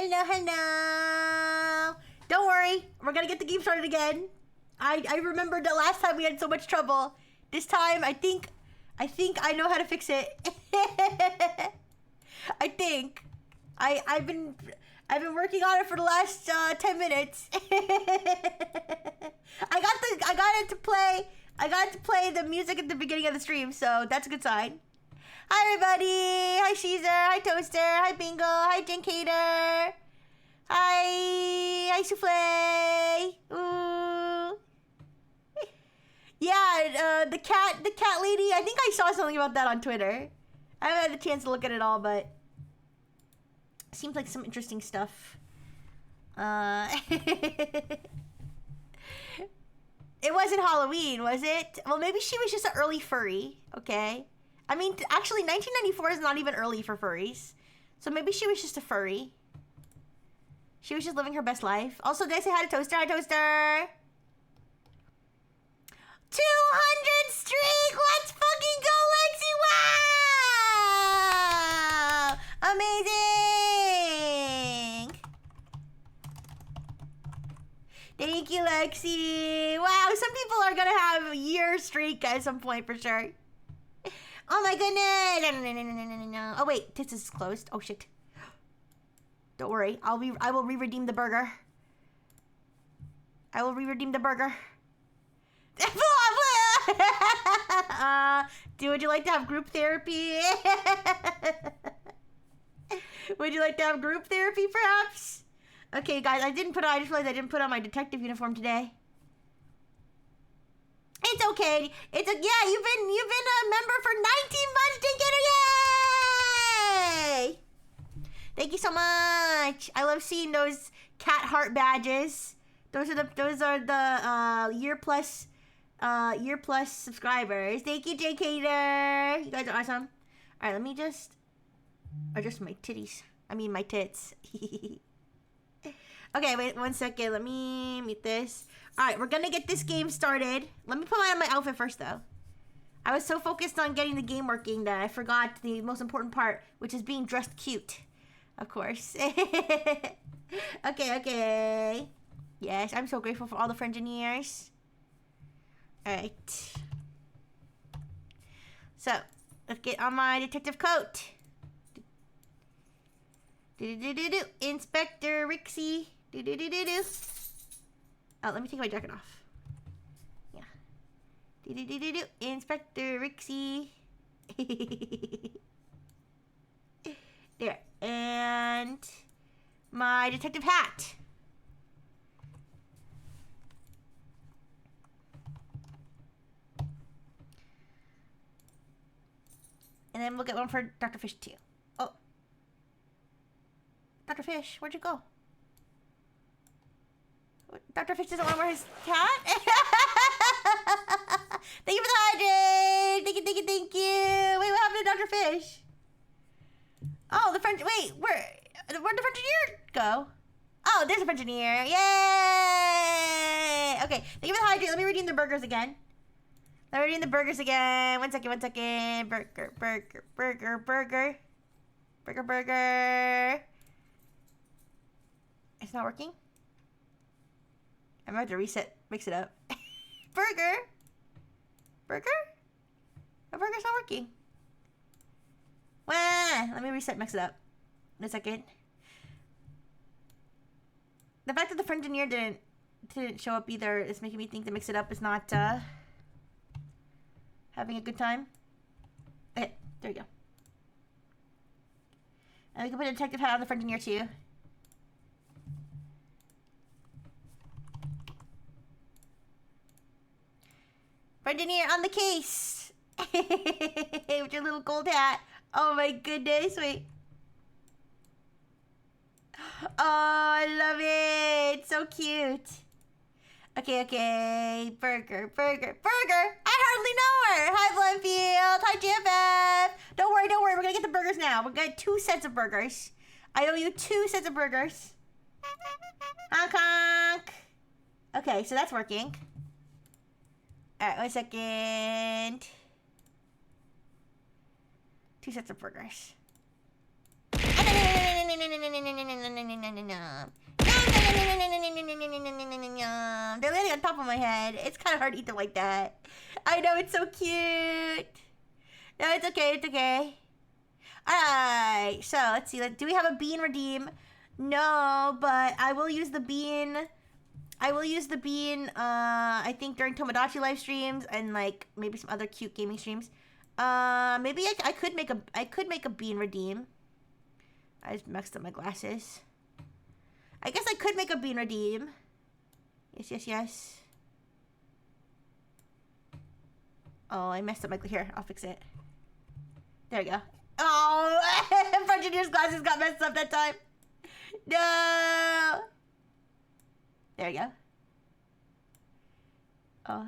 Hello, hello. Don't worry, we're gonna get the game started again. I remembered the last time we had so much trouble. This time, I think I know how to fix it. I think. I've been working on it for the last 10 minutes. I got it to play the music at the beginning of the stream, so that's a good sign. Hi everybody! Hi Caesar! Hi Toaster! Hi Bingo! Hi Jinkater! Hi Souffle! Ooh! Yeah, the cat lady. I think I saw something about that on Twitter. I haven't had the chance to look at it all, but seems like some interesting stuff. It wasn't Halloween, was it? Well, maybe she was just an early furry. Okay. I mean, actually, 1994 is not even early for furries. So maybe she was just a furry. She was just living her best life. Also, did I say hi to Toaster? Hi, Toaster! 200 streak! Let's fucking go, Lexi! Wow! Amazing! Thank you, Lexi! Wow, some people are gonna have a year streak at some point for sure. Oh my goodness! No. Oh wait, this is closed. Oh shit. Don't worry, I will re-redeem the burger. I will re-redeem the burger. Would you like to have group therapy? Would you like to have group therapy, perhaps? Okay, guys, I just realized I didn't put on my detective uniform today. It's okay. Yeah, you've been a member for 19 months, Dinkater. Yay! Thank you so much. I love seeing those cat heart badges. Those are the year plus subscribers. Thank you, Jinkater. You guys are awesome. All right, let me just adjust my titties. I mean my tits. Okay, wait 1 second. Let me mute this. All right, we're gonna get this game started. Let me put on my outfit first, though. I was so focused on getting the game working that I forgot the most important part, which is being dressed cute. Of course. Okay. Yes, I'm so grateful for all the Frengineers. All right. So, let's get on my detective coat. Inspector Rixie. Oh, let me take my jacket off. Yeah. Inspector Rixie. There. And my detective hat. And then we'll get one for Dr. Fish too. Oh. Dr. Fish, where'd you go? Dr. Fish doesn't want to wear his hat? Thank you for the hydrate! Thank you! Wait, what happened to Dr. Fish? Oh, where'd the Frengineer go? Oh, there's a Frengineer. Yay! Okay, thank you for the hydrate. Let me redeem the burgers again. One second. Burger. It's not working? I'm about to reset, mix it up. Burger? My burger's not working. Wah! Let me reset, mix it up. In a second. The fact that the Frengineer didn't show up either is making me think the mix it up is not having a good time. Okay, there we go. And we can put a detective hat on the Frengineer too. Frengineer on the case. With your little gold hat. Oh my goodness, wait. Oh, I love it. So cute. Okay. Burger. I hardly know her. Hi, Bluntfield. Hi, GFF. Don't worry. We're gonna get the burgers now. We're gonna get 2 sets of burgers. I owe you 2 sets of burgers. Honk, honk. Okay, so that's working. Alright, 1 second. 2 sets of burgers. of my head. It's kind of hard to eat them like that. I know, it's so cute. No, it's okay, it's okay. Alright, so let's see. Do we have a bean redeem? No, but I will use the bean. I think during Tomodachi live streams and like maybe some other cute gaming streams. Maybe I could make a bean redeem. I just messed up my glasses. I guess I could make a bean redeem. Yes. Oh, I messed up my... Here, I'll fix it. There we go. Oh, Engineer's glasses got messed up that time. No. There we go. Oh.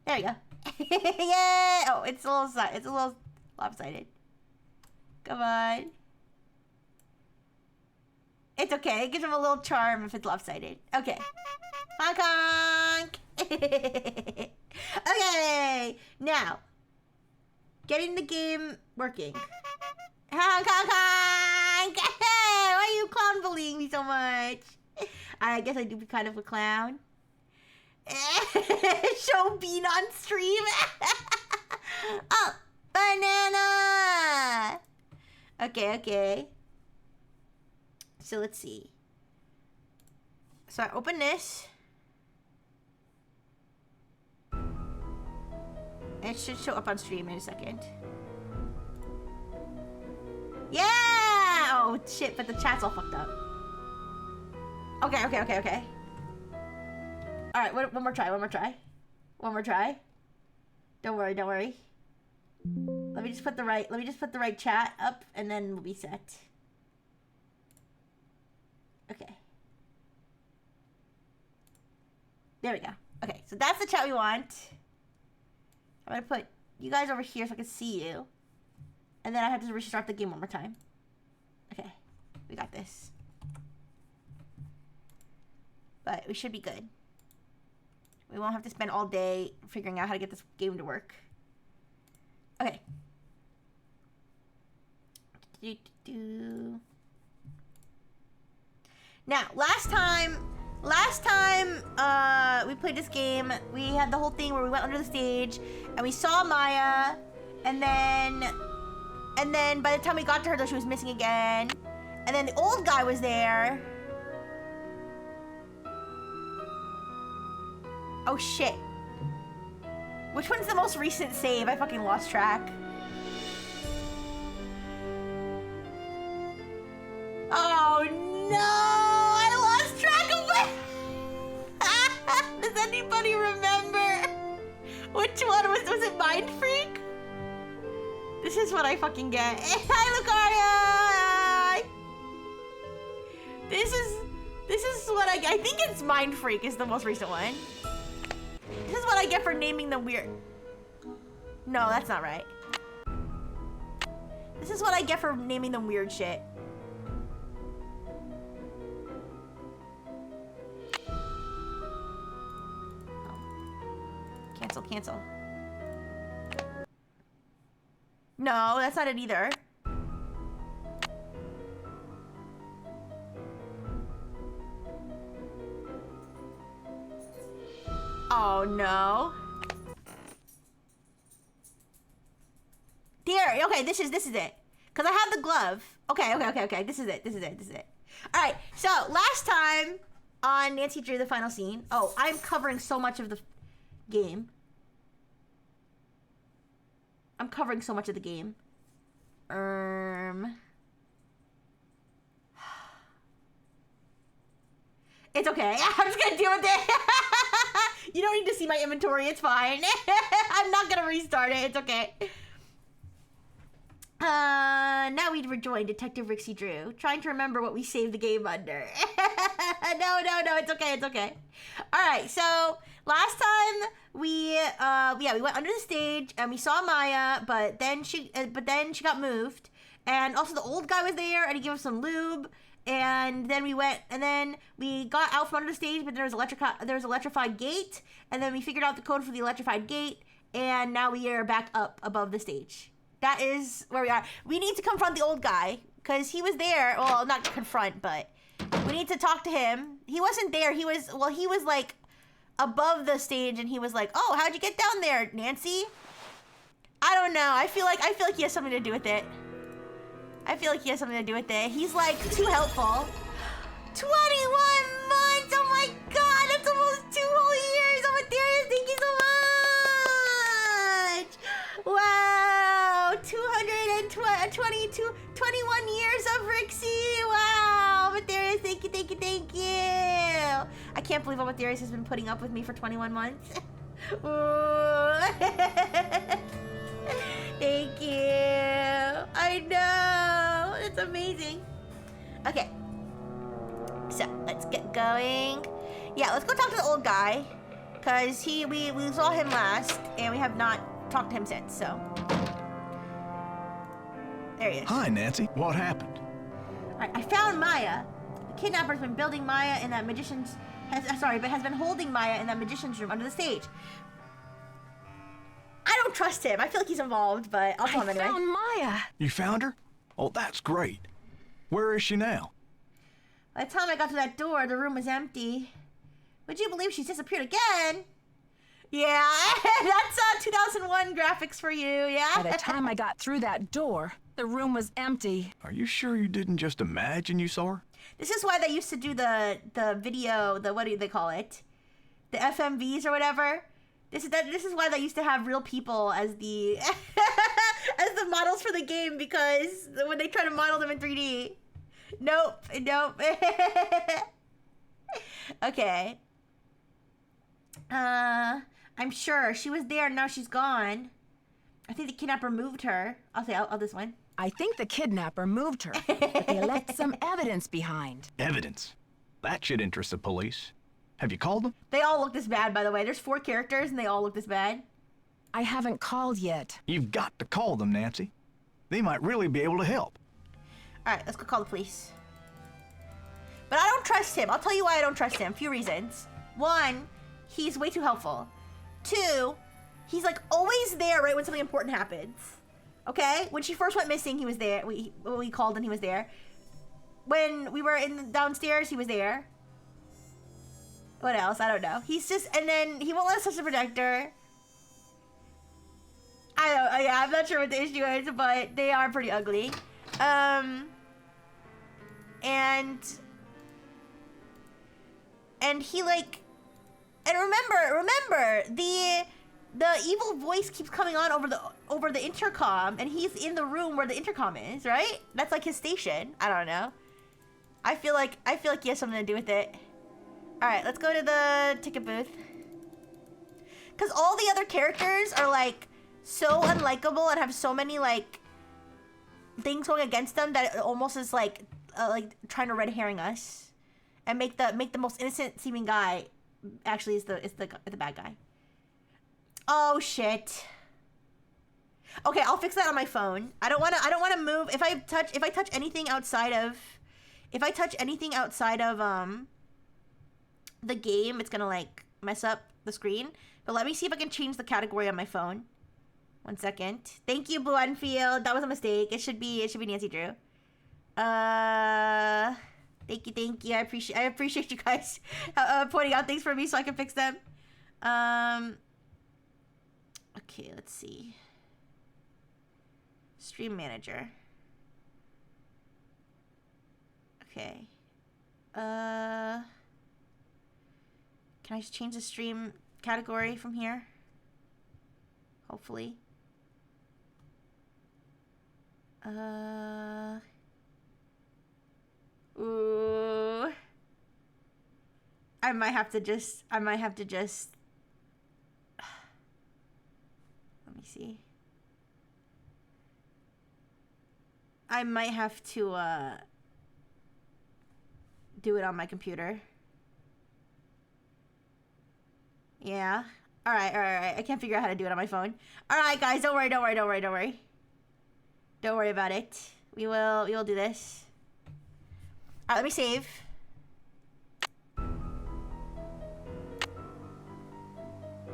There we go. Yeah. Oh, it's a little lopsided. Come on. It's okay. It gives him a little charm if it's lopsided. Okay. Honk honk. Okay. Now, getting the game working. Honk honk honk. Why are you clown bullying me so much? I guess I do be kind of a clown. Show Bean on stream. Oh, banana. Okay. So let's see. So I open this. It should show up on stream in a second. Yeah! Oh shit, but the chat's all fucked up. Okay. Alright, one more try. Don't worry. Let me just put the right chat up and then we'll be set. Okay. There we go. Okay, so that's the chat we want. I'm gonna put you guys over here so I can see you. And then I have to restart the game one more time. Okay, we got this. But we should be good. We won't have to spend all day figuring out how to get this game to work. Okay. Now, last time we played this game, we had the whole thing where we went under the stage and we saw Maya, and then by the time we got to her, though, she was missing again. And then the old guy was there. Oh shit. Which one's the most recent save? I fucking lost track. Oh no! I lost track of my... Does anybody remember? Which one was it Mind Freak? This is what I fucking get. Hi, Lucaria! This is what I think it's Mind Freak is the most recent one. This is what I get for naming them weird. No, that's not right. This is what I get for naming them weird shit. Oh. Cancel. No, that's not it either. Oh no. Here, okay, this is it. Cause I have the glove. Okay. This is it. Alright, so last time on Nancy Drew the final scene. Oh, I'm covering so much of the game. It's okay. I'm just gonna deal with it. You don't need to see my inventory. It's fine. I'm not gonna restart it. It's okay. Now we rejoin Detective Rixie Drew, trying to remember what we saved the game under. No, it's okay. All right, so last time we went under the stage and we saw Maya, but then she got moved, and also the old guy was there and he gave us some lube. And then we got out from under the stage, but there was electrified gate, and then we figured out the code for the electrified gate, and now we are back up above the stage. That is where we are. We need to confront the old guy, because he was there. Well, not confront, but we need to talk to him. He wasn't there. He was like above the stage, and he was like, "Oh, how'd you get down there, Nancy?" I don't know. I feel like he has something to do with it. He's like too helpful. 21 months! Oh my god, that's almost 2 whole years! Oh my dear, thank you so much! Wow! 21 years of Rixie! Wow! Matthias, thank you! I can't believe Matthias has been putting up with me for 21 months. Thank you! I know! That's amazing. Okay. So, let's get going. Yeah, let's go talk to the old guy. Because we saw him last, and we have not talked to him since, so. There he is. Hi, Nancy. What happened? Alright, I found Maya. The kidnapper's been building Maya in that magician's... has been holding Maya in that magician's room under the stage. I don't trust him. I feel like he's involved, but I'll tell him anyway. I found Maya. You found her? Oh, that's great. Where is she now? By the time I got to that door, the room was empty. Would you believe she's disappeared again? Yeah, that's 2001 graphics for you, yeah? By the time I got through that door, the room was empty. Are you sure you didn't just imagine you saw her? This is why they used to do the video, what do they call it? The FMVs or whatever. This is why they used to have real people as the as the models for the game, because when they try to model them in 3D. Nope. Okay. I'm sure she was there, now she's gone. I think the kidnapper moved her. I'll this one. I think the kidnapper moved her, but they left some evidence behind. Evidence? That should interest the police. Have you called them? They all look this bad, by the way. There's 4 characters, and they all look this bad. I haven't called yet. You've got to call them, Nancy. They might really be able to help. Alright, let's go call the police. But I don't trust him. I'll tell you why I don't trust him. A few reasons. 1, he's way too helpful. 2, he's like always there right when something important happens. Okay? When she first went missing, he was there. We called and he was there. When we were downstairs, he was there. What else? I don't know. He's just, and then he won't let us touch the projector. Yeah, I'm not sure what the issue is, but they are pretty ugly. And he like, and remember, the evil voice keeps coming on over the intercom, and he's in the room where the intercom is, right? That's like his station. I don't know. I feel like he has something to do with it. All right, let's go to the ticket booth. Cause all the other characters are like so unlikable and have so many like things going against them that it almost is like trying to red herring us and make the most innocent seeming guy actually is the bad guy. Oh shit. Okay, I'll fix that on my phone. I don't want to move. If I touch anything outside of the game, it's gonna like mess up the screen. But let me see if I can change the category on my phone. 1 second. Thank you, Blue Enfield. That was a mistake. It should be Nancy Drew. Thank you. I appreciate you guys pointing out things for me so I can fix them. Okay, let's see. Stream manager. Okay. Can I just change the stream category from here? Hopefully. Ooh. I might have to just let me see. I might have to do it on my computer. Yeah. All right. I can't figure out how to do it on my phone. All right, guys, don't worry. Don't worry about it. We will do this. All right, let me save.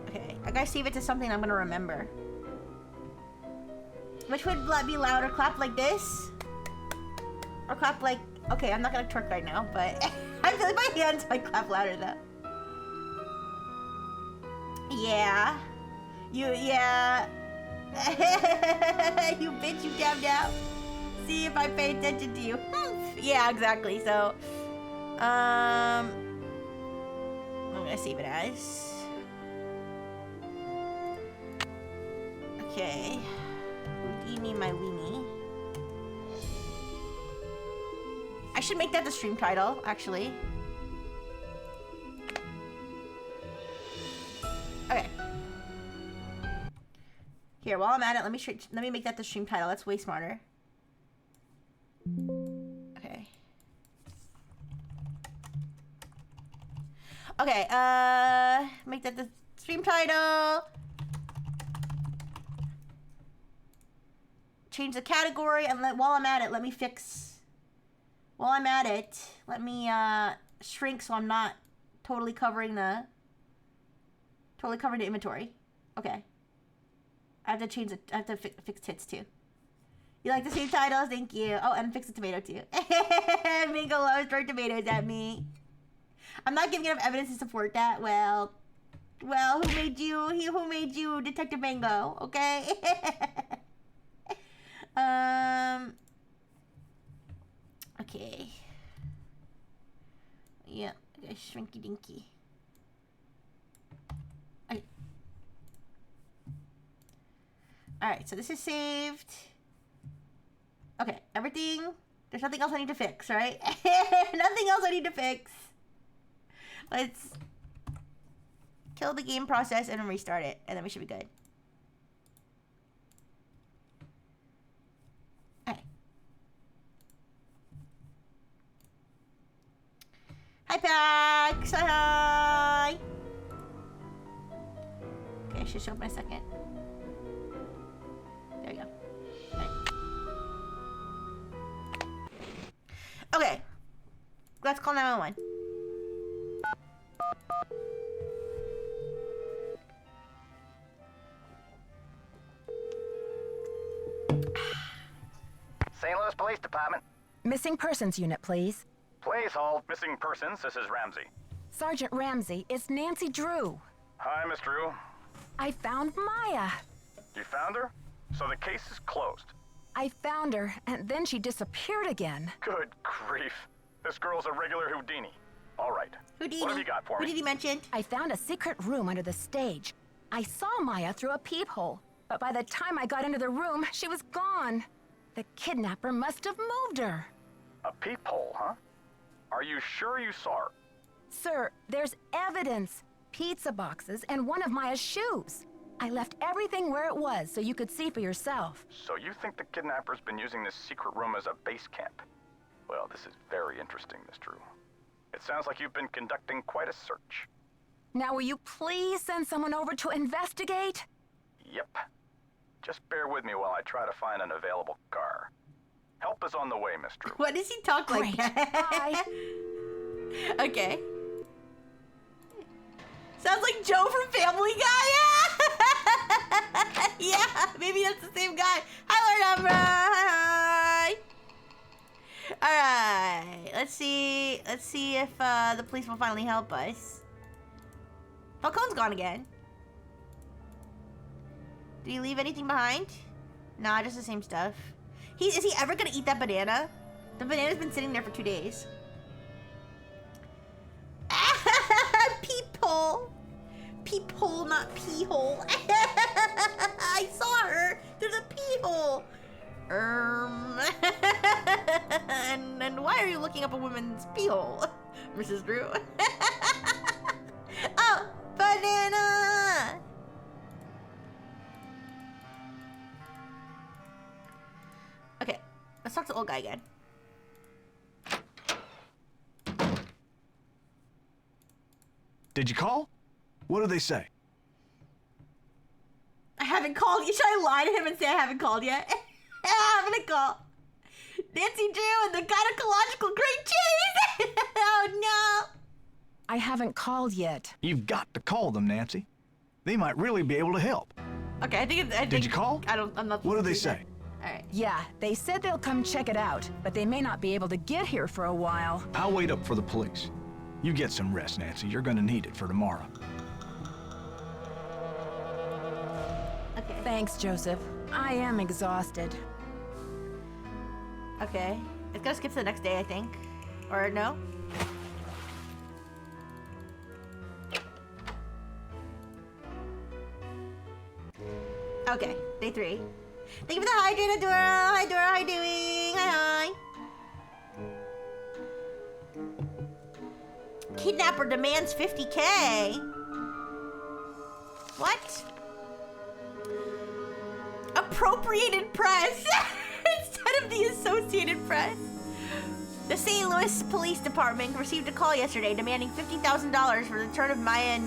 Okay, I gotta save it to something I'm gonna remember. Which would be louder? Clap like this? Or clap like... Okay, I'm not gonna twerk right now, but I feel like my hands might clap louder though. Yeah. Yeah. You bitch, you damn now. See if I pay attention to you. Yeah, exactly. So, I'm gonna save it as. Okay. Houdini my weenie. I should make that the stream title, actually. Okay. Here, while I'm at it, let me make that the stream title. That's way smarter. Okay. Okay, make that the stream title. Change the category, and while I'm at it, let me fix. While I'm at it, let me shrink so I'm not totally covering the inventory. Okay. I have to change it. I have to fix tits too. You like the same titles? Thank you. Oh, and fix the tomato too. Mingo loves throwing tomatoes at me. I'm not giving enough evidence to support that. Well, who made you? Who made you, Detective Mango? Okay. Okay. Yeah. Okay, shrinky dinky. Okay. Alright, so this is saved. Okay, everything. There's nothing else I need to fix, right? Nothing else I need to fix. Let's kill the game process and then restart it, and then we should be good. Okay. Hi, Pax! Hi! Okay, I should show up in a second. There we go. Okay. Let's call 911. St. Louis Police Department. Missing persons unit, please. Please hold. Missing persons. This is Ramsey. Sergeant Ramsey, it's Nancy Drew. Hi, Miss Drew. I found Maya. You found her? So the case is closed. I found her, and then she disappeared again. Good grief. This girl's a regular Houdini. All right. Houdini. What have you got for me? Houdini mentioned. I found a secret room under the stage. I saw Maya through a peephole, but by the time I got into the room, she was gone. The kidnapper must have moved her. A peephole, huh? Are you sure you saw her? Sir, there's evidence. Pizza boxes and one of Maya's shoes. I left everything where it was so you could see for yourself. So you think the kidnapper's been using this secret room as a base camp? Well, this is very interesting, Miss Drew. It sounds like you've been conducting quite a search. Now will you please send someone over to investigate? Yep. Just bear with me while I try to find an available car. Help is on the way, Miss Drew. What does he talk like Great. that? Bye. Okay. Sounds like Joe from Family Guy. Yeah. Yeah, maybe that's the same guy. Hi, Lord Umbra. Hi. All right. Let's see if the police will finally help us. Falcone's gone again. Did he leave anything behind? Nah, just the same stuff. Is he ever gonna eat that banana? The banana's been sitting there for 2 days. Peephole. Peephole, not pee-hole. I saw her through the pee-hole. And why are you looking up a woman's pee-hole, Mrs. Drew? Oh, banana. Okay, let's talk to the old guy again. Did you call? What did they say? I haven't called yet. Should I lie to him and say I haven't called yet? I'm gonna call. Nancy Drew and the gynecological great cheese! Oh no! I haven't called yet. You've got to call them, Nancy. They might really be able to help. Okay, I think Did you call? I'm not. What did they say? Alright. Yeah, they said they'll come check it out, but they may not be able to get here for a while. I'll wait up for the police. You get some rest, Nancy. You're gonna need it for tomorrow. Thanks, Joseph. I am exhausted. Okay. It's gonna skip to the next day, I think. Or no? Okay, day 3. Thank you for the hydrate, Adora. Hi, Dora. How you doing? Hi, hi. Kidnapper demands $50K. What? Appropriated press instead of the Associated Press. The St. Louis Police Department received a call yesterday demanding $50,000 for the return of Maya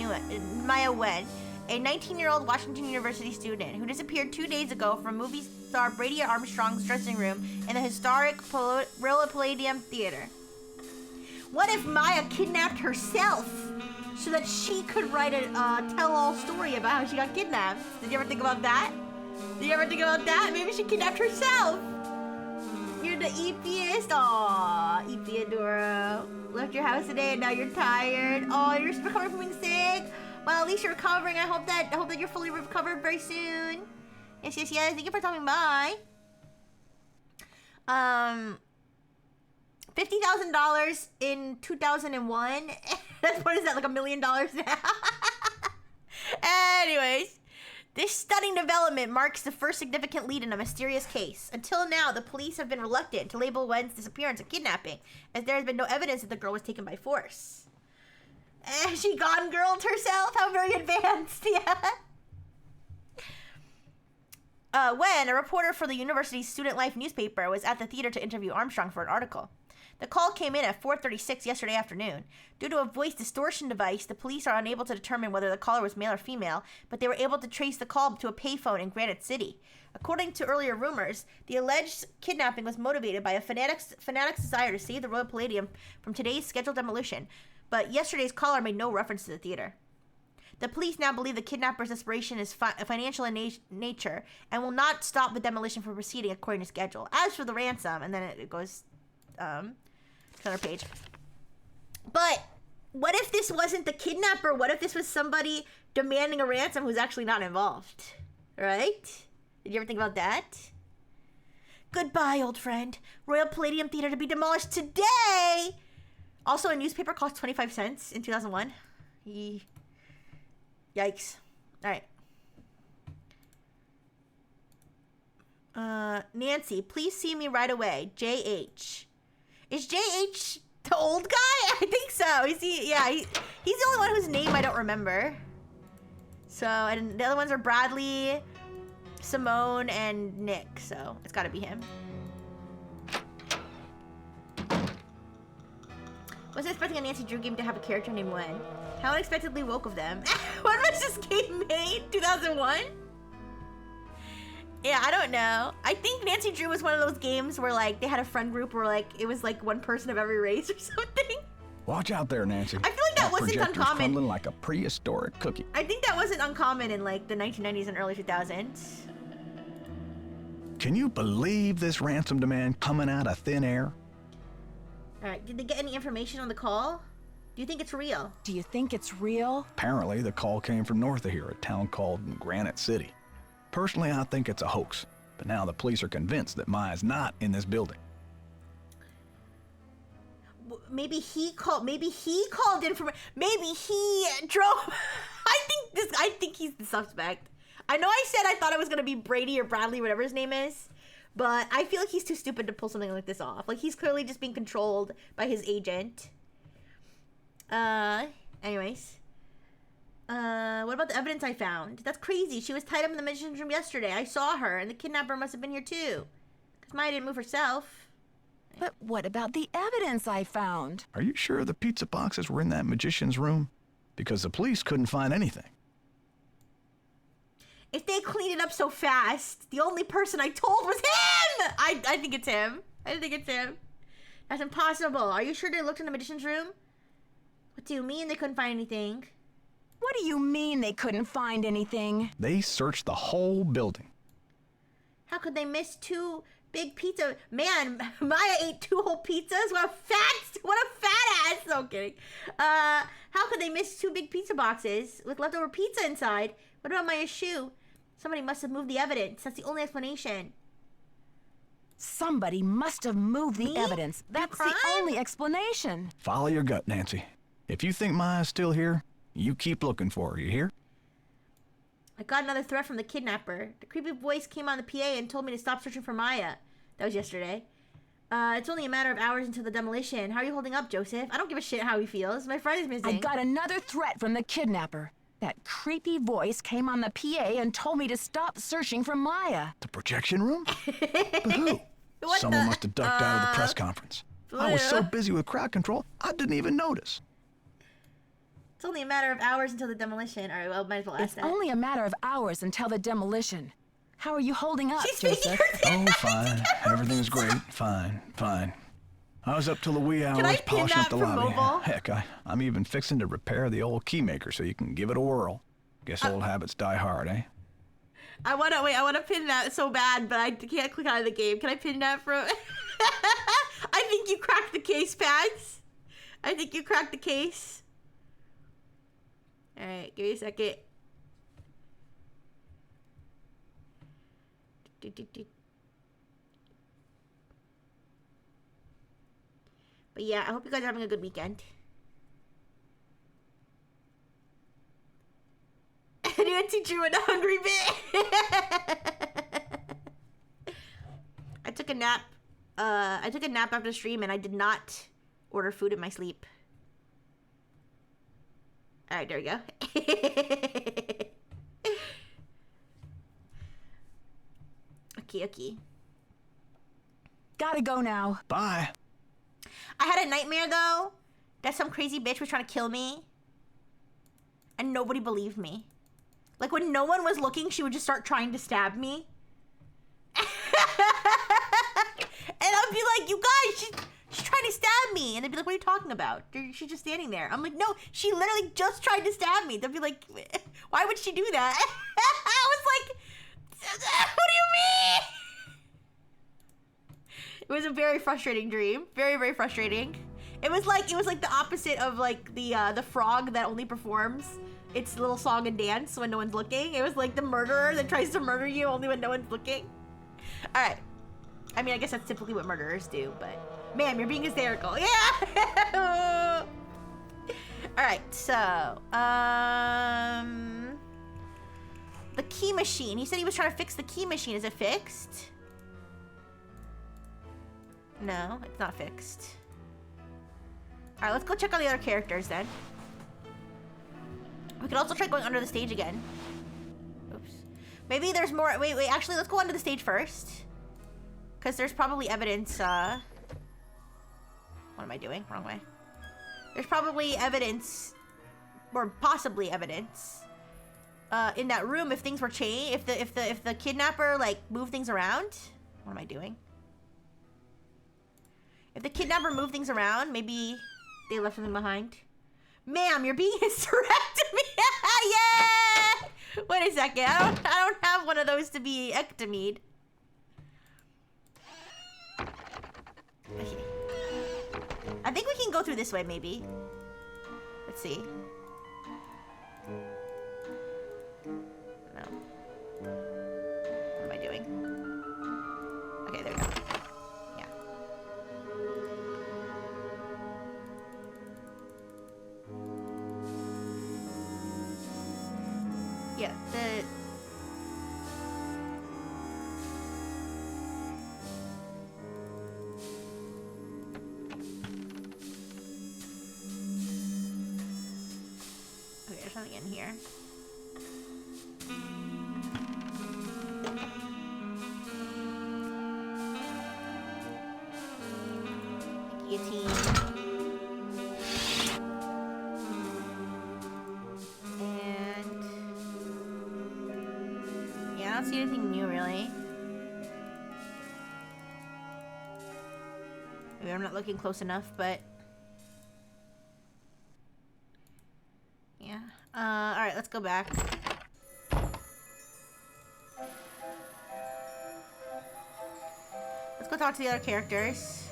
Wen, a 19-year-old Washington University student who disappeared 2 days ago from movie star Brady Armstrong's dressing room in the historic Royal Palladium Theater. What if Maya kidnapped herself so that she could write a tell-all story about how she got kidnapped? Did you ever think about that? Did you ever think about that? Maybe she kidnapped herself. You're the eepiest. Aww, Epiadora. Left your house today and now you're tired. Oh, you're recovering from being sick. Well, at least you're recovering. I hope that you're fully recovered very soon. Yes. Thank you for stopping by. $50,000 in 2001. What is that, like $1 million now? Anyways, this stunning development marks the first significant lead in a mysterious case. Until now, the police have been reluctant to label Wen's disappearance a kidnapping, as there has been no evidence that the girl was taken by force. She gone girled herself? How very advanced, yeah. Wen, a reporter for the university's Student Life newspaper, was at the theater to interview Armstrong for an article. The call came in at 4:36 yesterday afternoon. Due to a voice distortion device, the police are unable to determine whether the caller was male or female, but they were able to trace the call to a payphone in Granite City. According to earlier rumors, the alleged kidnapping was motivated by a fanatic's desire to save the Royal Palladium from today's scheduled demolition, but yesterday's caller made no reference to the theater. The police now believe the kidnapper's desperation is financial in nature and will not stop the demolition from proceeding according to schedule. As for the ransom, and then it goes another page. But what if this wasn't the kidnapper? What if this was somebody demanding a ransom who's actually not involved? Right? Did you ever think about that? Goodbye, old friend. Royal Palladium Theater to be demolished today. Also, a newspaper cost 25 cents in 2001. Yikes. All right. Nancy, please see me right away. JH. Is JH the old guy? I think so. Is he? Yeah, he's the only one whose name I don't remember. So, and the other ones are Bradley, Simone, and Nick. So, it's gotta be him. Wasn't expecting a Nancy Drew game to have a character named Wen. How unexpectedly woke of them. When was this game made? 2001? Yeah, I don't know. I think Nancy Drew was one of those games where, like, they had a friend group where, like, it was, like, one person of every race or something. Watch out there, Nancy. I feel like that wasn't projector's uncommon. crumbling like a prehistoric cookie. I think that wasn't uncommon in, like, the 1990s and early 2000s. Can you believe this ransom demand coming out of thin air? All right, did they get any information on the call? Do you think it's real? Do you think it's real? Apparently, the call came from north of here, a town called Granite City. Personally, I think it's a hoax, but now the police are convinced that Maya's not in this building. Maybe he called in from. Maybe he drove. I think he's the suspect. I know I said I thought it was gonna be Brady or Bradley, whatever his name is, but I feel like he's too stupid to pull something like this off. Like, he's clearly just being controlled by his agent. Anyways. What about the evidence I found? That's crazy. She was tied up in the magician's room yesterday. I saw her, and the kidnapper must have been here too. Because Maya didn't move herself. But what about the evidence I found? Are you sure the pizza boxes were in that magician's room? Because the police couldn't find anything. If they cleaned it up so fast, the only person I told was him! I think it's him. I think it's him. That's impossible. Are you sure they looked in the magician's room? What do you mean they couldn't find anything? What do you mean they couldn't find anything? They searched the whole building. How could they miss two big pizza? Man, Maya ate 2 whole pizzas? What a fat ass! No, I'm kidding. How could they miss 2 big pizza boxes with leftover pizza inside? What about Maya's shoe? Somebody must have moved the evidence. That's the only explanation. Somebody must have moved the Me? evidence. That's the crime? only explanation. Follow your gut, Nancy. If you think Maya's still here, you keep looking for her, you hear? I got another threat from the kidnapper. The creepy voice came on the PA and told me to stop searching for Maya. That was yesterday. It's only a matter of hours until the demolition. How are you holding up, Joseph? I don't give a shit how he feels. My friend is missing. I got another threat from the kidnapper. That creepy voice came on the PA and told me to stop searching for Maya. The projection room? But who? What Someone the- must have ducked out of the press conference. I was so busy with crowd control, I didn't even notice. It's only a matter of hours until the demolition. All right, well, might as well ask It's that. only a matter of hours until the demolition. How are you holding up, She's making Joseph? her Oh, fine. Everything's great. Fine, fine. I was up till the wee hours I pin polishing up that the for lobby. mobile? Heck, I'm even fixing to repair the old key maker so you can give it a whirl. Guess old habits die hard, eh? I wanna pin that so bad, but I can't click out of the game. Can I pin that from? I think you cracked the case, Pags. I think you cracked the case. All right, give me a second. But yeah, I hope you guys are having a good weekend. Nancy Drew and the Hungry Bit. I took a nap. I took a nap after the stream, and I did not order food in my sleep. All right, there we go. Okay. Gotta go now. Bye. I had a nightmare though that some crazy bitch was trying to kill me, and nobody believed me. Like when no one was looking, she would just start trying to stab me. And I'd be like, "You guys, she's trying to stab me," and they'd be like, "What are you talking about? She's just standing there." I'm like, "No, she literally just tried to stab me." They'd be like, "Why would she do that?" I was like, "What do you mean?" It was a very frustrating dream. Very, very frustrating. It was like the opposite of like the frog that only performs its little song and dance when no one's looking. It was like the murderer that tries to murder you only when no one's looking. All right. I mean, I guess that's typically what murderers do, but ma'am, you're being hysterical. Yeah. All right. So, the key machine. He said he was trying to fix the key machine. Is it fixed? No, it's not fixed. All right, let's go check on the other characters then. We could also try going under the stage again. Oops. Maybe there's more. Wait. Actually, let's go under the stage first. Because there's probably evidence. What am I doing? Wrong way. There's probably evidence, or possibly evidence, in that room if things were changed. If the kidnapper like moved things around. What am I doing? If the kidnapper moved things around, maybe they left something behind. Ma'am, you're being hysterectomy. Yeah. Wait a second. I don't have one of those to be ectomied. Okay. I think we can go through this way, maybe. Let's see. No. What am I doing? Okay, there we go. Yeah. Yeah, okay, there's something in here. Guillotine. I don't see anything new, really. Maybe I'm not looking close enough, but... yeah. Alright, let's go back. Let's go talk to the other characters.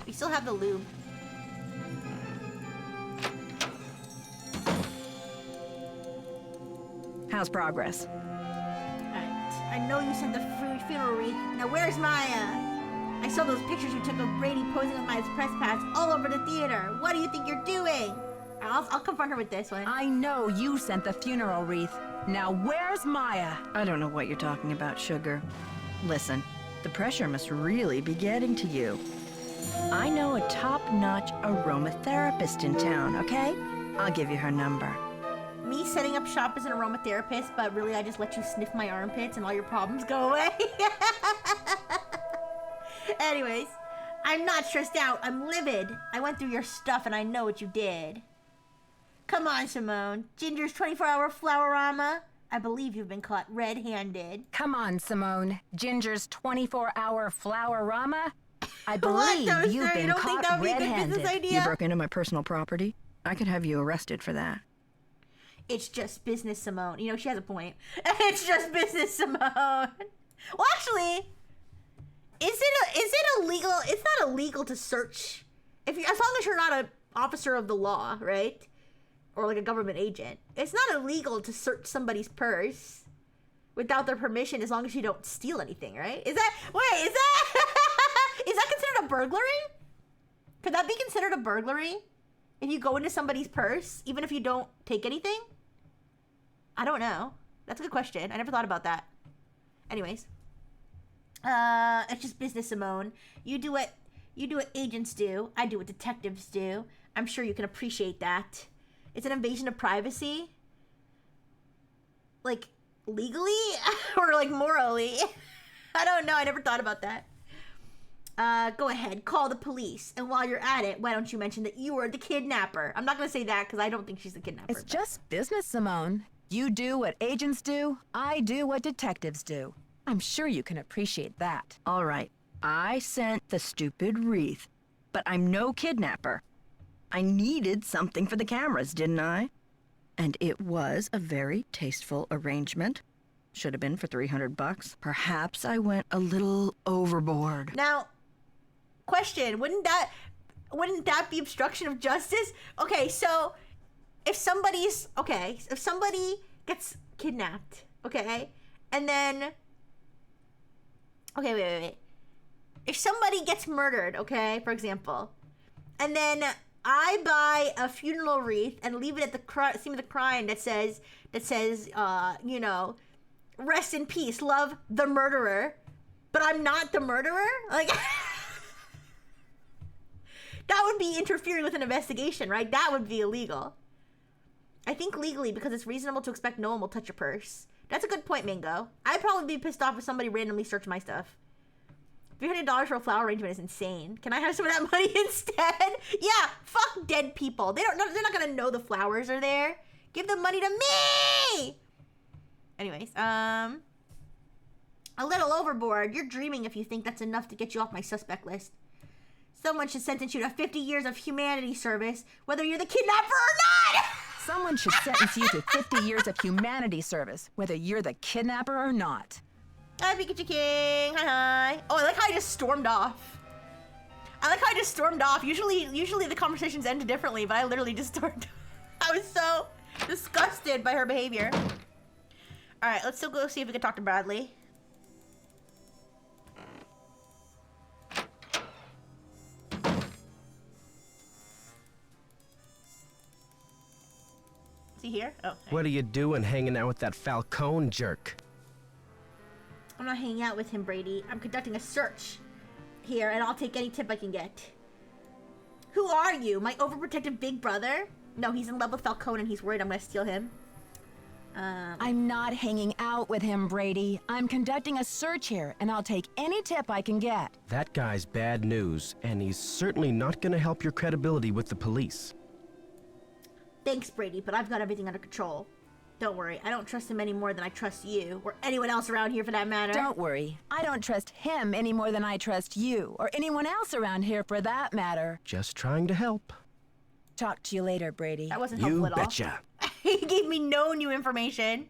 We still have the lube. How's progress? Alright. I know you sent the funeral wreath. Now where's Maya? I saw those pictures you took of Brady posing with Maya's press pass all over the theater. What do you think you're doing? I'll confront her with this one. I know you sent the funeral wreath. Now where's Maya? I don't know what you're talking about, Sugar. Listen, the pressure must really be getting to you. I know a top-notch aromatherapist in town, okay? I'll give you her number. Me setting up shop as an aromatherapist, but really I just let you sniff my armpits and all your problems go away. Anyways, I'm not stressed out. I'm livid. I went through your stuff and I know what you did. Come on, Simone. Ginger's 24-hour flower-rama. I believe you've been caught red-handed. Come on, Simone. Ginger's 24-hour flower-rama? I What? believe No, you've sir, been you don't think caught that would be a good red-handed. business idea? You broke into my personal property? I could have you arrested for that. It's just business, Simone. You know, she has a point. It's just business, Simone. Well, actually, is it illegal? It's not illegal to search as long as you're not an officer of the law, right? Or like a government agent. It's not illegal to search somebody's purse without their permission as long as you don't steal anything, right? Is that is that considered a burglary? Could that be considered a burglary? If you go into somebody's purse, even if you don't take anything? I don't know. That's a good question. I never thought about that. Anyways. It's just business, Simone. You do what agents do. I do what detectives do. I'm sure you can appreciate that. It's an invasion of privacy. Like, legally? Or like morally? I don't know. I never thought about that. Go ahead, call the police. And while you're at it, why don't you mention that you were the kidnapper? I'm not gonna say that because I don't think she's the kidnapper. It's just business, Simone. You do what agents do, I do what detectives do. I'm sure you can appreciate that. All right, I sent the stupid wreath, but I'm no kidnapper. I needed something for the cameras, didn't I? And it was a very tasteful arrangement. Should have been for $300. Perhaps I went a little overboard. Now, question, wouldn't that be obstruction of justice? Okay, so if somebody gets kidnapped, okay, and then wait. If somebody gets murdered, okay, for example, and then I buy a funeral wreath and leave it at the scene of the crime that says, you know, rest in peace, love the murderer, but I'm not the murderer? Like, that would be interfering with an investigation, right? That would be illegal. I think legally, because it's reasonable to expect no one will touch your purse. That's a good point, Mingo. I'd probably be pissed off if somebody randomly searched my stuff. $300 for a flower arrangement is insane. Can I have some of that money instead? Yeah, fuck dead people. They're not gonna know the flowers are there. Give the money to me! Anyways, a little overboard. You're dreaming if you think that's enough to get you off my suspect list. Someone should sentence you to 50 years of humanity service, whether you're the kidnapper or not! Someone should sentence you to 50 years of humanity service, whether you're the kidnapper or not. Hi, Pikachu King. Hi. Oh, I like how I just stormed off. Usually the conversations end differently, but I literally just stormed off. I was so disgusted by her behavior. All right, let's still go see if we can talk to Bradley. Is he here? Oh. What are you doing hanging out with that Falcone jerk? I'm not hanging out with him, Brady. I'm conducting a search here, and I'll take any tip I can get. Who are you? My overprotective big brother? No, he's in love with Falcone, and he's worried I'm gonna steal him. I'm not hanging out with him, Brady. I'm conducting a search here, and I'll take any tip I can get. That guy's bad news, and he's certainly not gonna help your credibility with the police. Thanks, Brady, but I've got everything under control. Don't worry, I don't trust him any more than I trust you, or anyone else around here for that matter. Don't worry. I don't trust him any more than I trust you, or anyone else around here for that matter. Just trying to help. Talk to you later, Brady. That wasn't helpful You at all. betcha. He gave me no new information.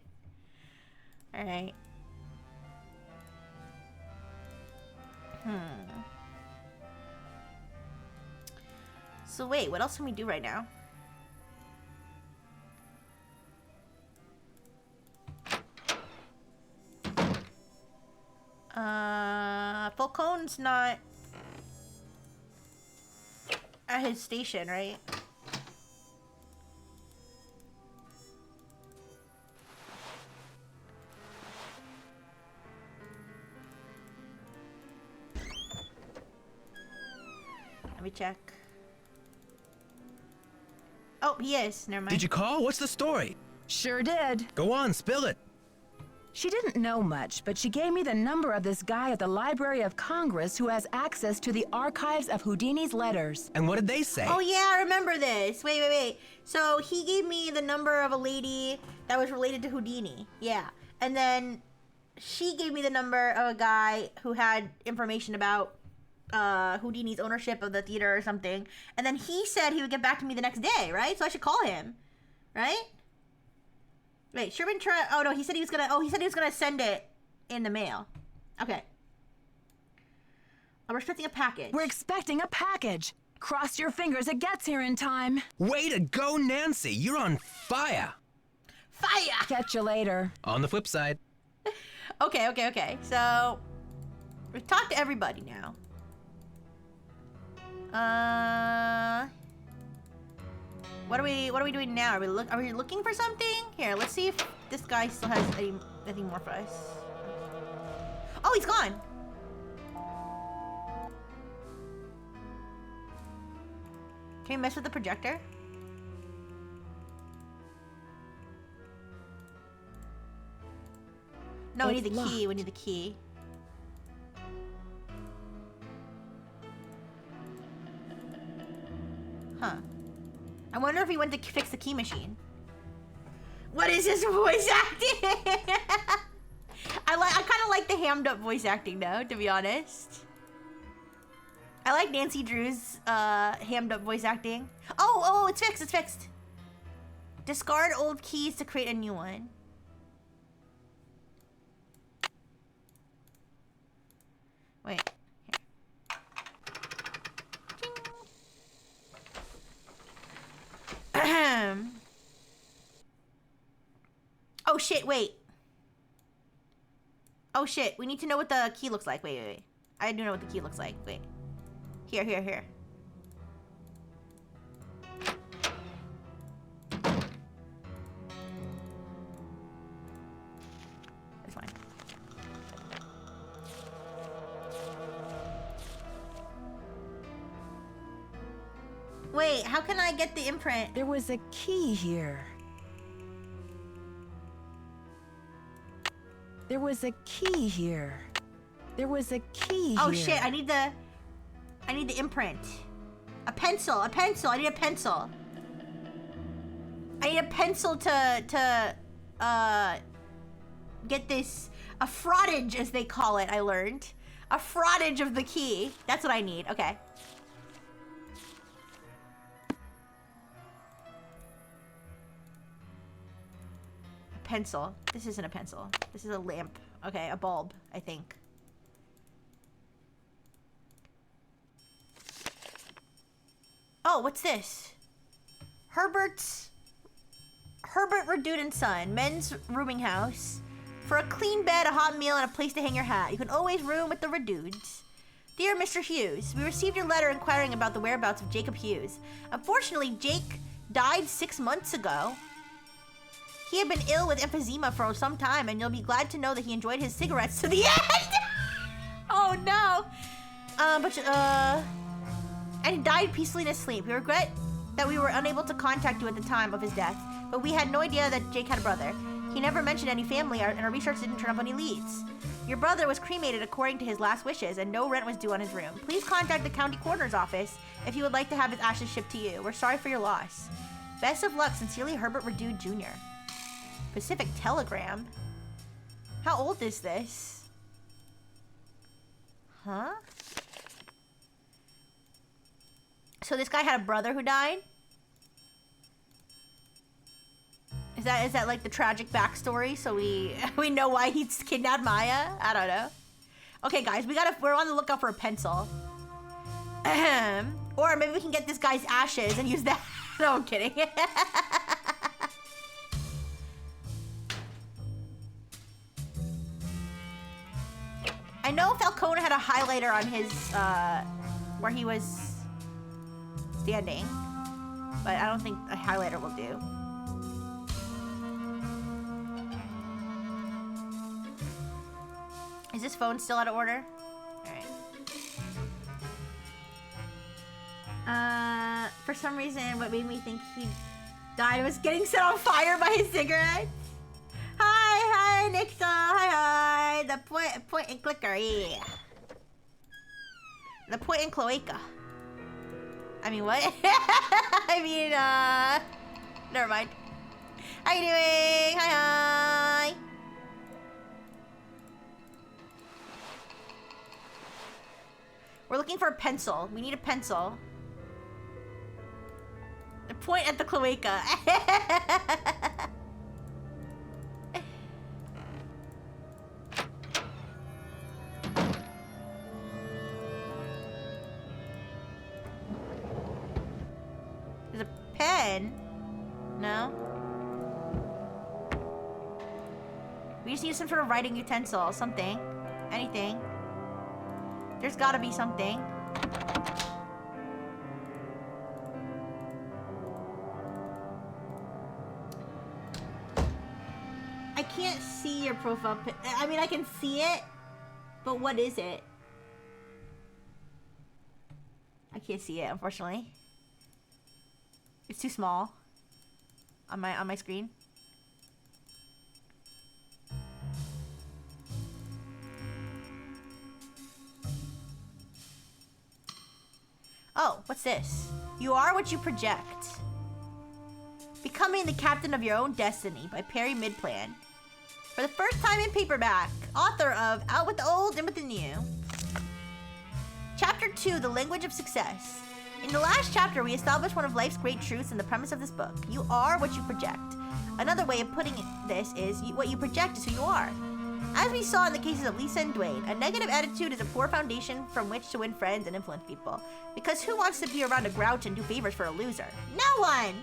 Alright. So wait, what else can we do right now? Falcone's not at his station, right? Let me check. Oh, he is. Never mind. Did you call? What's the story? Sure did. Go on, spill it. She didn't know much, but she gave me the number of this guy at the Library of Congress who has access to the archives of Houdini's letters. And what did they say? Oh yeah, I remember this. Wait. So he gave me the number of a lady that was related to Houdini. Yeah. And then she gave me the number of a guy who had information about Houdini's ownership of the theater or something. And then he said he would get back to me the next day, right? So I should call him, right? Wait, Sherman oh no, he said he was gonna send it in the mail. Okay. Oh, we're expecting a package. We're expecting a package. Cross your fingers it gets here in time. Way to go, Nancy. You're on fire. Fire! Catch you later. On the flip side. Okay. So we've talked to everybody now. What are we doing now? Are we looking for something? Here, let's see if this guy still has anything more for us. Oh, he's gone. Can we mess with the projector? No, we need the key. We need the key. Huh. I wonder if he went to fix the key machine. What is this voice acting? I kind of like the hammed up voice acting though, to be honest. I like Nancy Drew's hammed up voice acting. Oh, it's fixed. Discard old keys to create a new one. Wait. Here. Oh shit, wait. Oh shit, we need to know what the key looks like. Wait. I do know what the key looks like. Wait. Here. That's fine. Wait, how can I get the imprint? There was a key here. There was a key here. Oh shit, I need the imprint. A pencil. I need a pencil. I need a pencil to get this, a fraudage as they call it, I learned. A fraudage of the key. That's what I need. Okay. A pencil. This isn't a pencil. This is a lamp. Okay, a bulb, I think. Oh, what's this? Herbert Redude and Son, men's rooming house. For a clean bed, a hot meal, and a place to hang your hat, you can always room with the Redudes. Dear Mr. Hughes, we received your letter inquiring about the whereabouts of Jacob Hughes. Unfortunately, Jake died 6 months ago. He had been ill with emphysema for some time, and you'll be glad to know that he enjoyed his cigarettes to the end. Oh no. And he died peacefully in his sleep. We regret that we were unable to contact you at the time of his death, but we had no idea that Jake had a brother. He never mentioned any family, and our research didn't turn up any leads. Your brother was cremated according to his last wishes, and no rent was due on his room. Please contact the county coroner's office if you would like to have his ashes shipped to you. We're sorry for your loss. Best of luck, sincerely, Herbert Redude Jr. Pacific Telegram? How old is this? Huh? So this guy had a brother who died? Is that like the tragic backstory? So we know why he's kidnapped Maya? I don't know. Okay, guys, we're on the lookout for a pencil. Or maybe we can get this guy's ashes and use that. No, I'm kidding. I know Falcone had a highlighter on his, where he was standing, but I don't think a highlighter will do. Is this phone still out of order? Alright. For some reason, what made me think he died was getting set on fire by his cigarette. Hi, Nixel. Hi. The point and clicker, yeah. The point and cloaca. I mean, what? I mean, never mind. How you doing? Hi. We're looking for a pencil. We need a pencil. The point at the cloaca. There's a pen. No? We just need some sort of writing utensil. Something. Anything. There's gotta be something. I can't see your profile pic. I mean, I can see it, but what is it? I can't see it, unfortunately. It's too small on my screen. Oh, what's this? You are what you project. Becoming the Captain of Your Own Destiny by Perry Midplan. For the first time in paperback, author of Out with the Old, In with the New. Chapter 2, The Language of Success. In the last chapter, we established one of life's great truths in the premise of this book. You are what you project. Another way of putting this is what you project is who you are. As we saw in the cases of Lisa and Dwayne, a negative attitude is a poor foundation from which to win friends and influence people. Because who wants to be around a grouch and do favors for a loser? No one!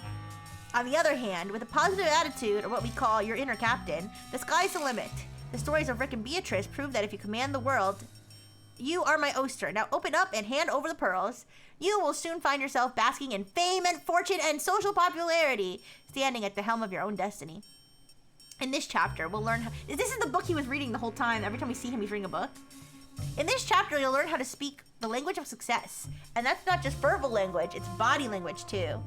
On the other hand, with a positive attitude, or what we call your inner captain, the sky's the limit. The stories of Rick and Beatrice prove that if you command the world, you are my oyster. Now open up and hand over the pearls. You will soon find yourself basking in fame and fortune and social popularity, standing at the helm of your own destiny. In this chapter, we'll learn how... This is the book he was reading the whole time. Every time we see him, he's reading a book. In this chapter, you'll learn how to speak the language of success. And that's not just verbal language, it's body language too.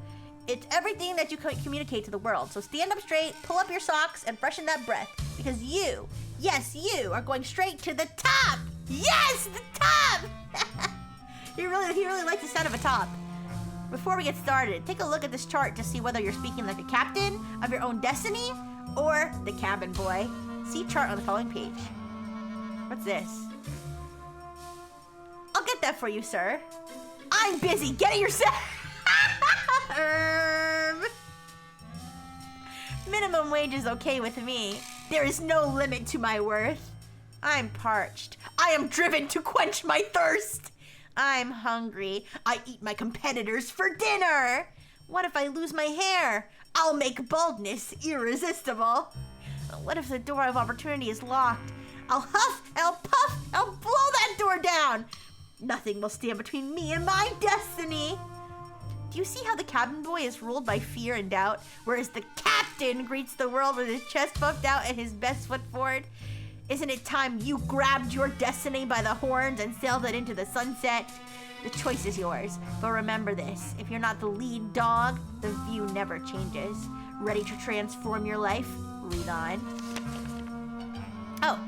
It's everything that you communicate to the world. So stand up straight, pull up your socks, and freshen that breath. Because you, yes, you, are going straight to the top! Yes, the top! He really likes the sound of a top. Before we get started, take a look at this chart to see whether you're speaking like a captain of your own destiny or the cabin boy. See chart on the following page. What's this? I'll get that for you, sir. I'm busy. Get it yourself. Minimum wage is okay with me. There is no limit to my worth. I'm parched. I am driven to quench my thirst. I'm hungry. I eat my competitors for dinner. What if I lose my hair? I'll make baldness irresistible. What if the door of opportunity is locked? I'll huff, I'll puff, I'll blow that door down. Nothing will stand between me and my destiny. Do you see how the cabin boy is ruled by fear and doubt, whereas the captain greets the world with his chest puffed out and his best foot forward? Isn't it time you grabbed your destiny by the horns and sailed it into the sunset? The choice is yours, but remember this. If you're not the lead dog, the view never changes. Ready to transform your life? Read on. Oh.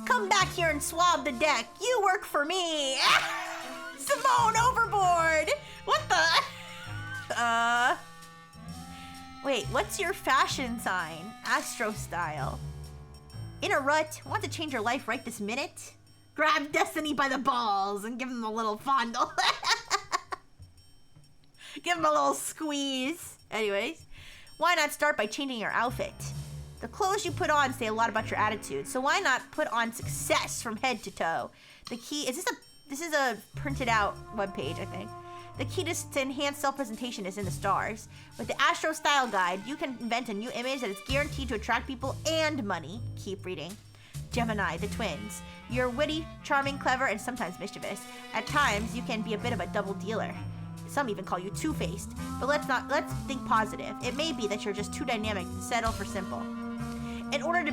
Come back here and swab the deck. You work for me. Simone overboard. What the? Wait, what's your fashion sign? Astro style. In a rut, want to change your life right this minute? Grab Destiny by the balls and give him a little fondle. Give him a little squeeze. Anyways, why not start by changing your outfit? The clothes you put on say a lot about your attitude, so why not put on success from head to toe? The key, this is a printed out webpage, I think. The key to enhance self-presentation is in the stars. With the Astro Style Guide, you can invent a new image that is guaranteed to attract people and money. Keep reading. Gemini, the twins. You're witty, charming, clever, and sometimes mischievous. At times, you can be a bit of a double dealer. Some even call you two-faced. But let's think positive. It may be that you're just too dynamic to settle for simple. In order to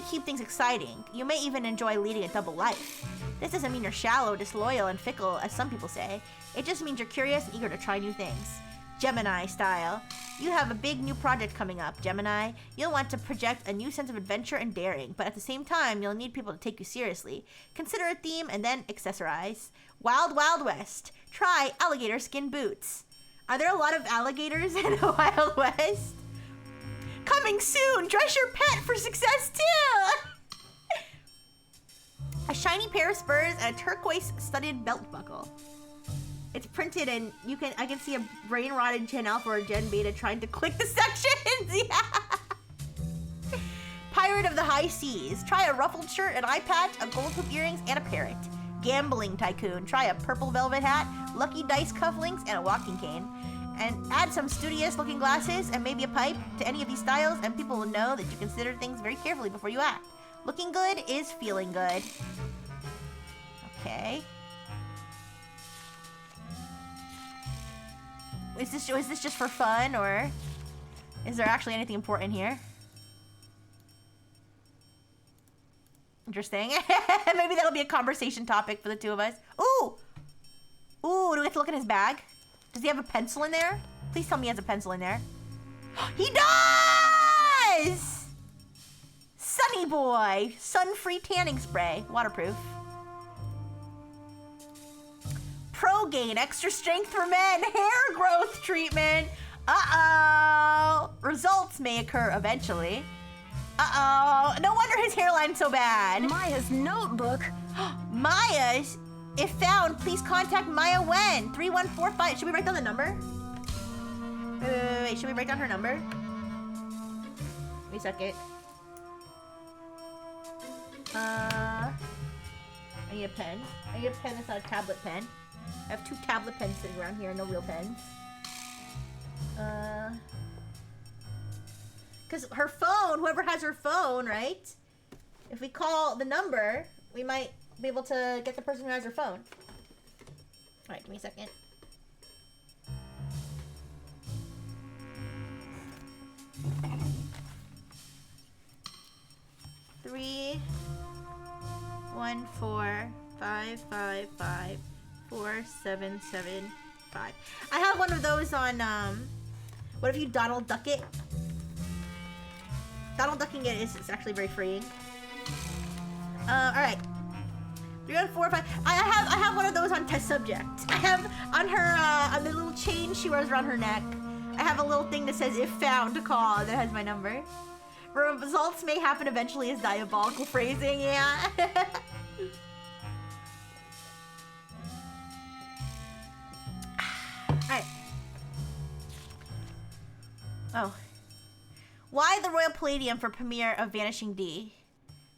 keep things exciting, you may even enjoy leading a double life. This doesn't mean you're shallow, disloyal, and fickle, as some people say. It just means you're curious and eager to try new things. Gemini style. You have a big new project coming up, Gemini. You'll want to project a new sense of adventure and daring, but at the same time, you'll need people to take you seriously. Consider a theme and then accessorize. Wild Wild West. Try alligator skin boots. Are there a lot of alligators in the Wild West? Coming soon! Dress your pet for success too! A shiny pair of spurs and a turquoise studded belt buckle. It's printed and I can see a brain rotted Gen Alpha or Gen Beta trying to click the sections. Yeah. Pirate of the High Seas. Try a ruffled shirt, an eye patch, a gold hoop earrings, and a parrot. Gambling tycoon. Try a purple velvet hat, lucky dice cufflinks, and a walking cane. And add some studious looking glasses and maybe a pipe to any of these styles, and people will know that you consider things very carefully before you act. Looking good is feeling good. Okay. Is this just for fun, or is there actually anything important here? Interesting. Maybe that'll be a conversation topic for the two of us. Ooh! Ooh, do we have to look in his bag? Does he have a pencil in there? Please tell me he has a pencil in there. He does! Sunny Boy. Sun-free tanning spray. Waterproof. Progain, extra strength for men, hair growth treatment. Uh-oh. Results may occur eventually. Uh-oh. No wonder his hairline's so bad. Maya's notebook. Maya's? If found, please contact Maya when? 3145. Should we write down the number? Wait. Should we write down her number? Wait a second. I need a pen. I need a pen that's not a tablet pen. I have 2 tablet pens sitting around here, no real pens. Because her phone, whoever has her phone, right? If we call the number, we might be able to get the person who has her phone. Alright, give me a second. Three, 1 4 5 5 5 4 7 7 5. I have one of those on what if you Donald Duck it? Donald Ducking it is actually very freeing. Alright. 3 1 4 5. I have one of those on test subject. I have on her on the little chain she wears around her neck. I have a little thing that says if found to call that has my number. Results may happen eventually is diabolical phrasing, yeah. Alright. Oh. Why the Royal Palladium for premiere of Vanishing D?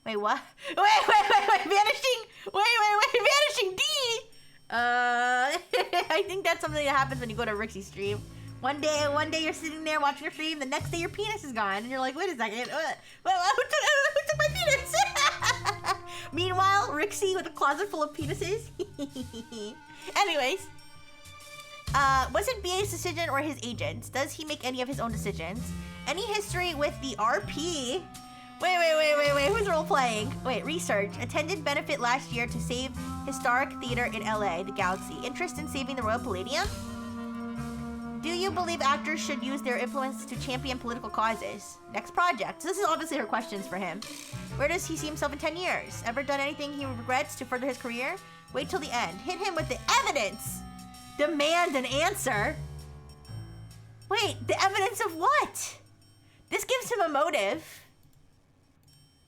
Wait, what? Wait, Vanishing D? I think that's something that happens when you go to Rixie's stream. One day you're sitting there watching your stream, the next day your penis is gone, and you're like, wait a second, who took my penis? Meanwhile, Rixie with a closet full of penises. Anyways, was it BA's decision or his agent's? Does he make any of his own decisions? Any history with the RP? Wait, who's role playing? Wait, research. Attended benefit last year to save historic theater in LA, the Galaxy. Interest in saving the Royal Palladium? Do you believe actors should use their influence to champion political causes? Next project. So this is obviously her questions for him. Where does he see himself in 10 years? Ever done anything he regrets to further his career? Wait till the end. Hit him with the evidence. Demand an answer. Wait, the evidence of what? This gives him a motive.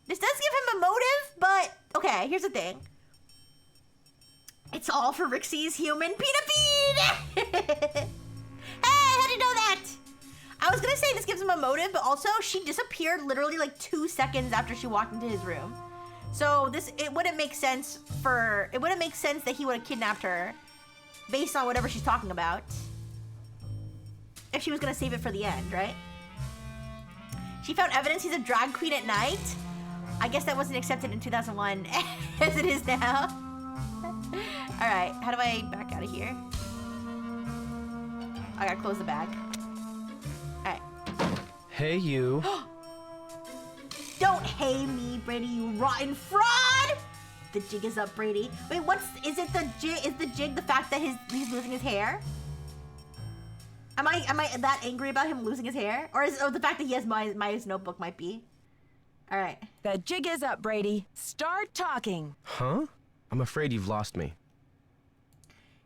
This does give him a motive, but okay, here's the thing. It's all for Rixie's human peanut feed. Hey, how do you know that? I was gonna say this gives him a motive, but also she disappeared literally like 2 seconds after she walked into his room. So it wouldn't make sense that he would have kidnapped her based on whatever she's talking about. If she was gonna save it for the end, right? She found evidence he's a drag queen at night. I guess that wasn't accepted in 2001 as it is now. All right, how do I back out of here? I gotta close the bag. All right. Hey, you. Don't hey me, Brady, you rotten fraud! The jig is up, Brady. Wait, is it the jig? Is the jig the fact that he's losing his hair? Am I that angry about him losing his hair? Or the fact that he has Maya's notebook might be? All right. The jig is up, Brady. Start talking. Huh? I'm afraid you've lost me.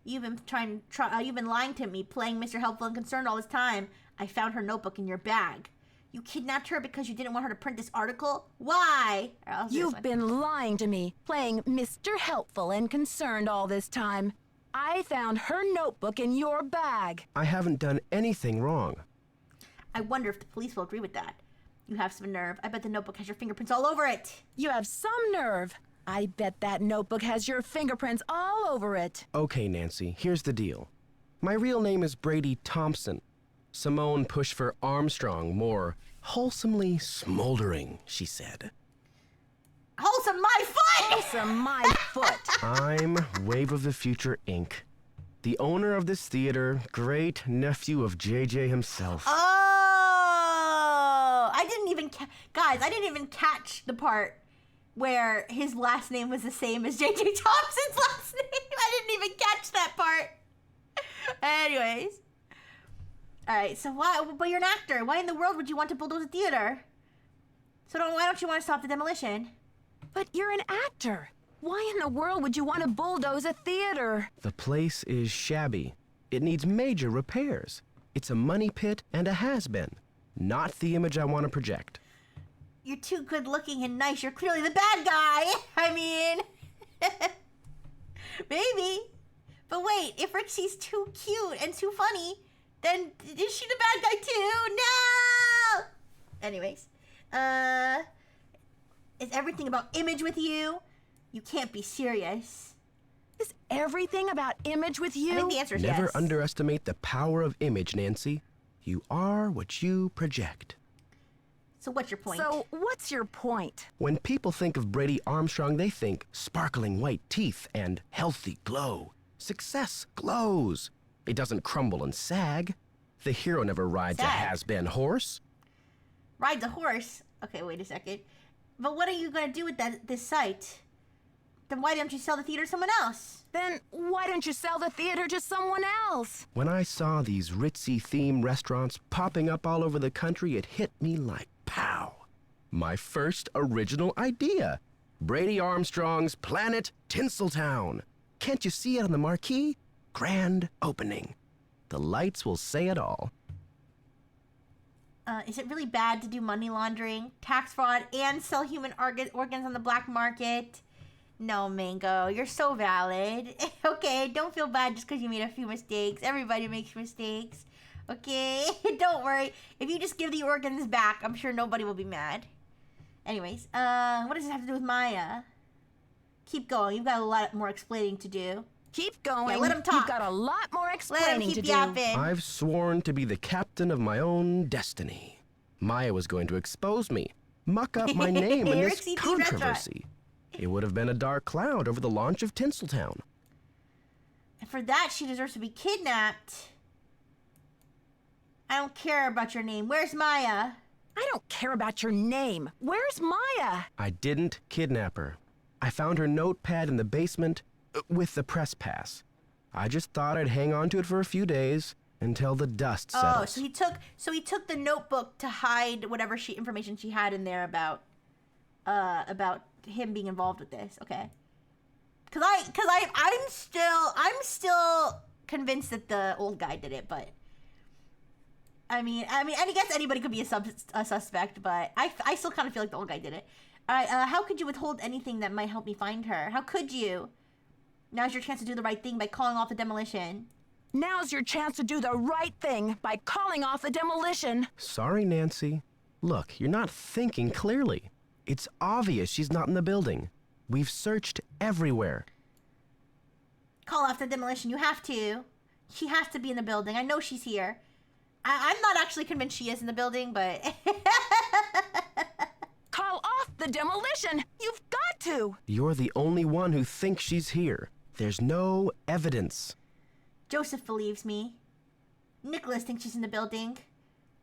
You've been lying to me, playing Mr. Helpful and Concerned all this time. I found her notebook in your bag. You kidnapped her because you didn't want her to print this article? Why? You've been lying to me, playing Mr. Helpful and Concerned all this time. I found her notebook in your bag. I haven't done anything wrong. I wonder if the police will agree with that. You have some nerve. I bet the notebook has your fingerprints all over it. You have some nerve. I bet that notebook has your fingerprints all over it. Okay, Nancy, here's the deal. My real name is Brady Thompson. Simone pushed for Armstrong, more wholesomely smoldering, she said. Wholesome my foot! Wholesome my foot. I'm Wave of the Future, Inc., the owner of this theater, great nephew of JJ himself. Oh! I didn't even guys, I didn't even catch the part where his last name was the same as JJ Thompson's last name. I didn't even catch that part. Anyways. All right, so why, but you're an actor. Why in the world would you want to bulldoze a theater? So why don't you want to stop the demolition? But you're an actor. Why in the world would you want to bulldoze a theater? The place is shabby. It needs major repairs. It's a money pit and a has-been. Not the image I want to project. You're too good looking and nice. You're clearly the bad guy. I mean, maybe. But wait, if Rixie's too cute and too funny, then is she the bad guy too? No! Anyways, is everything about image with you? You can't be serious. Is everything about image with you? I think the answer is Never yes. underestimate the power of image, Nancy. You are what you project. So what's your point? So what's your point? When people think of Brady Armstrong, they think sparkling white teeth and healthy glow. Success glows. It doesn't crumble and sag. The hero never rides a Sag. has-been horse. Rides a horse? Okay, wait a second. But what are you going to do with this site? Then why don't you sell the theater to someone else? Then why don't you sell the theater to someone else? When I saw these ritzy theme restaurants popping up all over the country, it hit me like pow. My first original idea. Brady Armstrong's Planet Tinseltown. Can't you see it on the marquee? Grand opening. The lights will say it all. Is it really bad to do money laundering, tax fraud, and sell human organs on the black market? No, Mango, you're so valid. Okay, don't feel bad just because you made a few mistakes. Everybody makes mistakes. Okay, don't worry. If you just give the organs back, I'm sure nobody will be mad. Anyways, what does this have to do with Maya? Keep going. You've got a lot more explaining to do. Keep going. Yeah, let him talk. You've got a lot more Let him explaining to keep do. yapping. I've sworn to be the captain of my own destiny. Maya was going to expose me, muck up my name in this Rixie Theme Restaurant. controversy. It would have been a dark cloud over the launch of Tinseltown. And for that, she deserves to be kidnapped. I don't care about your name. Where's Maya? I don't care about your name. Where's Maya? I didn't kidnap her. I found her notepad in the basement with the press pass. I just thought I'd hang on to it for a few days until the dust settles. Oh, so he took the notebook to hide whatever information she had in there about him being involved with this. Okay. I'm still convinced that the old guy did it, but I mean, I guess anybody could be a suspect, but I still kind of feel like the old guy did it. All right, how could you withhold anything that might help me find her? How could you? Now's your chance to do the right thing by calling off the demolition. Now's your chance to do the right thing by calling off the demolition. Sorry, Nancy. Look, you're not thinking clearly. It's obvious she's not in the building. We've searched everywhere. Call off the demolition. You have to. She has to be in the building. I know she's here. I'm not actually convinced she is in the building, but... Call off the demolition! You've got to! You're the only one who thinks she's here. There's no evidence. Joseph believes me. Nicholas thinks she's in the building.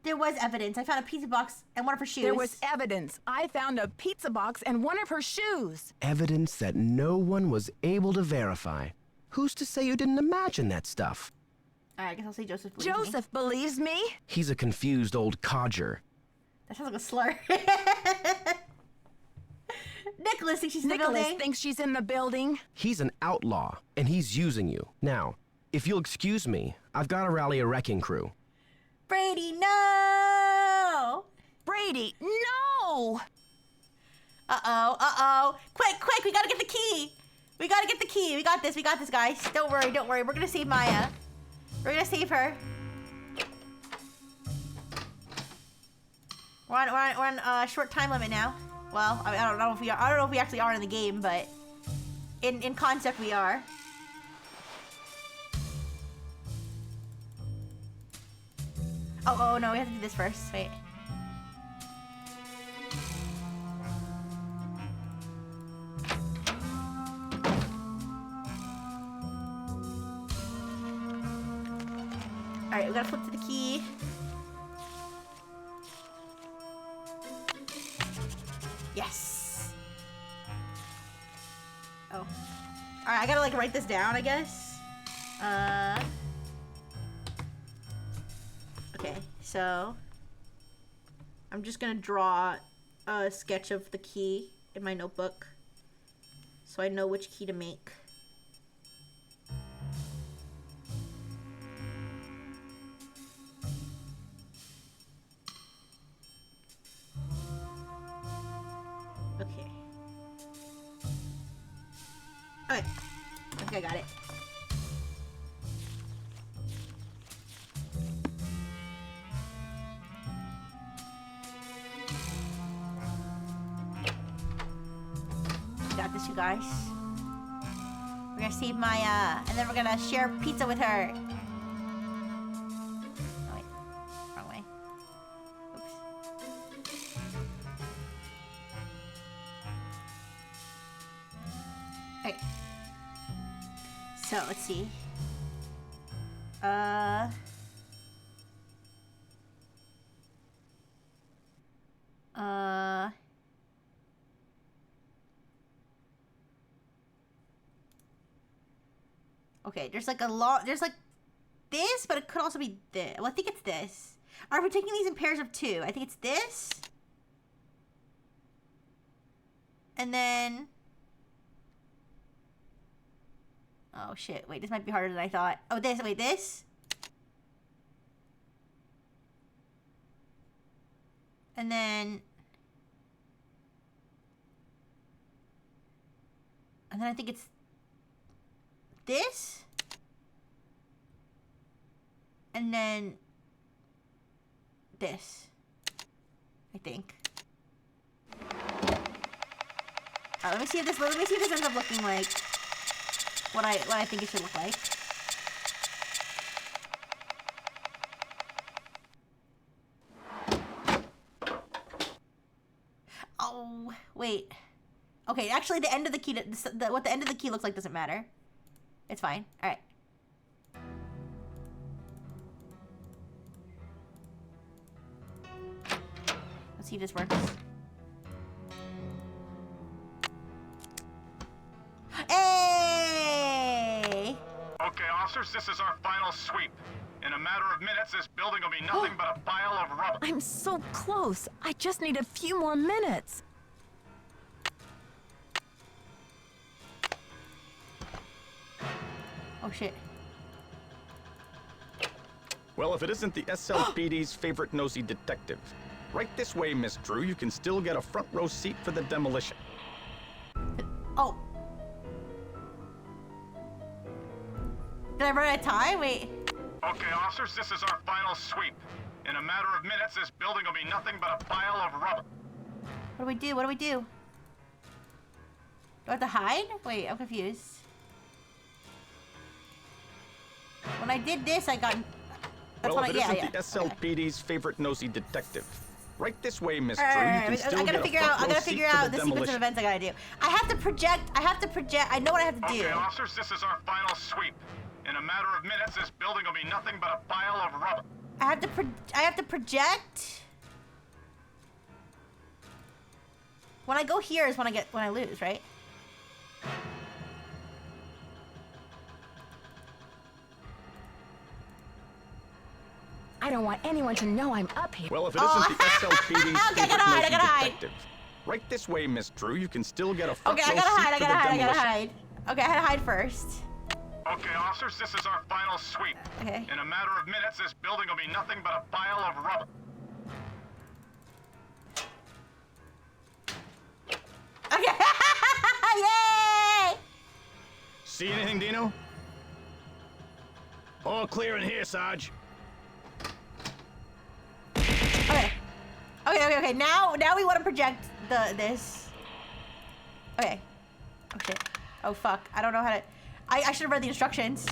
There was evidence. I found a pizza box and one of her shoes. There was evidence. I found a pizza box and one of her shoes. Evidence that no one was able to verify. Who's to say you didn't imagine that stuff? Alright, I guess I'll say Joseph believes me. Joseph believes me? He's a confused old codger. That sounds like a slur. Nicholas thinks she's in the Nicholas building. thinks she's in the building. He's an outlaw, and he's using you. Now, if you'll excuse me, I've got to rally a wrecking crew. Brady, no! Brady, no! Uh-oh. Quick, we gotta get the key. We gotta get the key. We got this, guys. Don't worry. We're gonna save Maya. We're gonna save her. We're on a short time limit now. Well, I don't know if we are. I don't know if we actually are in the game, but in concept we are. Oh no, we have to do this first. Wait. Alright, we gotta flip to the key. Yes. Oh. Alright, I gotta like write this down, I guess. Okay, so I'm just gonna draw a sketch of the key in my notebook so I know which key to make. Okay. Okay. I think I got it. Got this, you guys. We're gonna save Maya, and then we're gonna share pizza with her. Oh wait, wrong way. Oops. Okay. So let's see. Okay, there's like a lot. There's like this, but it could also be this. Well, I think it's this. Are we taking these in pairs of two? I think it's this. And then... Oh, shit. Wait, this might be harder than I thought. Oh, this. Wait, this? And then... And then I think it's... this? And then... this. I think. Alright, let me see if this ends up looking like what I think it should look like. Oh, wait. Okay, actually the end of the key, what the end of the key looks like doesn't matter. It's fine. Alright. Let's see if this works. Hey! Okay, officers, this is our final sweep. In a matter of minutes, this building will be nothing but a pile of rubble. I'm so close. I just need a few more minutes. Oh shit. Well, if it isn't the SLPD's favorite nosy detective. Right this way, Miss Drew. You can still get a front row seat for the demolition. Oh. Did I run out of time? Wait. Okay, officers, this is our final sweep. In a matter of minutes, this building will be nothing but a pile of rubble. What do we do? What do we do? Do I have to hide? Wait, I'm confused. When I did this, I got... That's well, what if it I, isn't yeah. the SLPD's favorite nosy detective. Right this way, Miss Drew. Alright, You can still I get gotta a figure out. I front row gotta seat figure to out the the sequence of demolition. events I gotta do. I have to project. I know what I have to do. Okay, officers, this is our final sweep. In a matter of minutes, this building will be nothing but a pile of rubble. I have to project. When I go here is when I lose, right? I don't want anyone to know I'm up here. Well, if it isn't the SLPD's Okay, I favorite gotta hide, I nosy gotta hide. detective. Right this way, Miss Drew. You can still get a front Okay, I row gotta seat hide. I to gotta the hide. I demolition. gotta hide. Okay, I had to hide first. Okay, officers, this is our final sweep. Okay. In a matter of minutes, this building will be nothing but a pile of rubble. Okay. Yay! See anything, Dino? All clear in here, Sarge. Okay. Now we want to project this. Okay. Oh shit. Oh fuck. I don't know how to. I should have read the instructions.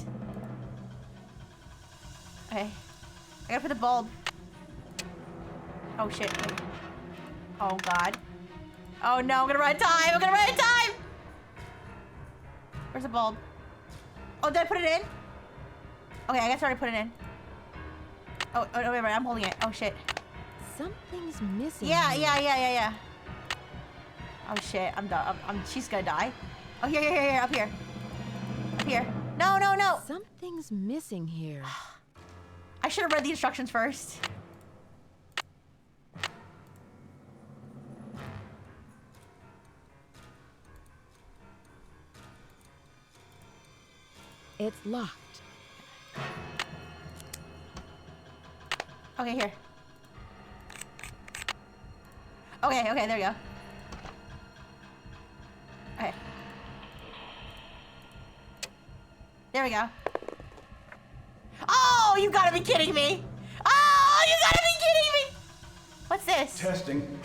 Okay. I gotta put the bulb. Oh shit. Oh god. Oh no, I'm gonna run out of time. I'm gonna run out of time. Where's the bulb? Oh, did I put it in? Okay, I guess I already put it in. Oh, wait, I'm holding it. Oh shit. Something's missing. Yeah. Oh shit, I'm done. She's gonna die. Oh, here, up here. Up here. No. Something's missing here. I should have read the instructions first. It's locked. Okay, here. Okay, there you go. Okay. There we go. Oh, you gotta be kidding me! Oh, you gotta be kidding me! What's this? Testing.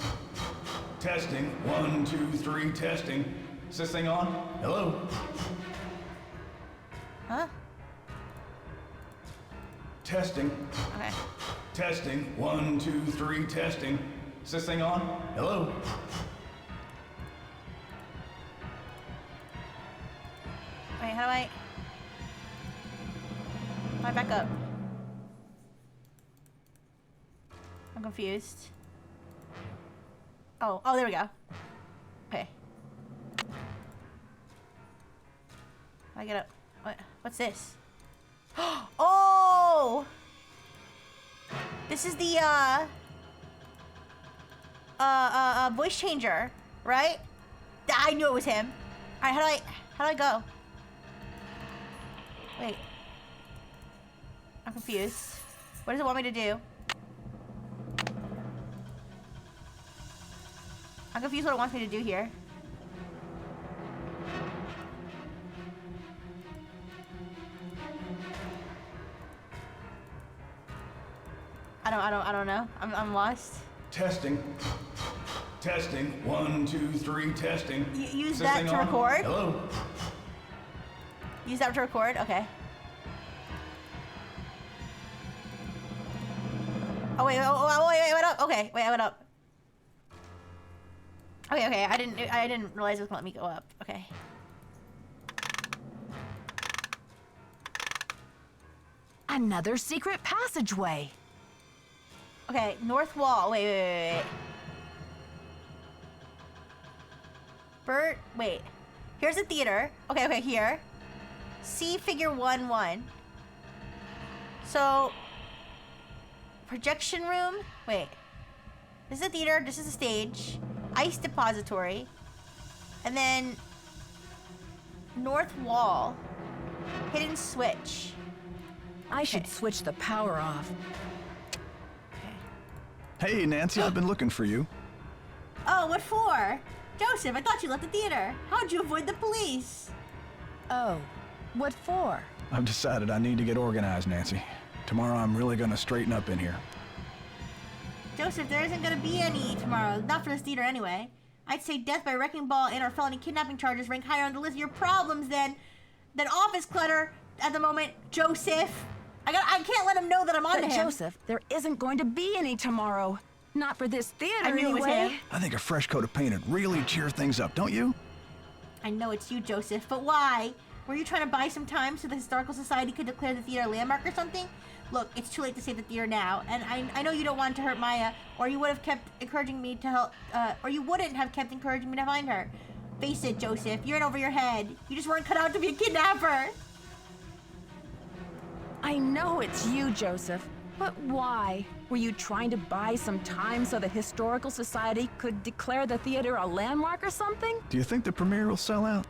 Testing. 1, 2, 3, testing. Is this thing on? Hello? Huh? Testing. Okay. Testing. 1, 2, 3, testing. Is this thing on? Hello? Wait, how do I back up? I'm confused. Oh, there we go. Okay. I get up. What's this? Oh! This is the voice changer, right? I knew it was him. All right, how do I go? Wait. I'm confused. What does it want me to do? I'm confused what it wants me to do here. I don't know. I'm lost. Testing. Testing. 1, 2, 3, testing. Use Is this that thing to on? record? Hello? Use that to record? Okay. Oh wait, wait, wait up. Okay, wait, I went up. Okay, I didn't realize it was gonna let me go up. Okay. Another secret passageway. Okay, north wall. Wait. Bert, wait. Here's a theater. Okay, here. See figure 1-1. So, projection room. Wait. This is a theater. This is a stage. Ice depository. And then north wall. Hidden switch. I should switch the power off. Hey, Nancy, I've been looking for you. Oh, what for? Joseph, I thought you left the theater. How'd you avoid the police? Oh, what for? I've decided I need to get organized, Nancy. Tomorrow I'm really gonna straighten up in here. Joseph, there isn't gonna be any tomorrow. Not for this theater anyway. I'd say death by wrecking ball and or felony kidnapping charges rank higher on the list of your problems than office clutter at the moment, Joseph. I can't let him know that I'm on to But him. Joseph, there isn't going to be any tomorrow. Not for this theater I knew it was anyway. him. I think a fresh coat of paint would really cheer things up, don't you? I know it's you, Joseph, but why? Were you trying to buy some time so the Historical Society could declare the theater a landmark or something? Look, it's too late to save the theater now, and I know you don't want to hurt Maya, or you would have kept encouraging me to help, or you wouldn't have kept encouraging me to find her. Face it, Joseph, you're in over your head. You just weren't cut out to be a kidnapper. I know it's you, Joseph. But why? Were you trying to buy some time so the Historical Society could declare the theater a landmark or something? Do you think the premiere will sell out?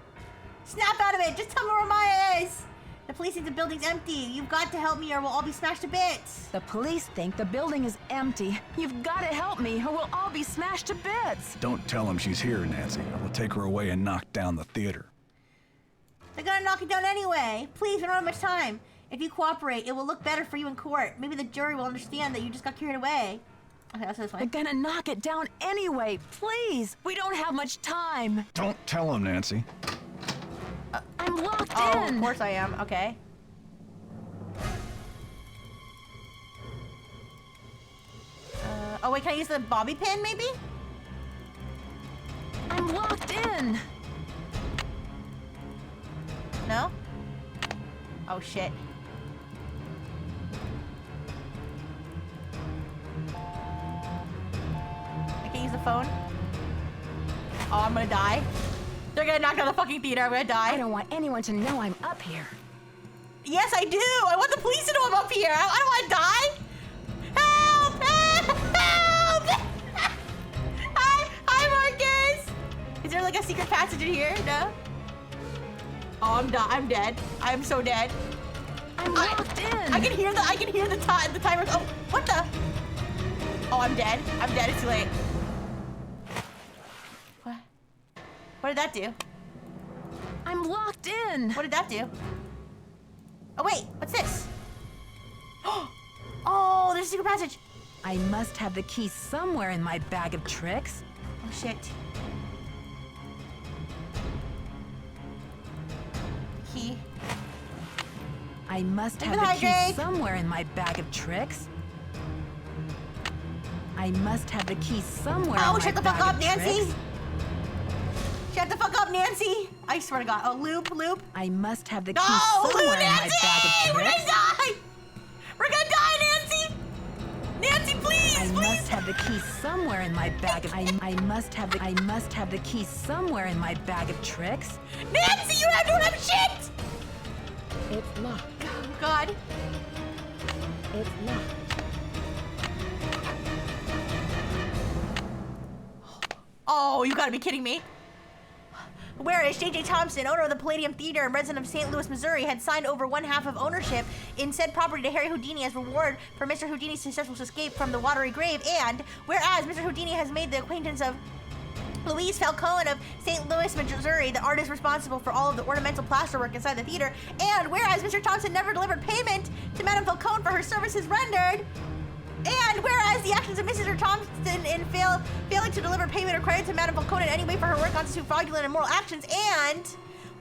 Snap out of it, just tell me where Maya is. The police think the building's empty. You've got to help me or we'll all be smashed to bits. The police think the building is empty. You've got to help me or we'll all be smashed to bits. Don't tell them she's here, Nancy. We'll take her away and knock down the theater. They're gonna knock it down anyway. Please, we don't have much time. If you cooperate, it will look better for you in court. Maybe the jury will understand that you just got carried away. Okay, that's They're fine. gonna knock it down anyway. Please, we don't have much time. Don't tell them, Nancy. I'm locked Oh, in. of course I am. Okay. Oh wait, can I use the bobby pin maybe? I'm locked in. No? Oh shit. I can't use the phone. Oh, I'm gonna die. They're gonna knock down the fucking theater. I'm gonna die. I don't want anyone to know I'm up here. Yes, I do. I want the police to know I'm up here. I don't want to die. Help! Help! Help! Hi, Marcus. Is there like a secret passage in here? No. Oh, I'm dead. I'm so dead. I'm locked in. I can hear the timer. Oh, what the? Oh, I'm dead. I'm dead. It's too late. What? What did that do? I'm locked in. What did that do? Oh wait, what's this? Oh, there's a secret passage. I must have the key somewhere in my bag of tricks. Oh shit. Key. I must Leave have it the key hydrate. somewhere in my bag of tricks. I must have the key somewhere in Oh, my shut the fuck bag up, of Nancy. tricks. Shut the fuck up, Nancy. I swear to God. Oh, loop. I must have the key No, somewhere in my Nancy! bag of We're tricks. gonna die. We're gonna die, Nancy. Nancy, please, I please. must have the key somewhere in my bag of I must have the key somewhere in my bag of tricks. Nancy, you don't have shit. It's locked. Oh, God. It's locked. Oh, you gotta be kidding me. Whereas J.J. Thompson, owner of the Palladium Theater and resident of St. Louis, Missouri, had signed over one half of ownership in said property to Harry Houdini as reward for Mr. Houdini's successful escape from the watery grave, and whereas Mr. Houdini has made the acquaintance of Louise Falcone of St. Louis, Missouri, the artist responsible for all of the ornamental plasterwork inside the theater, and whereas Mr. Thompson never delivered payment to Madame Falcone for her services rendered, and whereas the actions of Mrs. Thompson in failing to deliver payment or credit to Madame Falcone in any way for her work constitute fraudulent and immoral actions, and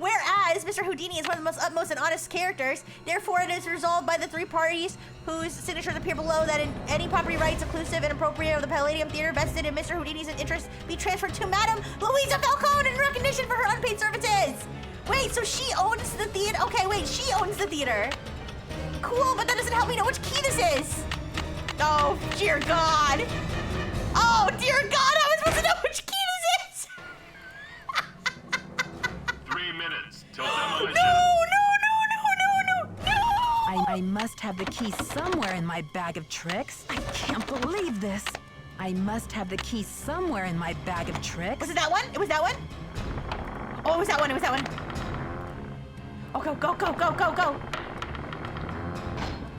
whereas Mr. Houdini is one of the most utmost and honest characters, therefore it is resolved by the three parties whose signatures appear below that in any property rights inclusive and appropriate of the Palladium Theater vested in Mr. Houdini's interest be transferred to Madame Louisa Falcone in recognition for her unpaid services. Wait, so she owns the theater? Okay, wait, she owns the theater. Cool, but that doesn't help me know which key this is. Oh, dear God. Oh, dear God, how am I supposed to know which key this is? 3 minutes till No, demolition. no. I must have the key somewhere in my bag of tricks. I can't believe this. I must have the key somewhere in my bag of tricks. Was it that one? It was that one? Oh, it was that one. It was that one. Oh, go, go, go, go, go, go.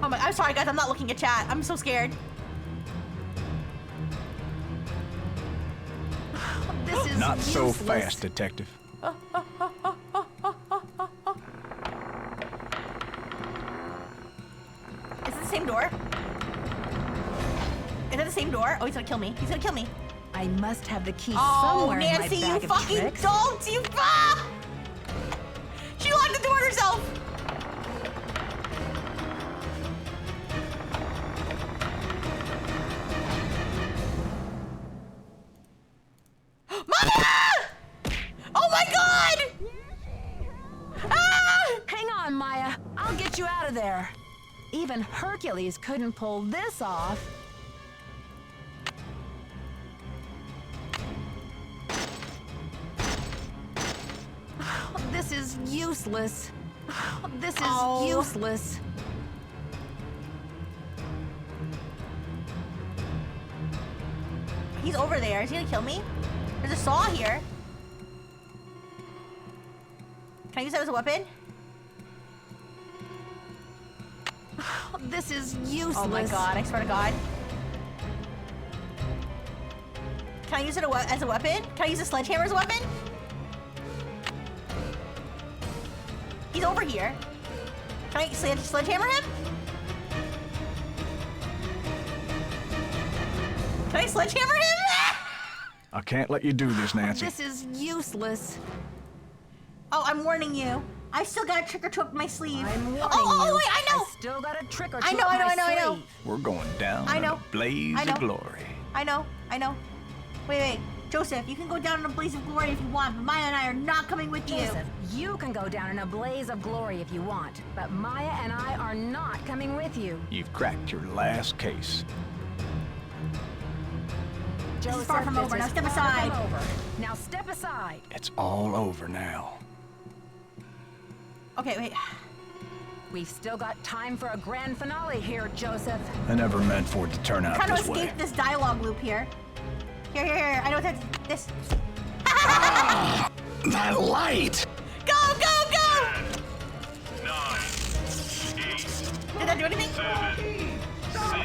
Oh my, I'm sorry, guys. I'm not looking at chat. I'm so scared. This is Not so useless. fast, detective. Is it the same door? Is it the same door? Oh, he's gonna kill me. He's gonna kill me. I must have the key Oh, somewhere Nancy, in my you bag of fucking tricks. don't! You She locked the door herself! get you out of there. Even Hercules couldn't pull this off. This is useless. This is useless. He's over there. Is he gonna kill me? There's a saw here. Can I use that as a weapon? This is useless. Oh my god, I swear to god. Can I use it as a weapon? Can I use a sledgehammer as a weapon? He's over here. Can I sledgehammer him? Can I sledgehammer him? I can't let you do this, Nancy. This is useless. Oh, I'm warning you. I still got a trick or two up my sleeve. I'm warning oh, you. wait, I know. Still got a trick or two I know, up I know, my I know, I know. sleeve. We're going down I know. in a blaze I know. of glory. I know. Wait. Joseph, you can go down in a blaze of glory if you want, but Maya and I are not coming with you. Joseph, you can go down in a blaze of glory if you want, but Maya and I are not coming with you. You've cracked your last case. This is far from over. Now step aside. Now step aside. It's all over now. Okay, wait. We've still got time for a grand finale here, Joseph. I never meant for it to turn out I'm trying this to way. escape this dialogue loop here. Here. I know what that's. This. That light! Go! 9, 8, Did that do anything? 7,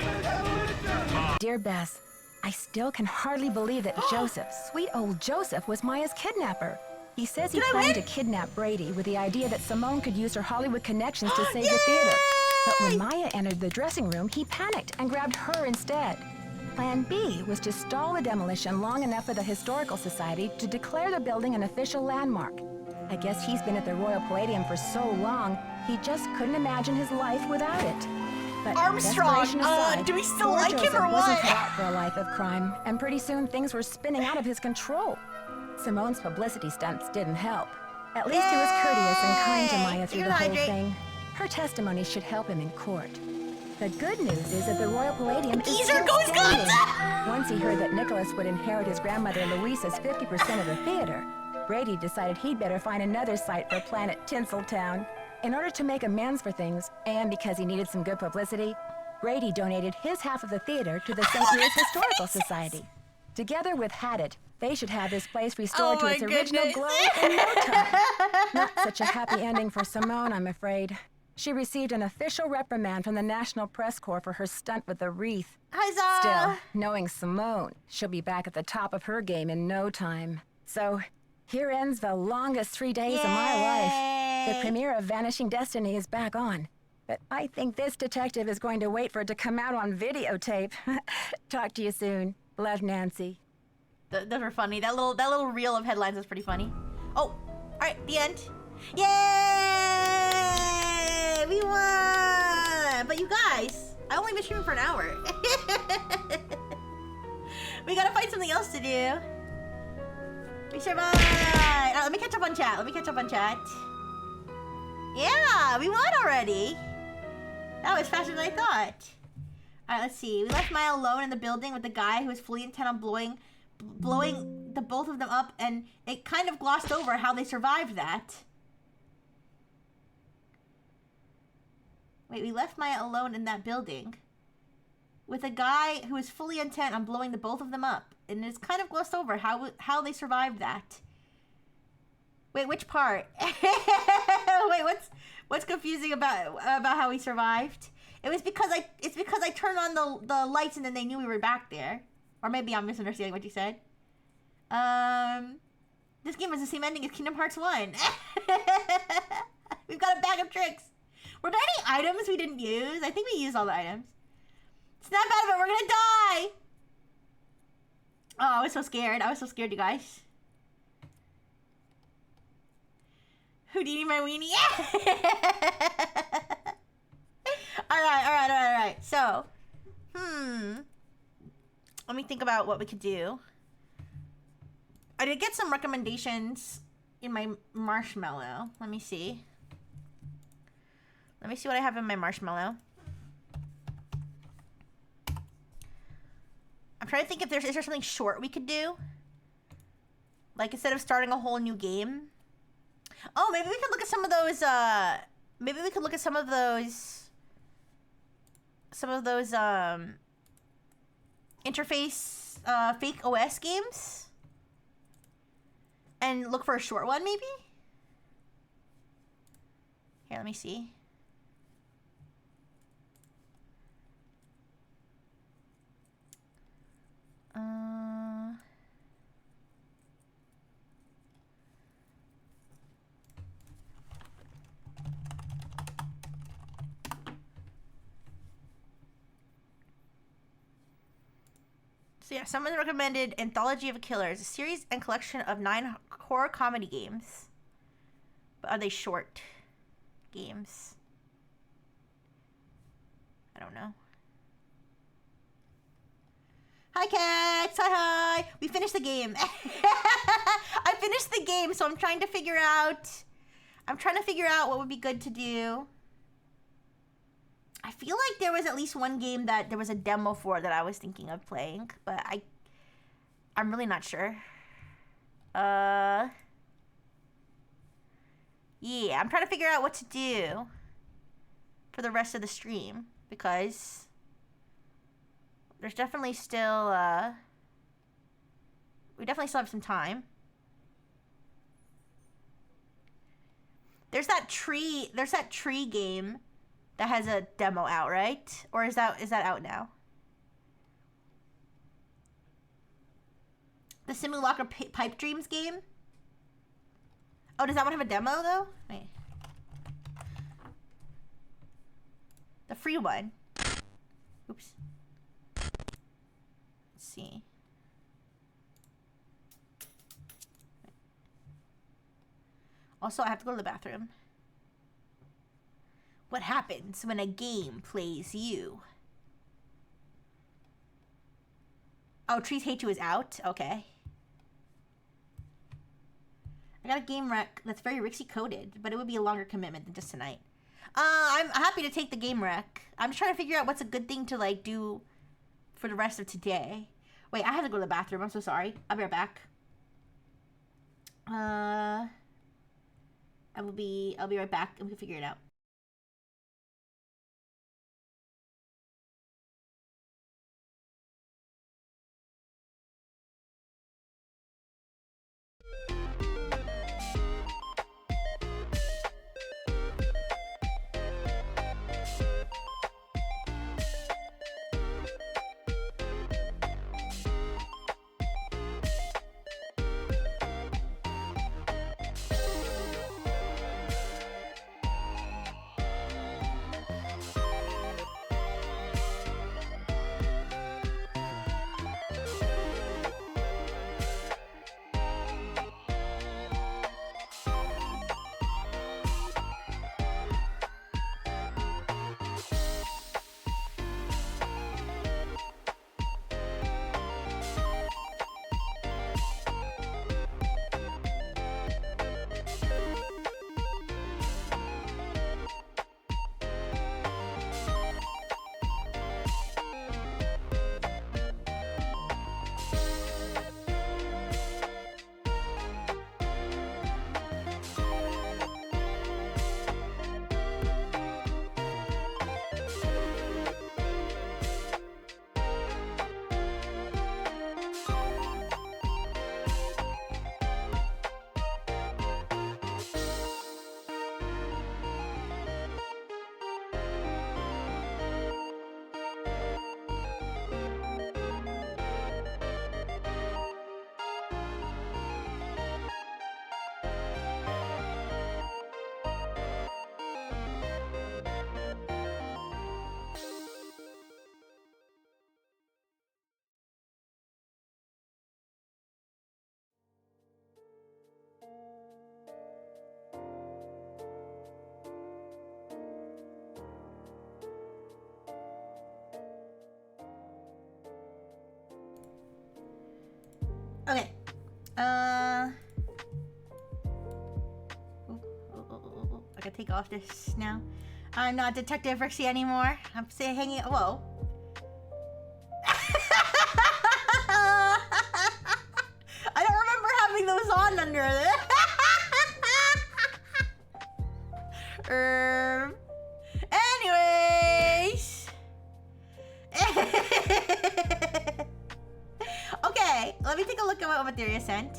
6, Dear Bess, I still can hardly believe that Joseph, sweet old Joseph, was Maya's kidnapper. He says he Did I planned to win? kidnap Brady with the idea that Simone could use her Hollywood connections to save the theater. But when Maya entered the dressing room, he panicked and grabbed her instead. Plan B was to stall the demolition long enough for the Historical Society to declare the building an official landmark. I guess he's been at the Royal Palladium for so long, he just couldn't imagine his life without it. But Armstrong, desperation aside, do we still poor like him Joseph or wasn't what? cut out for a life of crime, and pretty soon things were spinning out of his control. Simone's publicity stunts didn't help. At least he was courteous and kind to Maya through the whole thing. Her testimony should help him in court. The good news is that the Royal Palladium is Geezer still goes standing. guns! Once he heard that Nicholas would inherit his grandmother Louisa's 50% of the theater, Brady decided he'd better find another site for Planet Tinseltown. In order to make amends for things, and because he needed some good publicity, Brady donated his half of the theater to the St. Louis Historical Society. Together with Haddett, they should have this place restored Oh to my its original goodness. glory in no time. Not such a happy ending for Simone, I'm afraid. She received an official reprimand from the National Press Corps for her stunt with the wreath. Huzzah! Still, knowing Simone, she'll be back at the top of her game in no time. So, here ends the longest 3 days of my life. The Yay! premiere of Vanishing Destiny is back on. But I think this detective is going to wait for it to come out on videotape. Talk to you soon. Love, Nancy. Those were funny. That little reel of headlines was pretty funny. Oh, all right, the end. Yay! We won! But you guys, I only been streaming for an hour. We gotta find something else to do. We survived. Let me catch up on chat. Yeah, we won already. That was faster than I thought. All right, let's see. We left Maya alone in the building with the guy who was fully intent on blowing the both of them up, and it kind of glossed over how they survived that. Wait, we left Maya alone in that building with a guy who was fully intent on blowing the both of them up, and it's kind of glossed over how they survived that. Wait, which part? Wait, what's confusing about how we survived? It's because I turned on the lights and then they knew we were back there. Or maybe I'm misunderstanding what you said. This game has the same ending as Kingdom Hearts 1. We've got a bag of tricks. Were there any items we didn't use? I think we used all the items. Snap out of it, we're gonna die! Oh, I was so scared, you guys. Houdini my weenie. Alright. So, let me think about what we could do. I did get some recommendations in my marshmallow. Let me see. Let me see what I have in my marshmallow. I'm trying to think if is there something short we could do? Like instead of starting a whole new game. Oh, maybe we could look at some of those, maybe we could look at some of those interface, fake OS games. And look for a short one, maybe? Here, let me see. So yeah, someone recommended Anthology of Killers, a series and collection of 9 horror comedy games. But are they short games? I don't know. Hi, cats! Hi! We finished the game. I finished the game, so I'm trying to figure out what would be good to do. I feel like there was at least one game that there was a demo for that I was thinking of playing, but I'm really not sure. Yeah, I'm trying to figure out what to do for the rest of the stream because there's definitely still we definitely still have some time. There's that tree game that has a demo out, right? Or is that out now? The Simulacra Pipe Dreams game? Oh, does that one have a demo though? Wait. The free one. Oops. Let's see. Also, I have to go to the bathroom. What happens when a game plays you? Oh, Trees Hate You is out? Okay. I got a game rec that's very Rixie coded, but it would be a longer commitment than just tonight. I'm happy to take the game rec. I'm just trying to figure out what's a good thing to like do for the rest of today. Wait, I have to go to the bathroom. I'm so sorry. I'll be right back. I'll be right back and we can figure it out. Okay. I gotta take off this now. I'm not Detective Rixie anymore. I'm hanging. Whoa. I don't remember having those on under there. Anyways. Okay, let me take a look at what Materia sent.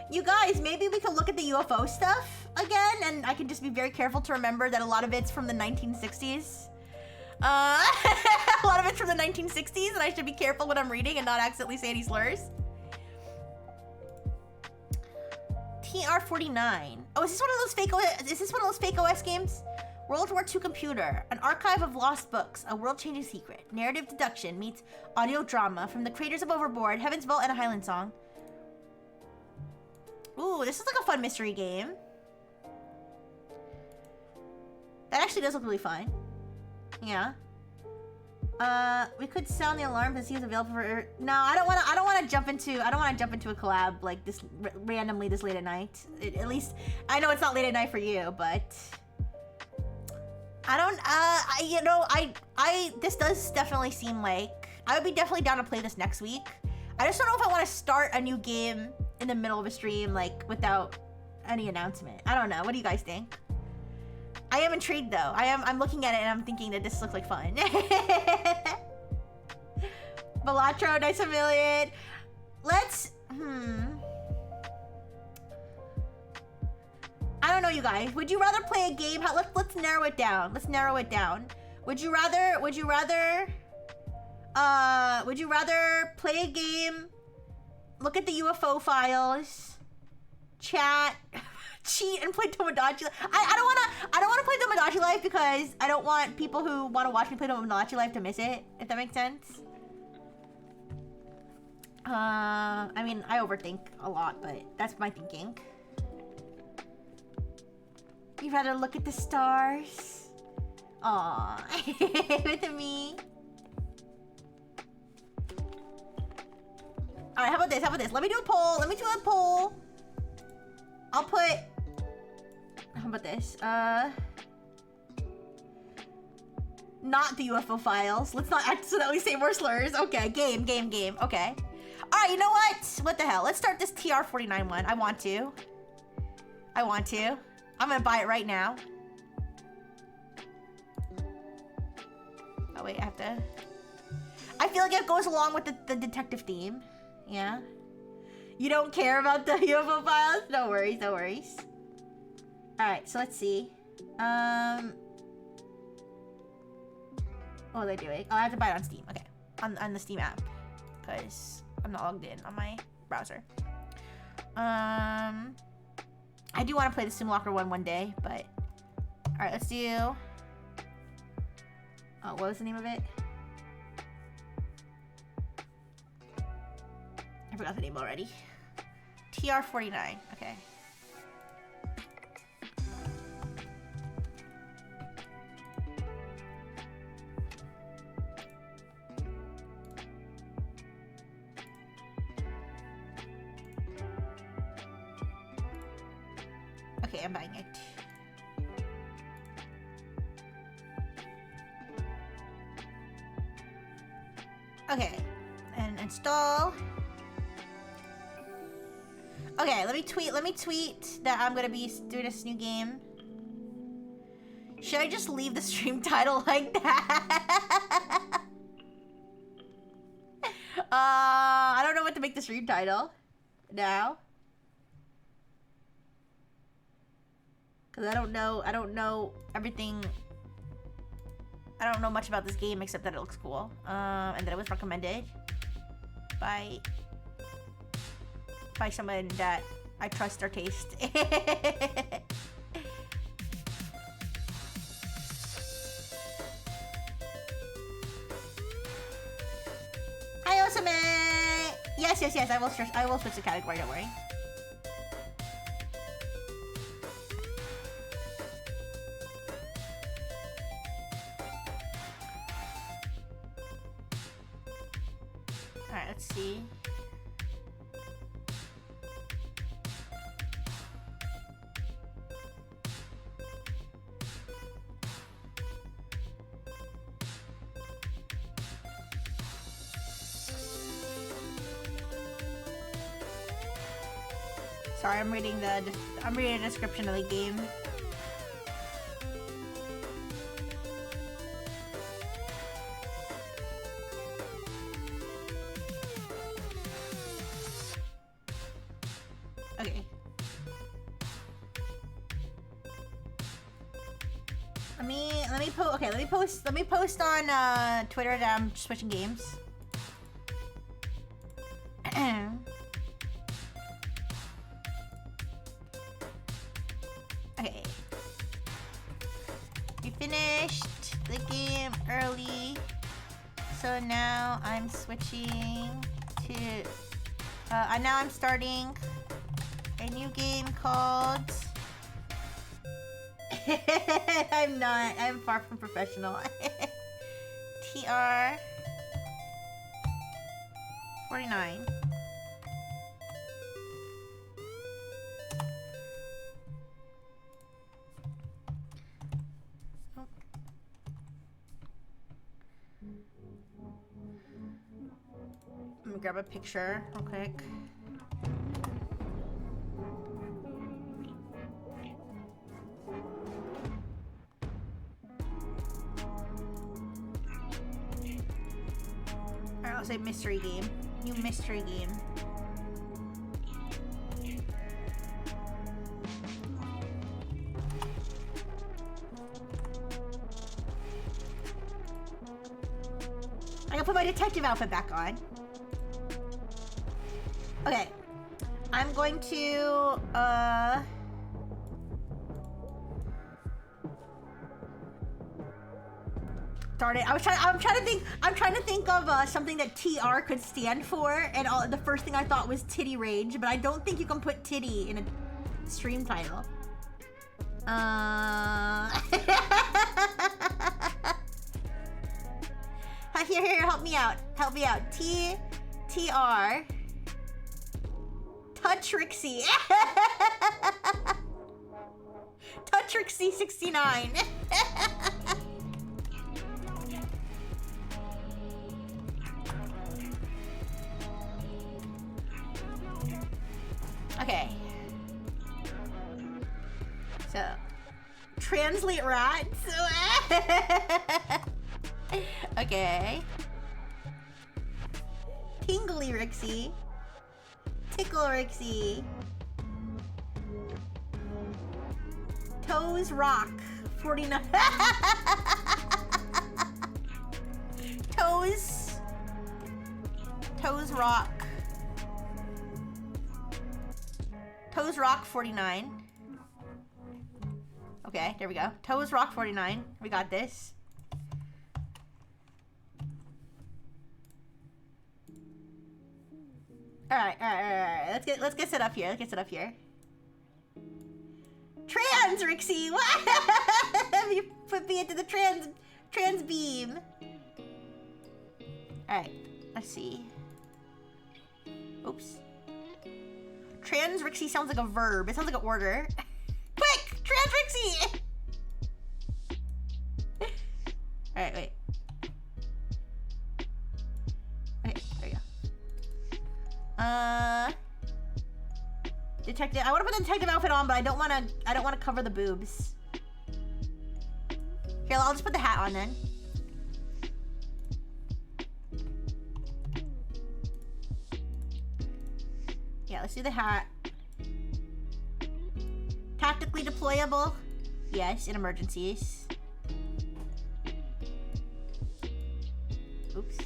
You guys, maybe we can look at the UFO stuff again, and I can just be very careful to remember that a lot of it's from the 1960s. A lot of it's from the 1960s, and I should be careful when I'm reading and not accidentally say any slurs. TR-49. Oh, is this one of those fake OS? Is this one of those fake OS games? World War II computer, an archive of lost books, a world-changing secret, narrative deduction meets audio drama from the creators of Overboard, Heaven's Vault, and A Highland Song. Ooh, this is like a fun mystery game. That actually does look really fun. Yeah. We could sound the alarm to see who's available for. No, I don't want to jump into a collab like this randomly this late at night. At least I know it's not late at night for you, but. I don't, this does definitely seem like, I would be definitely down to play this next week. I just don't know if I want to start a new game in the middle of a stream, like, without any announcement. I don't know. What do you guys think? I am intrigued, though. I'm looking at it and I'm thinking that this looks like fun. Balatro, nice a million. Let's, I don't know, you guys. Would you rather play a game? Let's narrow it down. Let's narrow it down. Would you rather play a game, look at the UFO files, chat, cheat, and play Tomodachi Life? I don't wanna play Tomodachi Life because I don't want people who want to watch me play Tomodachi Life to miss it, if that makes sense. I mean, I overthink a lot, but that's my thinking. You'd rather look at the stars? Aww, with me. Alright, how about this? Let me do a poll. I'll put... How about this? Not the UFO files. Let's not accidentally say more slurs. Okay, game. Okay. Alright, you know what? What the hell? Let's start this TR-49 one. I want to. I'm gonna buy it right now. Oh wait, I have to... I feel like it goes along with the detective theme. Yeah. You don't care about the UFO files? No worries. Alright, so let's see. What are they doing? Oh, I have to buy it on Steam. Okay. On the Steam app. Because I'm not logged in on my browser. I do want to play the Simulacra one day, but... Alright, let's do... Oh, what was the name of it? I forgot the name already. TR-49. Okay. Okay, I'm buying it. Okay, and install. Okay, let me tweet that I'm gonna be doing this new game. Should I just leave the stream title like that? I don't know what to make the stream title now. Cause I don't know everything. I don't know much about this game except that it looks cool. And that it was recommended by someone that I trust their taste. Hi, Osame! Yes, I will switch the category, don't worry. Alright, let's see. Sorry, I'm reading the description of the game. Okay. Let me post on Twitter that I'm switching games. Okay. We finished the game early, so now I'm switching to now I'm starting a new game called I'm far from professional. TR 49. Let me grab a picture real quick. Alright, I'll say mystery game. New mystery game. I gotta put my detective outfit back on. Okay. I'm going to, darn it. I'm trying to think of something that TR could stand for, and the first thing I thought was titty rage, but I don't think you can put titty in a stream title. Here, help me out. TR. Touch Rixie. Touch Rixie 69. Okay. So, translate rats. Okay. Tingly Rixie. Tickle Rixie. Toes Rock 49. Toes Rock. Toes Rock 49. Okay, there we go. Toes Rock 49. We got this. All right. Let's get set up here. Trans Rixie. What? You put me into the trans beam. All right. Let's see. Oops. Trans Rixie sounds like a verb. It sounds like an order. Quick, Trans Rixie. All right, wait. Okay, there you go. Detective. I want to put the detective outfit on, but I don't want to cover the boobs. Here, I'll just put the hat on then. Yeah, let's do the hat. Tactically deployable. Yes, in emergencies. Oops.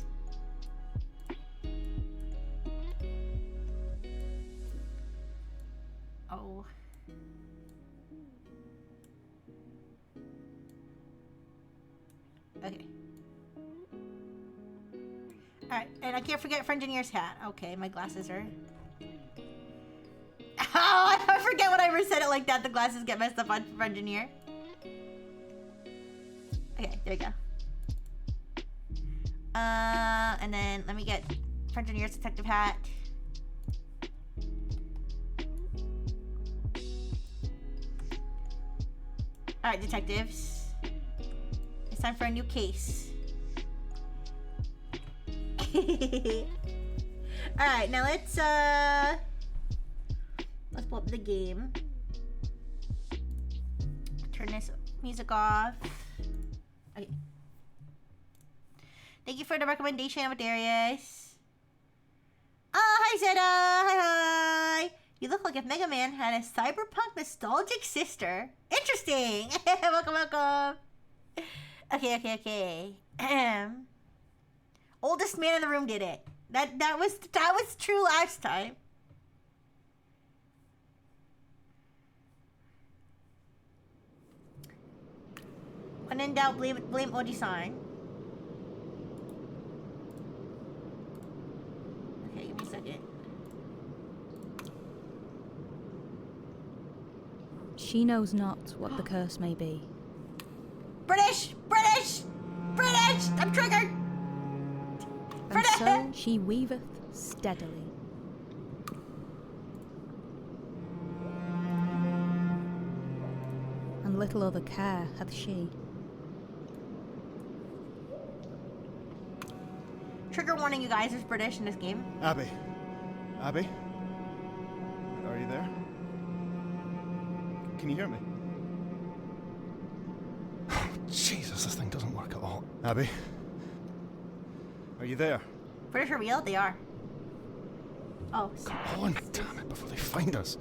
Oh. Okay. Alright, and I can't forget Friengineer's hat. Okay, my glasses are... Oh, I forget when I ever said it like that. The glasses get messed up on Friengineer. Okay, there we go. And then let me get Friengineer's detective hat. Alright, detectives. It's time for a new case. Alright, now let's Let's pull up the game. Turn this music off. Okay. Thank you for the recommendation, Amadeus. Oh, hi Zeta! Hi! You look like if Mega Man had a cyberpunk nostalgic sister. Interesting! Welcome. Okay. Oldest man in the room did it. That was true last time. When in doubt, blame Oji-san. Okay, give me a second. She knows not what the curse may be. British! I'm triggered! And so she weaveth steadily. And little other care hath she. Trigger warning, you guys, there's British in this game. Abby? Are you there? Can you hear me? Jesus, this thing doesn't work at all. Abby? Are you there? British are real? They are. Oh. Come on, damn it, before they find us.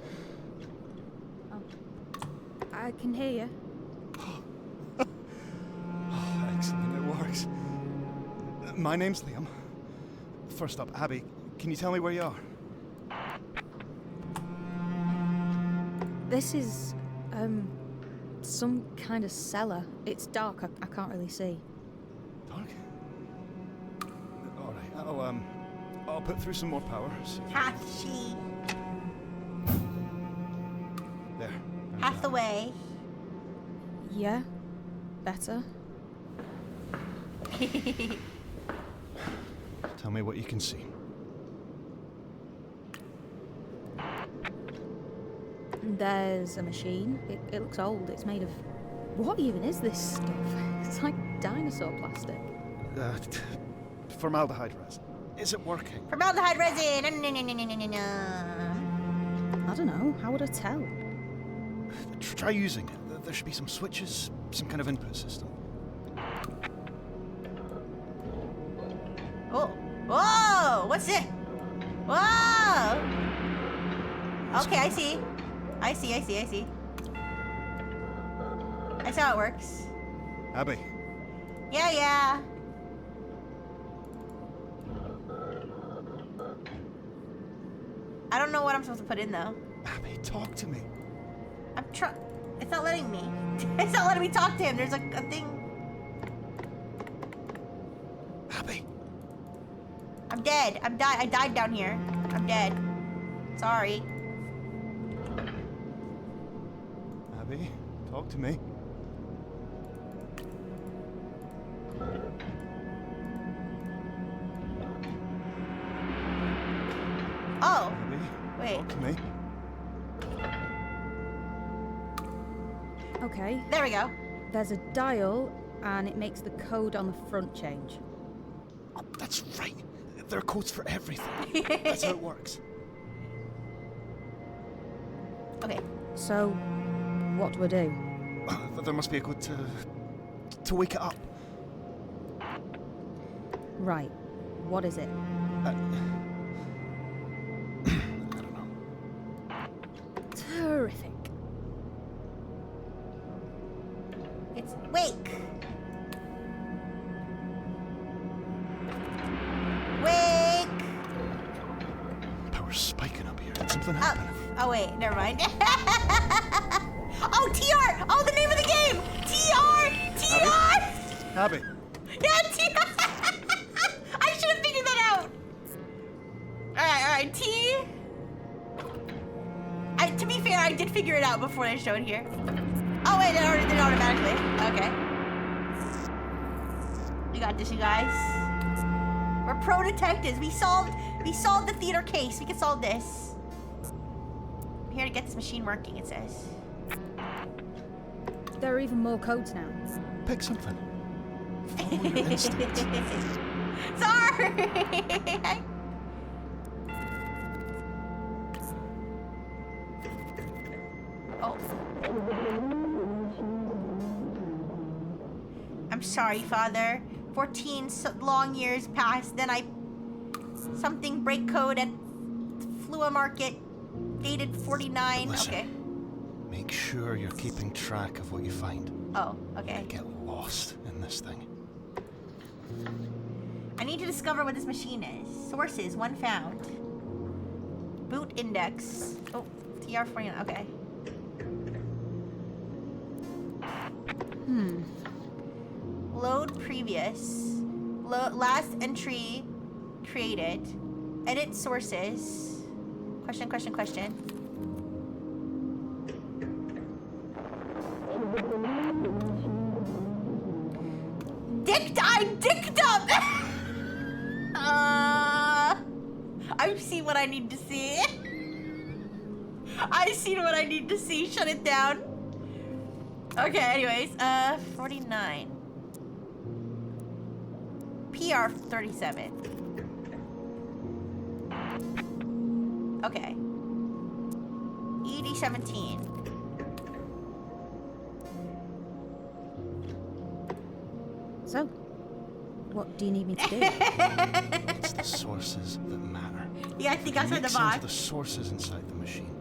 Oh. I can hear you. Excellent, it works. My name's Liam. First up, Abby, can you tell me where you are? This is, some kind of cellar. It's dark, I can't really see. Dark? Alright, I'll put through some more power. Hath she? There. Hath the way. Yeah, better. Tell me what you can see. There's a machine. It looks old. It's made of... What even is this stuff? It's like dinosaur plastic. Formaldehyde resin. Is it working? Formaldehyde resin! No. I don't know. How would I tell? Try using it. There should be some switches, some kind of input system. Oh. Whoa! What's it? Whoa! Okay, I see. I see. That's how it works. Abby. Yeah. I don't know what I'm supposed to put in though. Abby, talk to me. I'm trying. It's not letting me. It's not letting me talk to him. There's like a thing. Abby. I'm dead. I died down here. I'm dead. Sorry. Abby, talk to me. Oh. Abby, Wait. talk to me. Okay. There we go. There's a dial, and it makes the code on the front change. Oh, that's right. There are codes for everything. That's how it works. Okay. So, what do I do? There must be a code to wake it up. Right. What is it? I don't know. Terrific. It's wake. Wake. Power's spiking up here. Did something happen? Oh wait, never mind. Oh, TR! Oh, the name of the game! TR! Abby. Yeah, TR! I should have figured that out! Alright, T. To be fair, I did figure it out before they showed here. Oh wait, it already did it automatically. Okay. We got this, you guys. We're pro detectives. We solved the theater case. We can solve this. I'm here to get this machine working, it says. There are even more codes now. Pick something. Follow your instincts. Sorry! I'm sorry, Father. 14 long years passed, then I... Something break code at Flua Market, dated 49. Listen, okay. make sure you're keeping track of what you find. Oh, okay. Get lost in this thing. I need to discover what this machine is. Sources, one found. Boot index. Oh, TR49, okay. Load previous. Last entry created. Edit sources. Question. I dicked up! I've seen what I need to see. I've seen what I need to see. Shut it down. Okay, anyways. 49. PR 37. Okay. ED 17. So, what do you need me to do? It's the sources that matter. Yeah, I think outside the Make sense box. of the sources inside the machine.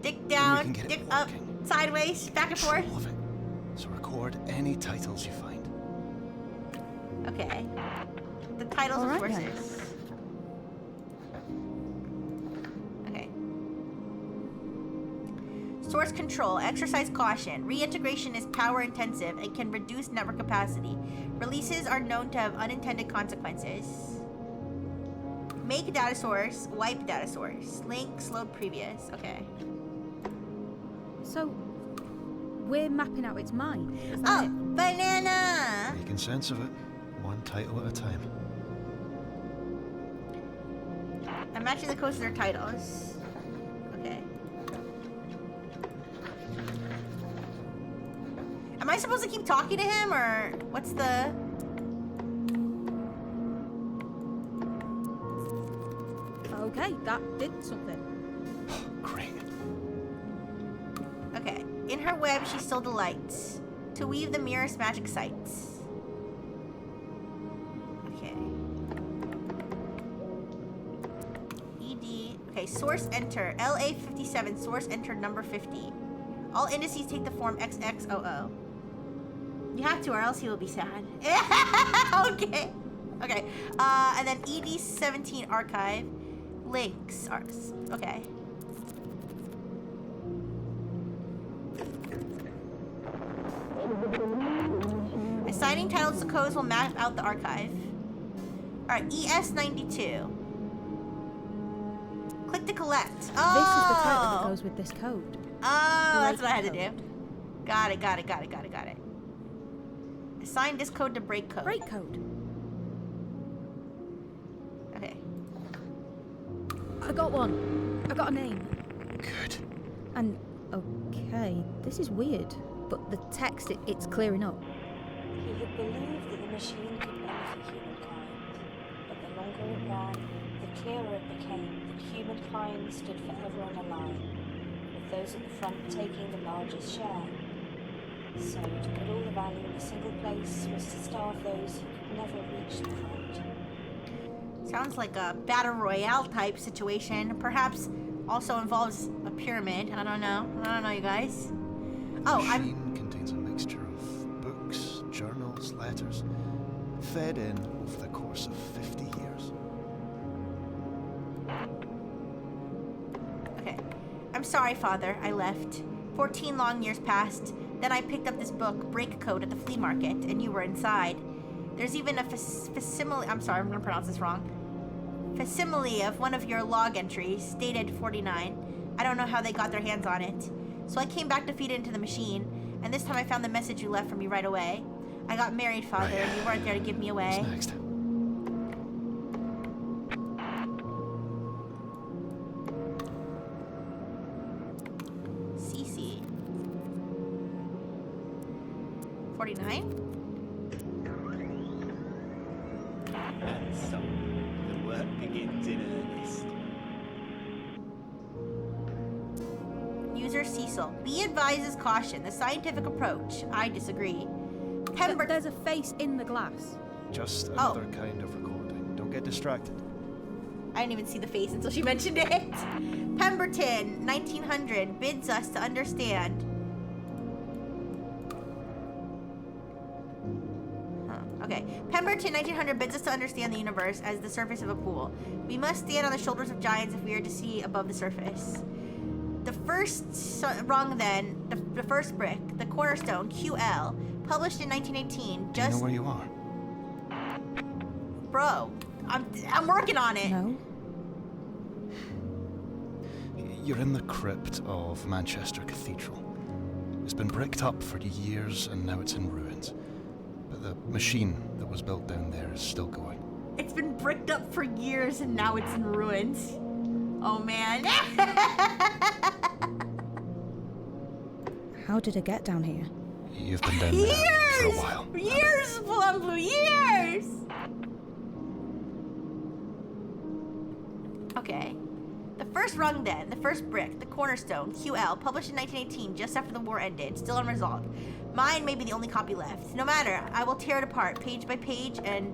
Dick Then we down, can get it dick up, working. sideways, back and forth. Control of it. So record any titles you find. Okay. The titles All of right, then. sources. Okay. Source control. Exercise caution. Reintegration is power intensive and can reduce network capacity. Releases are known to have unintended consequences. Make data source. Wipe data source. Links. Load previous. Okay. So, we're mapping out its mind. Is that Oh, it? banana! Making sense of it. One title at a time. I'm matching the codes to their titles. Okay. Am I supposed to keep talking to him, or what's the... Okay, that did something. Great. Okay. In her web, she still delights to weave the merest magic sights. Okay. ED. Okay, source enter. LA57, source enter number 50. All indices take the form XXOO. You have to, or else he will be sad. Okay. Okay. And then ED17 archive. Links. Okay. Assigning titles to codes will map out the archive. Alright, ES92. Click to collect. Oh! This is the title that goes with this code. Oh, that's what I had to Break do. Got it. Assign this code to break code. Break code. Okay. I got one. I got a name. Good. And, okay, this is weird. But the text, it's clearing up. He had believed that the machine could benefit humankind, but the longer it ran, the clearer it became that humankind stood forever on a line, with those at the front taking the largest share. So to put all the value in a single place was to starve those who could never reach the front. Sounds like a battle royale type situation. Perhaps also involves a pyramid. I don't know, you guys. Oh, The machine contains a mixture of books, journals, letters, fed in over the course of 50 years. Okay. I'm sorry, Father. I left. 14 long years passed. Then I picked up this book, Break Code, at the flea market, and you were inside. There's even a facsimile. I'm sorry, I'm gonna pronounce this wrong. Facsimile of one of your log entries, dated 49. I don't know how they got their hands on it. So I came back to feed it into the machine, and this time I found the message you left for me right away. I got married, Father, and you weren't there to give me away. What's next? CC. 49? And so, the work begins in earnest. User Cecil. B advises caution. The scientific approach. I disagree. There's a face in the glass. Just another kind of recording. Don't get distracted. I didn't even see the face until she mentioned it. Pemberton, 1900, bids us to understand. Okay. Pemberton, 1900, bids us to understand the universe as the surface of a pool. We must stand on the shoulders of giants if we are to see above the surface. The first rung then, the first brick, the cornerstone, QL, published in 1918, just... Do you know where you are? Bro, I'm working on it. No. You're in the crypt of Manchester Cathedral. It's been bricked up for years and now it's in ruins. But the machine that was built down there is still going. It's been bricked up for years and now it's in ruins. Oh man. How did it get down here? You've been down there for a while. Years, Blumblue, years! Okay. The first rung then, the first brick, the cornerstone, QL, published in 1918, just after the war ended, still unresolved. Mine may be the only copy left. No matter, I will tear it apart, page by page, and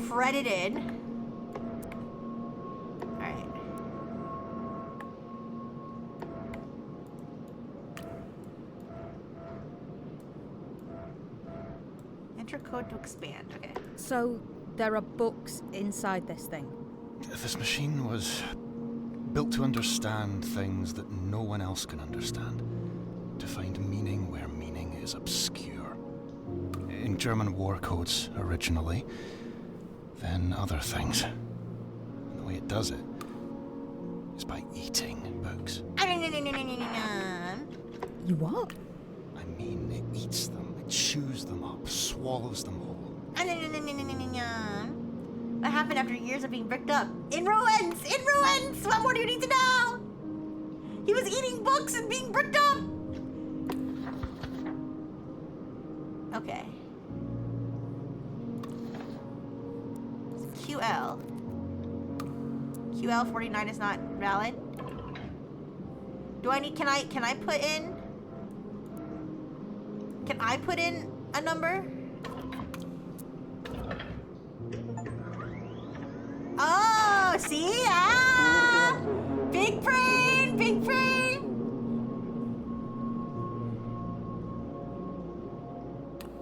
fret it in. Alright. Enter code to expand, okay. So, there are books inside this thing. This machine was built to understand things that no one else can understand. To find meaning where meaning is obscure. In German war codes originally, then other things. And the way it does it is by eating books. You what? I mean, it eats them, it chews them up, swallows them whole. What happened after years of being bricked up? In ruins! In ruins! What more do you need to know? He was eating books and being bricked up! Okay. QL. QL 49 is not valid. Do I need, can I put in? Can I put in a number? Oh, see? Ah! Big brain! Big brain!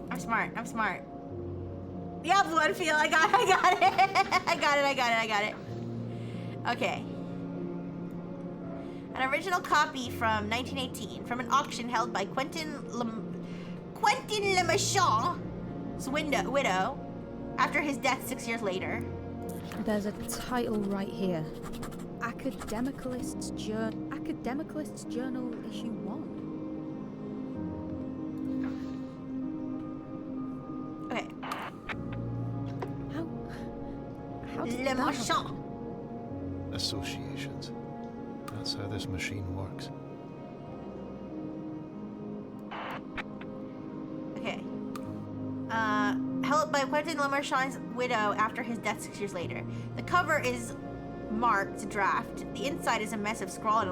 I'm smart. I'm smart. Yeah, Bloodfield. I got it. I got it. Okay. An original copy from 1918 from an auction held by Quentin Le Marchand's widow after his death 6 years later. There's a title right here. Academicalist's Journal, issue 1. Okay. How did Le Marchand. Associations. That's how this machine works. Okay. Held by Quentin Le Marchand's widow after his death 6 years later. The cover is marked draft. The inside is a mess of scrawl and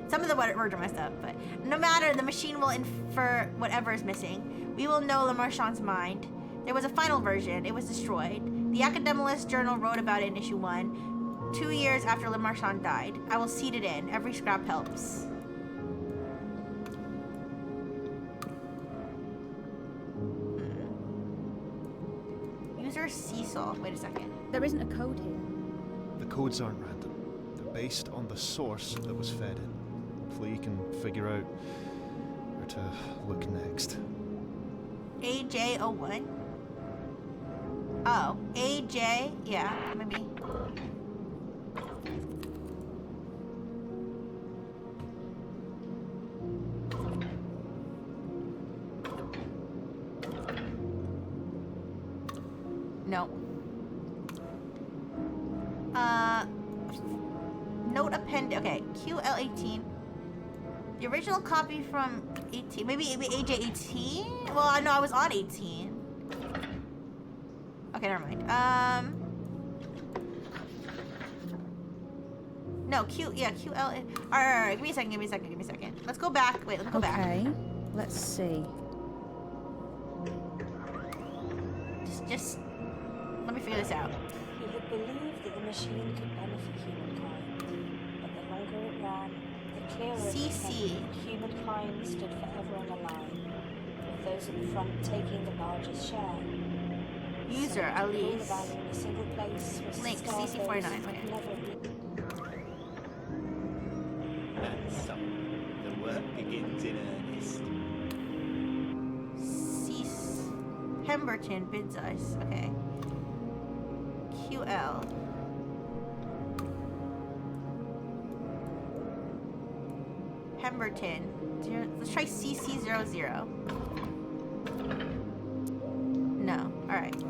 some of the words are messed up, but no matter, the machine will infer whatever is missing. We will know Le Marchand's mind. There was a final version. It was destroyed. The Academicalist Journal wrote about it in issue 1, 2 years after Le Marchand died. I will seed it in. Every scrap helps. User Cecil. Wait a second. There isn't a code here. The codes aren't random. They're based on the source that was fed in. Hopefully you can figure out where to look next. AJ01? Oh, AJ? Yeah, maybe. No. Note appended. Okay, QL18. The original copy from 18. Maybe AJ18? Well, I know I was on 18. Okay, never mind. No, QL. Alright, give me a second. Let's go back. Wait, let's go back. Okay, let's see. Just let me figure this out. He had believed that the machine could benefit humankind, but the longer it ran, the clearer it CC. became that humankind stood forever on a line, with those at the front taking the largest share. User, So, to put all the Elise. value in a single place was to Link, starve CC49, those who okay. could never reach. And so, the work begins in earnest. Cease. Pemberton bids us. Okay. QL. Pemberton. Let's try CC00. No. Alright.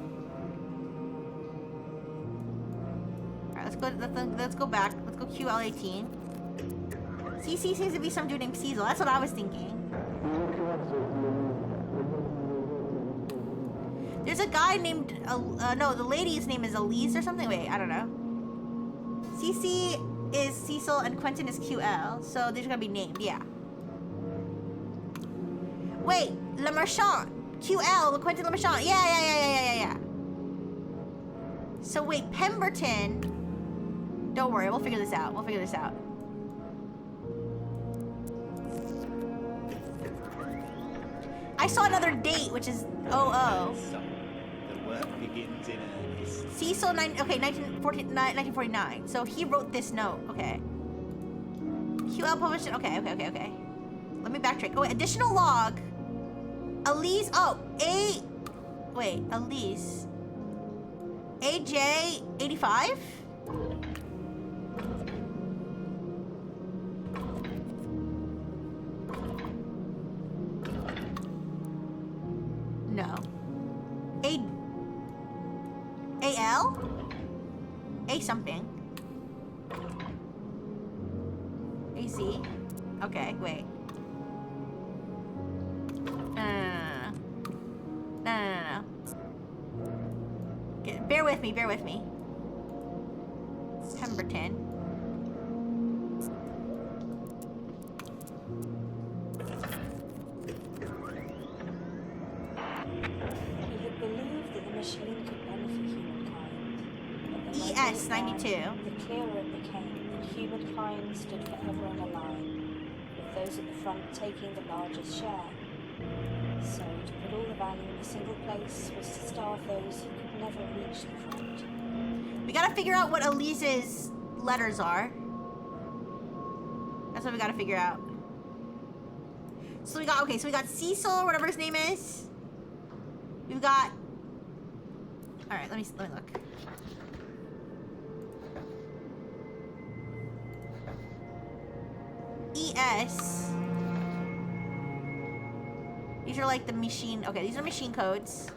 Alright, let's go back. Let's go QL18. CC seems to be some dude named Cecil. That's what I was thinking. There's a guy named, no, the lady's name is Elise or something. Wait, I don't know. CC is Cecil and Quentin is QL, so they're gonna be named, yeah. Wait, Le Marchand. QL, Quentin Le Marchand. Yeah. So wait, Pemberton. Don't worry, we'll figure this out. I saw another date, which is 00. So, the work begins in earnest. Cecil, 1949. So he wrote this note. Okay. QL published it. Okay. Let me backtrack. Oh, additional log. Elise. Oh, Elise. AJ 85? No. AL? A something. AZ? Okay, wait. No. Okay, bear with me. Pemberton. He had believed that the machine could benefit humankind, but the longer ES it ran, 92. the clearer it became that humankind stood forever on a line, with those at the front taking the largest share. So, to put all the value in a single place was to starve those who could never reach the front. We gotta figure out what Elise's letters are. That's what we gotta figure out. So we got Cecil, whatever his name is. We've got. All right, let me look. ES. These are like the machine. Okay, these are machine codes.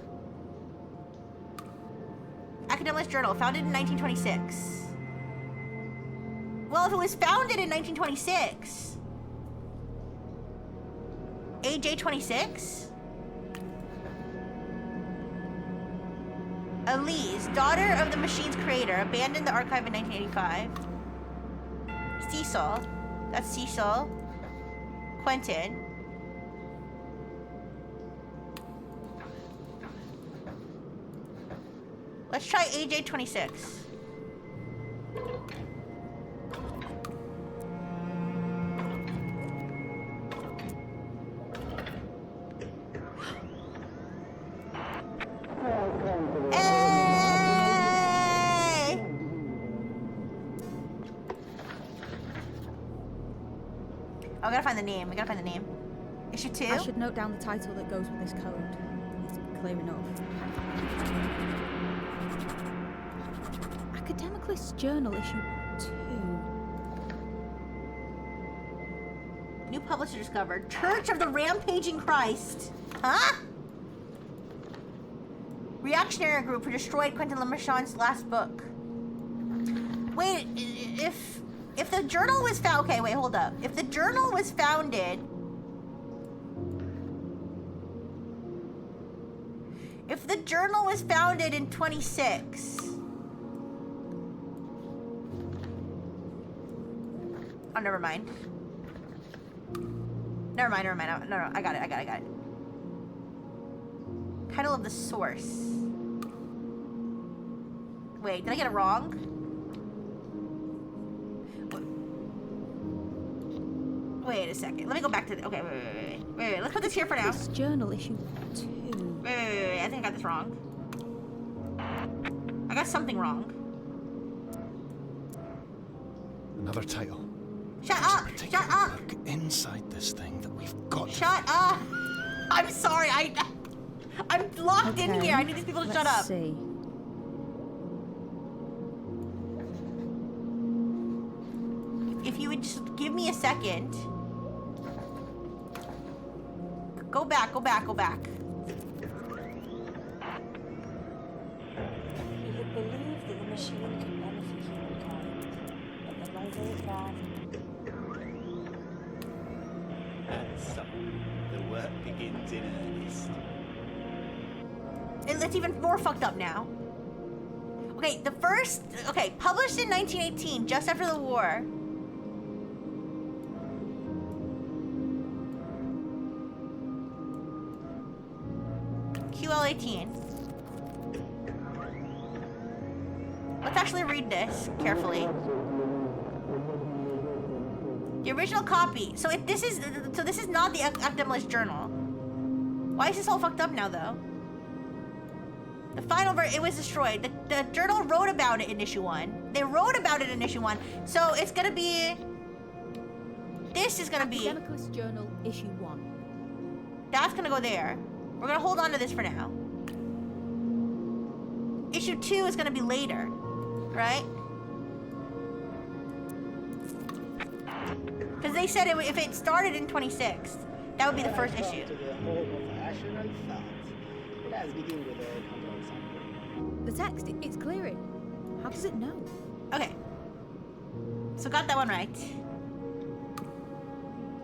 Academic Journal, founded in 1926. Well, if it was founded in 1926, AJ 26. Elise, daughter of the machine's creator, abandoned the archive in 1985. Cecil, that's Cecil. Quentin. Let's try AJ 26. Hey! Oh, I gotta find the name. Issue 2? I should note down the title that goes with this code. It's clear enough. Academic List Journal, issue 2. New publisher discovered. Church of the Rampaging Christ. Huh? Reactionary group who destroyed Quentin Le Marchand's last book. Wait, if the journal was found... Okay, wait, hold up. If the journal was founded... If the journal was founded in 26... Oh, never mind. No, I got it. Title of the source. Wait, did I get it wrong? Wait a second. Let me go back to the... Okay, wait. Let's put this here for now. This journal issue 2. Wait. I think I got this wrong. I got something wrong. Another title. Shut up! Shut up! Look inside this thing that we've got. Shut up! I'm sorry. I'm locked in here. I need these people to shut up. Let's see. If you would just give me a second. Go back. He had believed that the machine could benefit humankind, but the longer it ran, And so, the work begins in earnest. And it's even more fucked up now. Okay, published in 1918, just after the war. QL18. Let's actually read this carefully. The original copy. So this is not the Academic's journal. Why is this all fucked up now, though? The final version, it was destroyed. The journal wrote about it in issue 1. They wrote about it in issue 1. So it's gonna be... This is gonna be... Academic's journal issue 1. That's gonna go there. We're gonna hold on to this for now. Issue 2 is gonna be later, right? Because they said if it started in 26, that would be the first issue. To the home of rational thought. Let's begin with a control sample. The text, it's clearing. How does it know? Okay. So got that one right.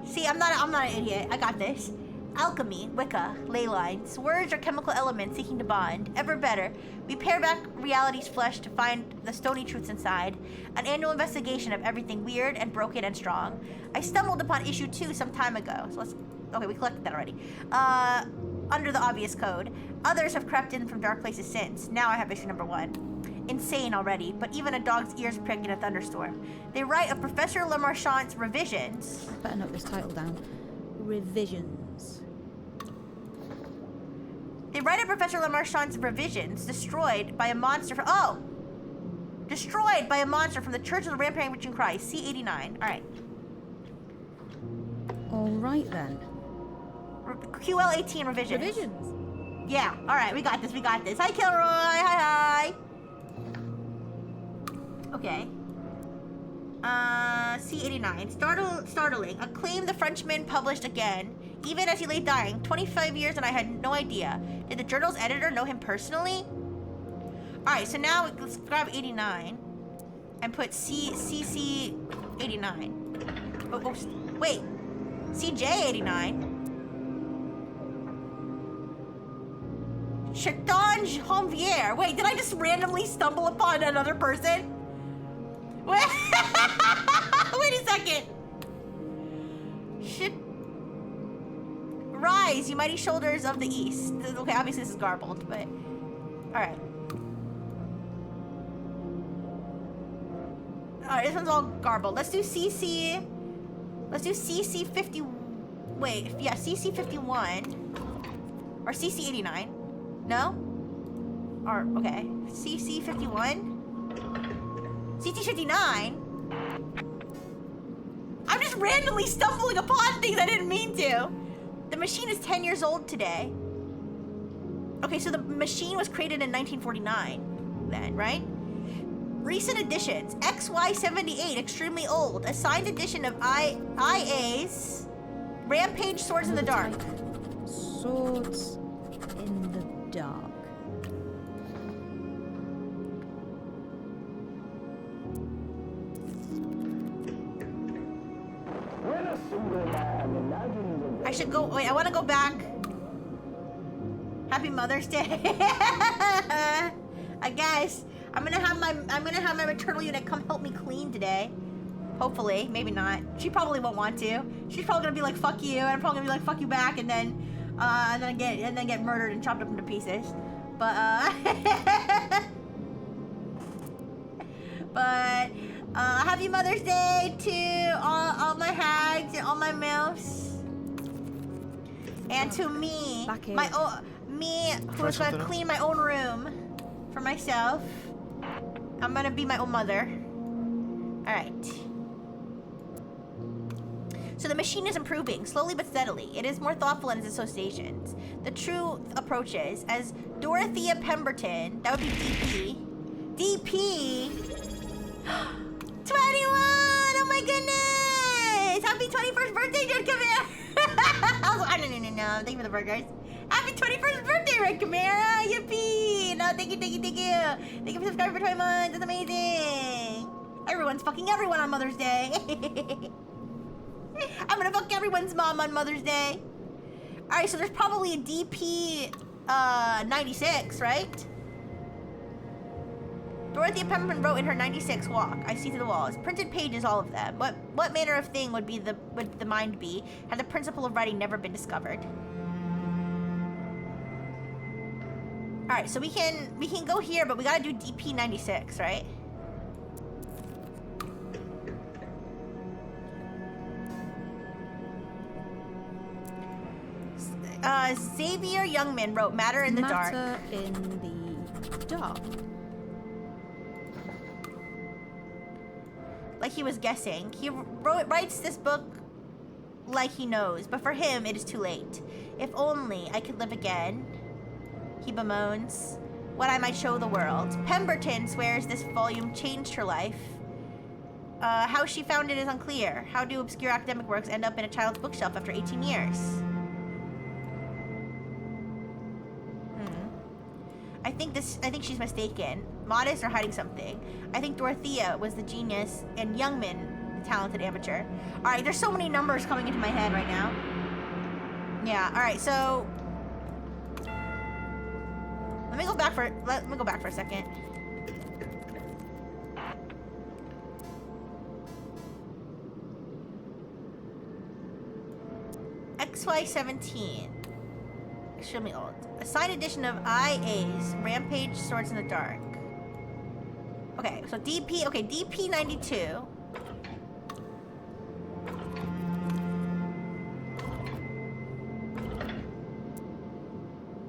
See, I'm not an idiot. I got this. Alchemy, Wicca, ley lines. Words are chemical elements seeking to bond. Ever better. We pare back reality's flesh to find the stony truths inside. An annual investigation of everything weird and broken and strong. I stumbled upon issue 2 some time ago. So let's... Okay, we collected that already. Under the obvious code. Others have crept in from dark places since. Now I have issue number 1. Insane already, but even a dog's ears prick in a thunderstorm. They write of Professor Lemarchand's revisions. I better note this title down. Revisions. They write of Professor Lemarchand's revisions, destroyed by a monster from... Destroyed by a monster from the Church of the Rampaging Christ, C89. Alright. Alright then. QL18 revisions. Revisions? Yeah, alright, we got this. Hi, Kilroy! Hi! Okay. C89. Startling. Acclaim the Frenchman published again. Even as he lay dying. 25 years and I had no idea. Did the journal's editor know him personally? Alright, so now let's grab 89. And put CC89. Wait. CJ89. Chatange Janvier. Wait, did I just randomly stumble upon another person? Wait, wait a second. Shit. Rise, you mighty shoulders of the east. Okay, obviously this is garbled, but... Alright. Alright, this one's all garbled. Let's do CC... Let's do CC50... Wait, yeah, CC51. Or CC89. No? Or, okay. CC51? CT59? I'm just randomly stumbling upon things I didn't mean to. The machine is 10 years old today. Okay, so the machine was created in 1949 then, right? Recent additions. XY78, extremely old. A signed edition of IA's Rampage Swords in the Dark. Swords in the Dark. I should go, wait, I want to go back. Happy Mother's Day. I guess. I'm gonna have my maternal unit come help me clean today. Hopefully, maybe not. She probably won't want to. She's probably gonna be like, fuck you, and I'm probably gonna be like, fuck you back, and then get murdered and chopped up into pieces. But But happy Mother's Day to all my hags and all my MILFs. And to me, who's gonna clean my own room for myself. I'm gonna be my own mother. All right. So the machine is improving, slowly but steadily. It is more thoughtful in its associations. The true approach is, as Dorothea Pemberton, that would be DP. DP? 21! Oh my goodness! Happy 21st birthday, Red Camara! No. Thank you for the burgers. Happy 21st birthday, Red Camara! Yippee! No, thank you. Thank you for subscribing for 20 months. That's amazing. Everyone's fucking everyone on Mother's Day. I'm gonna fuck everyone's mom on Mother's Day. Alright, so there's probably a DP 96, right? Dorothea Pemberton wrote in her 96 walk, I see through the walls. Printed pages, all of them. What manner of thing would the mind be had the principle of writing never been discovered? Alright, so we can go here, but we gotta do DP 96, right? Xavier Youngman wrote Matter in the Dark. Matter in the Dark. Like he was guessing. He writes this book like he knows, but for him, it is too late. If only I could live again, he bemoans, what I might show the world. Pemberton swears this volume changed her life. How she found it is unclear. How do obscure academic works end up in a child's bookshelf after 18 years? I think she's mistaken. Modest or hiding something. I think Dorothea was the genius and Youngman the talented amateur. Alright, there's so many numbers coming into my head right now. Yeah, alright, so let me go back for a second. XY17. Extremely old. A signed edition of IA's Rampage Swords in the Dark. Okay, so DP 92.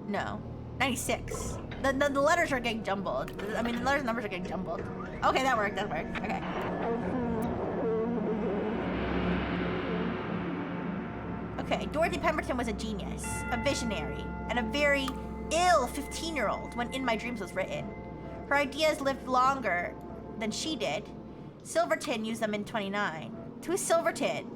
No. 96. The letters are getting jumbled. I mean, the letters and numbers are getting jumbled. Okay, that worked. Okay. Okay, Dorothy Pemberton was a genius, a visionary, and a very ill 15-year-old when In My Dreams was written. Her ideas lived longer than she did. Silverton used them in 29. Who's Silverton?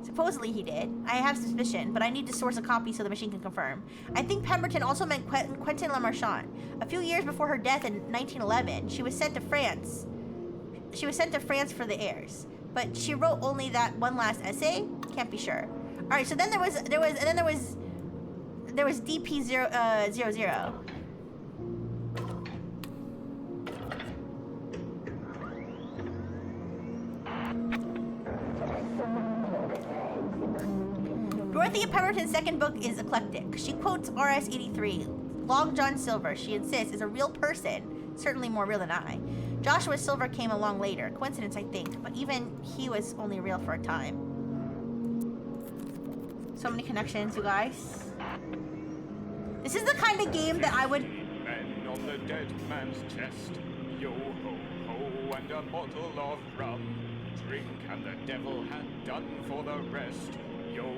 Supposedly he did. I have suspicion, but I need to source a copy so the machine can confirm. I think Pemberton also meant Quentin Lamarchand. A few years before her death in 1911, she was sent to France. She was sent to France for the heirs. But she wrote only that one last essay? Can't be sure. Alright, so then there was DP00. Dorothea Pemberton's second book is eclectic. She quotes RS-83. Long John Silver, she insists, is a real person, certainly more real than I. Joshua Silver came along later. Coincidence, I think, but even he was only real for a time. So many connections, you guys. This is the kind of game that I would... Men on the dead man's chest. Yo ho ho, and a bottle of rum. Drink and the devil had done for the rest. Yo ho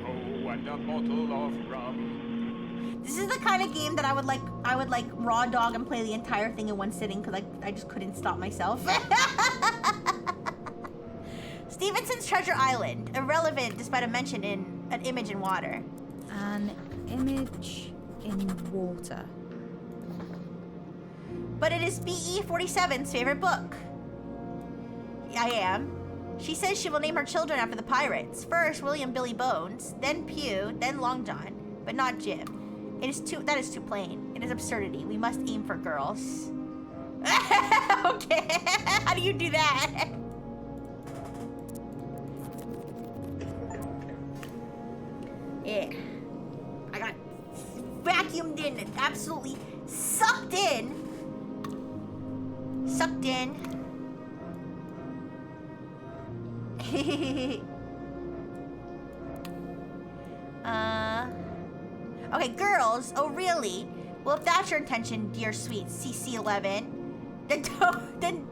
ho, and a bottle of rum. This is the kind of game that I would like raw dog and play the entire thing in one sitting because I just couldn't stop myself. Stevenson's Treasure Island, irrelevant despite a mention in an image in water. An image in water. But it is BE47's favorite book. I am. She says she will name her children after the pirates. First, William Billy Bones, then Pew, then Long John, but not Jim. That is too plain. It is absurdity. We must aim for girls. Okay. How do you do that? Yeah. I got vacuumed in and absolutely sucked in. sucked in. Okay, girls. Oh, really? Well, if that's your intention, dear sweet CC11, then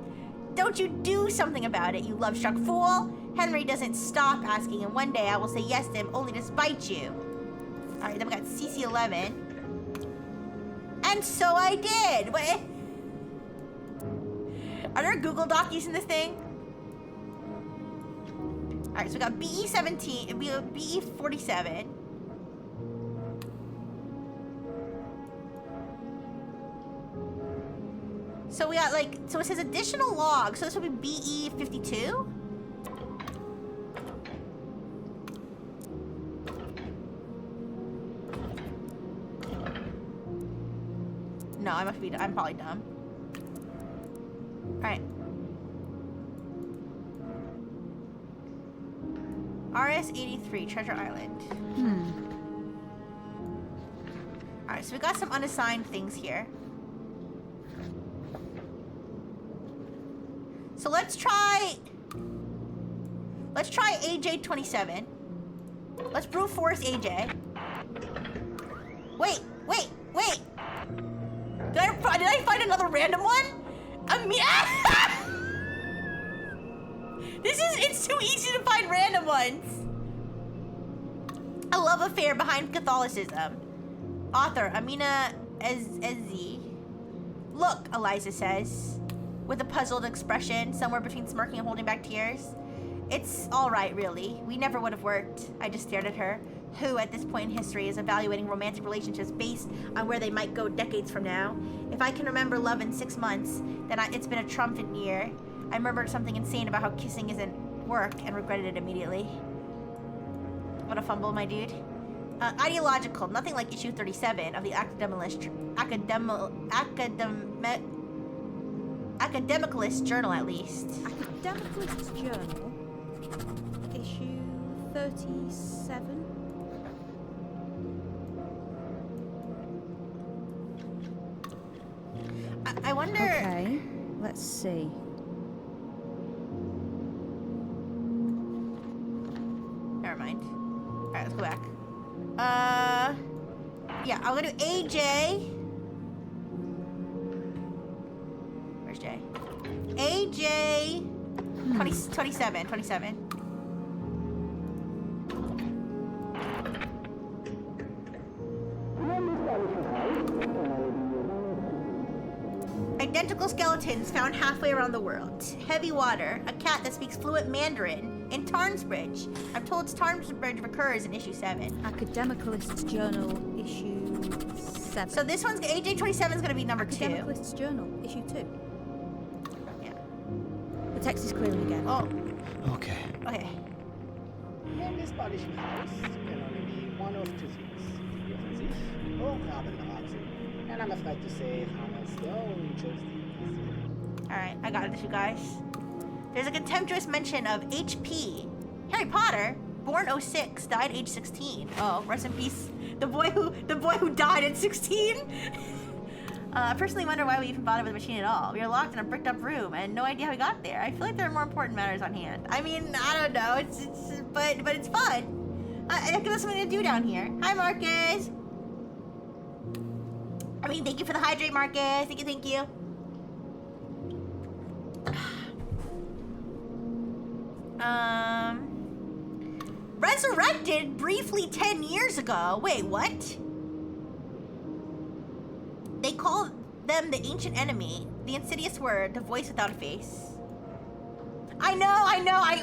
don't you do something about it, you love-struck fool? Henry doesn't stop asking, and one day I will say yes to him only to spite you. All right, then we got CC11. And so I did. Wait. Are there Google Docs in this thing? All right, so we got BE17, we got BE47. So we got like, so it says additional log. So this would be BE52? No, I'm probably dumb. All right. RS-83, Treasure Island. All right, so we got some unassigned things here. So let's try AJ-27. Let's brute force AJ. Wait. Did I find another random one? It's too easy to find random ones. A love affair behind Catholicism. Author, Amina Ezzi. Look, Eliza says, with a puzzled expression, somewhere between smirking and holding back tears. It's all right, really. We never would have worked. I just stared at her, who at this point in history is evaluating romantic relationships based on where they might go decades from now. If I can remember love in 6 months, then it's been a triumphant year. I remembered something insane about how kissing isn't work and regretted it immediately. What a fumble, my dude. Ideological, nothing like issue 37 of the Academicalist Journal, at least. Academicalist Journal, issue 37. I wonder. Okay, let's see. Never mind. All right, let's go back. Yeah, I'm gonna do AJ. Where's J? AJ 27. Identical skeletons found halfway around the world. Heavy water. A cat that speaks fluent Mandarin in Tarnsbridge. I'm told Tarnsbridge recurs in issue 7. Academicalist Journal, issue 7. So this one's AJ-27 is gonna be number 2. Academicalist Journal, issue 2. Yeah. The text is clearing again. Oh. Okay. Okay. In this polishing house can only be one of two things. Defensive or Rabenrasen. And I'm afraid to say Hammerstone chose the easier. Alright, I got this, you guys. There's a contemptuous mention of HP. Harry Potter, born 06, died age 16. Oh, rest in peace. The boy who died at 16? I personally wonder why we even bothered with the machine at all. We are locked in a bricked up room and no idea how we got there. I feel like there are more important matters on hand. I mean, I don't know. But it's fun. I think there's something to do down here. Hi, Marcus. I mean, thank you for the hydrate, Marcus. Thank you. Resurrected briefly 10 years ago. Wait, what? They call them the ancient enemy, the insidious word, the voice without a face. I know.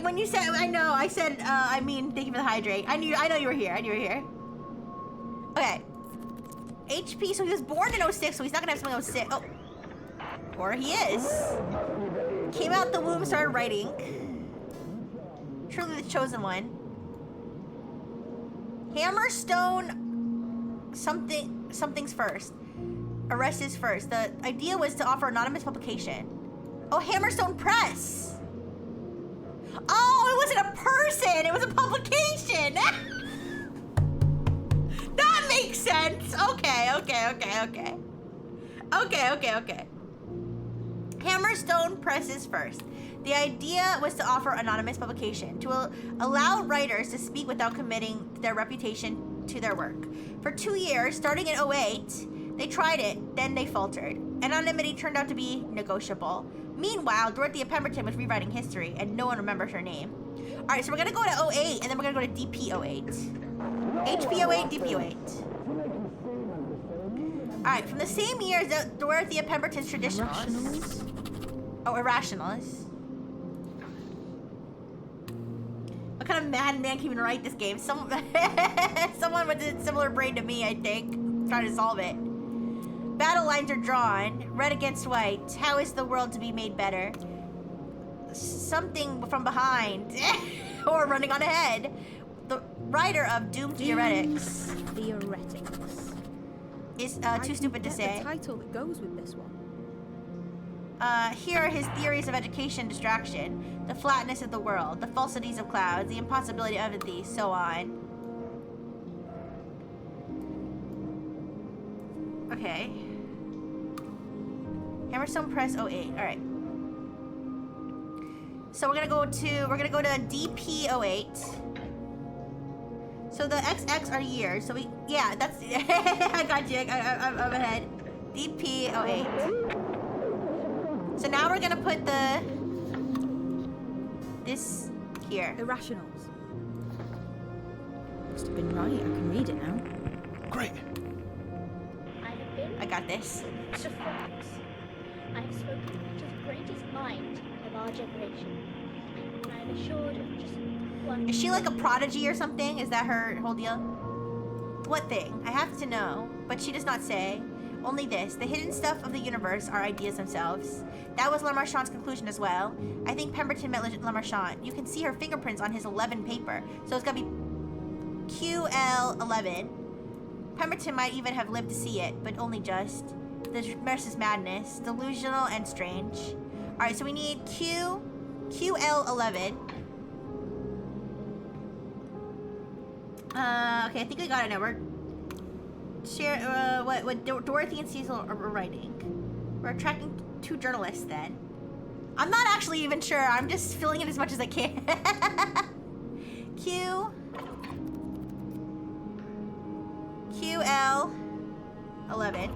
When you said, I said, I mean, thank you for the hydrate. I know you were here. Okay. HP, so he was born in 06, so he's not gonna have something 06. Oh. Or he is. Came out the womb, started writing. Truly the chosen one. Hammerstone something's first. Arrest is first. The idea was to offer anonymous publication. Oh, Hammerstone Press. Oh, it wasn't a person, it was a publication. That makes sense. Okay. Hammerstone presses first. The idea was to offer anonymous publication, to allow writers to speak without committing their reputation to their work. For 2 years, starting in 08, they tried it, then they faltered. Anonymity turned out to be negotiable. Meanwhile, Dorothea Pemberton was rewriting history, and no one remembers her name. All right, so we're gonna go to 08, and then we're gonna go to DP08. HP08, DP08. All right, from the same year as Dorothea Pemberton's Traditionals. Oh, Irrationals. What kind of madman can even write this game? Someone with a similar brain to me, I think. Trying to solve it. Battle lines are drawn. Red against white. How is the world to be made better? Something from behind. Or running on ahead. The writer of Doomed Theoretics. Is too stupid to say. The title that goes with this one. Here are his theories of education distraction, the flatness of the world, the falsities of clouds, the impossibility of empathy, so on. Okay. Hammerstone Press 08. All right. So we're gonna go to DP08. So the XX are years. So yeah, that's I got you. I'm ahead. DP08. So now we're gonna put this here. Irrationals. Must have been right. I can read it now. Great. I got this. Mr. Fox, I have spoken to the greatest mind of our generation. And I am assured of just one. Is she like a prodigy or something? Is that her whole deal? What thing? I have to know, but she does not say. Only this. The hidden stuff of the universe are ideas themselves. That was Lamarchand's conclusion as well. I think Pemberton met Lamarchand. You can see her fingerprints on his 11 paper. So it's gotta be QL11. Pemberton might even have lived to see it, but only just. The mess is madness, delusional and strange. Alright, so we need QL11. Okay, I think we got it now. We're what Dorothy and Cecil are writing. We're attracting 2 journalists then. I'm not actually even sure. I'm just filling in as much as I can. QL11.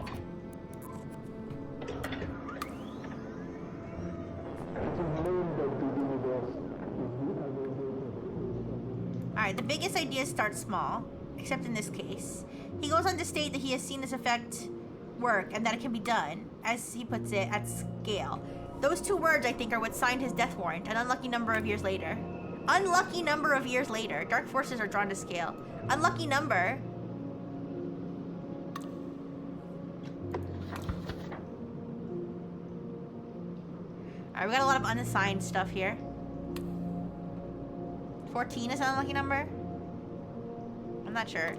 Alright, the biggest ideas start small, except in this case. He goes on to state that he has seen this effect work and that it can be done, as he puts it, at scale. Those 2 words, I think, are what signed his death warrant, an unlucky number of years later. Unlucky number of years later. Dark forces are drawn to scale. Unlucky number. Alright, we got a lot of unassigned stuff here. 14 is an unlucky number? I'm not sure.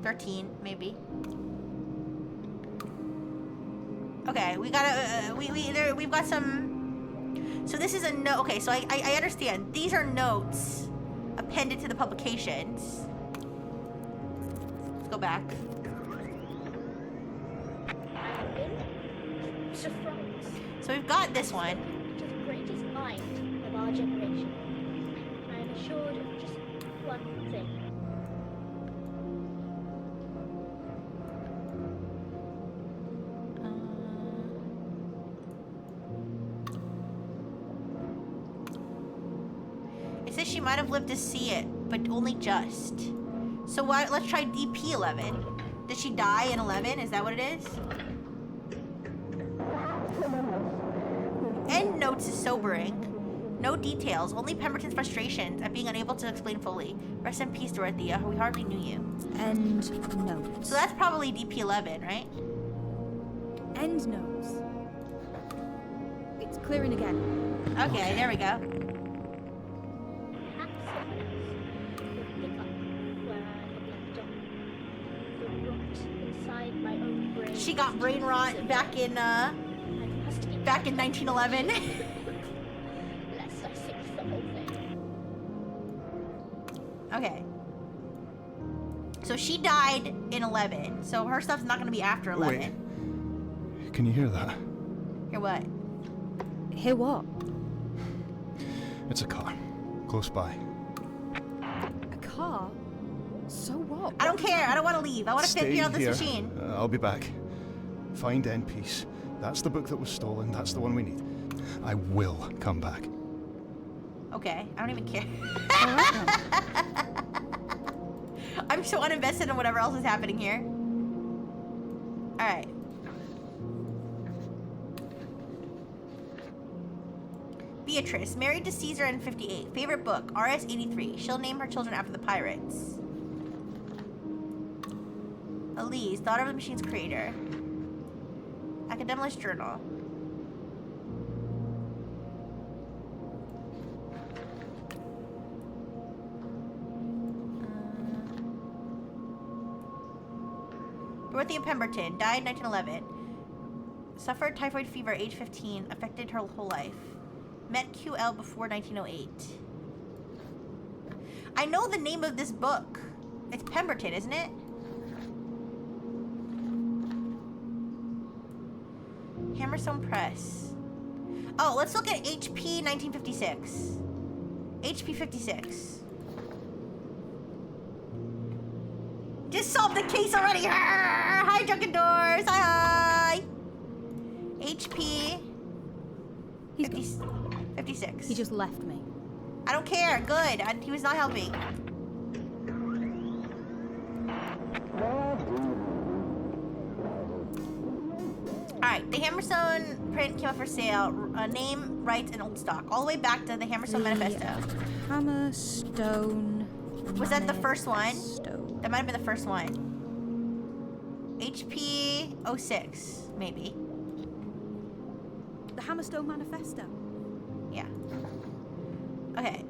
13, maybe. Okay, we gotta, we've got some, so this is a note. Okay, so I understand. These are notes appended to the publications. Let's go back. So we've got this one. To the greatest mind of our generation. I am assured of just one thing. It says she might have lived to see it, but only just. So let's try DP11. Did she die in 11? Is that what it is? End notes is sobering. No details, only Pemberton's frustrations at being unable to explain fully. Rest in peace, Dorothea. We hardly knew you. End notes. So that's probably DP11, right? End notes. It's clearing again. Okay, there we go. Perhaps someone else will pick up where I have left off. The rot inside my own brain. She got brain rot back in 1911. Lest I sink the whole thing. Okay. So she died in 11. So her stuff's not going to be after 11. Wait. Can you hear that? Hear what? Hear what? It's a car. Close by. A car? So what? I don't care. I don't want to leave. I want to Stay figure out this here. machine. I'll be back. Find End Peace. That's the book that was stolen. That's the one we need. I will come back. Okay, I don't even care. I'm so uninvested in whatever else is happening here. Alright. Beatrice, married to Caesar in 58. Favorite book, RS 83. She'll name her children after the pirates. Elise, daughter of the machine's creator. Academic journal. Dorothy Pemberton, died 1911. Suffered typhoid fever, age 15, affected her whole life. Met QL before 1908. I know the name of this book. It's Pemberton, isn't it? Hammerstone Press. Oh, let's look at HP 1956. HP 56. Just solved the case already! Hi, Drunken Doors! Hi! HP... 56. He just left me. I don't care. Good. He was not helping. Alright, the Hammerstone print came up for sale. Name, rights, and old stock. All the way back to the Hammerstone Manifesto. Hammerstone. Was that the first one? That might have been the first one. HP 06, maybe. The Hammerstone Manifesto. Yeah. Okay.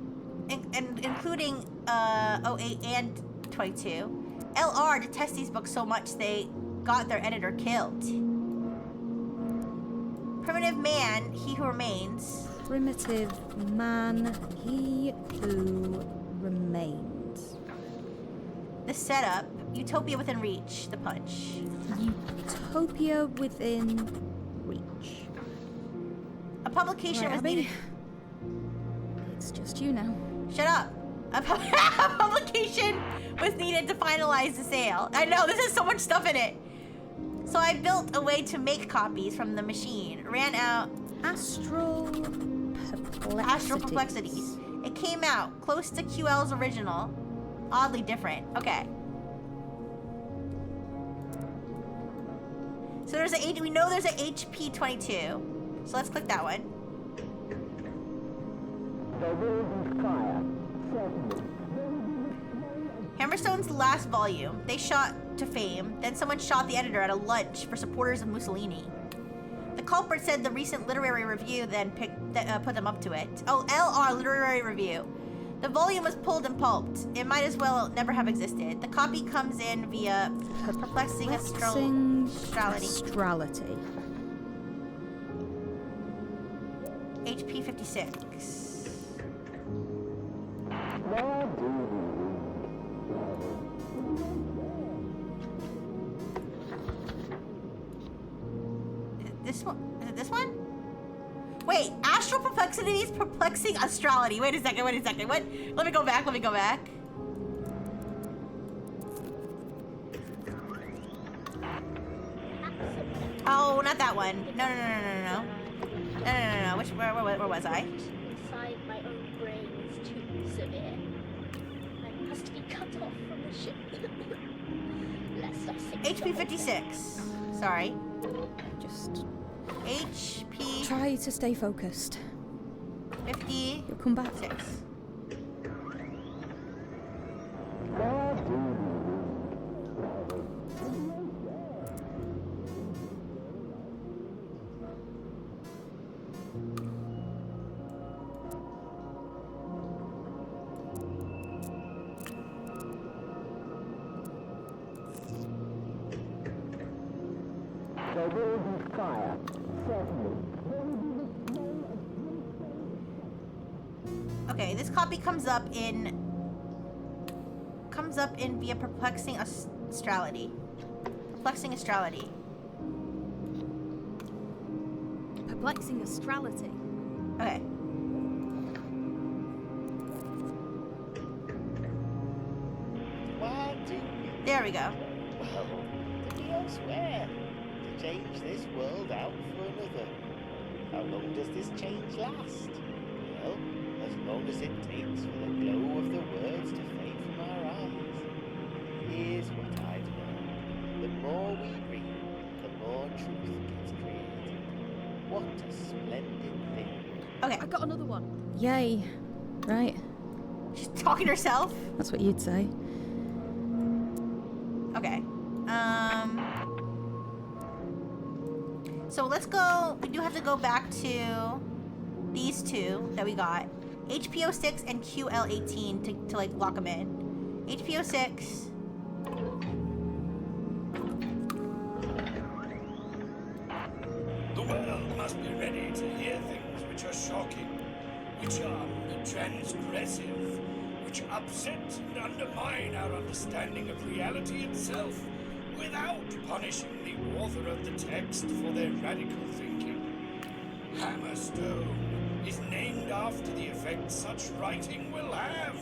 And including 08 and 22. LR detests these books so much they got their editor killed. Primitive man, he who remains. Primitive man, he who remains. The setup, utopia within reach, the punch. Utopia within reach. A publication was needed. It's just you now. Shut up. A publication was needed to finalize the sale. I know, this has so much stuff in it. So I built a way to make copies from the machine. Ran out. Astral Perplexities. It came out close to QL's original. Oddly different. Okay. So there's we know there's a HP 22. So let's click that one. Hammerstone's last volume. They shot to fame. Then someone shot the editor at a lunch for supporters of Mussolini. The culprit said the recent literary review then put them up to it. Oh, LR literary review. The volume was pulled and pulped. It might as well never have existed. The copy comes in via perplexing astrality. HP 56. This one? Is it this one? Wait, astral perplexities, perplexing astrality. Wait a second, wait a second. What? Let me go back, let me go back. Oh, not that one. No. No. Where was I? Inside my own brain is too severe. I must be cut off from the ship. Lest I sink. HP 56. Sorry. Just HP. try to stay focused. 50. You'll come back. 6. Okay, this copy comes up in via perplexing astrality. Perplexing astrality. Perplexing astrality. Okay. Why do we? There we go. Well, to be elsewhere. To change this world out for another. How long does this change last? Well, as long as it takes for the glow of the words to fade from our eyes. Here's what I've learned. The more we read, the more truth gets created. What a splendid thing. Okay. I got another one. Yay. Right. She's talking to herself. That's what you'd say. Okay. So let's go. We do have to go back to these two that we got. HPO6 and QL18 to like lock them in. HPO6. The world must be ready to hear things which are shocking, which are transgressive, which upset and undermine our understanding of reality itself, without punishing the author of the text for their radical thinking. Hammerstone is named after the effect such writing will have.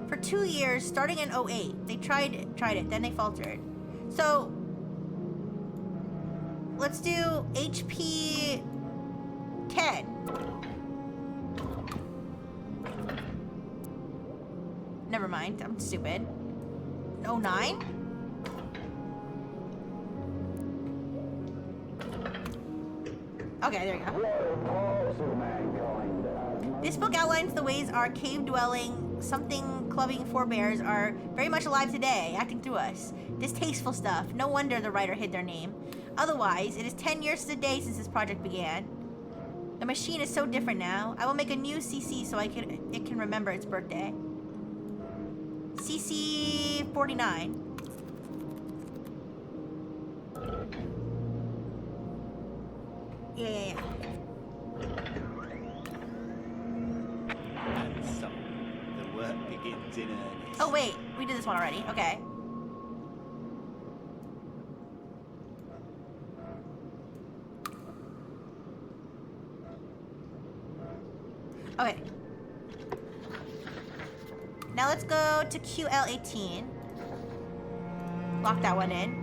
For 2 years, starting in 08, they tried it, then they faltered. So let's do HP 10. Never mind, I'm stupid. 09? Okay, there we go. This book outlines the ways our cave-dwelling, something clubbing forebears are very much alive today, acting through us. Distasteful stuff. No wonder the writer hid their name. Otherwise, it is 10 years to the day since this project began. The machine is so different now. I will make a new CC so it can remember its birthday. CC 49. Yeah. And so, the work begins in earnest. Oh wait, we did this one already. Okay. Okay. Now let's go to QL18. Lock that one in.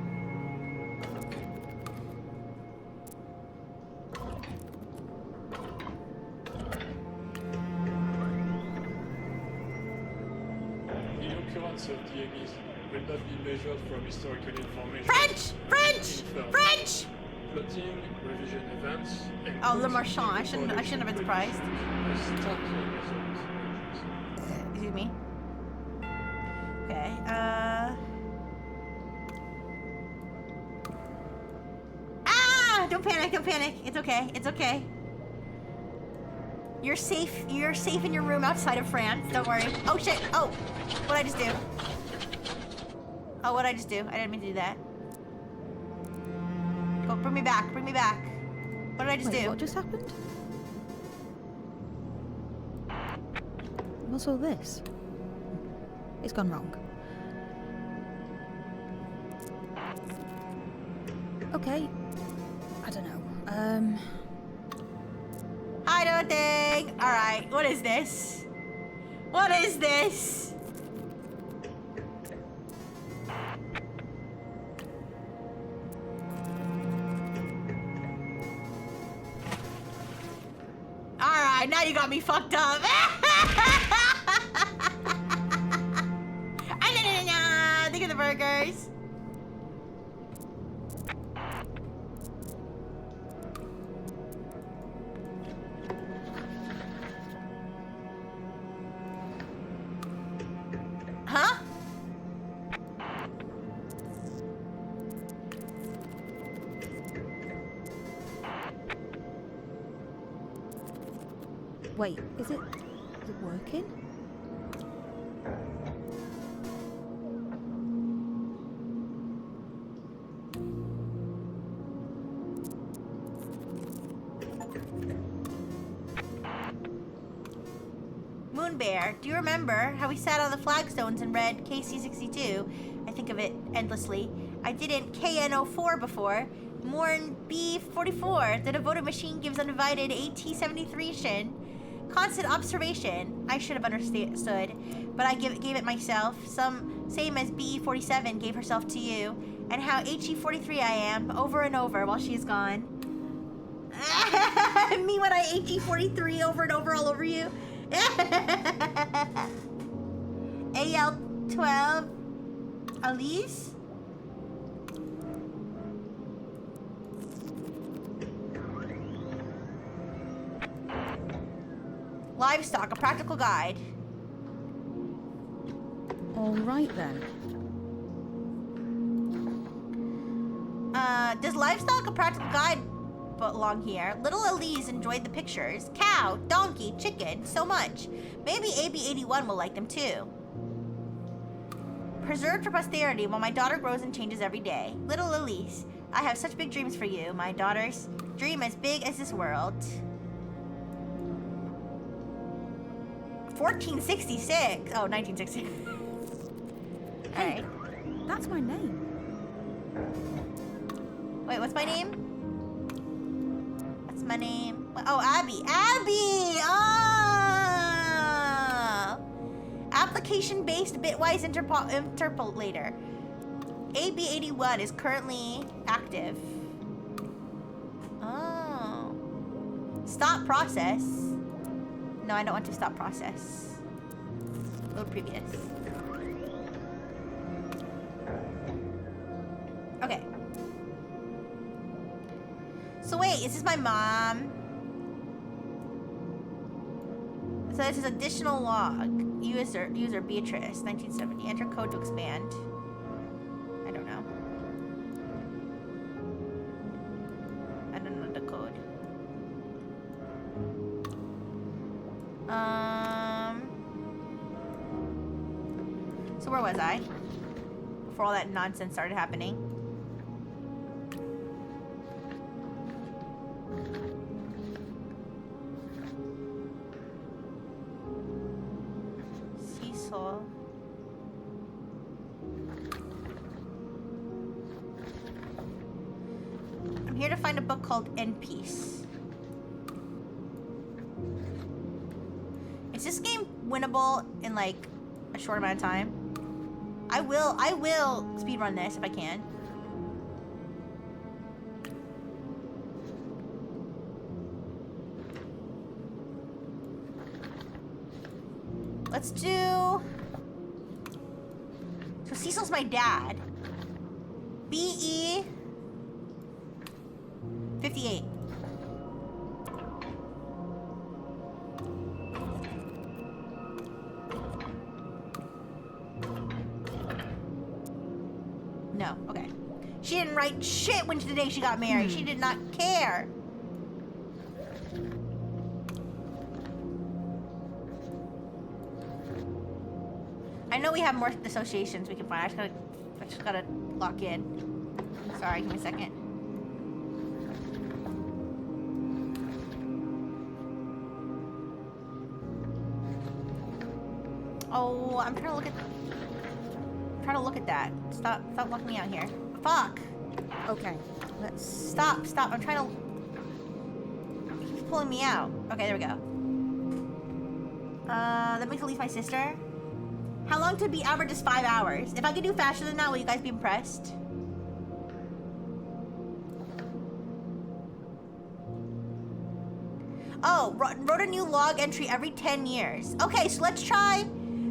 The occurrence of the abyss will not be measured from historical information. French! Plotting, revision events, and Oh, Le Marchand. I shouldn't have been surprised. Excuse me. Okay, Ah! Don't panic. It's okay. You're safe in your room outside of France. Don't worry. Oh, shit. Oh, what'd I just do? I didn't mean to do that. Go, bring me back. What did I just do? What just happened? What's all this? It's gone wrong. Okay. I don't know. I don't think. All right. What is this? All right. Now you got me fucked up. Think of the burgers. Huh? Wait, is it working? Moonbear, do you remember how we sat on the flagstones and read KC-62? I think of it endlessly. I didn't KN04 before. Morn B44. The devoted machine gives undivided AT73-shin. Constant observation. I should have understood, but I gave it myself. Same as BE47 gave herself to you. And how HE43 I am, over and over while she's gone. Me when I HE43 over and over all over you. AL12. Elise? Livestock, a practical guide. All right then. Does livestock, a practical guide belong here? Little Elise enjoyed the pictures. Cow, donkey, chicken, so much. Maybe AB81 will like them too. Preserved for posterity while my daughter grows and changes every day. Little Elise, I have such big dreams for you. My daughter's dream as big as this world. 1466. Oh, 1960. Hey, that's my name. Wait, what's my name? What's my name? Oh, Abby. Abby! Oh! Application-based bitwise interpolator. AB81 is currently active. Oh. Stop process. No, I don't want to stop process. Load previous. Okay. So wait, is this my mom? So this is additional log. User Beatrice, 1970. Enter code to expand. I don't know. I don't know the code. So where was I? Before all that nonsense started happening. Cecil. I'm here to find a book called End Peace. Is this game winnable in like a short amount of time? I will speedrun this if I can. Let's do... So Cecil's my dad. BE 58. No, okay. She didn't write shit when the day she got married. She did not care. I know we have more associations we can find. I just gotta lock in. Sorry, give me a second. Oh, I'm trying to look at that. Stop locking me out here. Fuck. Okay, let's stop. I'm trying to. He's pulling me out. Okay, there we go. Let me release my sister. How long to be average is 5 hours. If I could do faster than that, will you guys be impressed? Oh, wrote a new log entry every 10 years. Okay, so let's try.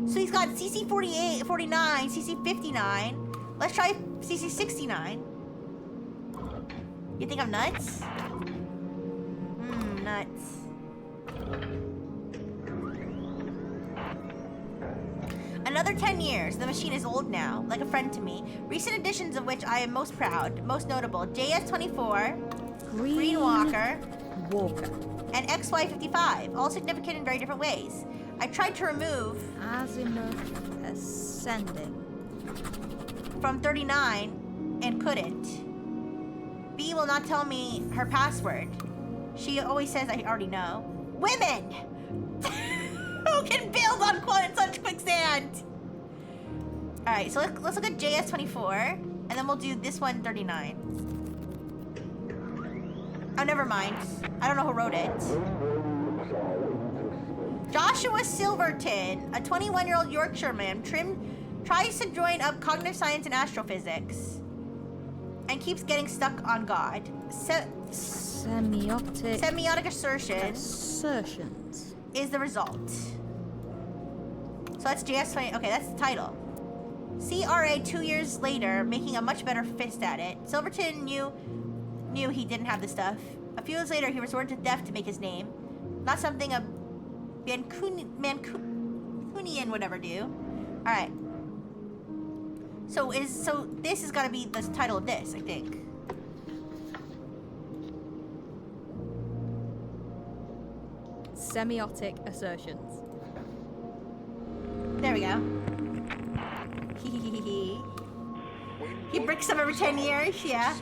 So he's got CC 48, 49, CC 59. Let's try CC 69. You think I'm nuts? Nuts. Another 10 years. The machine is old now, like a friend to me. Recent additions of which I am most proud. Most notable, JS24, Green Walker, and XY55. All significant in very different ways. I tried to remove Azimuth ascending from 39 and couldn't. B will not tell me her password. She always says I already know. Women! Who can build on such quicksand? Alright, so let's look at JS24. And then we'll do this one 39. Oh, never mind. I don't know who wrote it. Joshua Silverton, a 21-year-old Yorkshireman, tries to join up cognitive science and astrophysics and keeps getting stuck on God. Semiotic assertions is the result. So that's JS20. Okay, that's the title. CRA 2 years later, making a much better fist at it. Silverton knew he didn't have the stuff. A few years later, he resorted to theft to make his name. Not something a Mancunian would ever do. All right. So this is gotta be the title of this, I think. Semiotic assertions. There we go. He bricks them every 10 years, yeah.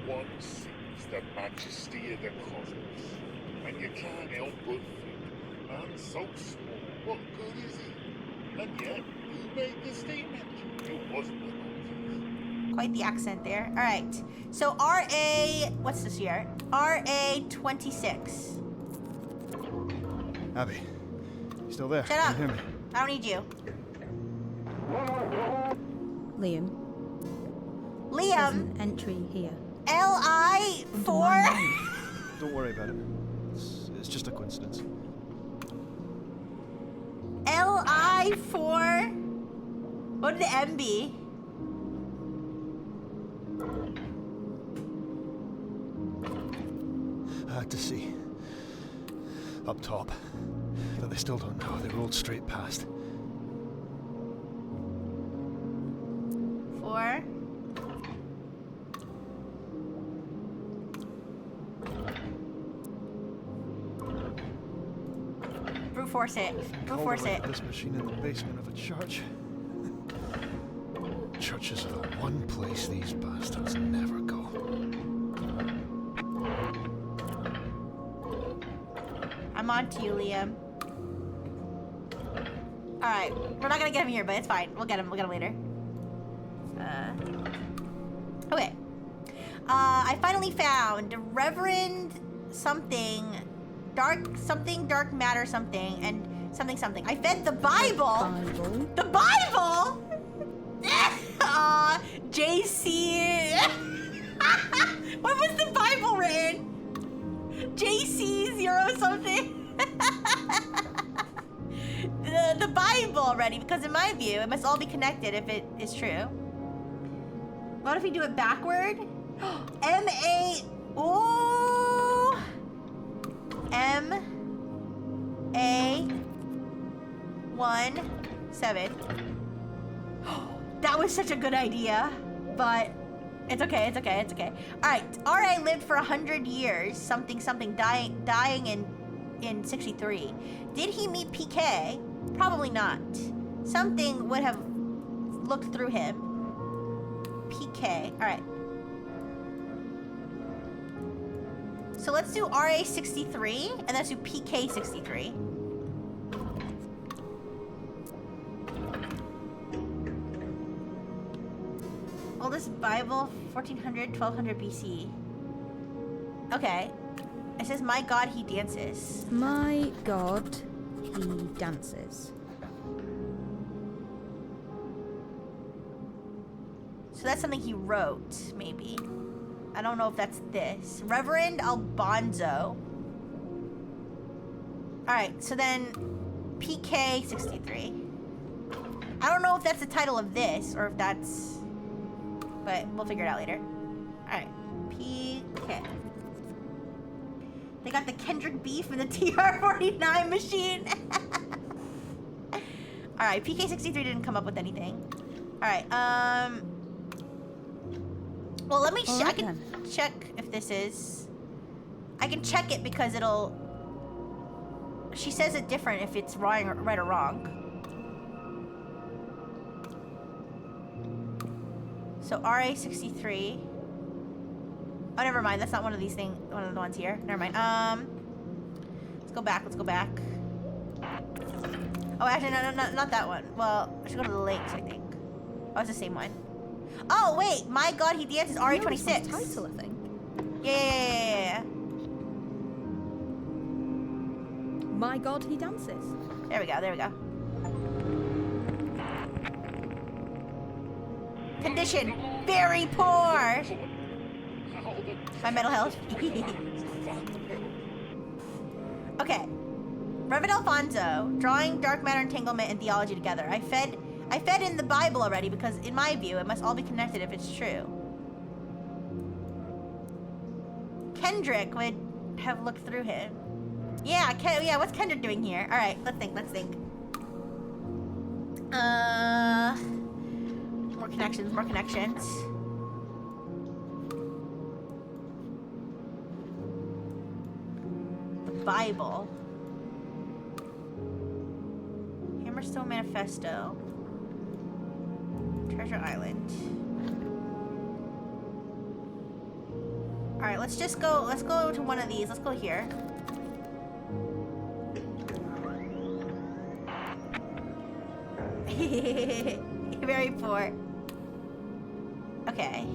One sees the majesty of the cosmos, and you can't help but think, man, so small, what good is he? And yet, who made the statement? It wasn't the Moses. Quite the accent there. All right. So RA, what's this year? RA 26. Abby, you still there? Shut up. Can you hear me? I don't need you. Liam. Liam. There's an entry here. LI4. Don't worry about it. It's just a coincidence. LI4. What did the M be? I had to see. Up top. But they still don't know. They rolled straight past. 4. Brute force it. Brute force it. This machine in the basement of a church. Churches are the one place these bastards never go. I'm on to you, Liam. Alright, we're not gonna get him here, but it's fine. We'll get him later. Okay. I finally found Reverend something, dark matter something, and something. I found the Bible! The Bible?! JC. What was the Bible written? JC 0 something. the Bible already, because in my view, it must all be connected if it is true. What if we do it backward? M-A... Ooh! M-A-1-7. That was such a good idea, but it's okay. All right, R.A. lived for 100 years, something, dying in 63. Did he meet PK? Probably not. Something would have looked through him. PK, all right. So let's do RA 63, and let's do PK 63. Oldest Bible, 1400, 1200 BC. Okay. It says, my God, he dances. My God, he dances. So that's something he wrote, maybe. I don't know if that's this. Reverend Albonzo. Alright, so then PK 63. I don't know if that's the title of this, or if that's... But we'll figure it out later. Alright, PK. They got the Kendrick beef in the TR-49 machine. Alright, PK 63 didn't come up with anything. Alright, well, let me check. I can check if this is... I can check it because it'll... She says it different if it's right or wrong. So RA 63. Oh, never mind. That's not one of these things. One of the ones here. Never mind. Let's go back. Oh, actually, no, not that one. Well, I should go to the lakes, I think. Oh, it's the same one. Oh, wait. My God, he dances RE26. Title, I think. Yeah. My God, he dances. There we go. Condition, very poor. My mental health. Okay. Reverend Alfonso, drawing dark matter entanglement and theology together. I fed in the Bible already because in my view, it must all be connected if it's true. Kendrick would have looked through him. Yeah, what's Kendrick doing here? All right, let's think. More connections. The Bible. Hammerstone Manifesto. Treasure Island. All right, let's go to one of these. Let's go here. Very poor. Okay.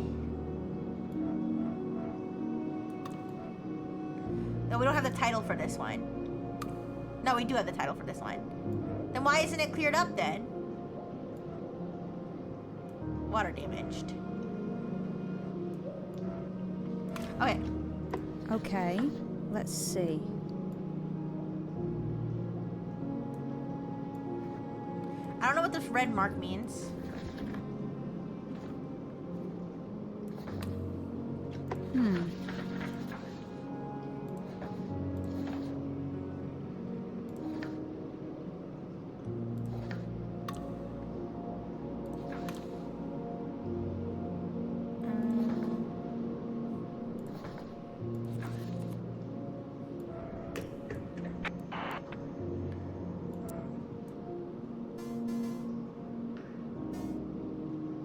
No, we don't have the title for this one. No, we do have the title for this one. Then why isn't it cleared up then? Water damaged. Okay. Okay, let's see. I don't know what this red mark means.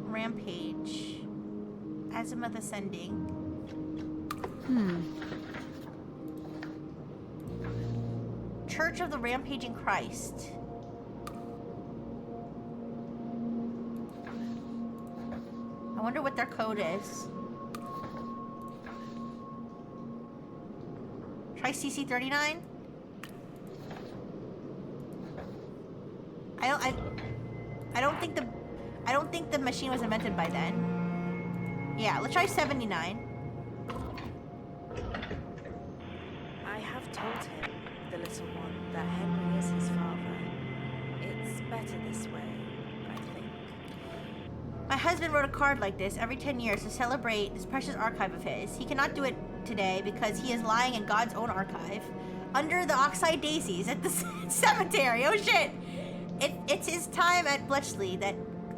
Rampage. Azimuth ascending. Church of the Rampaging Christ. I wonder what their code is. Try CC39? I don't think the machine was invented by then. Yeah, let's try 79. I have told him, the little one, that Henry is his father. It's better this way, I think. My husband wrote a card like this every 10 years to celebrate this precious archive of his. He cannot do it today because he is lying in God's own archive under the oxeye daisies at the cemetery. Oh shit! It's his time at Bletchley that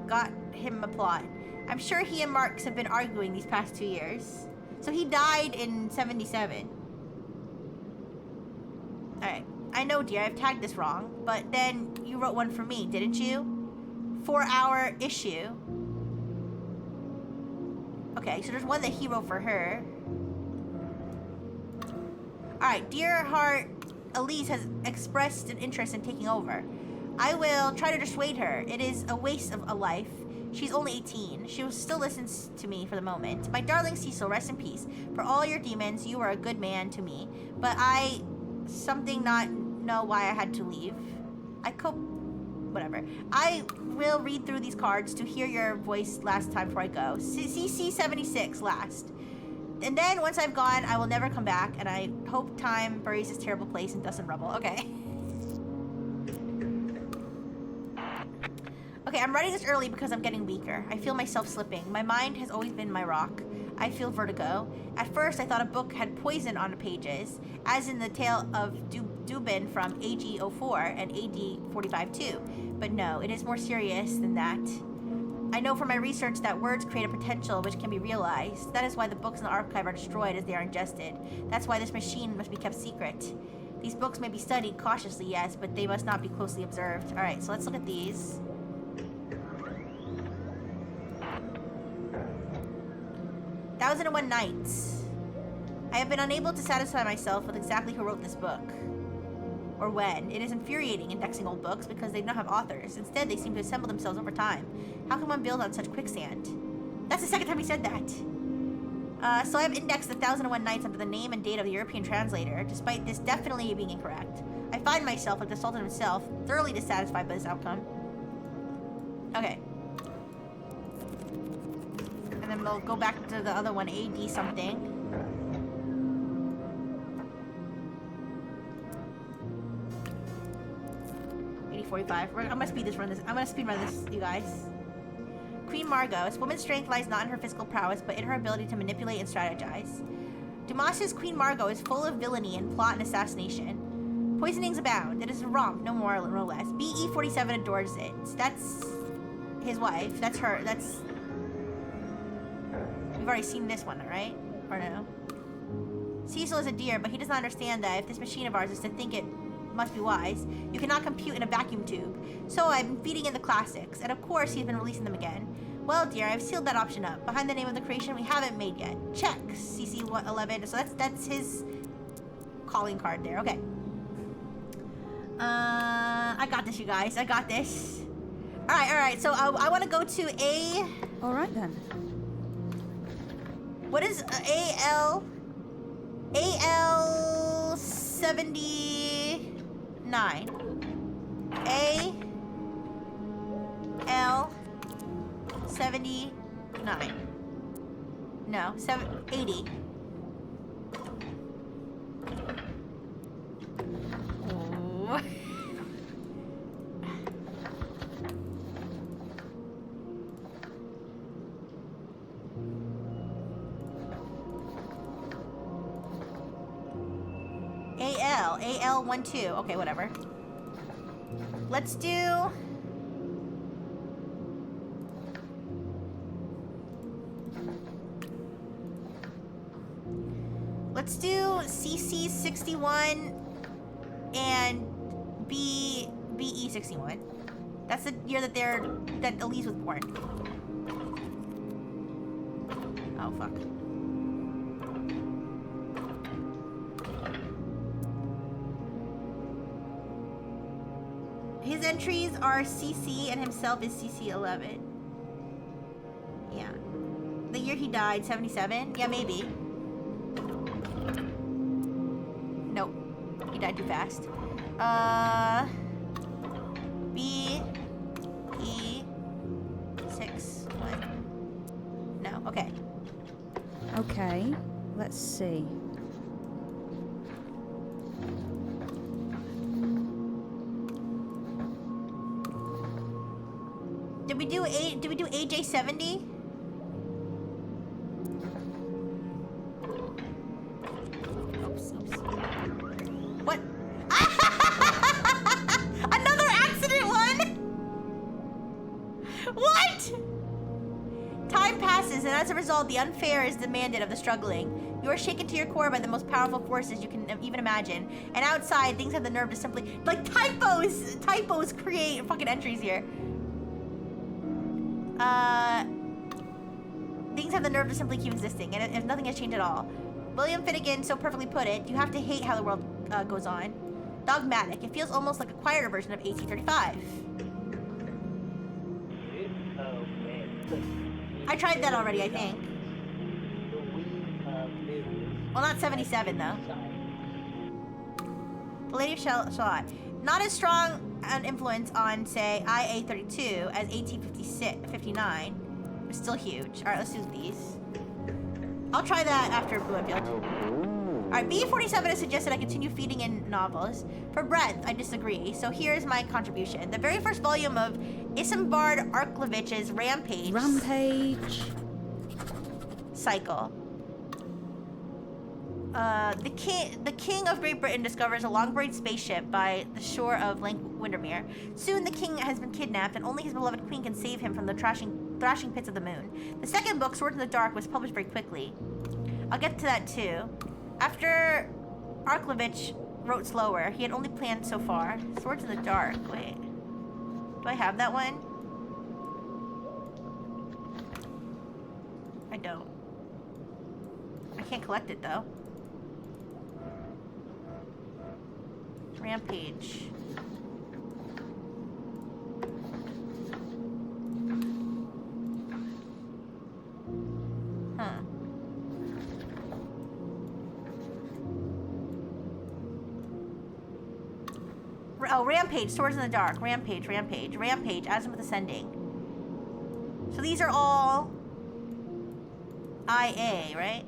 got him a plot. I'm sure he and Marx have been arguing these past 2 years. So he died in 77. Alright. I know, dear, I've tagged this wrong, but then you wrote one for me, didn't you? 4-hour issue. Okay, so there's one that he wrote for her. Alright, dear heart, Elise has expressed an interest in taking over. I will try to dissuade her. It is a waste of a life. She's only 18. She still listens to me for the moment. My darling Cecil, rest in peace. For all your demons, you are a good man to me. But I not know why I had to leave. Whatever. I will read through these cards to hear your voice last time before I go. CC76 last. And then once I've gone, I will never come back. And I hope time buries this terrible place in dust and rubble. Okay. Okay, I'm writing this early because I'm getting weaker. I feel myself slipping. My mind has always been my rock. I feel vertigo. At first, I thought a book had poison on the pages, as in the tale of Dubin from AG 04 and AD 45 too. But no, it is more serious than that. I know from my research that words create a potential which can be realized. That is why the books in the archive are destroyed as they are ingested. That's why this machine must be kept secret. These books may be studied cautiously, yes, but they must not be closely observed. Alright, so let's look at these. 1001 Nights. I have been unable to satisfy myself with exactly who wrote this book. Or when. It is infuriating indexing old books because they do not have authors. Instead, they seem to assemble themselves over time. How can one build on such quicksand? That's the second time he said that. So I have indexed 1001 Nights under the name and date of the European translator, despite this definitely being incorrect. I find myself, like the Sultan himself, thoroughly dissatisfied by this outcome. Okay. And then we'll go back to the other one, AD something. I'm gonna speed run this, you guys. Queen Margot. This woman's strength lies not in her physical prowess, but in her ability to manipulate and strategize. Dumas's Queen Margot is full of villainy and plot and assassination. Poisonings abound. It is a romp, no more, no less. BE-47 adores it. That's his wife. That's her. That's... We've already seen this one, right? Or no? Cecil is a dear, but he does not understand that if this machine of ours is to think it must be wise, you cannot compute in a vacuum tube. So I've been feeding in the classics, and of course he's been releasing them again. Well, dear, I've sealed that option up. Behind the name of the creation we haven't made yet. Check. CC11. So that's his calling card there. Okay. I got this, you guys. I got this. Alright. So I want to go to A... Alright then. What is AL 79. AL 79. No, 80. Oh. AL12. Okay, whatever. Let's do... Let's do CC61 and BE61. That's the year that Elise was born. Oh, fuck. His entries are CC and himself is CC11. Yeah. The year he died, 77? Yeah, maybe. Nope. He died too fast. BE61. No, okay. Okay, let's see. Did we do AJ70? Oops. What? Another accident one? What? Time passes, and as a result, the unfair is demanded of the struggling. You are shaken to your core by the most powerful forces you can even imagine. And outside, things have the nerve to simply... Like, typos! Typos create fucking entries here. Things have the nerve to simply keep existing, and if nothing has changed at all. William Finnegan so perfectly put it, you have to hate how the world goes on. Dogmatic. It feels almost like a quieter version of 1835. I tried that already, I think. Well, not 77, though. The Lady of Shalott. Not as strong an influence on, say, IA-32 as 1859. But still huge. Alright, let's do these. I'll try that after Blue Enfield. Alright, B47 has suggested I continue feeding in novels. For breadth, I disagree, so here's my contribution. The very first volume of Isambard Arklevich's Rampage cycle. The king of Great Britain discovers a long-buried spaceship by the shore of Lake Windermere. Soon the king has been kidnapped, and only his beloved queen can save him from the thrashing pits of the moon. The second book, Swords in the Dark, was published very quickly. I'll get to that too. After Arklevich wrote slower, he had only planned so far. Swords in the Dark, wait. Do I have that one? I don't. I can't collect it though. Rampage. Oh, Rampage, Swords in the Dark, Rampage, Rampage, Rampage, Azimuth Ascending. So these are all IA, right?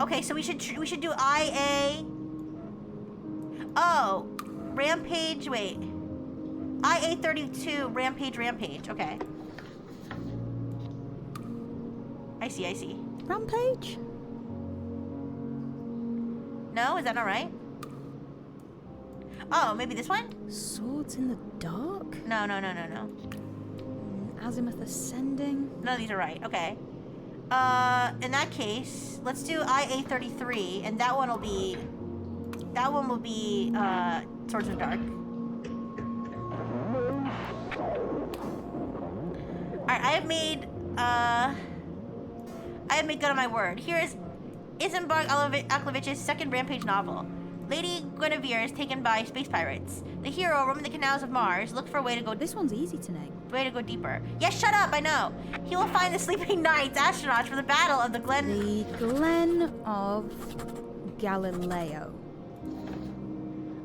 Okay, so we should do IA. Oh, Rampage. Wait, IA 32. Rampage. Rampage. Okay. I see. I see. Rampage? No, is that not right? Oh, maybe this one? Swords in the Dark? No, no, no, no, no. Azimuth Ascending? None of these are right. Okay. In that case, let's do IA 33, and that one will be. Swords in the Dark. Alright, I have made good on my word. Here is Isenberg Aklovich's second Rampage novel. Lady Guinevere is taken by space pirates. The hero, roaming the canals of Mars, looked for a way to go. This one's easy to name. Way to go deeper. Yes, shut up, I know. He will find the sleeping knights, astronauts, for the battle of the Glen. The Glen of Galileo.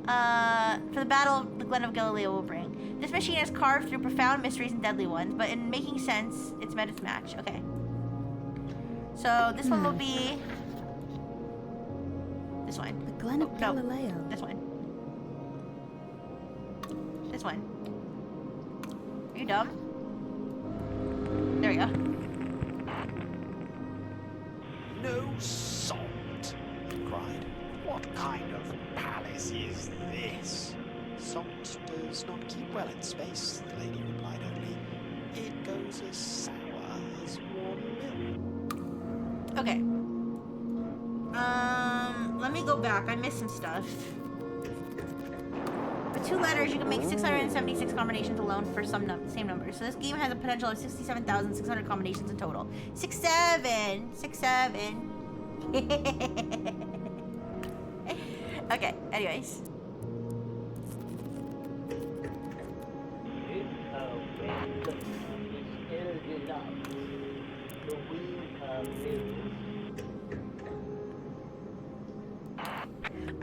For the battle the Glen of Galileo will bring. This machine has carved through profound mysteries and deadly ones, but in making sense, it's met its match. Okay. So this one will be this one. The Glen of Galileo. This one. This one. Are you dumb? There we go. No salt, he cried. What kind of palace is this? Salt does not keep well in space, the lady replied only. It goes as sour as warm milk. Okay. Let me go back. I missed some stuff. With 2 letters, you can make 676 combinations alone for same numbers. So this game has a potential of 67,600 combinations in total. 67. Okay, anyways.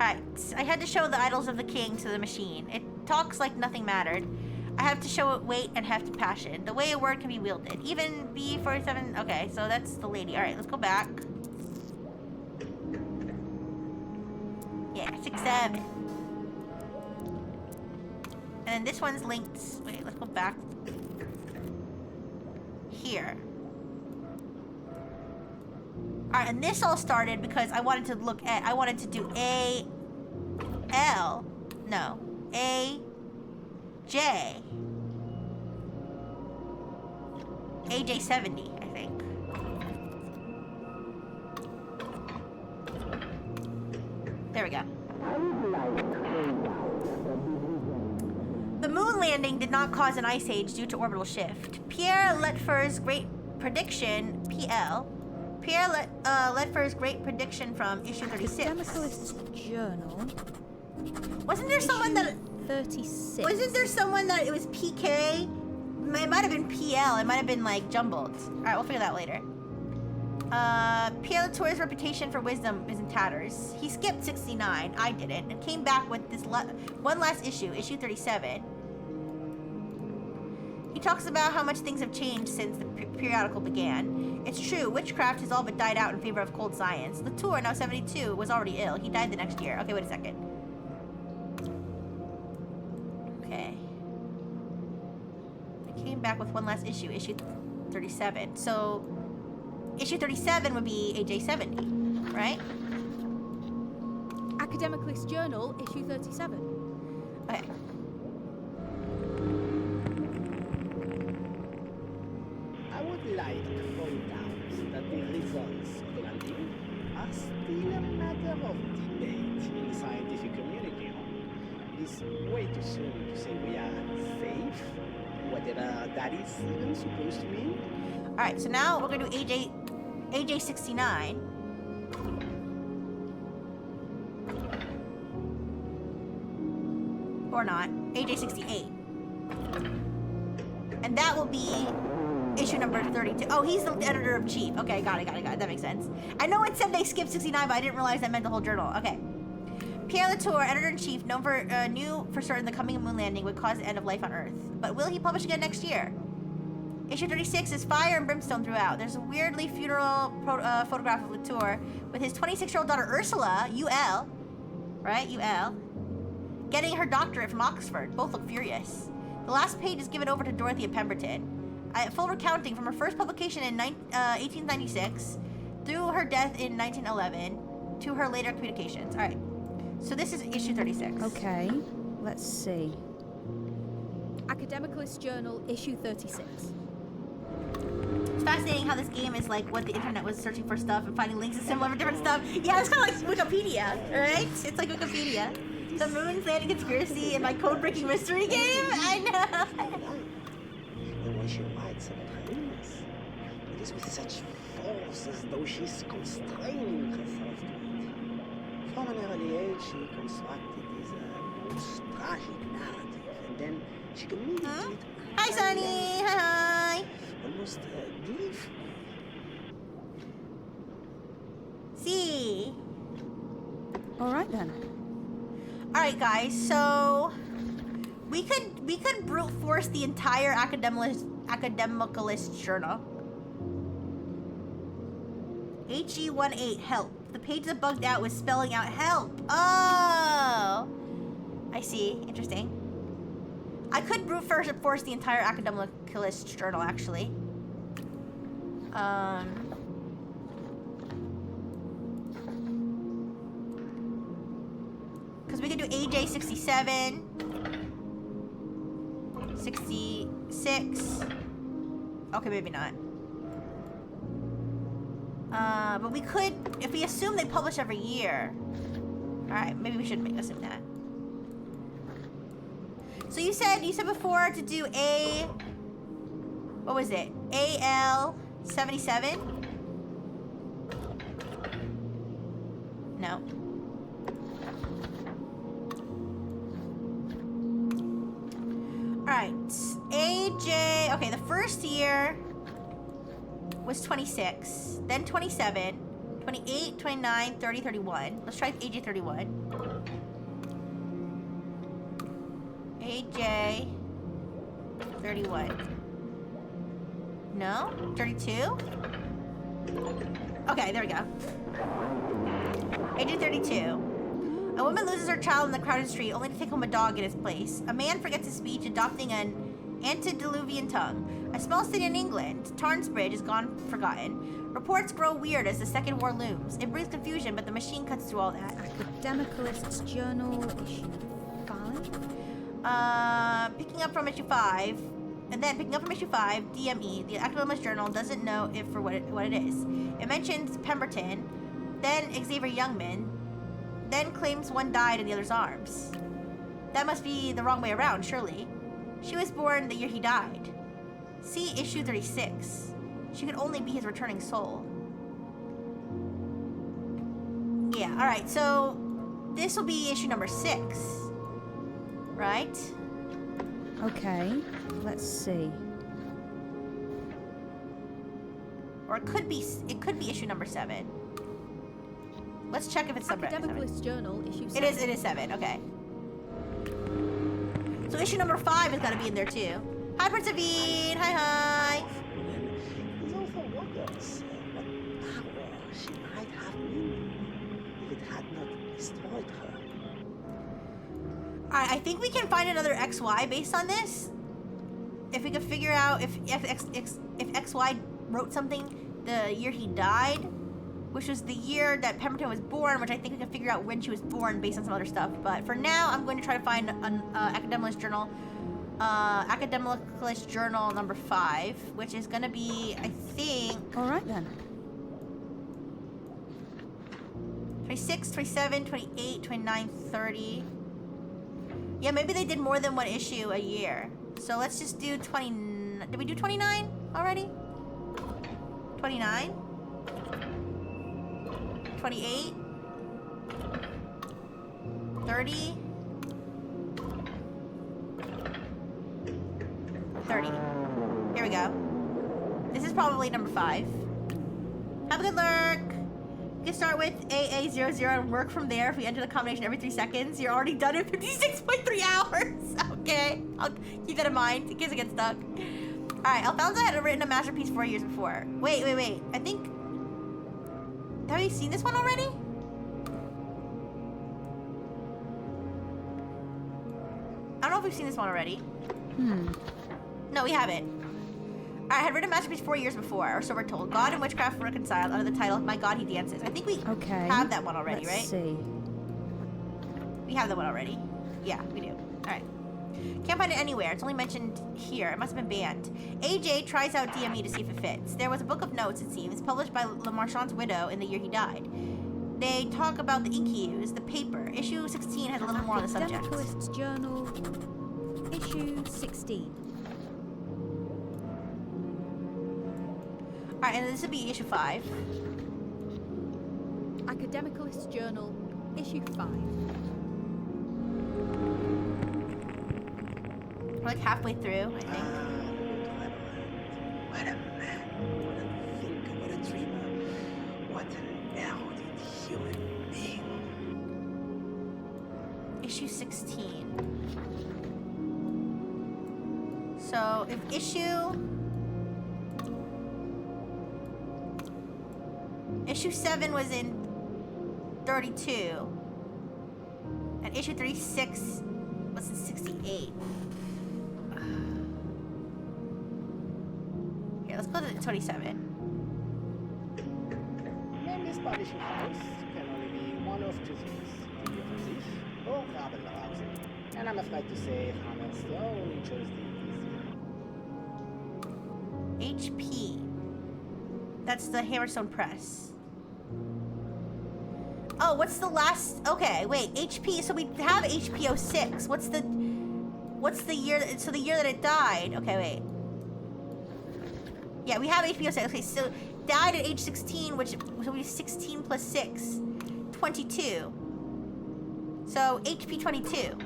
Alright, I had to show the idols of the king to the machine. It talks like nothing mattered. I have to show it weight and heft passion. The way a word can be wielded. Even B47. Okay, so that's the lady. Alright, let's go back. Yeah, 67. And then this one's linked. Wait, let's go back. Here. Alright, and this all started because I wanted to do AJ70, I think. There we go. The moon landing did not cause an ice age due to orbital shift. Pierre Letfer's great prediction, Pierre Letfer's great prediction from issue 36. Academicalist's Journal. Wasn't there someone that 36? Wasn't there someone that it was PK? It might have been PL. It might have been like jumbled. All right, we'll figure that out later. Pierre Latour's reputation for wisdom is in tatters. He skipped 69. I didn't, and came back with this one last issue, issue 37. He talks about how much things have changed since the periodical began. It's true, witchcraft has all but died out in favor of cold science. Latour, now 72, was already ill. He died the next year. Okay, wait a second. Okay. I came back with one last issue, issue 37. So, issue 37 would be AJ70, right? Academicalist Journal, issue 37. Okay. I would like to point out that the results of the landing are still a matter of debate in the scientific community. It is way too soon to say we are safe, whatever that is even supposed to mean. Alright, so now we're gonna do AJ69. Or not. AJ68. And that will be issue number 32. Oh, he's the editor-in-chief. Okay, got it. That makes sense. I know it said they skipped 69, but I didn't realize that meant the whole journal. Okay. Pierre Latour, editor-in-chief, knew for certain the coming moon landing would cause the end of life on Earth. But will he publish again next year? Issue 36 is fire and brimstone throughout. There's a weirdly funeral photograph of Latour with his 26-year-old daughter Ursula, UL, right? UL, getting her doctorate from Oxford. Both look furious. The last page is given over to Dorothea Pemberton. Full recounting from her first publication in 1896 through her death in 1911 to her later communications. All right. So this is issue 36. Okay, let's see. Academicalist Journal, issue 36. It's fascinating how this game is like what the internet was searching for stuff and finding links and similar for different stuff. Yeah, it's kind of like Wikipedia, right? It's like Wikipedia. The moon's landing conspiracy in my code-breaking mystery game? I know. And when she writes about her illness, it is with such force as though she's constraining herself to it. From an early age, she constructed this most tragic narrative, and then she committed to it. Hi, Sunny. Hi. Almost gleefully. See. All right then. All right, guys. So we could brute force the entire academicalist journal. HE18 help. The page that bugged out was spelling out help. Oh, I see. Interesting. I could brute force the entire academicalist journal, actually. Because we could do AJ 67, 66. Okay, maybe not. But we could, if we assume they publish every year. All right, maybe we should assume that. So you said before to do what was it? AL 77? No. All right, AJ. Okay, the first year was 26, then 27, 28, 29, 30, 31. Let's try AJ 31. AJ 31. No? 32? Okay, there we go. AJ 32. A woman loses her child in the crowded street only to take home a dog in its place. A man forgets his speech, adopting an antediluvian tongue. A small city in England, Tarnsbridge, is gone forgotten. Reports grow weird as the Second War looms. It brings confusion, but the machine cuts through all that. Academicalist Journal, issue 5. Picking up from issue 5, DME, the Academicalist Journal doesn't know if for what it is. It mentions Pemberton, then Xavier Youngman, then claims one died in the other's arms. That must be the wrong way around, surely. She was born the year he died. See issue 36. She could only be his returning soul. Yeah, alright, so this will be issue number 6. Right? Okay, let's see. Or it could be issue number 7. Let's check if it's Academicalist Journal, issue 7. It is 7, okay. So issue number 5 has got to be in there too. Hi, Prince Aveen. Hi. He's also wonders what power she might have been if it had not destroyed her. Alright, I think we can find another XY based on this. If we can figure out if XY wrote something the year he died, which was the year that Pemberton was born, which I think we can figure out when she was born based on some other stuff. But for now, I'm going to try to find an Academicalist Journal, Academicalist Journal number 5, which is going to be, I think... All right, then. 26, 27, 28, 29, 30. Yeah, maybe they did more than one issue a year. So let's just do 20... Did we do 29 already? 29? 28, 30, 30. Here we go. probably number 5. Have a good lurk. You can start with AA00 and work from there. If we enter the combination every 3 seconds, you're already done in 56.3 hours. Okay, I'll keep that in mind in case I get stuck. All right, Alfonso had written a masterpiece 4 years before. Wait. I think, have you seen this one already? I don't know if we've seen this one already. No, we haven't. I had written a masterpiece 4 years before, or so we're told. God and witchcraft reconciled under the title My God He Dances. I think we have that one already, right? Let's see. We have that one already. Yeah, we do. All right. Can't find it anywhere. It's only mentioned here. It must have been banned. AJ tries out DME to see if it fits. There was a book of notes, it seems, published by Le Marchand's widow in the year he died. They talk about the ink he used, the paper. Issue 16 has a little more on the subject. Academicalist's Journal, issue 16. Alright, and this would be issue 5. Academicalist's Journal, issue 5. We're like halfway through, I think. What a man, what a thinker, what a dreamer, what an erudite human being. Issue 16. So, if issue 7 was in 32, and issue 36 was in 68. Here, let's go to 27. In this publishing house can only be one of two things, Studio Versich or Rabelhausen. And I'm afraid to say Hammerstone chose the easier. HP. That's the Hammerstone Press. Oh, what's the last? Okay, wait. HP. So we have HP 06. What's the year? So the year that it died. Okay, wait. Yeah, we have HP 06. Okay, so died at age 16, which will be 16 plus 6, 22. So HP 22.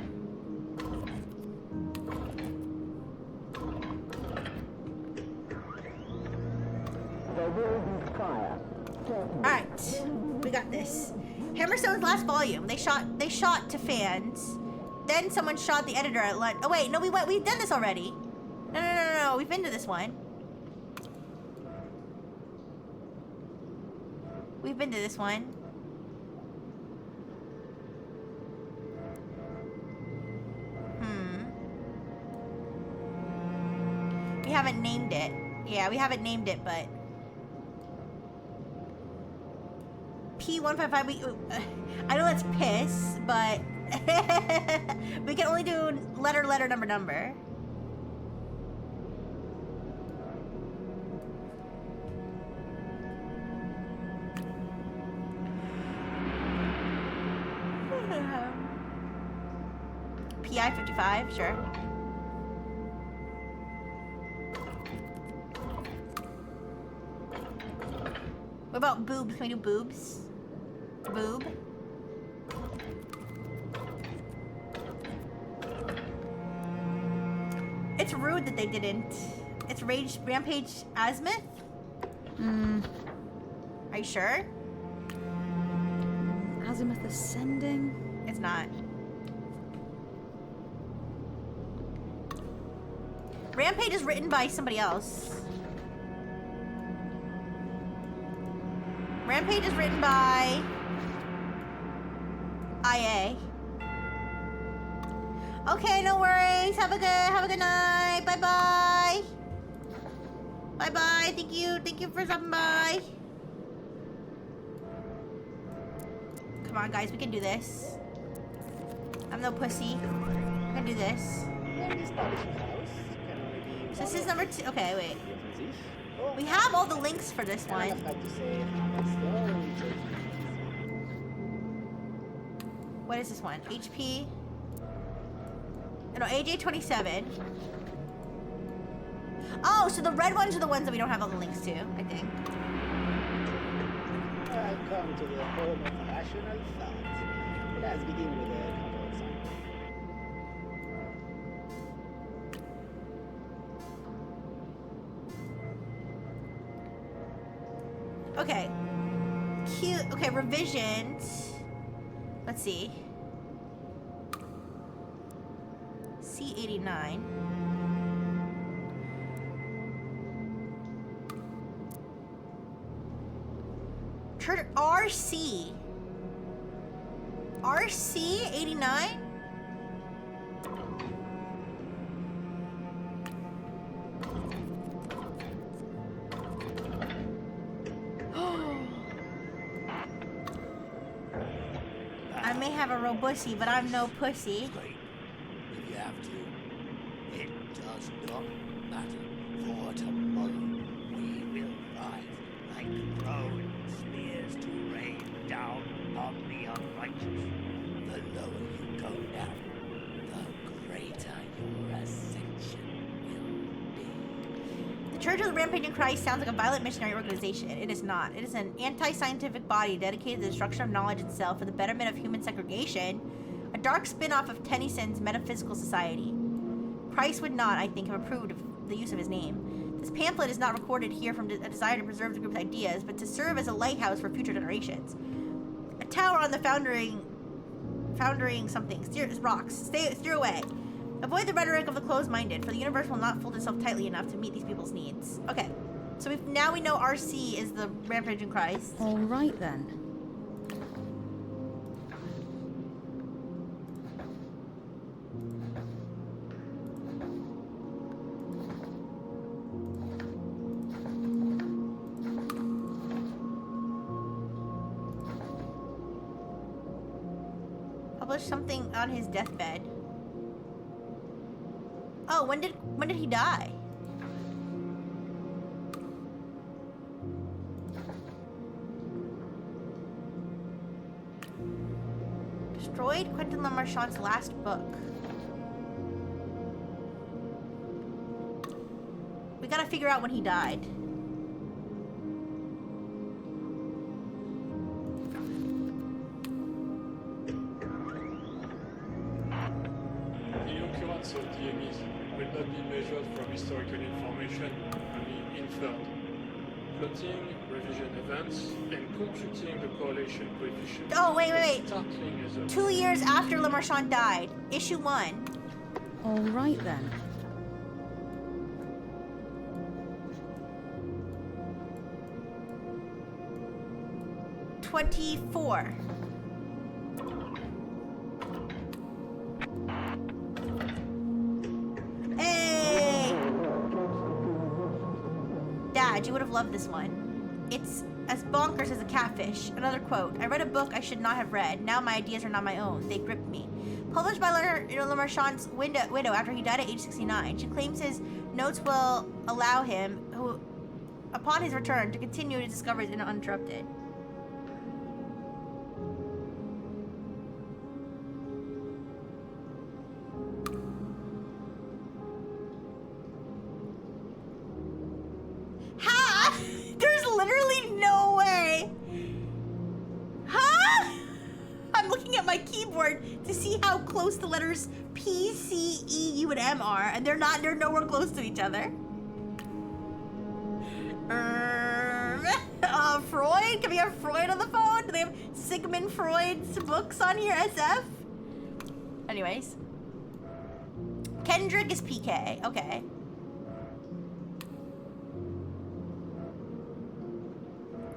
Alright, we got this. Hammerstone's last volume. They shot to fans. Then someone shot the editor at lunch. Oh wait, no, we've done this already. No, we've been to this one. We've been to this one. We haven't named it. Yeah, we haven't named it, but P155, I know that's piss, but we can only do letter, number. PI 55, sure. What about boobs? Can we do boobs? Boob. It's rude that they didn't. It's Rampage Azimuth? Are you sure? Azimuth Ascending? It's not. Rampage is written by somebody else. Rampage is written by IA. Okay, no worries. Have a good night. Bye bye. Bye bye. Thank you for stopping by. Come on, guys, we can do this. I'm no pussy. We can do this. So this is number 2. Okay, wait. We have all the links for this one. What is this one? HP? No, AJ 27. Oh, so the red ones are the ones that we don't have all the links to, I think. I've come to the home of rational thought. Let's begin with a couple of signs. Okay. Cute. Okay, revisions. Let's see. C89. RC. RC 89? I may have a robussy, but I'm no pussy. If you have to. It does not matter. For tomorrow, we will rise like throwing spears to rain down on the unrighteous. The lower you go down, the greater your ascension will be. The Church of the Rampaging Christ sounds like a violent missionary organization. It is not. It is an anti-scientific body dedicated to the destruction of knowledge itself for the betterment of human segregation. A dark spin-off of Tennyson's Metaphysical Society. Christ would not, I think, have approved of the use of his name. This pamphlet is not recorded here from a desire to preserve the group's ideas, but to serve as a lighthouse for future generations. A tower on the foundering something. Steer rocks. Steer away. Avoid the rhetoric of the closed-minded, for the universe will not fold itself tightly enough to meet these people's needs. Okay, so now we know RC is the Rampaging Christ. All right then. Published something on his deathbed. Oh, when did he die? Destroyed Quentin Lamarchand's last book. We gotta figure out when he died. The occurrence of DMEs will not be measured from historical information, only inferred. Plotting, revision events, and computing the correlation coefficient. Oh, wait. Startling as a 2 years after Lamarchand died. Issue 1. All right then. '24. Hey! Dad, you would have loved this one. It's as bonkers as a catfish. Another quote. I read a book I should not have read. Now my ideas are not my own. They gripped me. Published by Lamarchand's widow after he died at age 69. She claims his notes will allow him, upon his return, to continue his discoveries uninterrupted. Ha! There's literally no way. Huh? I'm looking at my keyboard to see how close the letters P, C, E, U, and M are, and they're nowhere close to each other. Freud? Can we have Freud on the phone? Do they have Sigmund Freud's books on here, SF? Anyways. Kendrick is PK. Okay.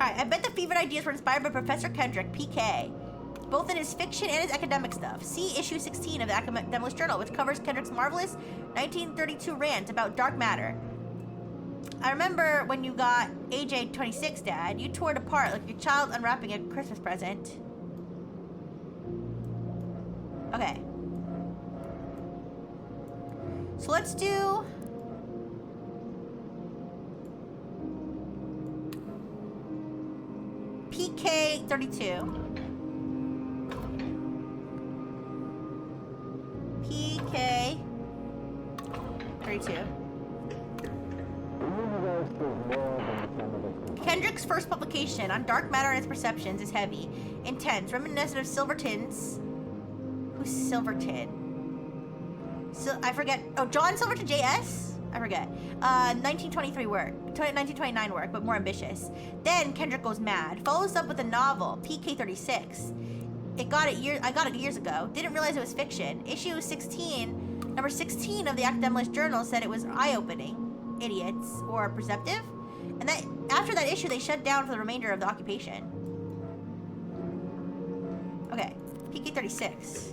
Alright, I bet the fevered ideas were inspired by Professor Kendrick, PK, both in his fiction and his academic stuff. See issue 16 of the Academicalist Journal, which covers Kendrick's marvelous 1932 rant about dark matter. I remember when you got AJ 26, Dad, you tore it apart like your child unwrapping a Christmas present. Okay. So let's do... PK 32. PK 32. Kendrick's first publication on dark matter and its perceptions is heavy, intense, reminiscent of Silverton's. Who's Silverton? I forget. Oh, John Silverton, JS? I forget. 1923 work, 1929 work, but more ambitious. Then Kendrick goes mad. Follows up with a novel, PK36. I got it years ago. Didn't realize it was fiction. Issue 16, number 16 of the Academic Journal said it was eye-opening. Idiots or perceptive. And that after that issue, they shut down for the remainder of the occupation. Okay, PK36.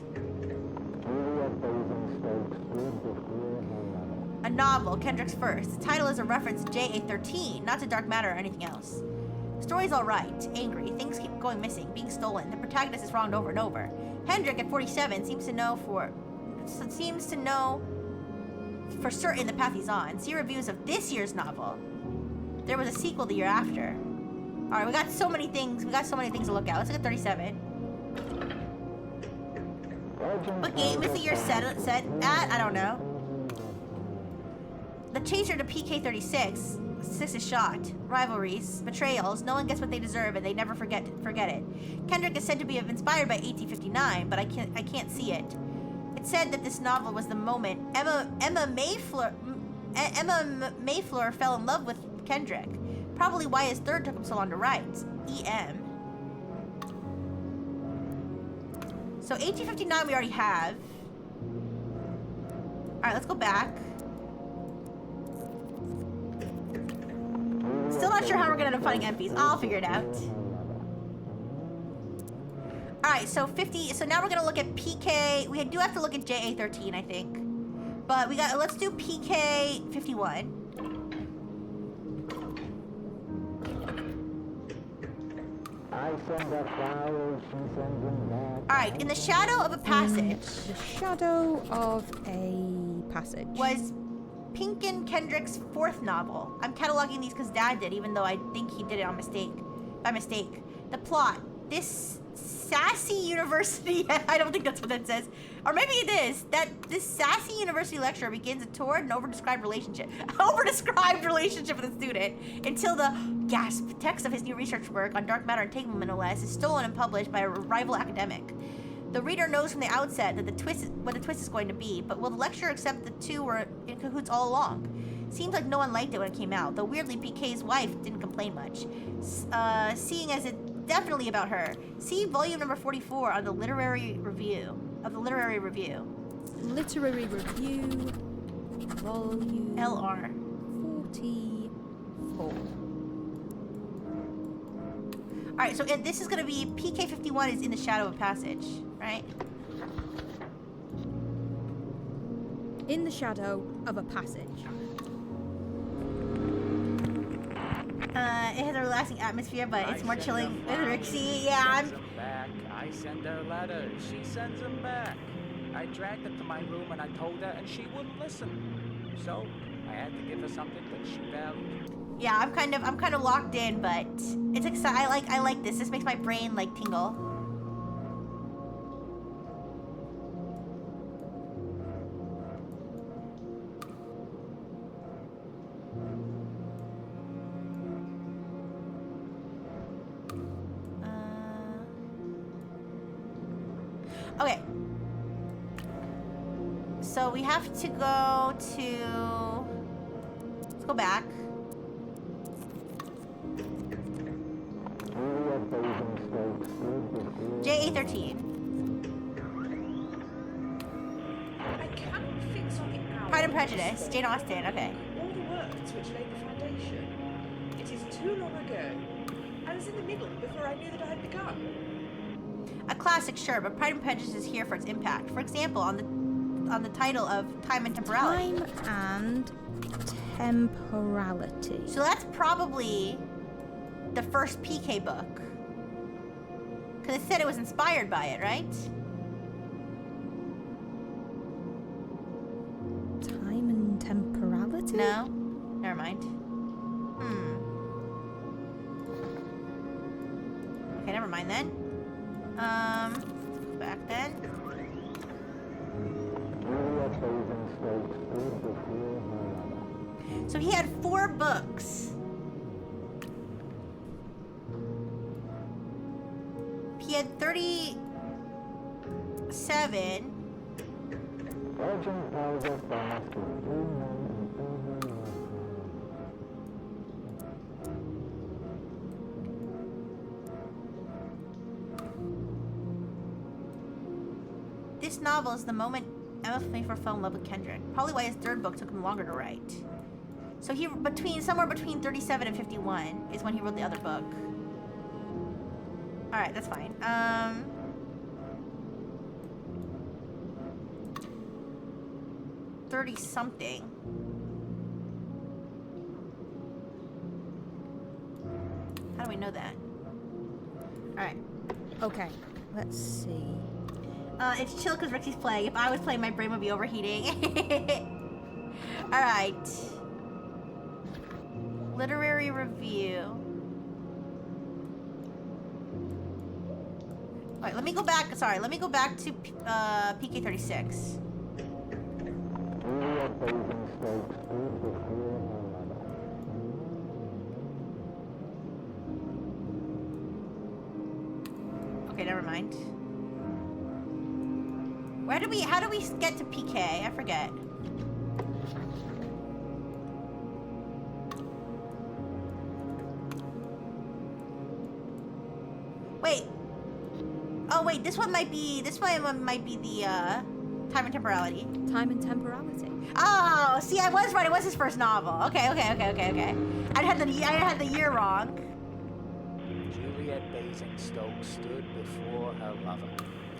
A novel, Kendrick's first. The title is a reference to JA-13, not to dark matter or anything else. The story's alright, angry, things keep going missing, being stolen, the protagonist is wronged over and over. Hendrik at 47 seems to know for certain the path he's on. See reviews of this year's novel. There was a sequel the year after. Alright, we got so many things to look at. Let's look at 37. What game is the year set at? I don't know. The chaser to PK36. Six is shot. Rivalries. Betrayals. No one gets what they deserve and they never forget it. Kendrick is said to be inspired by 1859, but I can't see it. It said that this novel was the moment Emma Mayfleur fell in love with Kendrick. Probably why his third took him so long to write. EM. So 1859 we already have. Alright, let's go back. Still not sure how we're gonna end up finding MPs. I'll figure it out. Alright, so 50. So now we're gonna look at PK. We do have to look at JA-13, I think. But let's do PK-51. Alright, in the shadow of a passage. The shadow of a passage. Was Pinkin Kendrick's fourth novel. I'm cataloging these because Dad did, even though I think he did it by mistake. The plot. This sassy university, I don't think that's what that says. Or maybe it is. That this sassy university lecturer begins a toward and overdescribed relationship with a student until the gasp text of his new research work on dark matter entanglement, no less, is stolen and published by a rival academic. The reader knows from the outset that what the twist is going to be, but will the lecturer accept the two were in cahoots all along? Seems like no one liked it when it came out, though weirdly PK's wife didn't complain much, seeing as it's definitely about her. See volume number 44 on the Literary Review. Literary Review, volume LR 44. Alright, so this is gonna be PK-51 is in the shadow of passage, right? In the shadow of a passage. It has a relaxing atmosphere, but it's more chilling with Rixie. Yeah, I send her letters. She sends them back. I dragged her to my room and I told her, and she wouldn't listen. So I had to give her something that she valued. Yeah, I'm kind of locked in, but it's exciting. I like this. This makes my brain like tingle. Okay. So we have to go to... Let's go back. JA-13. I cannot fix on the hour. Pride and Prejudice. Jane Austen. Okay. All the words which laid the foundation. It is too long ago. I was in the middle before I knew that I had begun. A classic, sure, but Pride and Prejudice is here for its impact. For example, on the title of Time and Temporality. Time and Temporality. So that's probably the first PK book. Because it said it was inspired by it, right? Time and Temporality? No. Never mind. Okay, never mind then. Back then. So he had 4 books. He had 37. This novel is the moment Emma Mayfair fell in love with Kendrick. Probably why his third book took him longer to write. So he somewhere between 37 and 51 is when he wrote the other book. All right, that's fine. 30 something. How do we know that? All right. Okay, let's see. It's chill because Rixie's playing. If I was playing, my brain would be overheating. All right. Literary review. All right, let me go back. Sorry, let me go back to PK36. Okay, never mind. How do we get to PK? I forget. Wait. Oh wait, this one might be the time and temporality. Time and temporality. Oh, see, I was right. It was his first novel. Okay. I had the year wrong. Juliet Basingstoke stood before her lover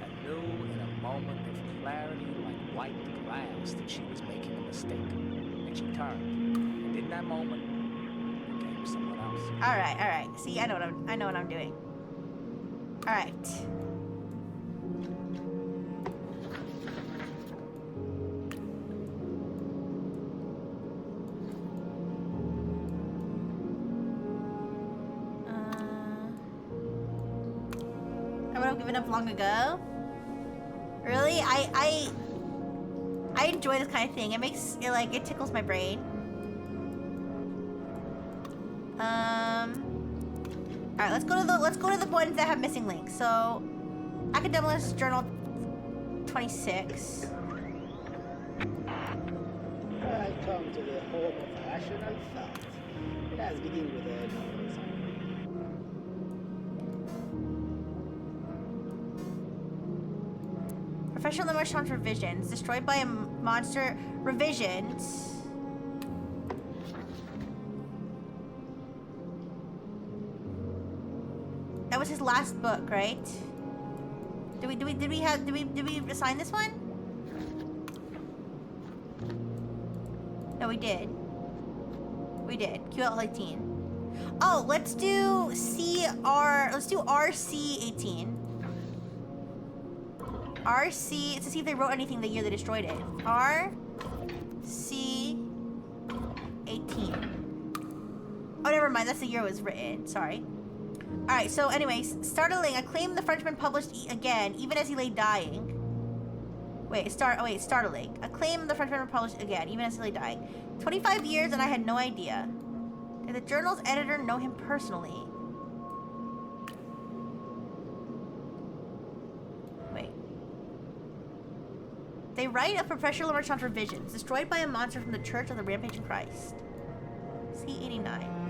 and knew in a moment of clarity like white glass that she was making a mistake. And she turned, and in that moment became someone else. All right. See, I know what I'm doing. All right. I would have given up long ago. Really? I enjoy this kind of thing. It makes it like it tickles my brain. All right, let's go to the ones that have missing links. So, Academic's Journal 26. I come to the home of rational thought. Let's begin with a novel summary. Professional Limerick Revisions. Destroyed by a monster. Revisions. That was his last book, right? Did we assign this one? No, we did. We did. QL 18. Oh, let's do RC 18. RC, to see if they wrote anything the year they destroyed it. RC 18. Oh, never mind. That's the year it was written. Sorry. Alright, so anyways, startling. Acclaimed the Frenchman published again, even as he lay dying. Startling. Acclaimed the Frenchman published again, even as he lay dying. 25 years and I had no idea. Did the journal's editor know him personally? Wait. They write a professional merchant revisions, destroyed by a monster from the Church of the Rampaging Christ. C89.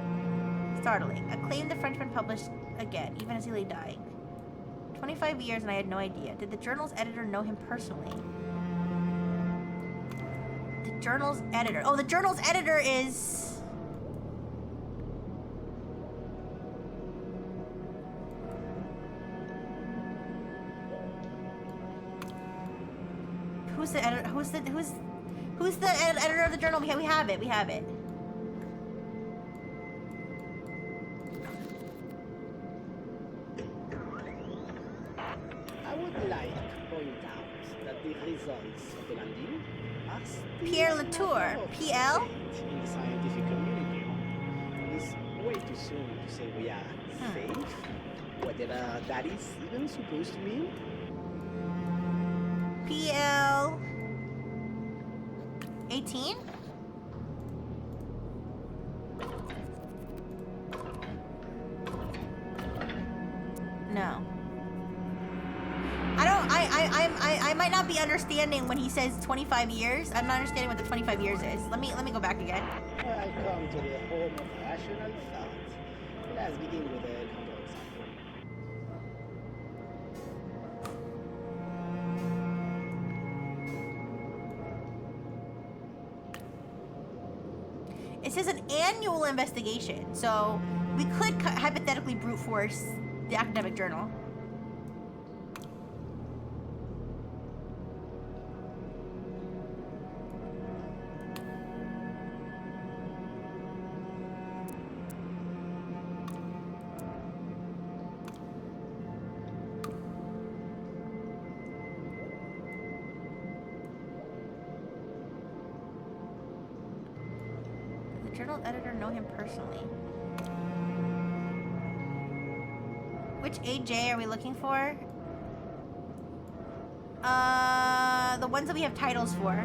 Startling. Acclaimed the Frenchman published again, even as he lay dying. 25 years and I had no idea. Did the journal's editor know him personally? The journal's editor. Oh, the journal's editor is... Who's the editor? Who's the editor of the journal? We have it. I would like to point out that the results of the landing are still Pierre Latour. PL? in the scientific community. It's way too soon to say we are safe, whatever that is even supposed to mean. PL 18? No. I might not be understanding when he says 25 years. I'm not understanding what the 25 years is. Let me go back again. I come to the home of rational thought. Let's begin with a counterexample. It says an annual investigation, so we could hypothetically brute force the academic journal. Journal editor know him personally. Which AJ are we looking for? The ones that we have titles for.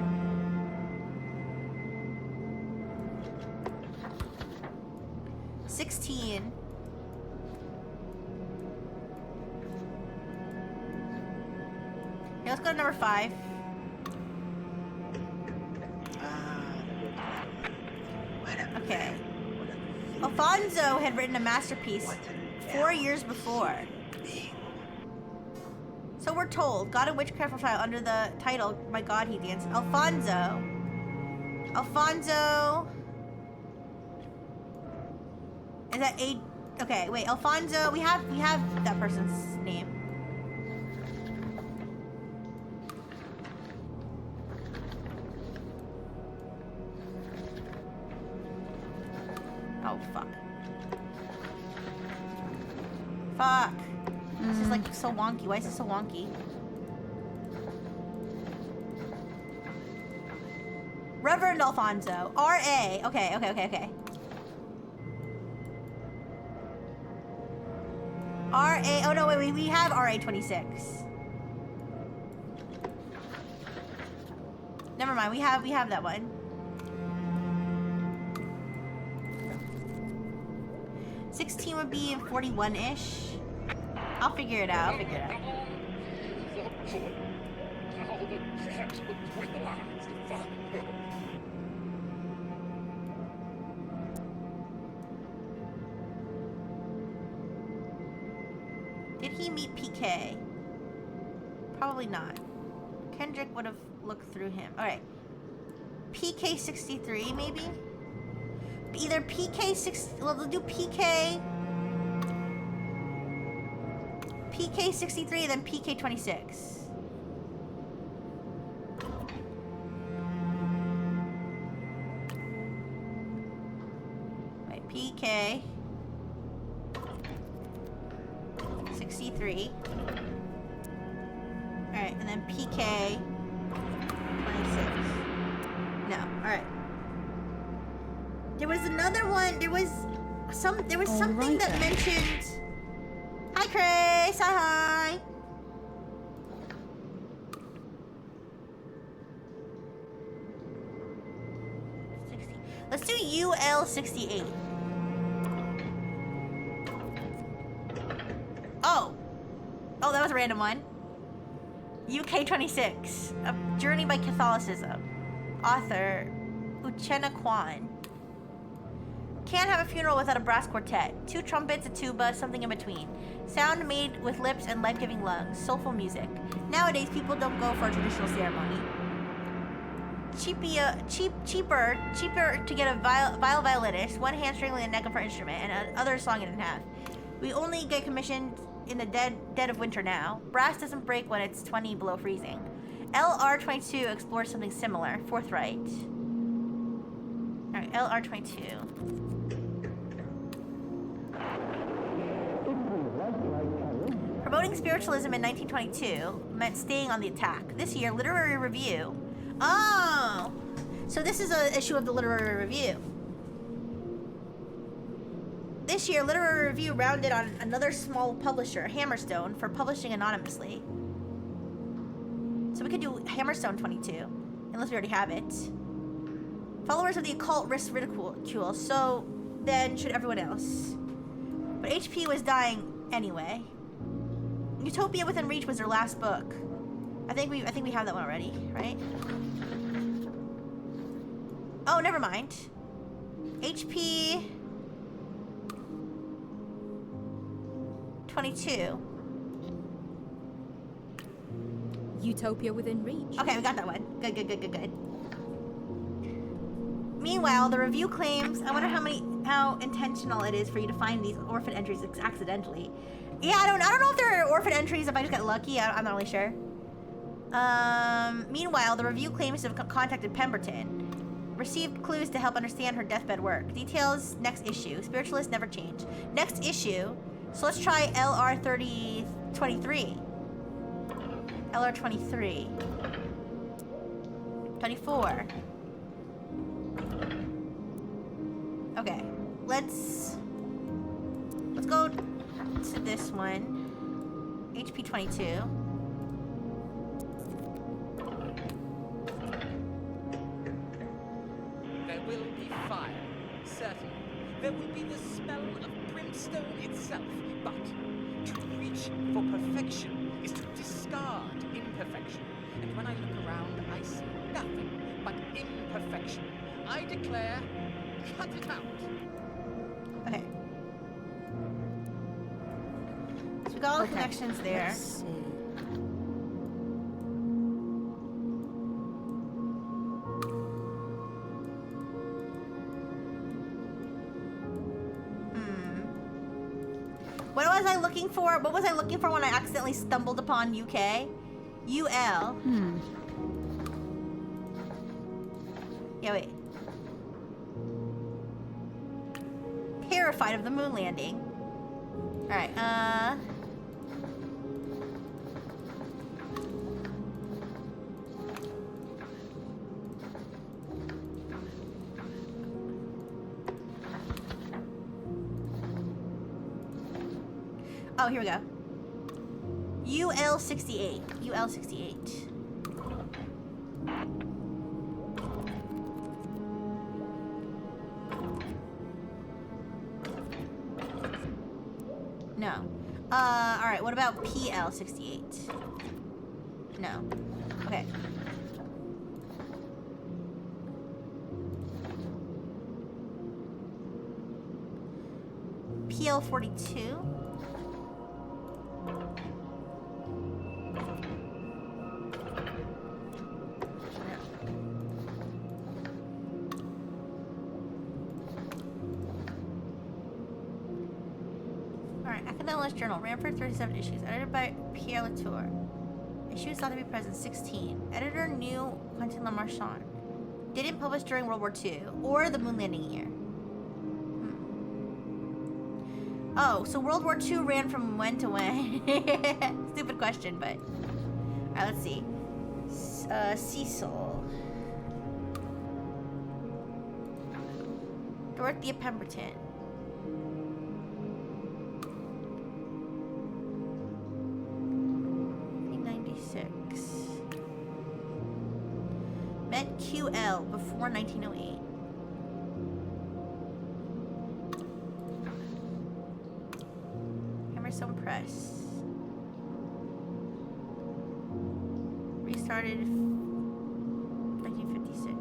$16. Okay, let's go to number 5. Okay. Alfonso had written a masterpiece 4 years before. So we're told. God of Witchcraft profile under the title, My God He Danced. Alfonso. Is that a... Okay, wait. Alfonso. We have that person's name. Oh, fuck. Fuck. This is like so wonky. Why is this so wonky? Reverend Alfonso. R.A. Okay. R.A. Oh, no, wait. We have R.A. 26. Never mind. We have that one. 16 would be 41-ish. I'll figure it out. Did he meet PK? Probably not. Kendrick would have looked through him. Alright. PK 63, maybe? Either PK 60. Well, we'll do PK 63, then PK 26. Wait, PK 63. All right, and then PK 26. No, all right. There was another one. There was something that mentioned. Hi, Chris. Hi. Let's do UL 68. Oh, that was a random one. UK 26. A Journey by Catholicism. Author Uchenna Kwan. Can't have a funeral without a brass quartet. 2 trumpets, a tuba, something in between. Sound made with lips and life-giving lungs. Soulful music. Nowadays, people don't go for a traditional ceremony. Cheaper to get a viol violinist, 1 hand strangling the neck of her instrument, and another sawing it in half. We only get commissioned in the dead of winter now. Brass doesn't break when it's 20 below freezing. LR22 explores something similar. Forthright. Alright, LR22. Promoting spiritualism in 1922 meant staying on the attack. This year, Literary Review. Oh! So this is an issue of the Literary Review. This year, Literary Review rounded on another small publisher, Hammerstone, for publishing anonymously. So we could do Hammerstone 22, unless we already have it. Followers of the occult risk ridicule, so then should everyone else. But HP was dying anyway. Utopia Within Reach was their last book. I think we have that one already, right? Oh, never mind. HP 22. Utopia Within Reach. Okay, we got that one. Good. Meanwhile, the review claims, I wonder how intentional it is for you to find these orphan entries accidentally. Yeah, I don't know if they're orphan entries, if I just got lucky, I'm not really sure. Meanwhile, the review claims to have contacted Pemberton. Received clues to help understand her deathbed work. Details next issue. Spiritualists never change. Next issue. So let's try LR23. LR23. 24. Okay. Let's go to this one. HP 22. There will be fire, certainly. There will be the smell of brimstone itself. But to reach for perfection is to discard imperfection. And when I look around, I see nothing but imperfection. I declare, cut it out. Okay. So we got all the connections there. Let's see. What was I looking for? What was I looking for when I accidentally stumbled upon UK? UL. Yeah, wait. Terrified of the moon landing. Alright, oh, here we go. UL68. UL68. No. Alright, what about PL68? No. Okay. PL42? Journal ran for 37 issues, edited by Pierre Latour. Issues thought to be present 16. Editor new Quentin Lamarchand. Didn't publish during World War II or the moon landing year. Oh, so World War II ran from when to when? Stupid question, but alright, let's see. Cecil. Dorothea Pemberton. Met QL before 1908. Emerson Press. Restarted 1956.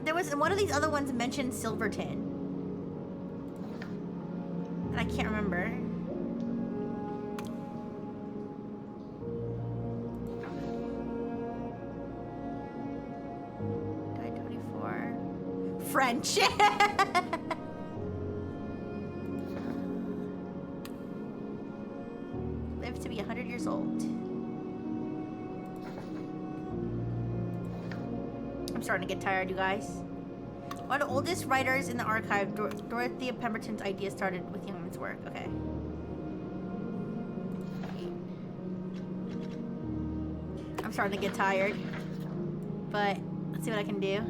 There was one of these other ones mentioned Silverton. I can't remember. Died 24. French. Lived to be 100 years old. I'm starting to get tired, you guys. One of the oldest writers in the archive, Dorothea Pemberton's idea started with Youngman's work. Okay. I'm starting to get tired, but let's see what I can do.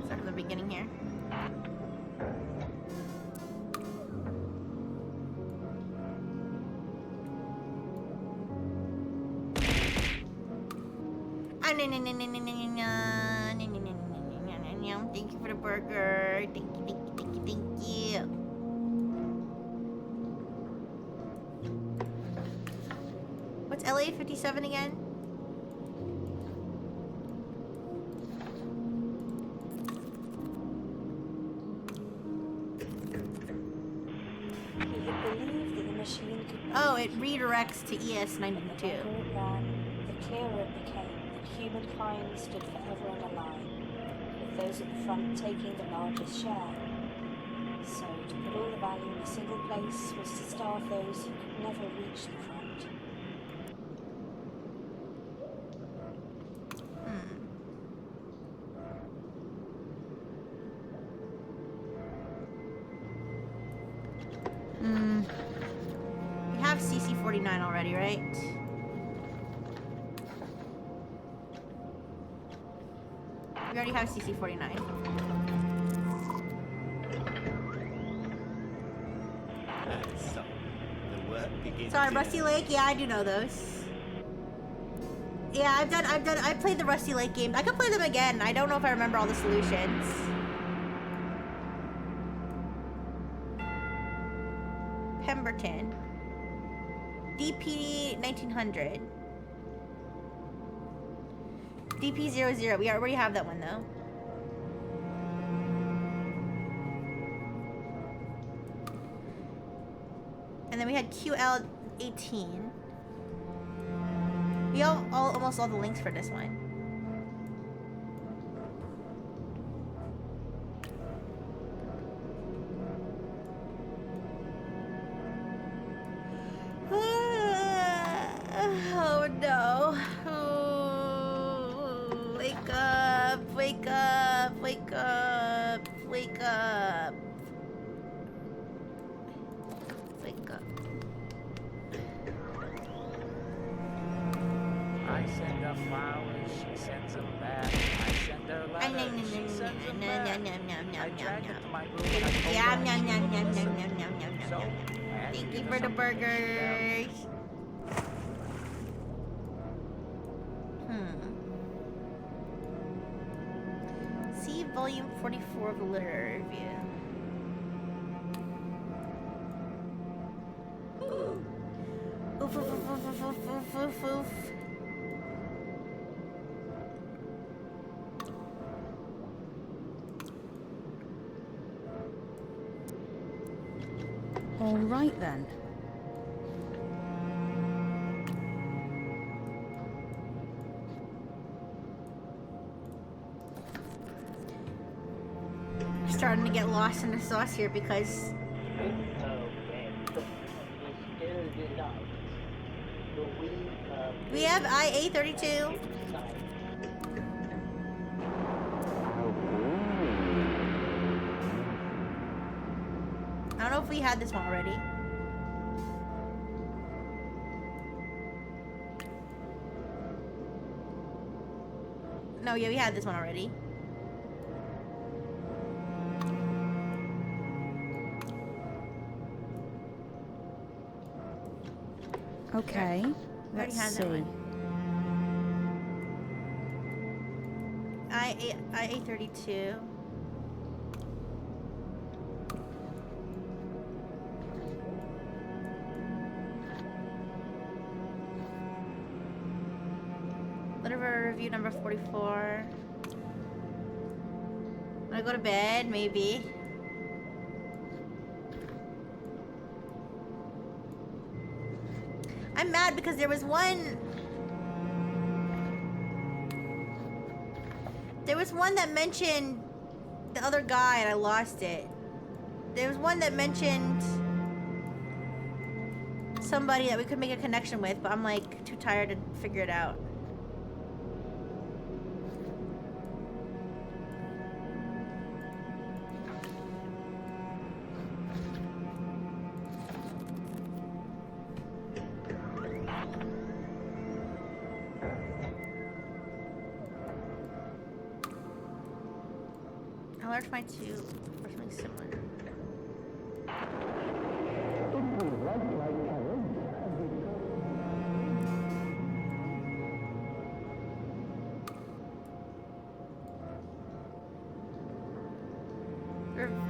Start from the beginning here. Thank you for the burger. Thank you, thank you, thank you, thank you. What's LA 57 again? Oh, it redirects to ES92. The longer it ran, the clearer it became that humankind stood forever in a line, with those at the front taking the largest share. So, to put all the value in a single place was to starve those who could never reach the front. We have CC-49 already, right? We already have CC-49. So, the work begins. Sorry, here. Rusty Lake. Yeah, I do know those. Yeah, I've played the Rusty Lake games. I could play them again. I don't know if I remember all the solutions. Pemberton. DP 1900. DP 00. We already have that one though. And then we had QL 18. We almost all the links for this one. Oh no. Ooh, wake up, wake up, wake up, wake up. Wake up. I send her flowers, she sends them back. I send her letters, she sends them back. I dragged her to my room and I told Yum, her yum, she yum, would yum, listen. yum, yum, yum, yum, So, yum, I yum. had to Thank give you her for the something to chew down. burgers. See volume 44 of the literary review. Oof, oof, oof, oof, oof, oof, oof, oof. All right then. Starting to get lost in the sauce here because we have IA-32. I don't know if we had this one already. No, yeah, we had this one already. Okay, Already let's had that see. one. IA-32. Literary review number 44. Wanna go to bed? Maybe. I'm mad because there was one that mentioned the other guy and I lost it. There was one that mentioned somebody that we could make a connection with, but I'm like too tired to figure it out. I'll large my two or something similar.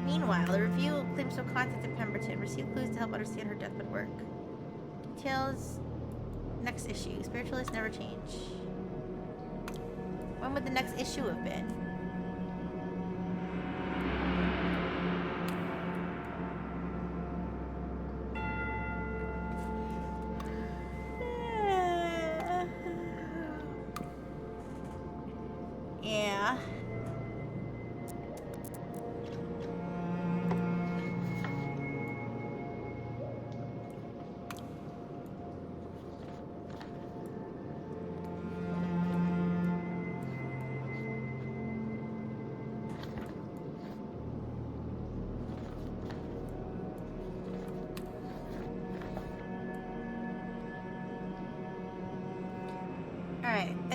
Meanwhile, the review claims no contact in Pemberton. Received clues to help understand her deathbed work. Details. Next issue. Spiritualists never change. When would the next issue have been?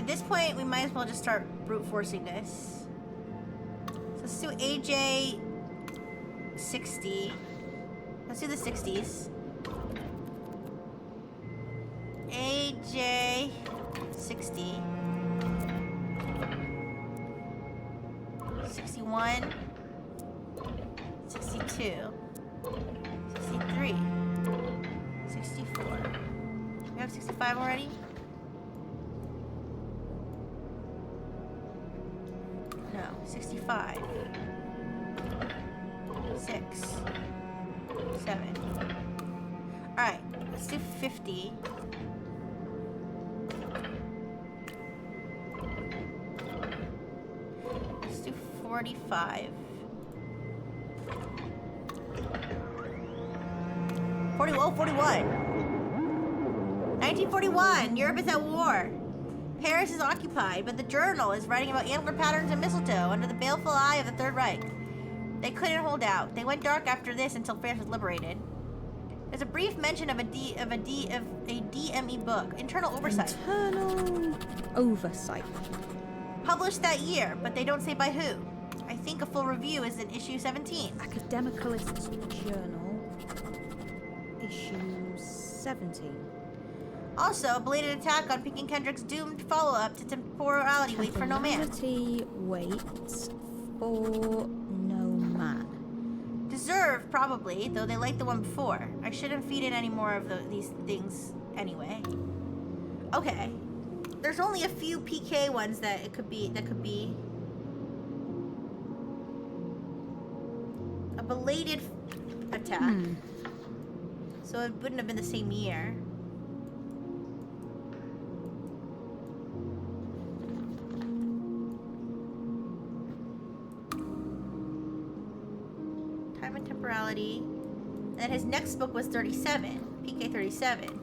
At this point, we might as well just start brute forcing this. So let's do AJ 60. Let's do the 60s. AJ 60. 61. 62. 63. 64. We have 65 already? No, 65. 6. 7. Alright, let's do 50. Let's do 45. 41. 1941. Europe is at war. Paris is occupied, but the journal is writing about antler patterns and mistletoe under the baleful eye of the Third Reich. They couldn't hold out. They went dark after this until France was liberated. There's a brief mention of a DME book, Internal Oversight. Internal Oversight. Published that year, but they don't say by who. I think a full review is in issue 17. Academicalist's Journal, issue 17. Also, a belated attack on Pink and Kendrick's doomed follow-up to Temporality Waits for No Man. Temporality Waits for No Man. Deserved, probably, though they liked the one before. I shouldn't feed in any more of these things anyway. Okay. There's only a few PK ones that could be a belated attack. So it wouldn't have been the same year. Time and Temporality. And then his next book was 37. PK 37.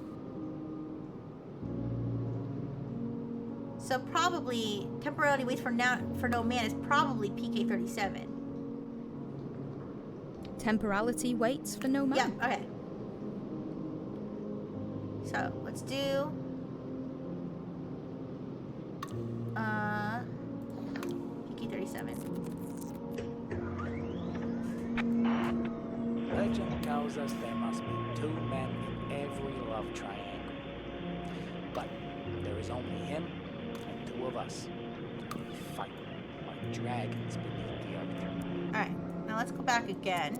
So probably Temporality Waits for No Man is probably PK 37. Temporality Waits for No Man? Yeah, okay. So let's do PK 37. Legend tells us there must be 2 men in every love triangle. But there is only him and 2 of us. We fight like dragons beneath the earth. Alright, now let's go back again.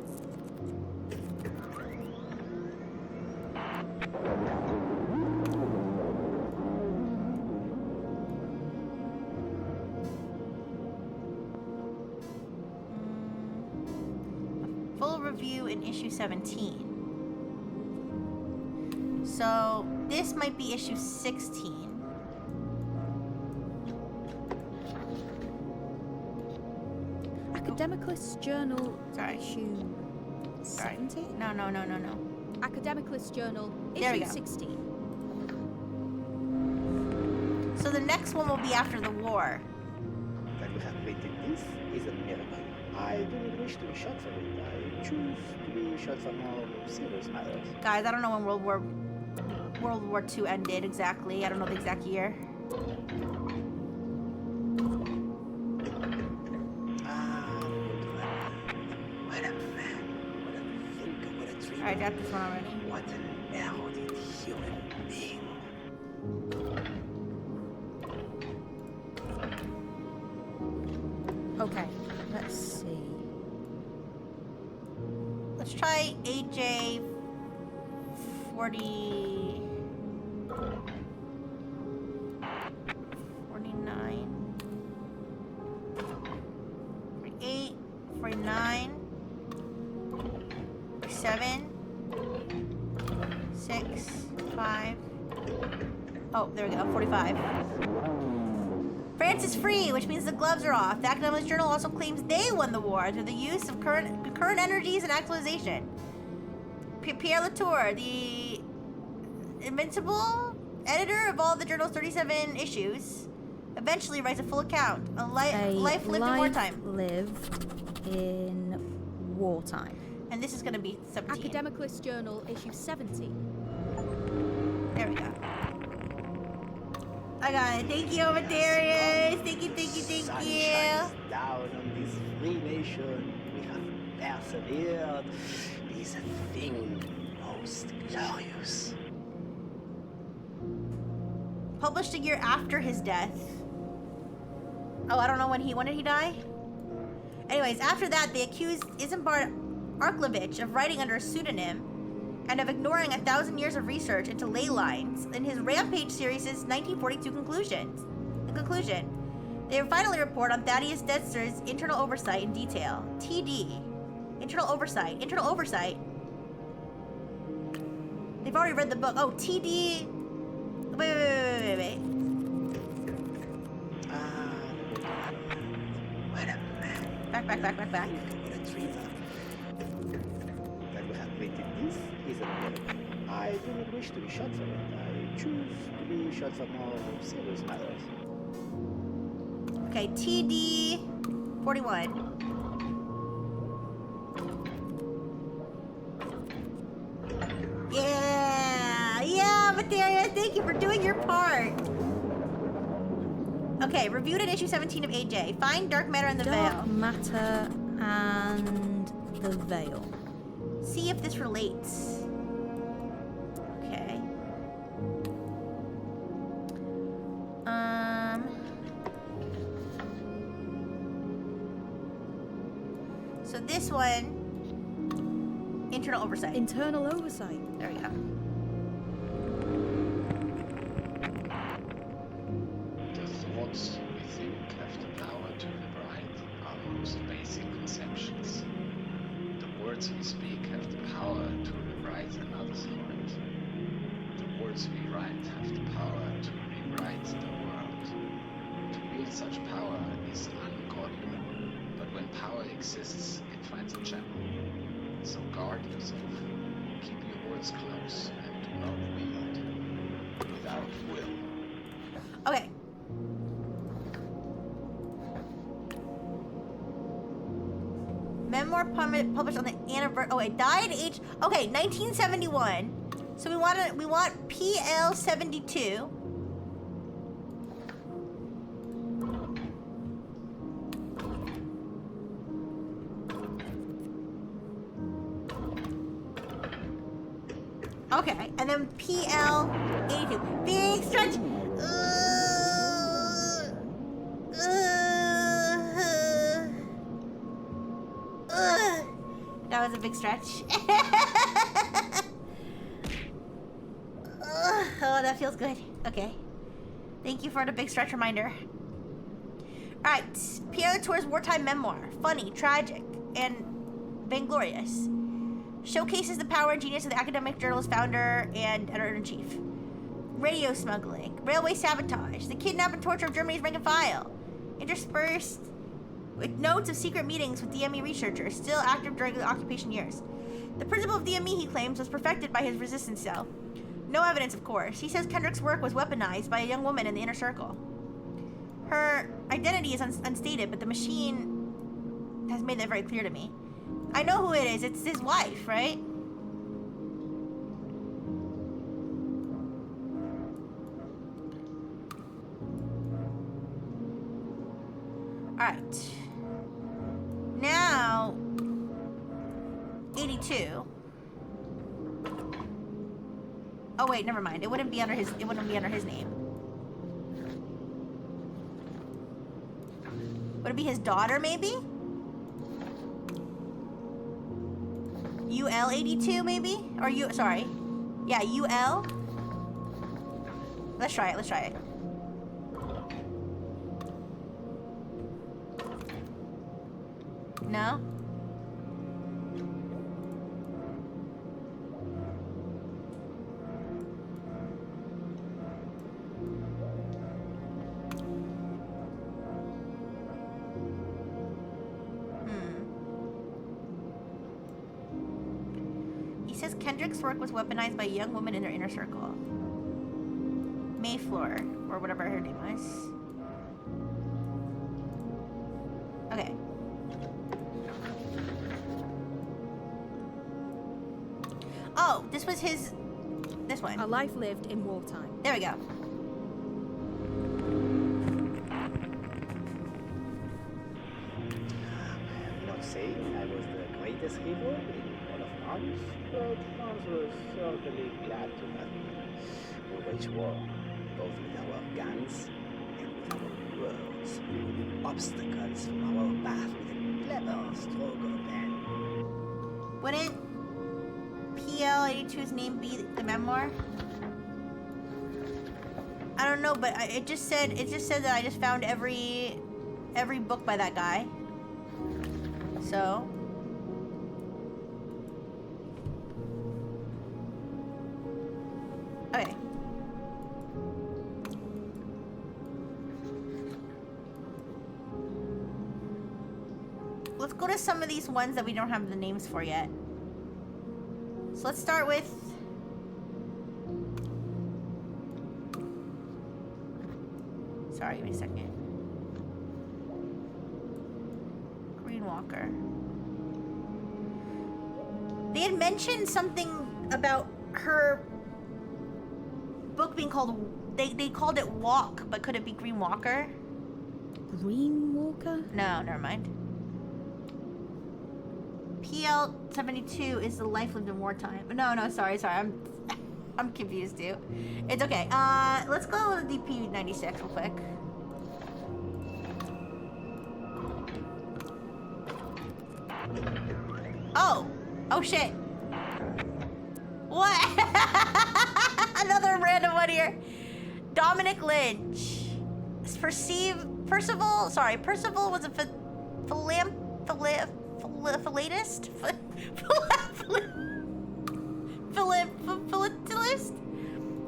Full review in issue 17. So this might be issue 16. Academicalist's Journal, Sorry. issue 17? No. Academicalist's Journal, There we issue go. 16. So the next one will be after the war. That you have painted this is a miracle. I do not wish to be shot for it. I choose to be shot for more serious matters. Guys, I don't know when World War II ended exactly. I don't know the exact year. What a man. What a thinker. What a dreamer. Alright, got this one already. What an erudite human being. Okay, let's see. Let's try AJ 40... 49... 48... 49... 7... 6... 5... Oh, there we go, 45. France is free, which means the gloves are off. The Academic Journal also claims they won the war through the use of current energies and actualization. Pierre Latour, the invincible editor of all the journal's 37 issues, eventually writes a full account. A life lived in wartime. Lived in wartime. And this is going to be 17. Academicalist Journal, issue 70. There we go. I got it. Thank you, Amadeus. Thank you, thank you, thank Sun you. shines down on this free nation. We have persevered. Is a thing most glorious. Published a year after his death. Oh, I don't know when did he die? Anyways, after that, they accused Isambard Arklevich of writing under a pseudonym and of ignoring 1,000 years of research into ley lines in his Rampage series' 1942 conclusions. In conclusion, they finally report on Thaddeus Detzer's internal oversight in detail. TD. Internal oversight. Internal oversight. They've already read the book. Oh, TD. Wait. Back. The treason that we have written this is an I do not wish to be shot for it. I choose to be shot for more serious matters. Okay, TD 41. Yeah, Materia, thank you for doing your part. Okay, reviewed in issue 17 of AJ. Find dark matter in the Dark veil. matter and the veil. See if this relates. Okay. So this one, internal oversight. Internal oversight. There we go. The thoughts we think have the power to liberate our most basic conceptions. The words we speak have the power to rewrite another's heart. The words we write have the power to rewrite the world. To wield such power is ungodly, but when power exists, it finds a channel. So guard yourself. Keep your words close and do not wield without will. Okay. Memoir published on the anniversary. Oh, it died age. Okay, 1971. So we want PL 72. Okay, and then PL 82. Big stretch. That was a big stretch. Oh, that feels good. Okay. Thank you for the big stretch reminder. Alright. Pierre Latour's wartime memoir. Funny, tragic, and vainglorious. Showcases the power and genius of the academic journal's founder and editor-in-chief. Radio smuggling. Railway sabotage. The kidnap and torture of Germany's rank and file. Interspersed with notes of secret meetings with DME researchers, still active during the occupation years. The principle of DME, he claims, was perfected by his resistance cell. No evidence, of course. He says Kendrick's work was weaponized by a young woman in the inner circle. Her identity is unstated, but the machine has made that very clear to me. I know who it is. It's his wife, right? Alright. Now 82. Oh wait, never mind. It wouldn't be under his name. Would it be his daughter maybe? UL 82 maybe? Or sorry. Yeah, UL. Let's try it. No? He says Kendrick's work was weaponized by a young woman in their inner circle. Mayflower, or whatever her name was. Okay. Oh, this was this one. A life lived in wartime. There we go. say I was the greatest hero in all of Mars, but Mars was certainly glad to have me. We waged war, both with our guns and with our words, removing obstacles from our path with a clever stroke of pen. Wouldn't PL82's name be the memoir? I don't know, but it just said that I just found every book by that guy. So okay. Let's go to some of these ones that we don't have the names for yet. So let's start with sorry, give me a second. Green Walker. They had mentioned something about her book being called, they called it Walk, but could it be Green Walker? Green Walker? No, never mind. PL72 is the life lived in wartime. No, sorry, I'm confused too. It's okay. Let's go with DP96 real quick. Oh shit. What? Another random one here. Dominic Lynch. Percival was a philatelist? Philatelist?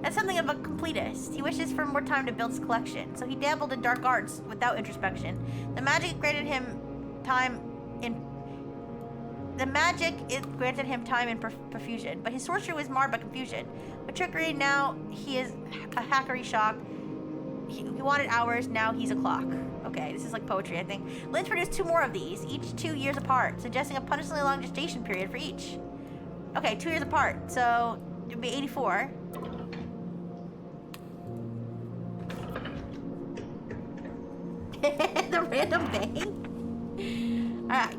That's something of a completist. He wishes for more time to build his collection, so he dabbled in dark arts without introspection. The magic granted him time in profusion, but his sorcery was marred by confusion. With trickery, now he is a hackery shock. He wanted hours, now he's a clock. Okay, this is like poetry, I think. Lynch produced 2 more of these, each 2 years apart, suggesting a punishingly long gestation period for each. Okay, 2 years apart, so it would be 84. The random bang? Alright.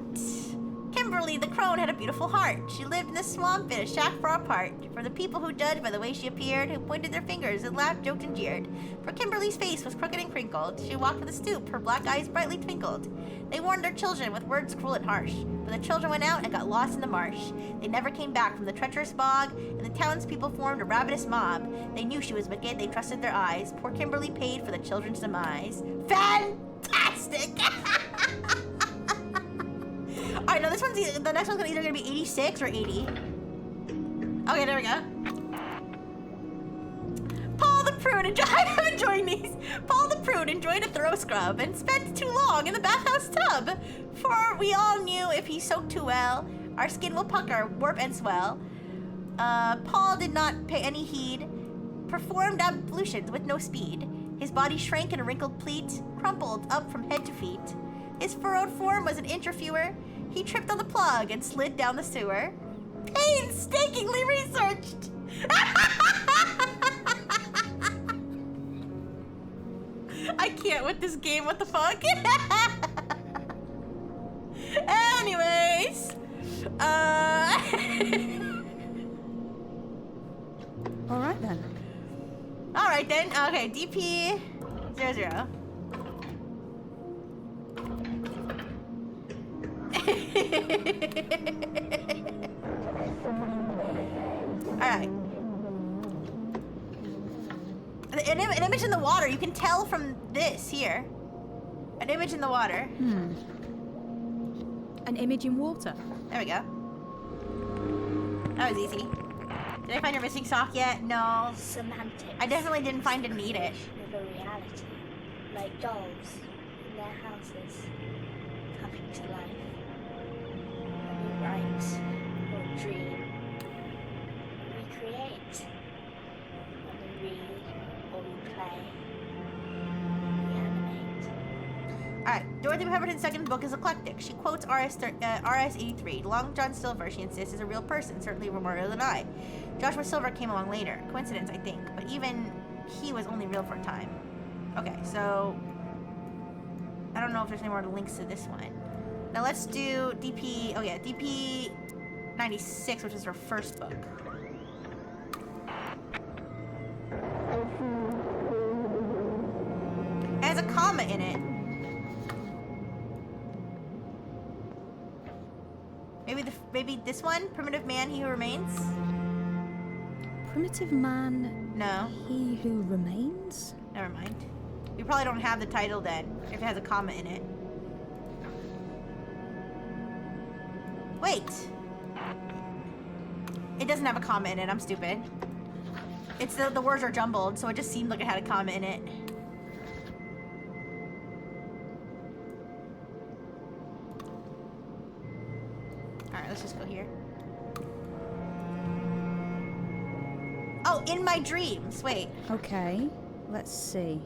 Kimberly the crone had a beautiful heart. She lived in the swamp in a shack far apart. For the people who judged by the way she appeared, who pointed their fingers and laughed, joked, and jeered. For Kimberly's face was crooked and crinkled. She walked with a stoop, her black eyes brightly twinkled. They warned their children with words cruel and harsh. But the children went out and got lost in the marsh. They never came back from the treacherous bog, and the townspeople formed a ravenous mob. They knew she was wicked, they trusted their eyes. Poor Kimberly paid for the children's demise. Fantastic! Alright, now the next one's either gonna be 86 or 80. Okay, there we go. Paul the Prune I'm enjoying these. Paul the Prune enjoyed a thorough scrub and spent too long in the bathhouse tub. For we all knew if he soaked too well, our skin will pucker, warp, and swell. Paul did not pay any heed, performed ablutions with no speed. His body shrank in a wrinkled pleat, crumpled up from head to feet. His furrowed form was an inch or fewer. He tripped on the plug and slid down the sewer. Painstakingly researched! I can't with this game, what the fuck? Anyways. Alright then. Alright then, okay, DP00. Alright. An image in the water, you can tell from this here. An image in the water. An image in water. There we go. That was easy. Did I find your missing sock yet? No. Semantics. I definitely didn't find a need it. Of a reality, like dolls in their houses, coming to life. When we write or dream, we create. When we read or we play, we animate. Alright, Dorothy Pemberton's second book is eclectic. She quotes RS-83. Long John Silver, she insists, is a real person, certainly more real than I. Joshua Silver came along later. Coincidence, I think, but even he was only real for a time. Okay, so I don't know if there's any more links to this one. Now let's do DP, oh yeah, DP 96, which is her first book. It has a comma in it. Maybe this one? Primitive Man, He Who Remains? Primitive Man. No. He Who Remains? Never mind. We probably don't have the title then, if it has a comma in it. Wait. It doesn't have a comma in it, I'm stupid. It's the words are jumbled, so it just seemed like it had a comma in it. Alright, let's just go here. Oh, In My Dreams. Wait. Okay, let's see.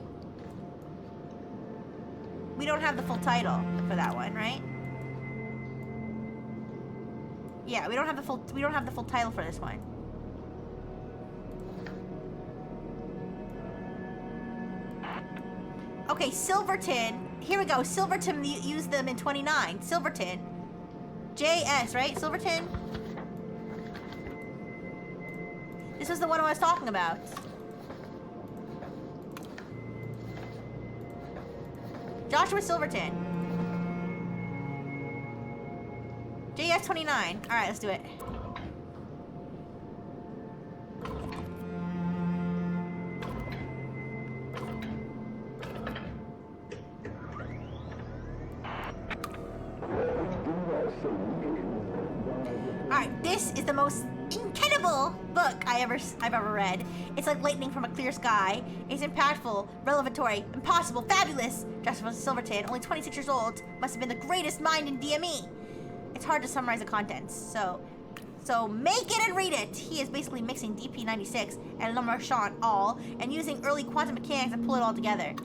We don't have the full title for that one, right? Yeah, we don't have the full title for this one. Okay, Silverton. Here we go. Silverton used them in 29. Silverton. JS, right? Silverton. This was the one I was talking about. Joshua Silverton. JS 29. Alright, let's do it. Alright, this is the most incredible book I've ever read. It's like lightning from a clear sky. It's impactful, revelatory, impossible, fabulous. Joshua Silverton, only 26 years old, must have been the greatest mind in DME. It's hard to summarize the contents, so make it and read it. He is basically mixing DP96 and Le Marchand all, and using early quantum mechanics to pull it all together.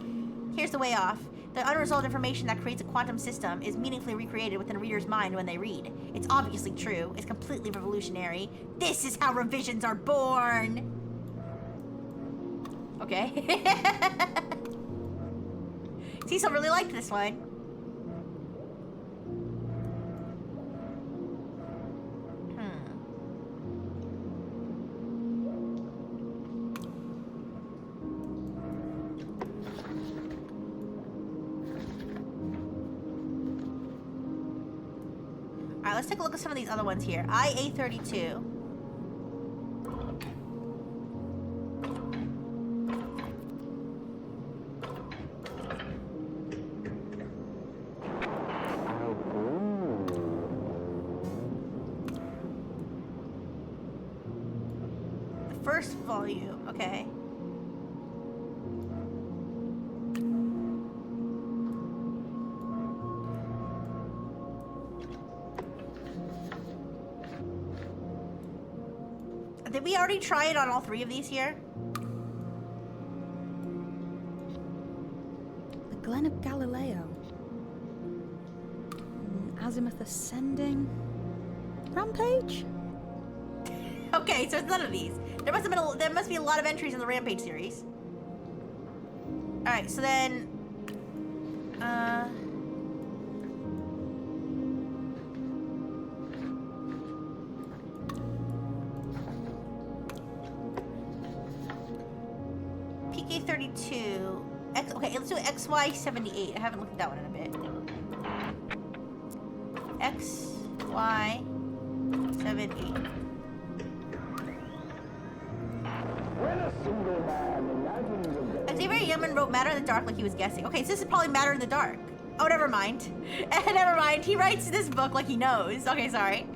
Here's the way off. The unresolved information that creates a quantum system is meaningfully recreated within a reader's mind when they read. It's obviously true. It's completely revolutionary. This is how revisions are born. Okay. Cecil really liked this one. Alright, let's take a look at some of these other ones here. IA-32. The first volume, okay. Did we already try it on all three of these here? The Glen of Galileo. Azimuth Ascending. Rampage? Okay, so it's none of these. There must be a lot of entries in the Rampage series. Alright, so then PK-32. Okay, let's do XY-78. I haven't looked at that one in a bit. XY-78. Xavier Yeoman wrote Matter in the Dark like he was guessing. Okay, so this is probably Matter in the Dark. Oh, never mind. Never mind. He writes this book like he knows. Okay, sorry.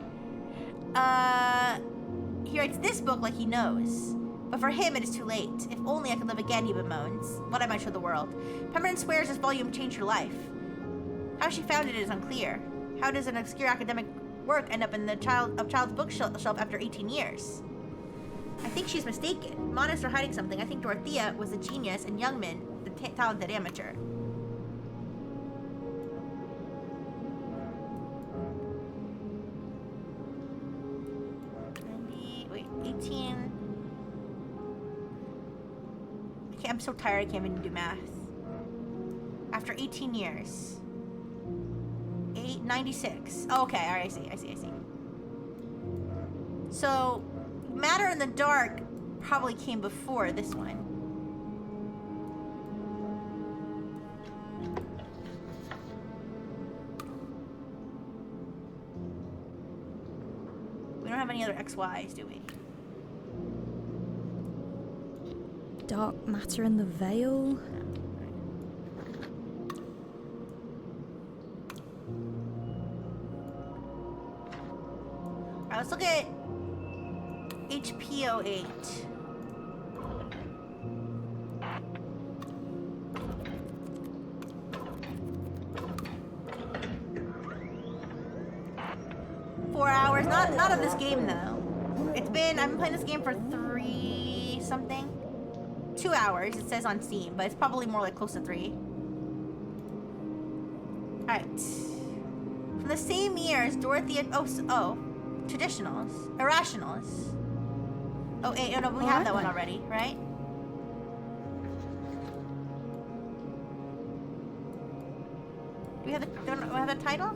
He writes this book like he knows. But for him, it is too late. If only I could live again, he bemoans. What I might show the world. Pemberton swears this volume changed her life. How she found it is unclear. How does an obscure academic work end up in the child's bookshelf after 18 years? I think she's mistaken. Monists are hiding something. I think Dorothea was the genius and Youngman the talented amateur. Wait, 18. I'm so tired I can't even do math. After 18 years. 8 96. Oh, okay, alright, I see. So, Matter in the Dark probably came before this one. We don't have any other XYs, do we? Dark Matter in the Veil. Alright, let's look at HPO8. Four hours, not of this game though. I've been playing this game for 3 something. 2 hours, it says on Steam, but it's probably more like close to 3. Alright. From the same year as Dorothy, traditionals, irrationals. Oh, no, we have that one already, right? Do we have the title?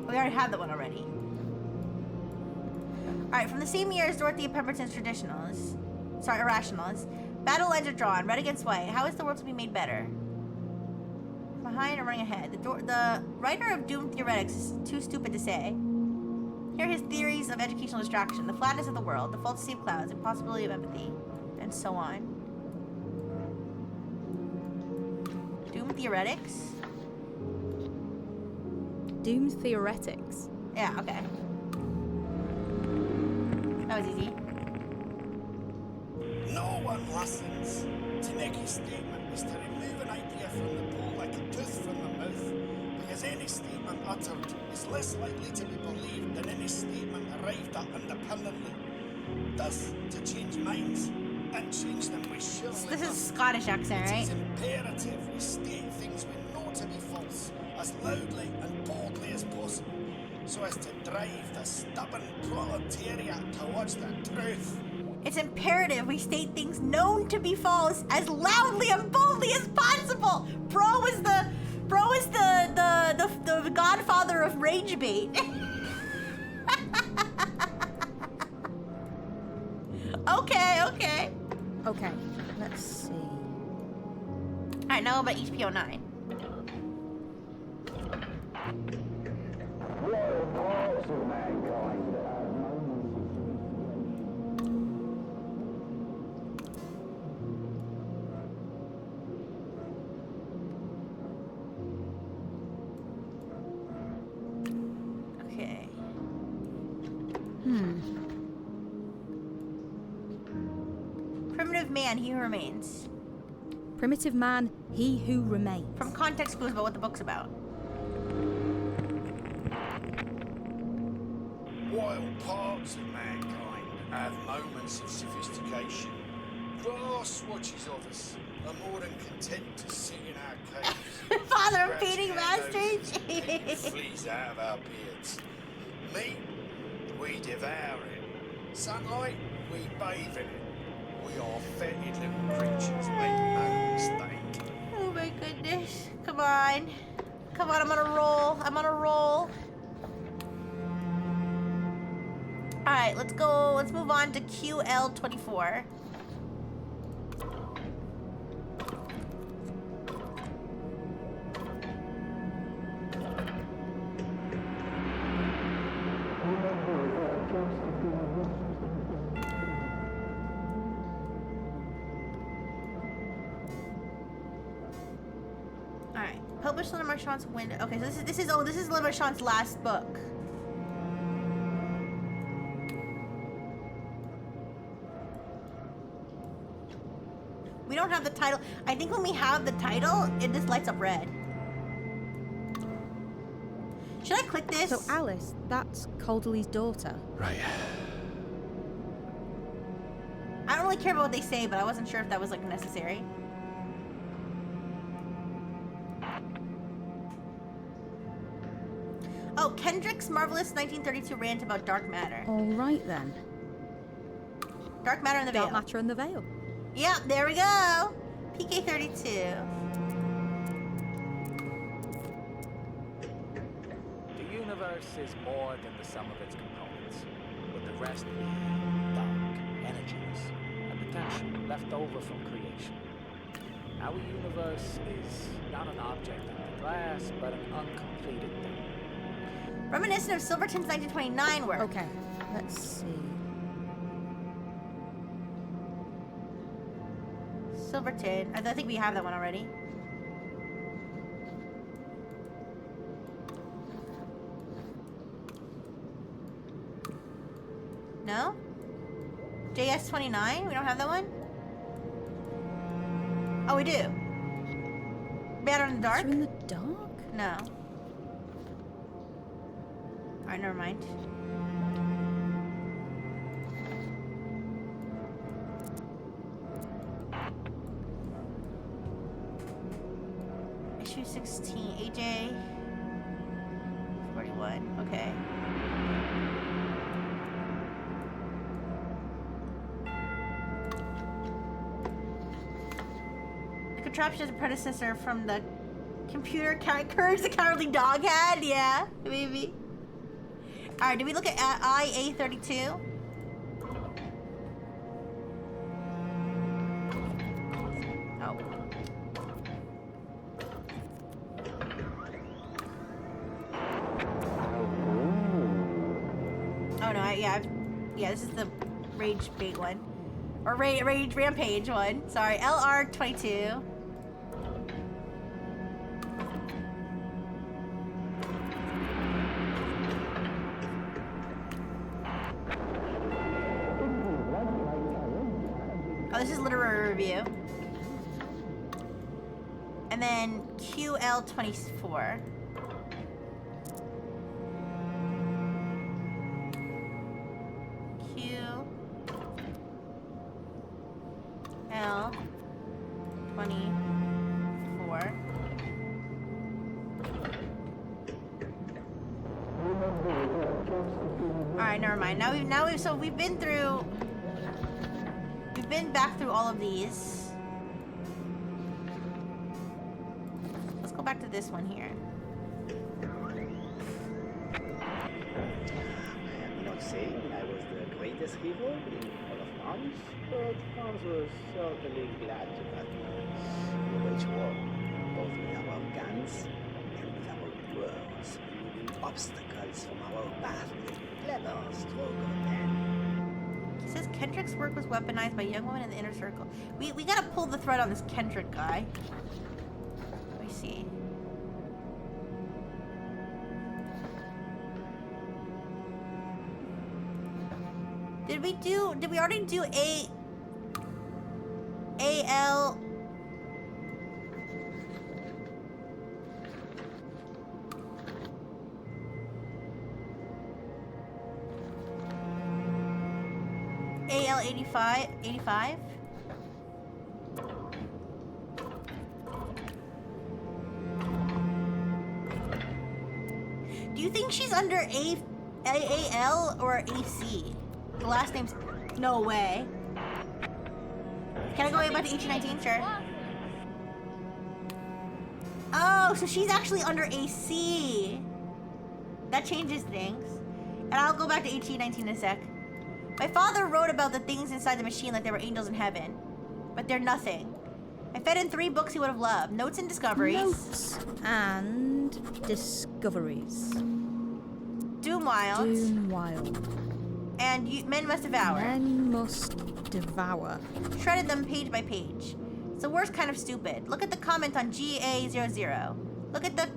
We already have that one already. Alright, from the same year as Dorothy Pemberton's Traditionals. Sorry, Irrationals. Battle lines are drawn, red against white. How is the world to be made better? Behind or running ahead? The writer of Doomed Theoretics is too stupid to say. Here are his theories of educational distraction. The flatness of the world, the falsity of clouds, impossibility of empathy, and so on. Doomed Theoretics? Doomed Theoretics? Yeah, okay. That was easy. No one listens. To make a statement is to remove an idea from the bowl like a tooth from the mouth, because any statement uttered is less likely to be believed than any statement arrived at independently. Thus, to change minds and change them we surely This is must. Scottish accent, It right? is imperative we state things we know to be false as loudly and boldly as possible, so as to drive the stubborn proletariat towards the truth. It's imperative we state things known to be false as loudly and boldly as possible. Bro is the godfather of rage bait. Okay. Okay, let's see. Alright, now about HPO 9. Okay. Primitive man, he who remains. Primitive man, he who remains. From context clues about what the book's about. While parts of mankind have moments of sophistication, vast swatches of us are more than content to sit in our caves. Father of scratching feeding our masters. noses and picking the fleas out of our beards. Meat, we devour it. Sunlight, we bathe in it. We are fetid little creatures, make no mistake. Oh my goodness. Come on, I'm on a roll. Alright, let's move on to QL24. Alright, published Le Marchand's window. Okay, so this is Le Marchand's last book. We don't have the title. I think when we have the title, it just lights up red. Should I click this? So Alice, that's Calderley's daughter. Right. I don't really care about what they say, but I wasn't sure if that was like necessary. Oh, Kendrick's marvelous 1932 rant about dark matter. All right then. Dark matter in the veil. Dark Matter in the Veil. Yep, there we go. PK-32. The universe is more than the sum of its components, with the rest being dark, energies, and potential left over from creation. Our universe is not an object under glass, but an uncompleted thing. Reminiscent of Silverton's 1929 work. Okay, let's see. Silverton. I think we have that one already. No? JS29? We don't have that one? Oh, we do. Better in the dark? In the dark? No. Alright, never mind. Issue 16, AJ 41. Okay. The contraption is a predecessor from the computer Courage the Cowardly Dog had? Yeah, maybe. Alright, did we look at IA-32? Oh. Oh no, yeah, this is the Rage Bait one. Or Rage Rampage one. Sorry, LR-22. Oh, this is literary review. And then QL-24. QL-24. Alright, never mind. So we've been through... We've been back through all of these. Let's go back to this one here. I'm not saying I was the greatest hero in all of arms, but arms was certainly glad to partner. We wage war, both with our guns and with our words, removing obstacles from our path with a clever stroke of pen. It says Kendrick's work was weaponized by young women in the inner circle. We gotta pull the thread on this Kendrick guy. Let me see. Did we already do AL? AL-85? Do you think she's under AAL or AC? The last name's... No way. Can I go back to 1819? Sure. Oh, so she's actually under AC. That changes things. And I'll go back to 1819 in a sec. My father wrote about the things inside the machine like they were angels in heaven. But they're nothing. I fed in 3 books he would have loved. Notes and Discoveries. Notes and Discoveries. Doomwild. Doomwild. And Men Must Devour. Men Must Devour. Shredded them page by page. It's the worst kind of stupid. Look at the comment on GA00. Look at the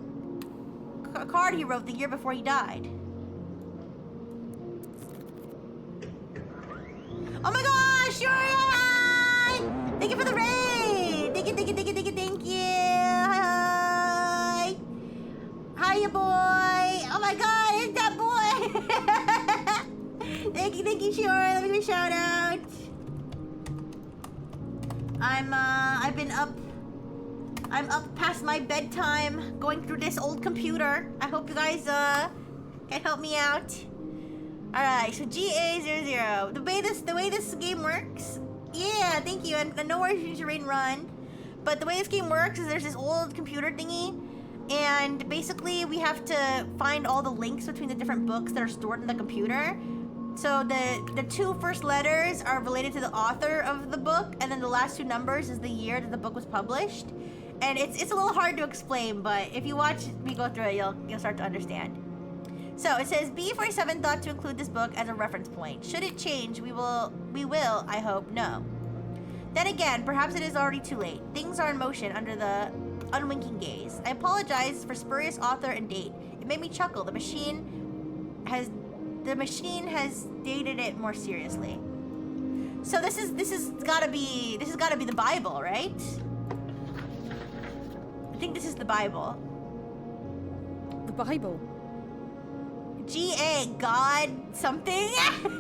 card he wrote the year before he died. Oh my gosh, Shurian! Thank you for the raid! Thank you. Hi. Hiya, boy. Oh my god, it's that boy! Thank you, Shuri. Let me give you a shout out. I'm up past my bedtime going through this old computer. I hope you guys can help me out. Alright, so GA00. The way this game works. Yeah, thank you. And no worries, you should raid and run. But the way this game works is there's this old computer thingy, and basically we have to find all the links between the different books that are stored in the computer. So the two first letters are related to the author of the book, and then the last two numbers is the year that the book was published. And it's a little hard to explain, but if you watch me go through it, you'll start to understand. So it says B47 thought to include this book as a reference point. Should it change, we will, I hope, know. Then again, perhaps it is already too late. Things are in motion under the unwinking gaze. I apologize for spurious author and date. It made me chuckle. The machine has dated it more seriously. So this has gotta be the Bible, right? I think this is the Bible. The Bible. G.A. God something? In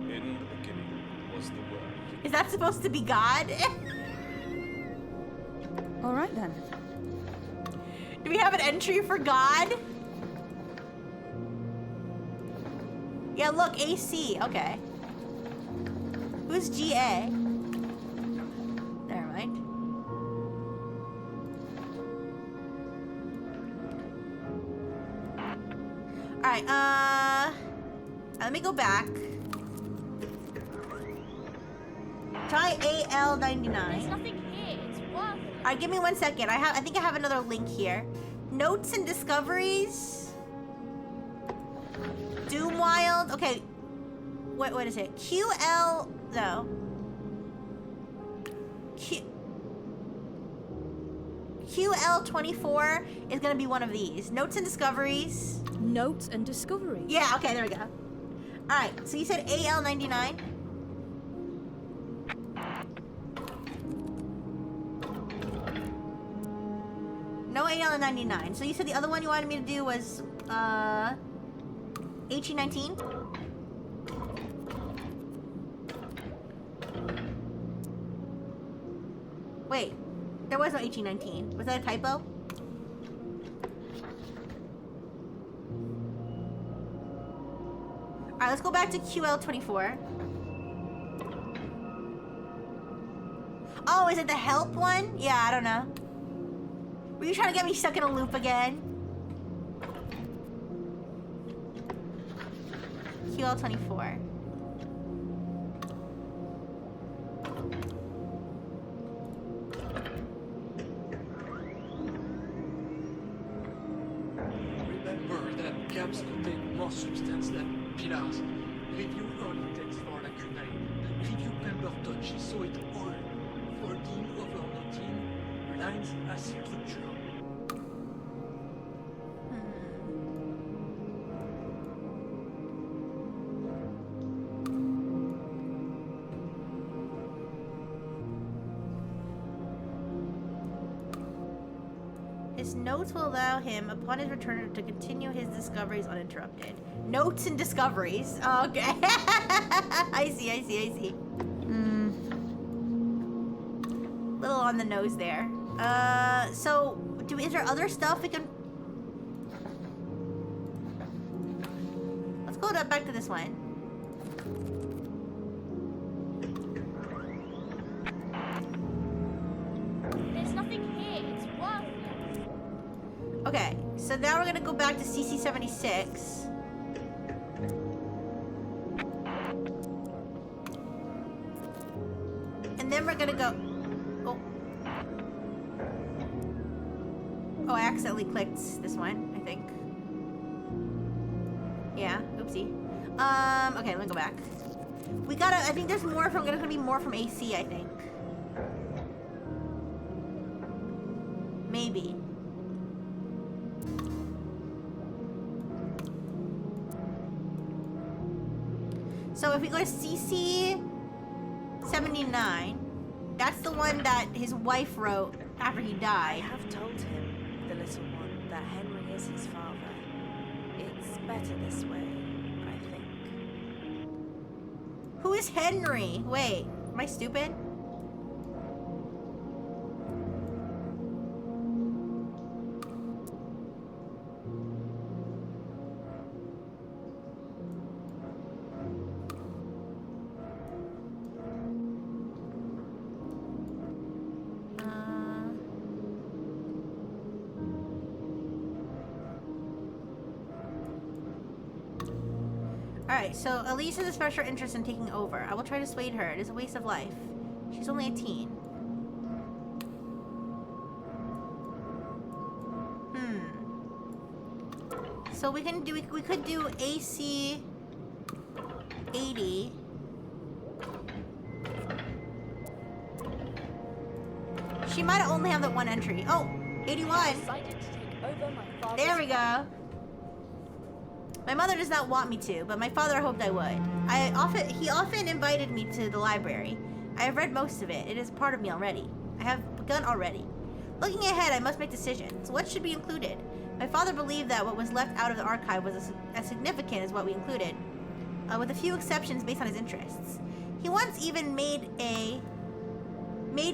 the beginning was the Word. Is that supposed to be God? All right then. Do we have an entry for God? Yeah, look, AC. Okay. Who's GA? Never mind. Alright, let me go back. Try AL99. There's nothing here. It's worthless. Alright, give me 1 second. I think I have another link here. Notes and discoveries. Doomwild. Okay. What is it? QL. No. QL24 is gonna be one of these. Notes and discoveries. Notes and discoveries. Yeah. Okay. There we go. All right. So you said AL99. No AL99. So you said the other one you wanted me to do was HE19. Wait, there was no HE19. Was that a typo? Alright, let's go back to QL24. Oh, is it the help one? Yeah, I don't know. Were you trying to get me stuck in a loop again? QL24. Remember that gaps contain more substance than pillars. Review early text for lacunae. Review Pemberton, she saw it all. 14 over 19. Lines as structure. His notes will allow him, upon his return, to continue his discoveries uninterrupted. Notes and discoveries. Oh, okay. I see. Little on the nose there. So, is there other stuff we can... Let's go back to this one. There's nothing here. It's worthless. Okay, so now we're gonna go back to CC76. And then we're gonna go... Oh, I accidentally clicked this one, I think. Yeah, oopsie. Okay, let me go back. I think there's more from, gonna be more from AC, I think. Maybe. So if we go to CC79, that's the one that his wife wrote after he died. I have told him, the little one, that Henry is his father. It's better this way, I think. Who is Henry? Wait, am I stupid? Alright, so Elise has a special interest in taking over. I will try to dissuade her. It is a waste of life. She's only a teen. So we can do we could do AC 80. She might only have that one entry. Oh, 81. There we go. My mother does not want me to, but my father hoped I would. He often invited me to the library. I have read most of it. It is part of me already. I have begun already. Looking ahead, I must make decisions. What should be included? My father believed that what was left out of the archive was as significant as what we included, with a few exceptions based on his interests. He once even made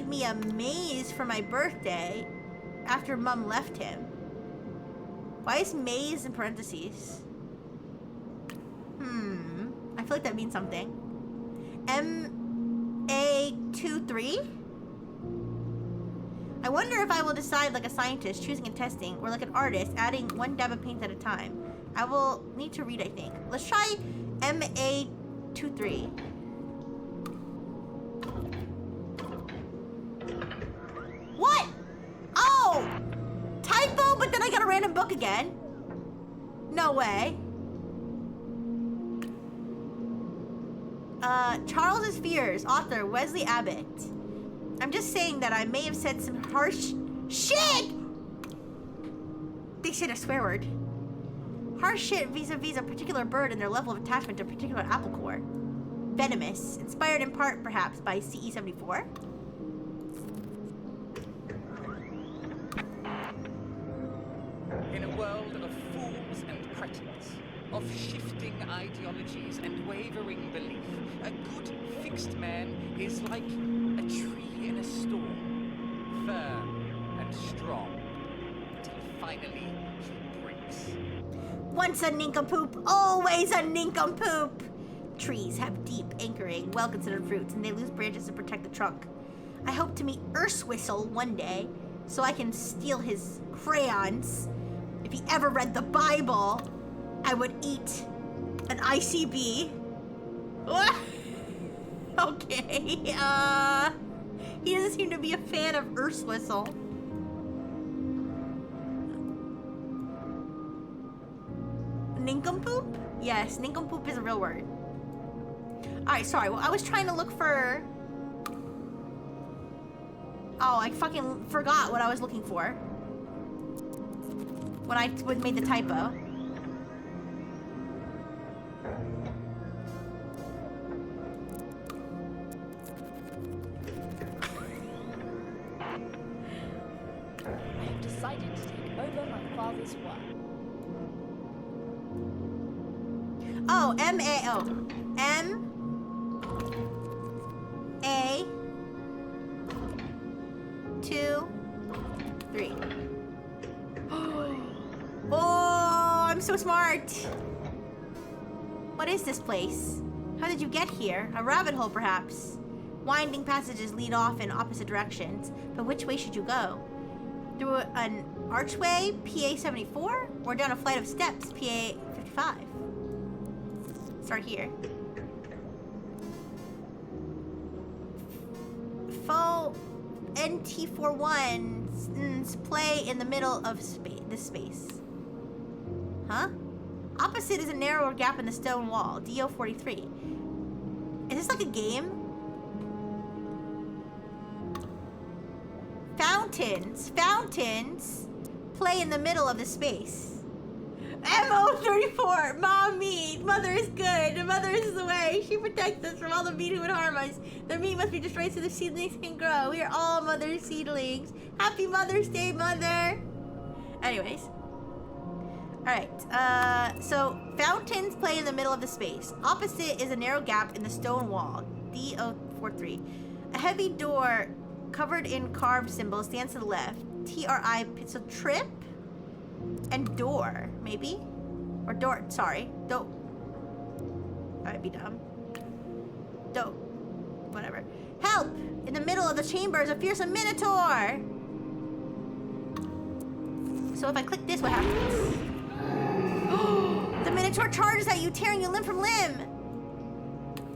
me a maze for my birthday after Mum left him. Why is maze in parentheses? I feel like that means something. MA23? I wonder if I will decide like a scientist, choosing and testing, or like an artist, adding one dab of paint at a time. I will need to read, I think. Let's try MA23. What? Oh! Typo, but then I got a random book again. No way. Charles's Fears, author Wesley Abbott. I'm just saying that I may have said some harsh shit! They said a swear word. Harsh shit vis-a-vis a particular bird and their level of attachment to a particular apple core. Venomous, inspired in part, perhaps, by CE74. In a world of fools and cretins, of shifting ideologies and wavering belief, a good fixed man is like a tree in a storm, firm and strong, until finally he breaks. Once a nincompoop, always a nincompoop! Trees have deep, anchoring, well-considered roots, and they lose branches to protect the trunk. I hope to meet Earthwhistle one day, so I can steal his crayons. If he ever read the Bible, I would eat an ICB. What? Okay, he doesn't seem to be a fan of Earthwhistle. Nincompoop? Yes, nincompoop is a real word. Alright, sorry, well, I was trying to look for... Oh, I fucking forgot what I was looking for. When I made the typo. I have decided to take over my father's work. Oh, M-A-O. M... A... 2... 3. Oh, I'm so smart. What is this place? How did you get here? A rabbit hole, perhaps. Winding passages lead off in opposite directions, but which way should you go? Through an archway, PA 74, or down a flight of steps, PA 55? Start here. Faux NT41's play in the middle of this space. Huh? Opposite is a narrower gap in the stone wall, DO43. Is this like a game? Fountains play in the middle of the space. MO34, Mommy, Mother is good. Mother is the way. She protects us from all the meat who would harm us. The meat must be destroyed so the seedlings can grow. We are all Mother's seedlings. Happy Mother's Day, Mother. Anyways. Alright, so fountains play in the middle of the space. Opposite is a narrow gap in the stone wall, DO43. A heavy door covered in carved symbols stands to the left. TRI, so trip and door, maybe? Or door, sorry. Do. I'd be dumb. Do. Whatever. Help! In the middle of the chamber is a fearsome minotaur! So if I click this, what happens? The Minotaur charges at you, tearing you limb from limb.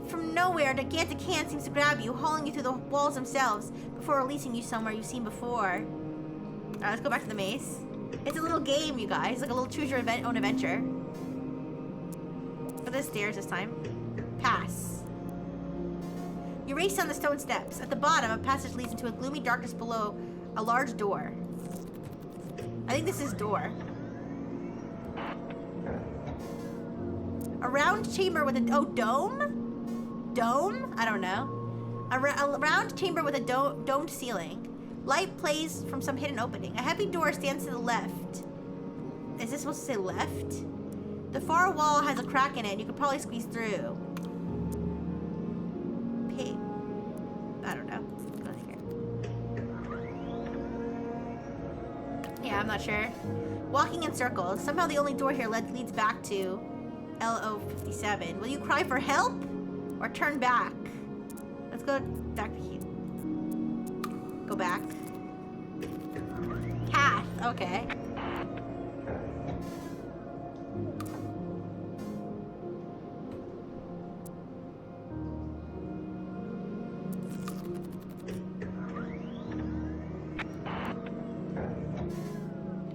From nowhere, the gigantic hand seems to grab you, hauling you through the walls themselves before releasing you somewhere you've seen before. Alright, let's go back to the maze. It's a little game, you guys. Like a little choose your own adventure. Go to the stairs this time. Pass. You race down the stone steps. At the bottom, a passage leads into a gloomy darkness below a large door. I think this is door. A round chamber with a dome? Dome? I don't know. A round chamber with a domed ceiling. Light plays from some hidden opening. A heavy door stands to the left. Is this supposed to say left? The far wall has a crack in it and you could probably squeeze through. Pig. I don't know. Go here. Yeah, I'm not sure. Walking in circles. Somehow the only door here leads back to LO57. Will you cry for help or turn back? Let's go back to here. Go back. Path. Okay.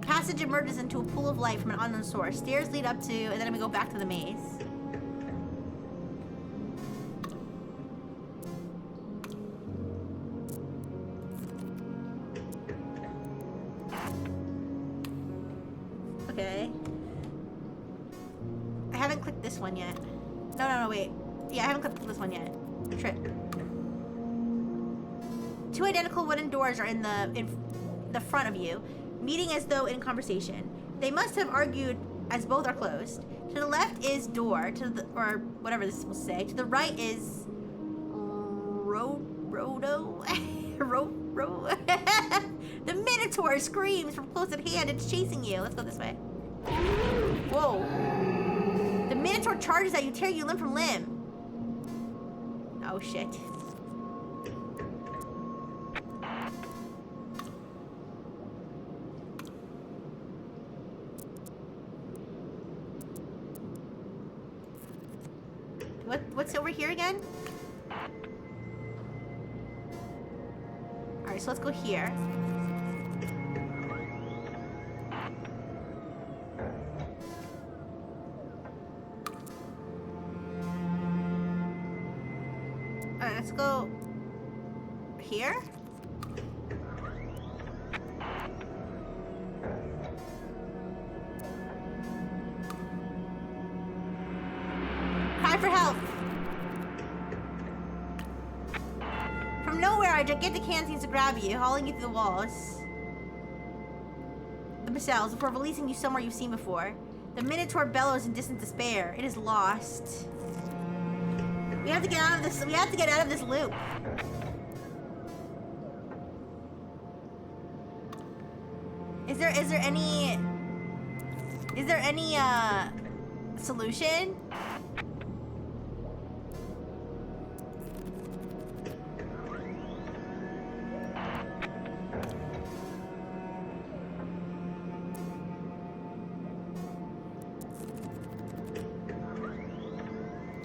Passage emerges into a pool of light from an unknown source. Stairs lead up to, and then we go back to the maze. Okay. I haven't clicked this one yet. No, wait. Yeah, I haven't clicked this one yet. Trip. Two identical wooden doors are in the front of you, meeting as though in conversation. They must have argued as both are closed. To the left is door, or whatever this is supposed to say. To the right is Rodo. The Minotaur screams from close at hand. It's chasing you. Let's go this way. Whoa. The Minotaur charges at you, tearing you limb from limb. Oh shit. What's over here again? Alright, so let's go here. Alright, let's go here. Cry for help. From nowhere, a gigantic hand seems to grab you, hauling you through the walls themselves before releasing you somewhere you've seen before. The Minotaur bellows in distant despair. It is lost. We have to get out of this. We have to get out of this loop. Is there any solution?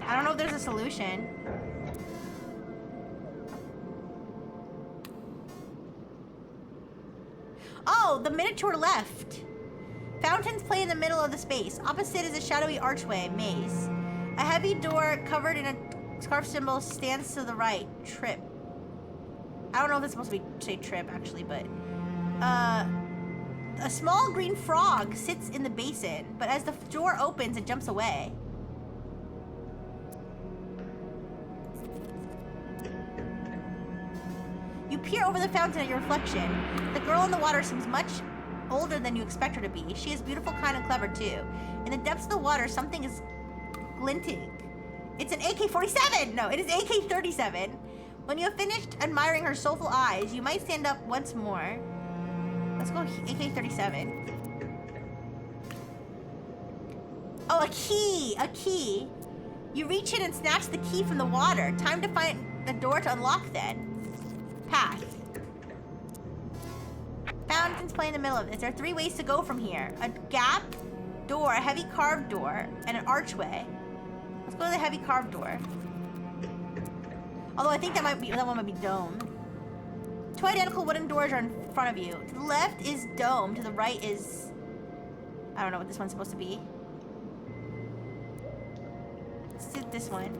I don't know if there's a solution. Oh, the Minotaur left. Fountains play in the middle of the space. Opposite is a shadowy archway, maze. A heavy door covered in a scarf symbol stands to the right. Trip. I don't know if it's supposed to say trip, actually, but... a small green frog sits in the basin, but as the door opens, it jumps away. You peer over the fountain at your reflection. The girl in the water seems much older than you expect her to be. She is beautiful, kind, and clever, too. In the depths of the water, something is glinting. It's an AK-47! No, it is AK-37. When you have finished admiring her soulful eyes, you might stand up once more. Let's go AK-37. Oh, a key! A key! You reach in and snatch the key from the water. Time to find a door to unlock, then. Path. Fountains play in the middle of this. There are 3 ways to go from here. A gap, door, a heavy carved door, and an archway. Let's go to the heavy carved door. Although I think that one might be domed. Two identical wooden doors are in front of you. To the left is dome. To the right is... I don't know what this one's supposed to be. Let's do this one.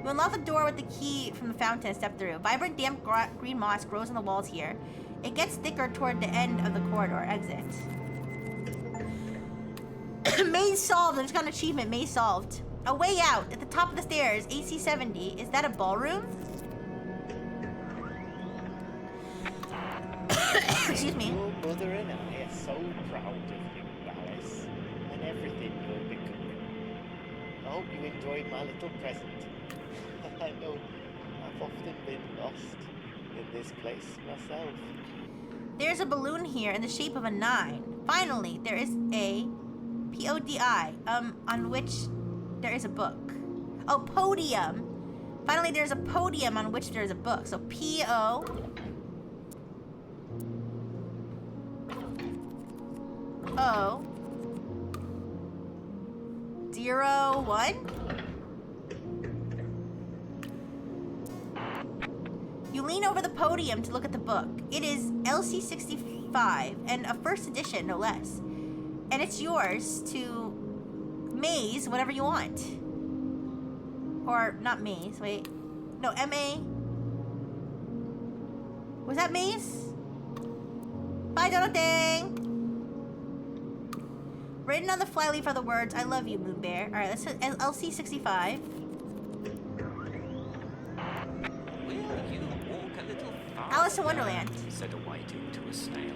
You unlock the door with the key from the fountain and step through. Vibrant, damp green moss grows on the walls here. It gets thicker toward the end of the corridor. Exit. Maze solved. I just got an achievement. Maze solved. A way out. At the top of the stairs. AC 70. Is that a ballroom? Excuse me. Your mother and I are so proud of you, Alice, and everything you're becoming. I hope you enjoyed my little present. I know I've often been lost in this place myself. There's a balloon here in the shape of a 9. Finally, there is a PODI, on which there is a book. Oh, podium. Finally, there's a podium on which there is a book. So P-O... O... 0, 1? You lean over the podium to look at the book. It is LC65, and a first edition, no less. And it's yours to maze whatever you want. Or, not maze, wait. No, M-A... Was that maze? Bye, Jonathan! Written on the flyleaf are the words, I love you, Moon Bear. Alright, let's hit LC65. Alice in Wonderland. Said a whiting to a snail.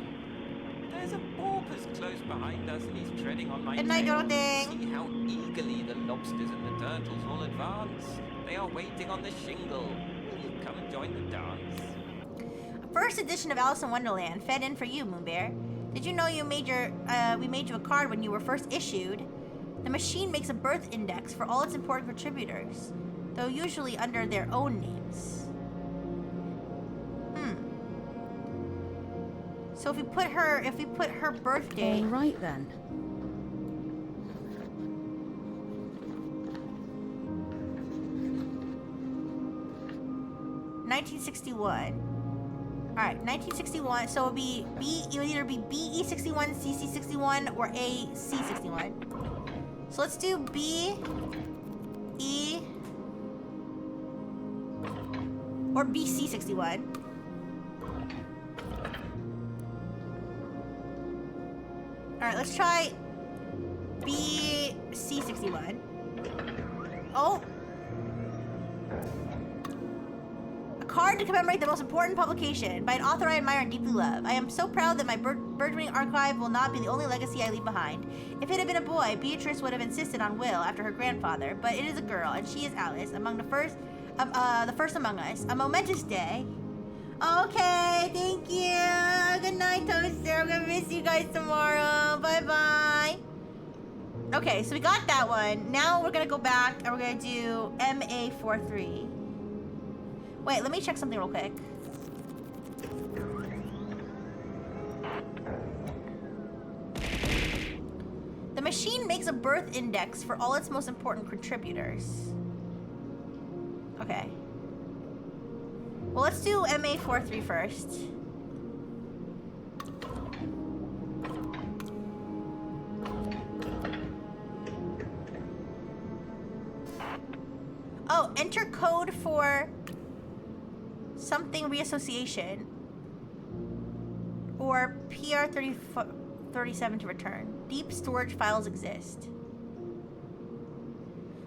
There's a porpoise close behind us and he's treading on my Good night, tail. Jonathan. See how eagerly the lobsters and the turtles all advance. They are waiting on the shingle. Will you come and join the dance? First edition of Alice in Wonderland, fed in for you, Moonbear. Did you know we made you a card when you were first issued? The machine makes a birth index for all its important contributors, though usually under their own names. So if we put her birthday... All right then. $1961. Alright, 1961. So it'll be it would either be BE61, CC61, or AC61. So let's do B, E, or BC61. Alright, let's try BC61. Oh! A card to commemorate the most important publication by an author I admire and deeply love. I am so proud that my burgeoning archive will not be the only legacy I leave behind. If it had been a boy, Beatrice would have insisted on Will after her grandfather, but it is a girl, and she is Alice, among the first among us. A momentous day. Okay, thank you. Good night, Toaster. I'm gonna miss you guys tomorrow. Bye-bye. Okay, so we got that one. Now we're gonna go back and we're gonna do MA43. Wait, let me check something real quick. The machine makes a birth index for all its most important contributors. Okay. Well, let's do MA43 first. Oh, enter code for something reassociation. Or PR37 to return. Deep storage files exist.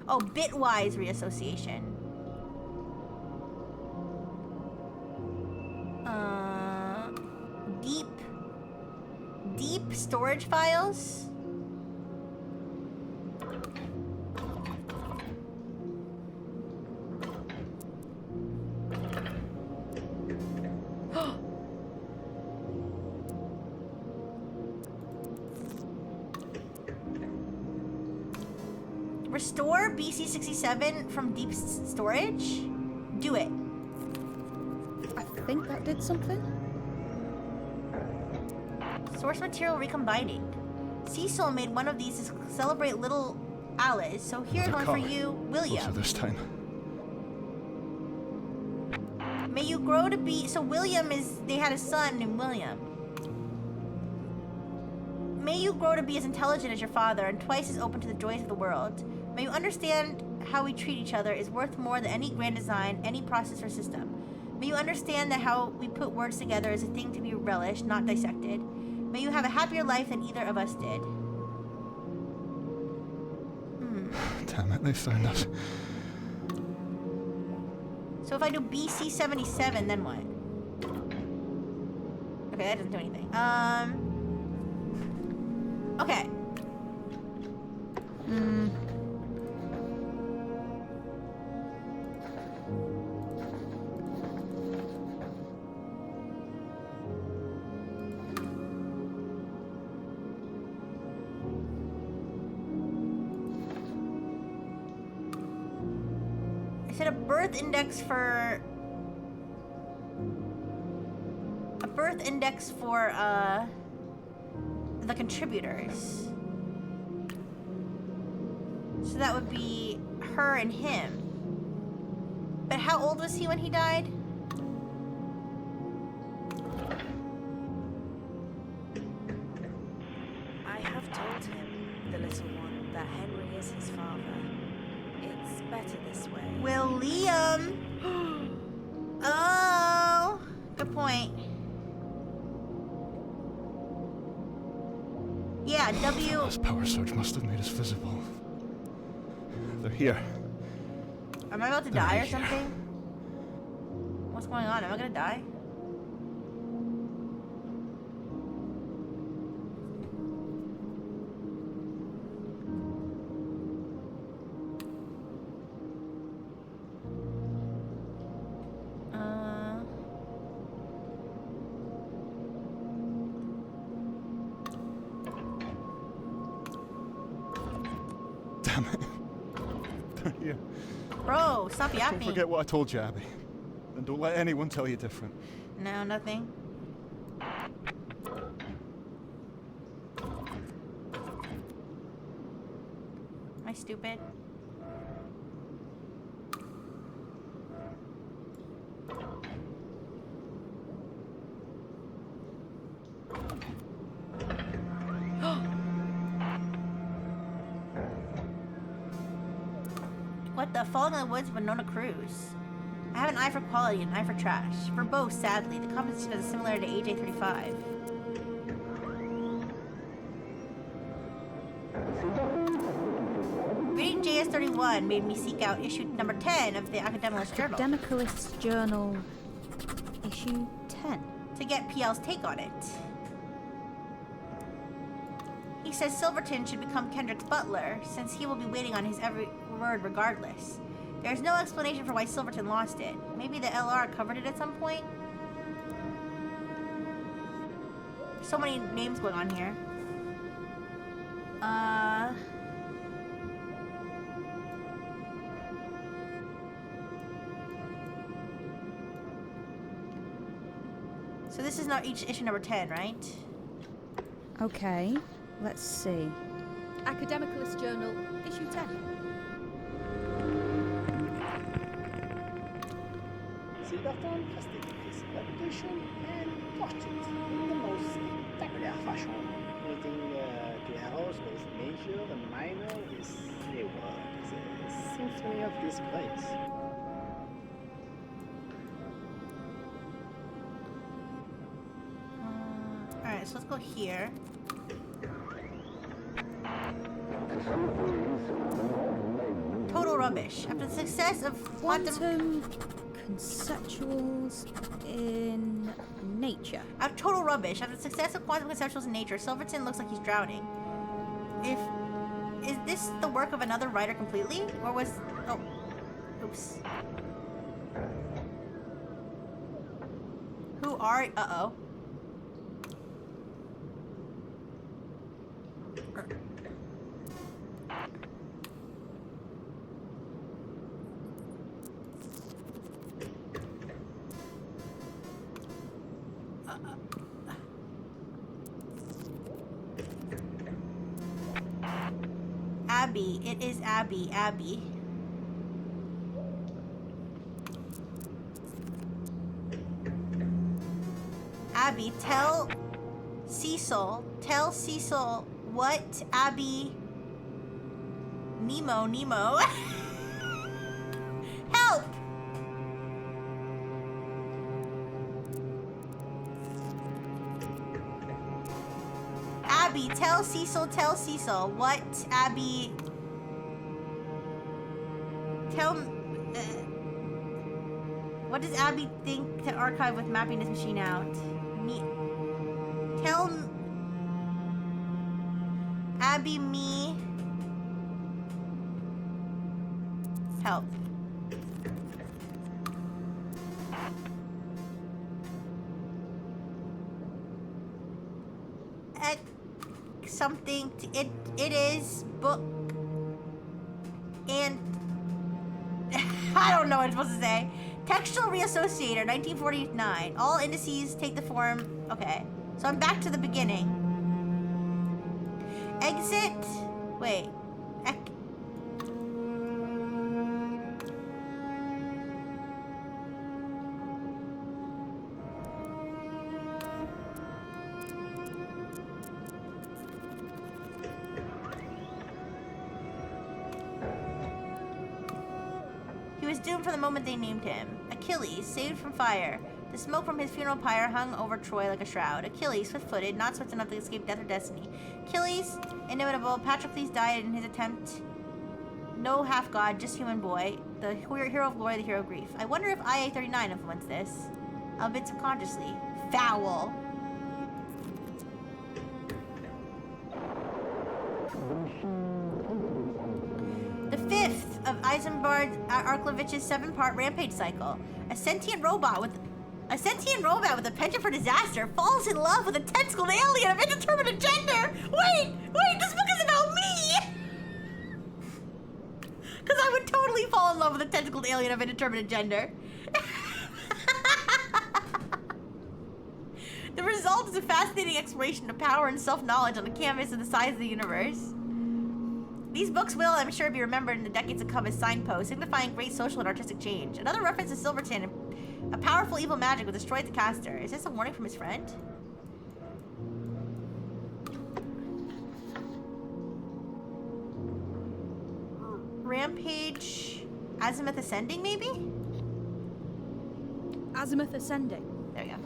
Oh, bitwise reassociation. Deep storage files? Restore BC67 from deep storage? Do it. I think that did something. Source material recombining. Cecil made one of these to celebrate little Alice, so here's Another one for car. you, Closer William. this time. May you grow to be... So William is... They had a son named William. May you grow to be as intelligent as your father and twice as open to the joys of the world. May you understand how we treat each other is worth more than any grand design, any process or system. May you understand that how we put words together is a thing to be relished, not dissected. May you have a happier life than either of us did. Damn it, they found us. So if I do BC 77, then what? Okay, that doesn't do anything. Okay. I said a birth index for the contributors. So that would be her and him. But how old was he when he died? I have told him, the little one, that Henry is his father. It's better this way. William. Oh, good point. Yeah, W. This power surge must have made us visible. They're here. Am I about to die or something? What's going on? Am I gonna die? Damn it. They're here. Bro, stop Don't yapping. forget what I told you, Abby. And don't let anyone tell you different. No, nothing. Am I stupid? What the? Falling in the Woods, Winona Cruz. I have an eye for quality and an eye for trash. For both, sadly. The composition is similar to AJ35. Reading JS31 made me seek out issue number 10 of the Academicalist Journal. Academicalist Journal, issue 10. To get PL's take on it. He says Silverton should become Kendrick's butler, since he will be waiting on his every word regardless. There's no explanation for why Silverton lost it. Maybe the LR covered it at some point? So many names going on here. So this is not issue number 10, right? Okay, let's see. Academicalist Journal, issue 10. Silverton has taken his reputation and watched it in the most spectacular fashion, meeting the heroes both major and minor with their work as a symphony of disgrace. Alright, so let's go here. Total rubbish. After the success of Quantum conceptuals in nature. Total rubbish. After the success of quantum conceptuals in nature, Silverton looks like he's drowning. Is this the work of another writer completely? Or was... Oh. Oops. Who are... Uh-oh. Abby. It is Abby. Abby. Abby, tell Cecil what Abby... Nemo. Help! Abby, tell Cecil what Abby... what does Abby think to archive with mapping this machine out? Tell Abby me help. At something it is book and I don't know what I'm supposed to say. Textual reassociator 1949. All indices take the form. Okay. So I'm back to the beginning. Exit. Wait. He was doomed from the moment they named him. Achilles, saved from fire. The smoke from his funeral pyre hung over Troy like a shroud. Achilles, swift-footed, not swift enough to escape death or destiny. Achilles, inimitable. Patroclus died in his attempt. No half-god, just human boy. The hero of glory, the hero of grief. I wonder if IA-39 influenced this. Albeit subconsciously. Foul. The fifth of Eisenbard Arklavich's 7-part rampage cycle. A sentient robot with a penchant for disaster falls in love with a tentacled alien of indeterminate gender. Wait, this book is about me. Because I would totally fall in love with a tentacled alien of indeterminate gender. The result is a fascinating exploration of power and self-knowledge on the canvas of the size of the universe. These books will, I'm sure, be remembered in the decades to come as signposts, signifying great social and artistic change. Another reference to Silverton, a powerful evil magic will destroy the caster. Is this a warning from his friend? Rampage... Azimuth Ascending, maybe? Azimuth Ascending. There we go.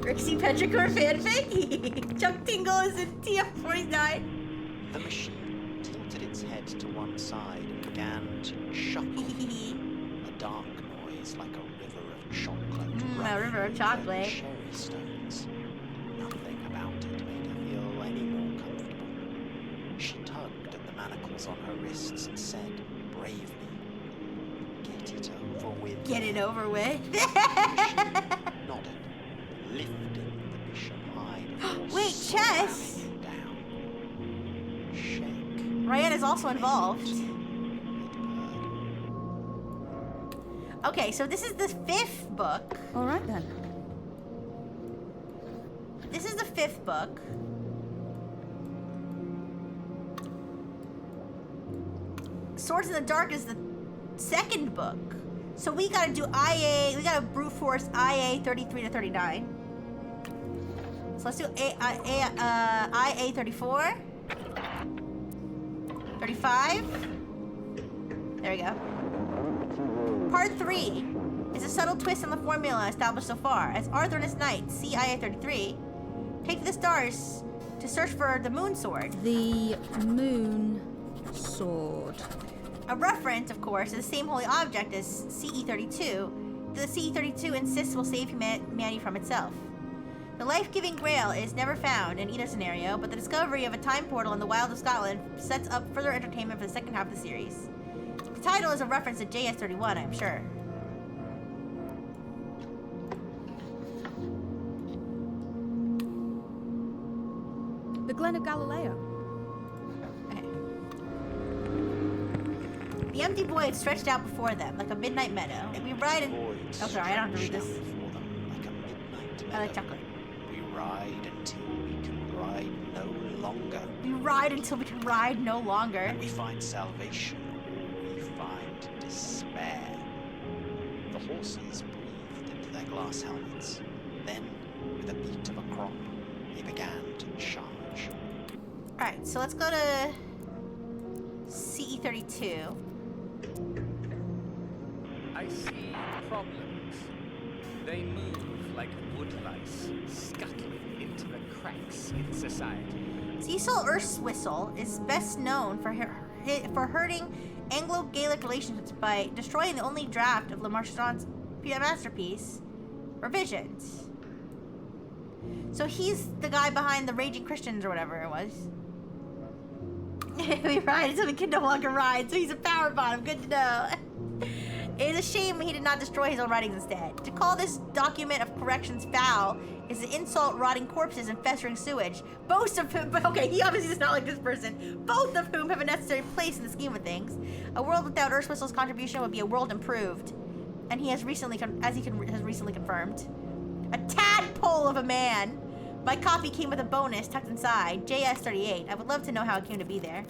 Rixie Petrichor fanfic? Chuck Tingle is in TF49. The machine tilted its head to one side and began to chuckle. A dark noise like a river of chocolate. A river of chocolate. Cherry stones. Nothing about it made her feel any more comfortable. She tugged at the manacles on her wrists and said bravely, "Get it over with." Get it over with. Nodded, lifting the bishop high. Wait, chess. Ryan is also involved. Okay, so this is the 5th book. All right then. This is the 5th book. Swords in the Dark is the 2nd book. So we gotta do we gotta brute force IA 33 to 39. So let's do IA 34. 35. There we go. Part 3 is a subtle twist on the formula established so far. As Arthur and his knights, CIA 33, take to the stars to search for the moon sword. The moon sword. A reference, of course, to the same holy object as CE32. The CE32 insists will save humanity from itself. The life-giving grail is never found in either scenario, but the discovery of a time portal in the wilds of Scotland sets up further entertainment for the second half of the series. The title is a reference to JS31, I'm sure. The Glen of Galileo. Okay. The empty void stretched out before them like a midnight meadow. We ride in... Oh, sorry, I don't have to read this. I like chocolate. We ride until we can ride no longer. We ride until we can ride no longer. And we find salvation, or we find despair. The horses breathed into their glass helmets. Then, with a beat of a crop, they began to charge. Alright, so let's go to CE32. I see problems. They move like wood lice, scuttling into the cracks in society. Cecil Earthswhistle is best known for hurting Anglo-Gaelic relationships by destroying the only draft of Le Marchand's masterpiece, Revisions. So he's the guy behind the Raging Christians or whatever it was. We ride until we can no longer ride, so he's a power bottom. Good to know. It is a shame he did not destroy his own writings instead. To call this document of corrections foul is to insult rotting corpses and festering sewage, both of whom, okay, he obviously does not like this person, both of whom have a necessary place in the scheme of things. A world without Earthswhistle's contribution would be a world improved, and he has recently, has recently confirmed. A tadpole of a man. My copy came with a bonus tucked inside, JS38. I would love to know how it came to be there.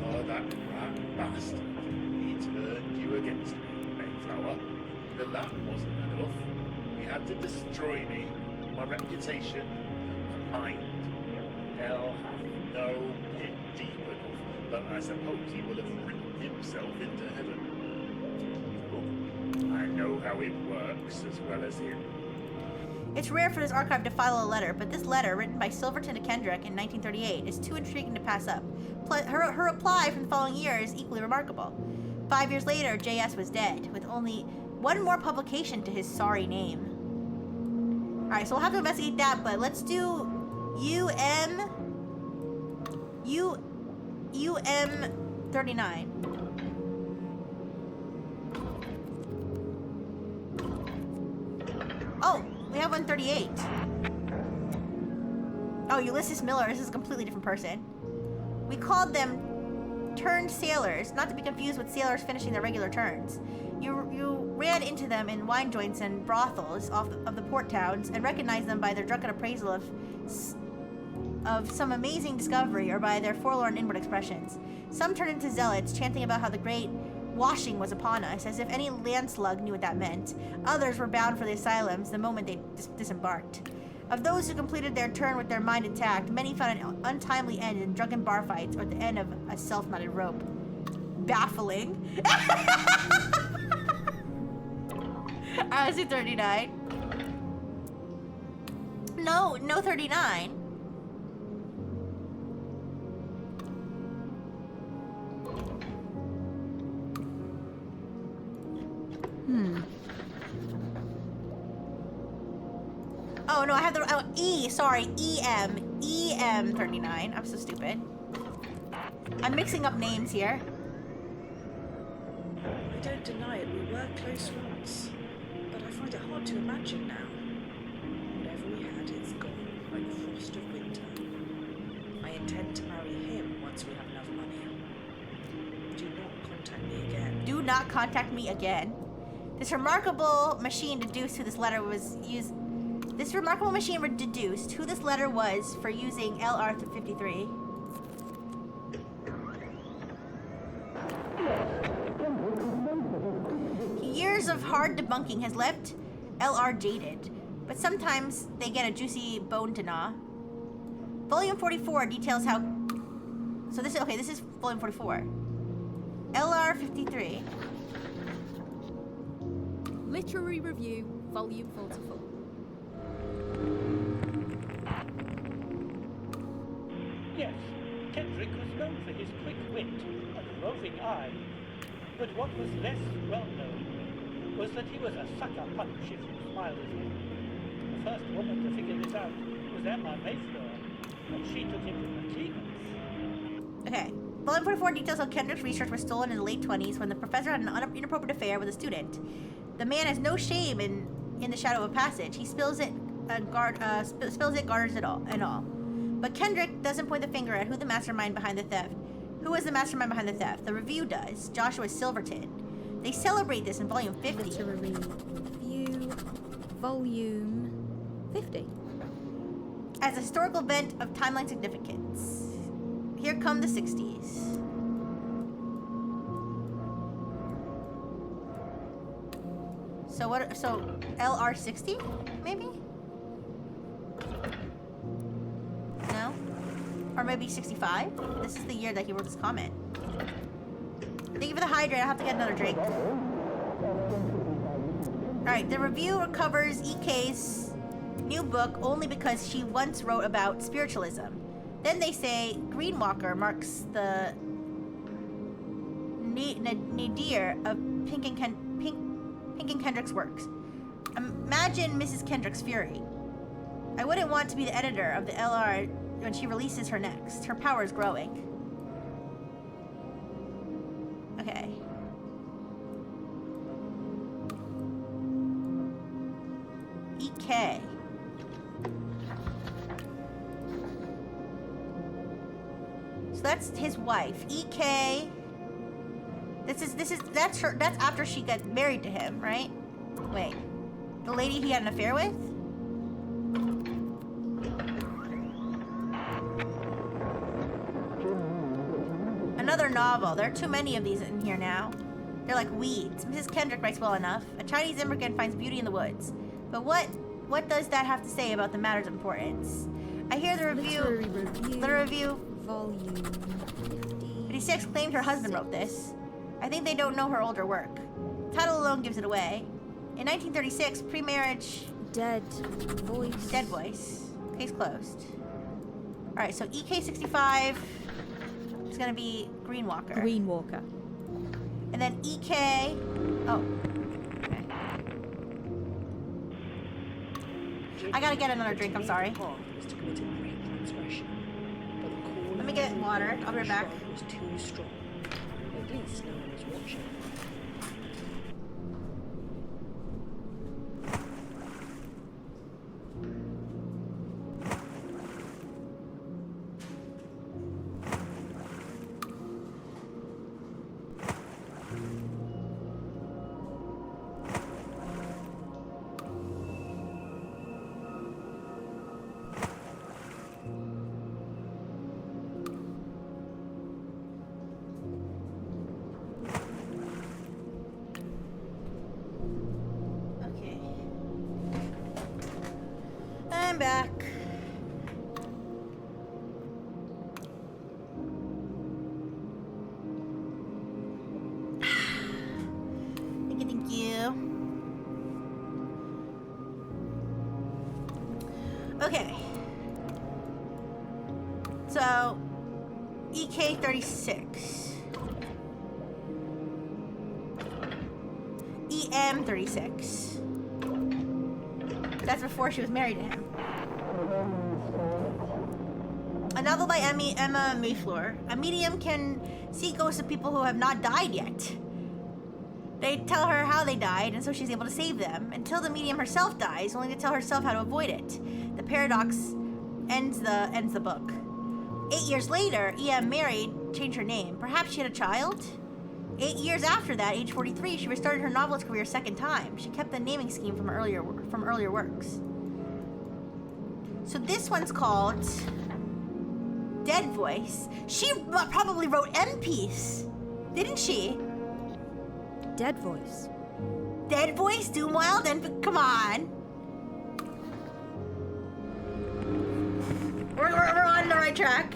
Oh, that rat bastard. He turned you against me, Mayflower. But that wasn't enough. He had to destroy me, my reputation, and my mind. Hell hath no pit deep enough, but I suppose he would have written himself into heaven. So, I know how it works as well as him. It's rare for this archive to file a letter, but this letter, written by Silverton to Kendrick in 1938, is too intriguing to pass up. Her reply from the following year is equally remarkable. 5 years later, J.S. was dead, with only one more publication to his sorry name. Alright, so we'll have to investigate that, but let's do UM39. Oh, we have 138. Oh, Ulysses Miller. This is a completely different person. We called them turned sailors, not to be confused with sailors finishing their regular turns. You ran into them in wine joints and brothels of the port towns and recognized them by their drunken appraisal of some amazing discovery or by their forlorn inward expressions. Some turned into zealots, chanting about how the great washing was upon us, as if any landslug knew what that meant. Others were bound for the asylums the moment they disembarked. Of those who completed their turn with their mind intact, many found an untimely end in drunken bar fights or at the end of a self-knotted rope. Baffling. I see 39. No 39. Oh no, I have the EM39. I'm so stupid. I'm mixing up names here. I don't deny it, we were close once, but I find it hard to imagine now. Whatever we had, it's gone, like the frost of winter. I intend to marry him once we have enough money. Do not contact me again. Do not contact me again. This remarkable machine deduced who this letter was used. This remarkable machine deduced who this letter was for using LR53. Years of hard debunking has left LR jaded, but sometimes they get a juicy bone to gnaw. Volume 44 details how. So this is volume 44. LR53. Literary Review, Volume 44. Yes, Kendrick was known for his quick wit and a roving eye. But what was less well known was that he was a sucker punch if you smiled at him. The first woman to figure this out was Emma Mayflower, and she took him to the cleaners. Okay. Volume 44 details how Kendrick's research was stolen in the late 20s when the professor had an inappropriate affair with a student. The man has no shame in the shadow of a passage. He spills it, garters it all, and all. But Kendrick doesn't point the finger at who the mastermind behind the theft. Who was the mastermind behind the theft? The review does. Joshua Silverton. They celebrate this in volume 50. Literary Review, Volume 50. as a historical event of timeline significance. Here come the 60s. So what? So LR60, maybe? No? Or maybe 65? This is the year that he wrote this comment. Thank you for the hydrate. I'll have to get another drink. Alright, the review covers EK's new book only because she once wrote about spiritualism. Then they say Greenwalker marks the nadir of Pink and Kendrick's works. Imagine Mrs. Kendrick's fury. I wouldn't want to be the editor of the LR when she releases her next. Her power is growing. Okay. EK. So that's his wife. EK. That's her. That's after she got married to him, right? Wait. The lady he had an affair with? Another novel. There are too many of these in here now. They're like weeds. Mrs. Kendrick writes well enough. A Chinese immigrant finds beauty in the woods. But what does that have to say about the matter's importance? I hear the review. Volume 56 claimed her husband wrote this. I think they don't know her older work. Title alone gives it away. In 1936, pre-marriage... Dead voice. Case closed. Alright, so EK65 is gonna be Greenwalker. And then EK... Oh. Okay. I gotta get another drink, I'm sorry. Let me get water. I'll be right back. Was too strong. At least no one was watching. I'm back. Thank you. Okay. So, EK36. EM36. That's before she was married to him. A novel by Emma Mayflower. A medium can see ghosts of people who have not died yet. They tell her how they died, and so she's able to save them, until the medium herself dies, only to tell herself how to avoid it. The paradox ends the book. 8 years later, EM married, changed her name. Perhaps she had a child? 8 years after that, age 43, she restarted her novelist career a second time. She kept the naming scheme from earlier works. So this one's called Dead Voice. She probably wrote M Piece, didn't she? Dead Voice. Dead Voice, Doomwild, and come on. We're on the right track.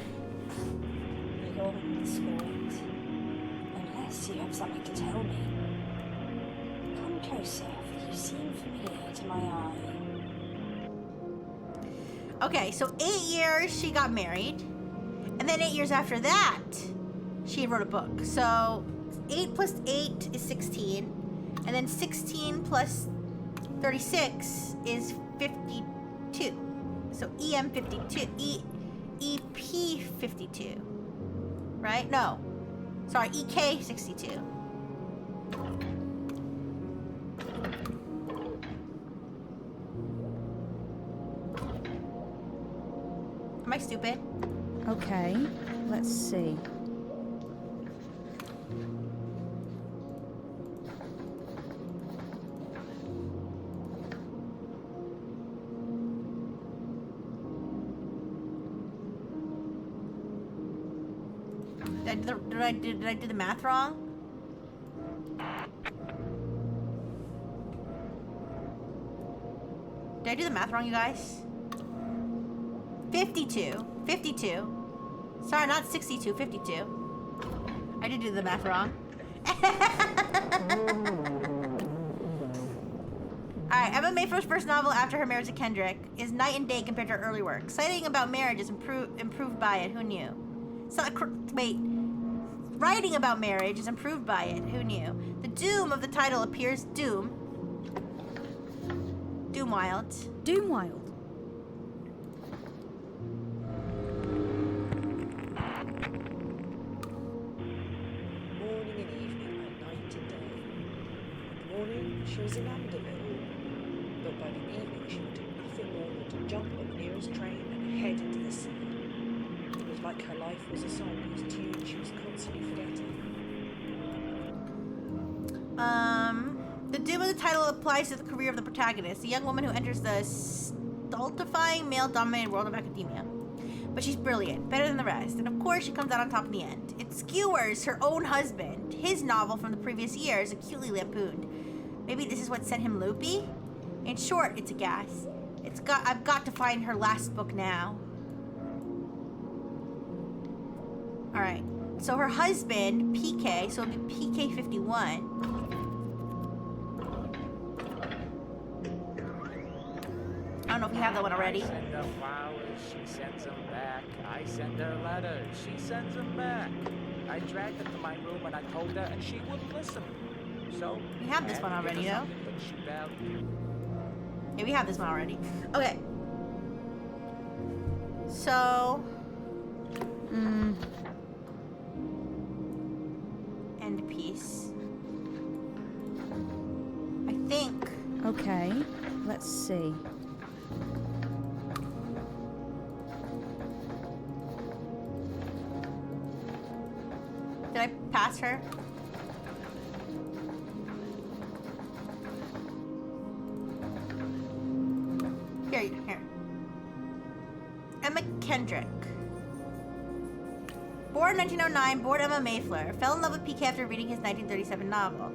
I go with the spirit. Unless you have something to tell me. Come closer, for you seem familiar to my eye. Okay, so 8 years she got married. And then 8 years after that, she wrote a book. So 8 plus 8 is 16. And then 16 plus 36 is 52. So EM52. EP52. Right? No. Sorry, EK62. Am I stupid? Okay, let's see. Did I do the math wrong? Did I do the math wrong, you guys? 52. 52. Sorry, not 62, 52. I did do the math wrong. Alright, Emma Mayfield's first novel after her marriage to Kendrick is night and day compared to her early work. Citing about marriage is improved by it. Who knew? Writing about marriage is improved by it. Who knew? The doom of the title appears Doom. Doomwild. Doomwild. Morning and evening, and night and day. In the morning, she was enamoured of it all. But by the evening, she would do nothing more than to jump on the nearest train and head into the sea. It was like her life was a song whose tune she was constantly forgetting. The doom of the title applies to the career of the protagonist, a young woman who enters the stultifying, male-dominated world of academia. But she's brilliant, better than the rest, and of course she comes out on top in the end. It skewers her own husband. His novel from the previous year is acutely lampooned. Maybe this is what sent him loopy? In short, it's a gas. I've got to find her last book now. Alright, so her husband, PK, so it'll be PK51. I don't know if we have that one already. I send her flowers, she sends them back. I send her letters, she sends them back. I dragged her to my room and I told her, and she wouldn't listen. So we have this one already, though. Yeah, we have this one already. Okay. So, end piece. I think. Okay, let's see. Did I pass her? Here. Emma Kendrick. Born 1909, born Emma Mayflower. Fell in love with PK after reading his 1937 novel.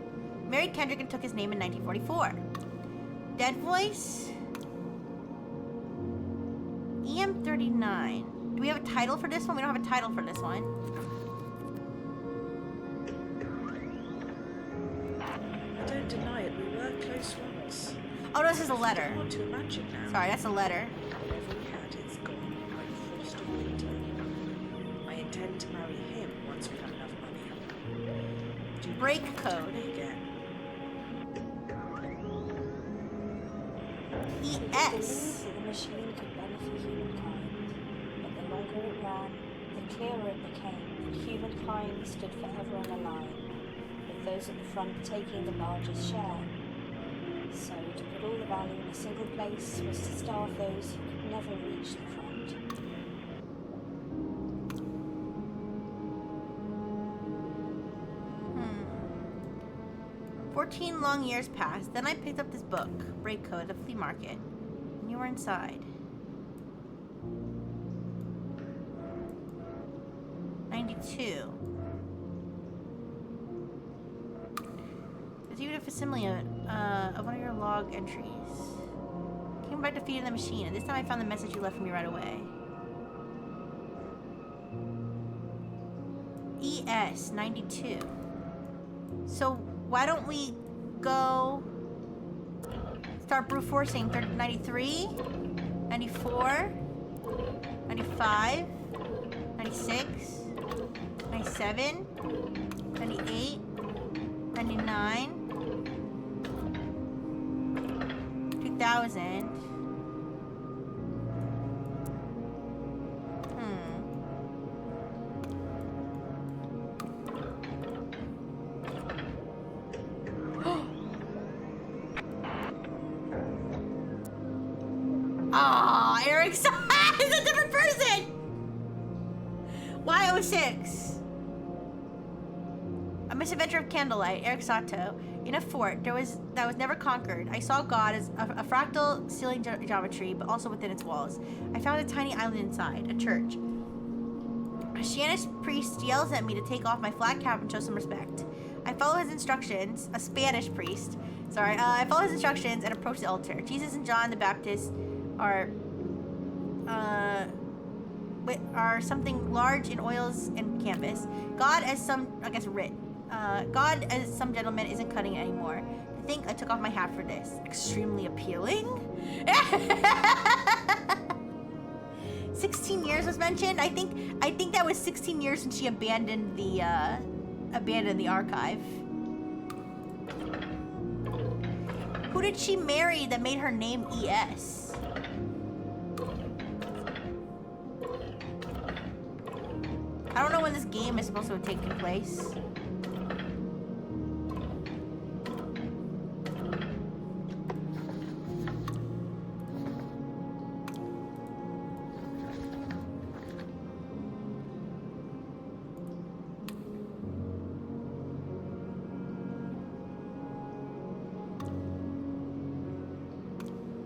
Married Kendrick and took his name in 1944. Dead voice? EM39. Do we have a title for this one? We don't have a title for this one. I don't deny it, we were close once. Oh, no, this is a letter. It's hard to imagine now. Sorry, that's a letter. Whatever we had, it's gone like the frost of winter. I intend to marry him once we have enough money. Break code. Again. ES. The machine could benefit humankind, but the longer it ran, the clearer it became that humankind stood forever on a line, with those at the front taking the largest share. So, to put all the value in a single place was to starve those who could never reach the front. 14 long years passed. Then I picked up this book, Break Code, at the flea market. And you were inside. 92. There's even a facsimile of one of your log entries. Came by defeating the machine, and this time I found the message you left for me right away. ES 92. So why don't we go start brute forcing 93, 94, 95, 96, 97, 98, 99, 2000. Ah, Eric's is a different person. Y06. A misadventure of candlelight. Eric Sato. In a fort that was never conquered, I saw God as a fractal ceiling geometry, but also within its walls. I found a tiny island inside, a church. I Spanish priest yells at me to take off my flat cap and show some respect. I follow his instructions. A Spanish priest. Sorry. I follow his instructions and approach the altar. Jesus and John the Baptist are something large in oils and canvas. God as some, I guess, writ. God as some gentleman isn't cutting it anymore. I think I took off my hat for this. Extremely appealing. 16 years was mentioned. I think that was 16 years since she abandoned the archive. Who did she marry that made her name ES? I don't know when this game is supposed to have taken place.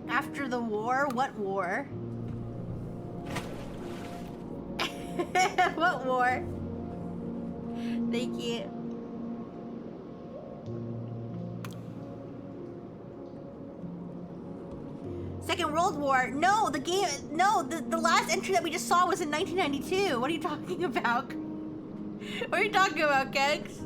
After the war? What war? What war? Thank you. Second World War? No, the game. No, the last entry that we just saw was in 1992. What are you talking about? What are you talking about, Kegs?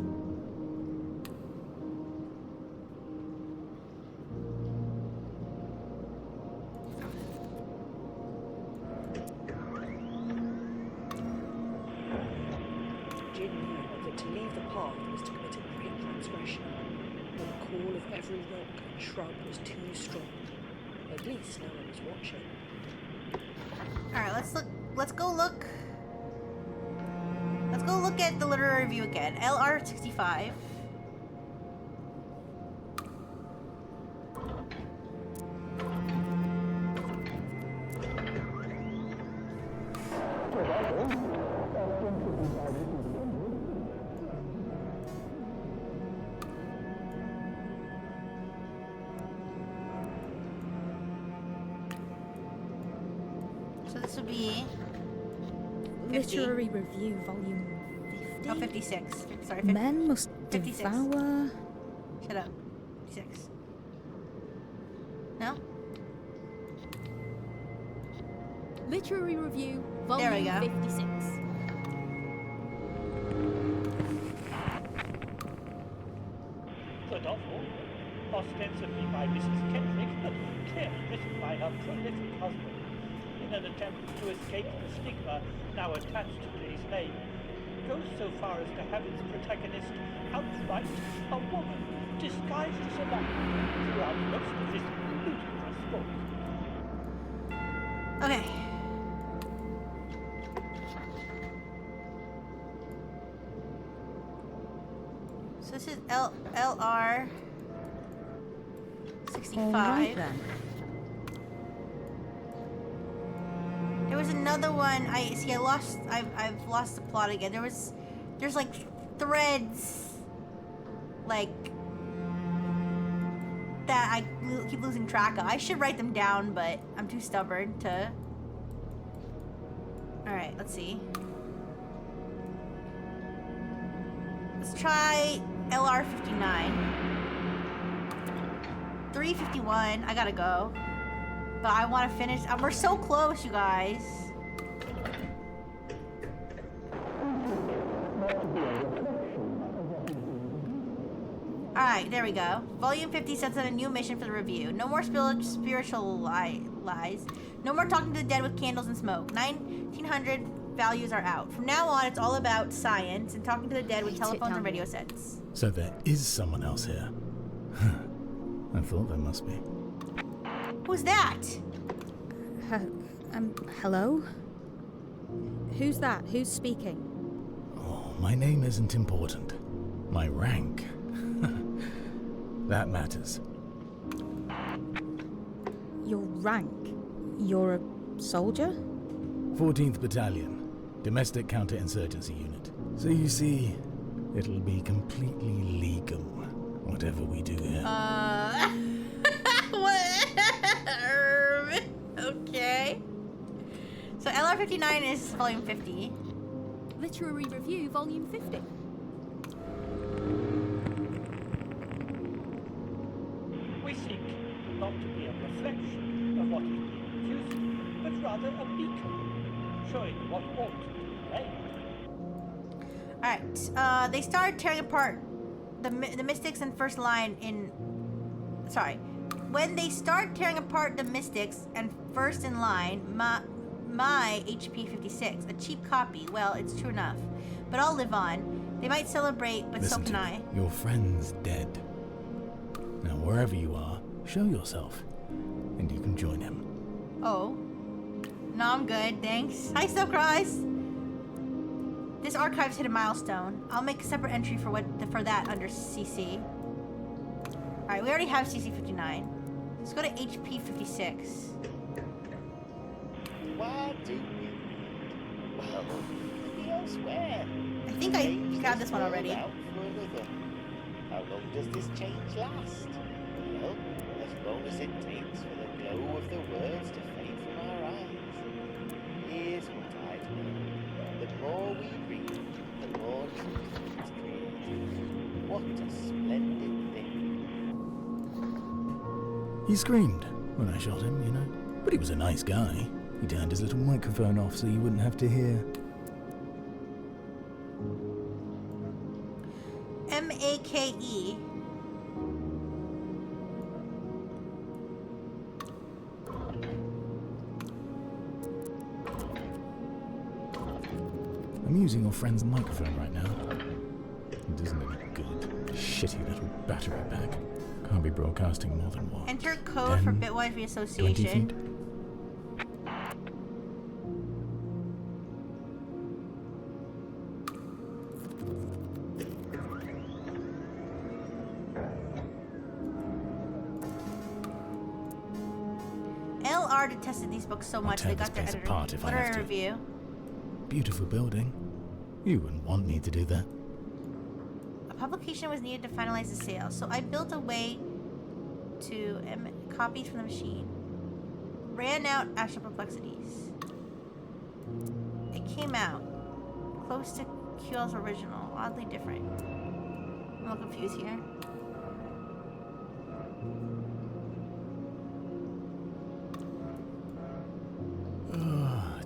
Jin knew that to leave the path was to commit a great transgression, but the call of every rock and shrub was too strong. At least no one was watching. Alright, let's go look. Let's go look at the literary review again. LR65. So this would be 50. Literary Review, Volume 50. Oh, 56. Sorry, Men must 56. devour. Shut up. 56. No? Literary Review, There we Volume go. 56. The novel, ostensibly by Mrs. Kendrick, but clearly written by her prolific husband, in an attempt to escape the stigma now attached to his name, goes so far as to have its protagonist outright a woman disguised as a man throughout most of this ludicrous book. Okay. So this is LR 65. Alright then. There was another one. I've lost the plot again. There's like threads, like that I keep losing track of. I should write them down, but I'm too stubborn to. All right, let's see. Let's try LR 59. 351. I gotta go. But I want to finish. We're so close, you guys. Alright, there we go. Volume 50 sets out a new mission for the review. No more spiritual lies. No more talking to the dead with candles and smoke. 1900 values are out. From now on, it's all about science and talking to the dead with telephones and radio sets. So there is someone else here. I thought there must be. Who's that? Hello? Who's that? Who's speaking? Oh, my name isn't important. My rank. That matters. Your rank? You're a soldier? 14th Battalion, Domestic Counterinsurgency Unit. So you see, it'll be completely legal, whatever we do here. What? Okay. So LR59 is volume 50. Literary Review, Volume 50. We seek not to be a reflection of what is being produced, but rather a beacon, showing what ought to be made. Alright, they started tearing apart the Mystics in first line in... Sorry. When they start tearing apart the Mystics and first in line, my HP 56, a cheap copy, well, it's true enough. But I'll live on. They might celebrate, but Listen so can to I. me. Your friend's dead. Now, wherever you are, show yourself, and you can join him. Oh. No, I'm good, thanks. Hi, Stokecries! This archive's hit a milestone. I'll make a separate entry for that under CC. Alright, we already have CC 59. Let's go to HP 56. Why do we? Well, maybe elsewhere. I think I got this one already. Out for another. How long does this change last? Well, as long as it takes for the glow of the words to fade from our eyes. Here's what I've learned. The more we read, the more truth it's created. What a splendid thing. He screamed when I shot him, you know. But he was a nice guy. He turned his little microphone off so you wouldn't have to hear. M-A-K-E. I'm using your friend's microphone right now. It isn't any good. Shitty little battery pack. Can't be broadcasting more than what? Enter code for Bitwise 20 Association. feet? LR detested these books so much they got their place editor. apart if I have Literary to. review. Beautiful building. You wouldn't want me to do that. A publication was needed to finalize the sale, so I built a way to copies from the machine. Ran out Astral Perplexities. It came out close to QL's original, oddly different. I'm a little confused here.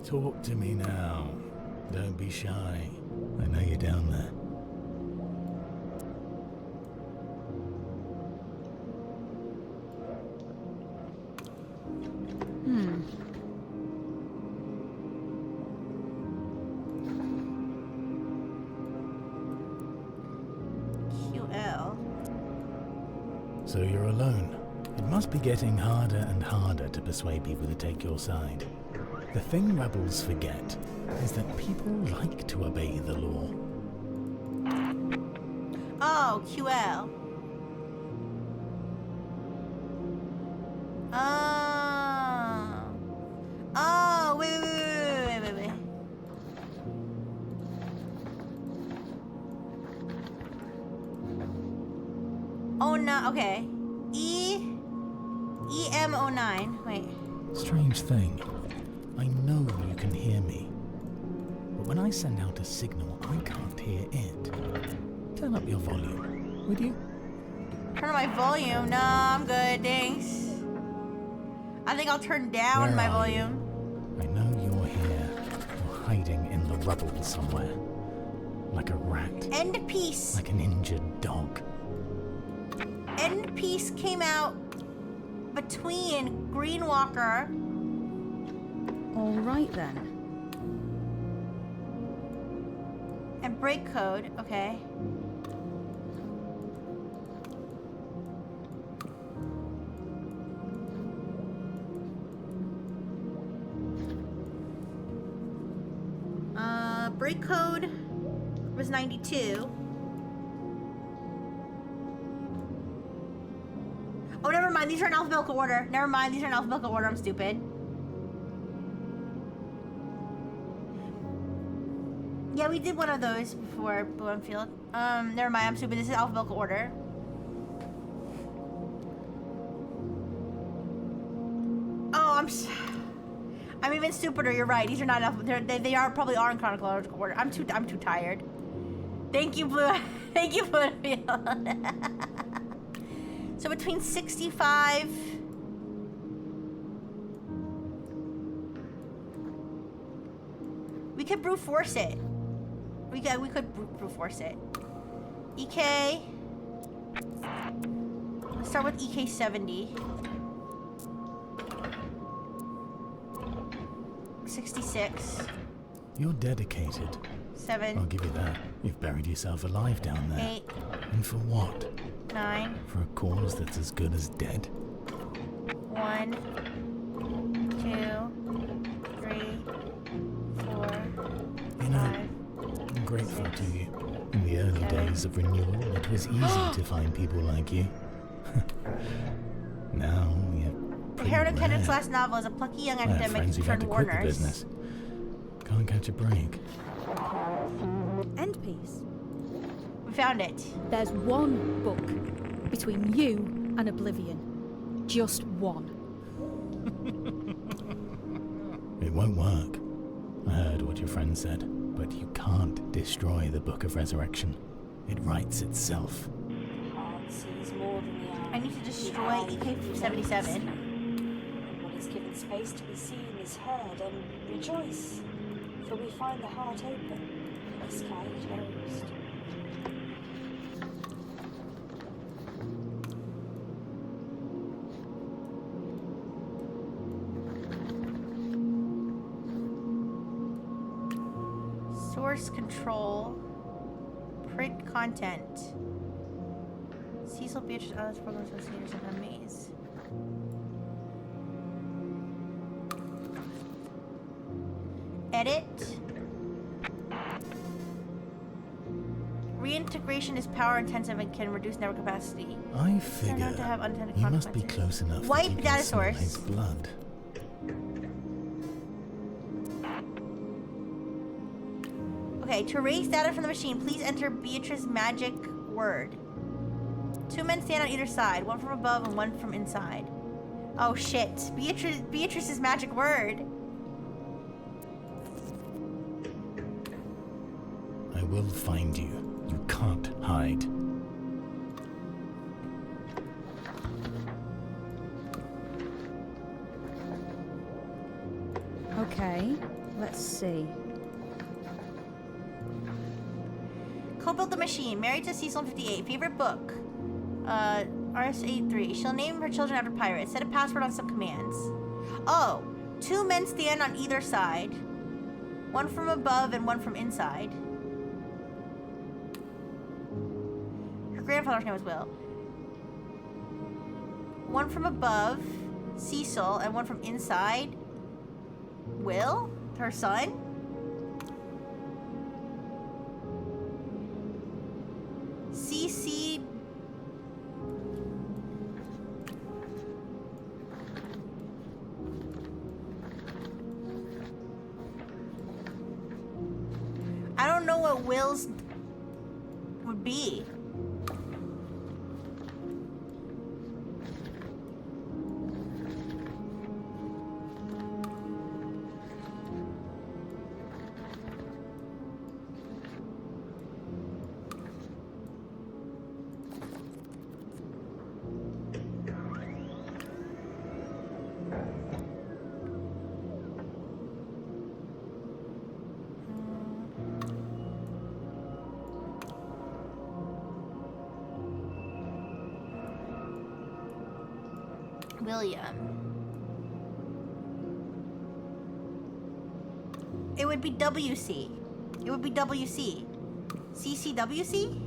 Talk to me now. Don't be shy. I know you're down there. QL. So you're alone. It must be getting harder and harder to persuade people to take your side. The thing rebels forget is that people like to obey the law. Oh, QL. Oh, wait. Oh, no, okay. EM09, wait. Strange thing. I know you can hear me. But when I send out a signal, I can't hear it. Turn up your volume, would you? Turn up my volume? No, I'm good, thanks. I think I'll turn down Where my are volume. I know you're here. You're hiding in the rubble somewhere. Like a rat. End Piece. Like an injured dog. End Piece came out between Greenwalker. All right then. And Break Code, okay. Break Code was 92. Oh, never mind. These are in alphabetical order. Never mind. These are in alphabetical order. I'm stupid. Yeah, we did one of those before Bloomfield. Never mind. I'm stupid. This is alphabetical order. Oh, I'm even stupider. You're right. These are not. They are probably are in chronological order. I'm too tired. Thank you, Blue. Thank you, Blue. So between 65. We could brute force it. We could brute force it. EK. Let's start with EK 70. 66. You're dedicated. 7. I'll give you that. You've buried yourself alive down there. 8. And for what? 9. For a cause that's as good as dead? 1, 2, 3, 4, You know, 5. I'm grateful to you. In the early days of renewal, it was easy to find people like you. Now, you're The pretty heroine of Kendrick's rare. last novel is a plucky young I have academic friends who've had turned to quit war the nurse. business. Can't catch a break. End piece. We found it. There's one book between you and oblivion. Just one. It won't work. I heard what your friend said, but you can't destroy the Book of Resurrection. It writes itself. Heart sees more than the eye. I need to destroy EK-77. And what is given space to be seen is heard, and rejoice. For we find the heart open, the sky closed. Source control. Print content. Cecil Beatrice Ellis Program Associators of a Maze. Edit. Reintegration is power intensive and can reduce network capacity. I They're figure known to have unintended you must be consequences. close enough Wipe that you data can smell source. his blood. Okay, to erase data from the machine, please enter Beatrice's magic word. 2 men stand on either side, one from above and one from inside. Oh shit, Beatrice's magic word. I will find you. You can't hide. Okay, let's see. Co-built the machine, married to Cecil 58, favorite book. RS-83. She'll name her children after pirates. Set a password on some commands. Oh, 2 men stand on either side. One from above and one from inside. Her grandfather's name was Will. One from above, Cecil, and one from inside, Will? Her son? CC. I don't know what Will's would be. William. It would be WC. It would be WC. CCWC?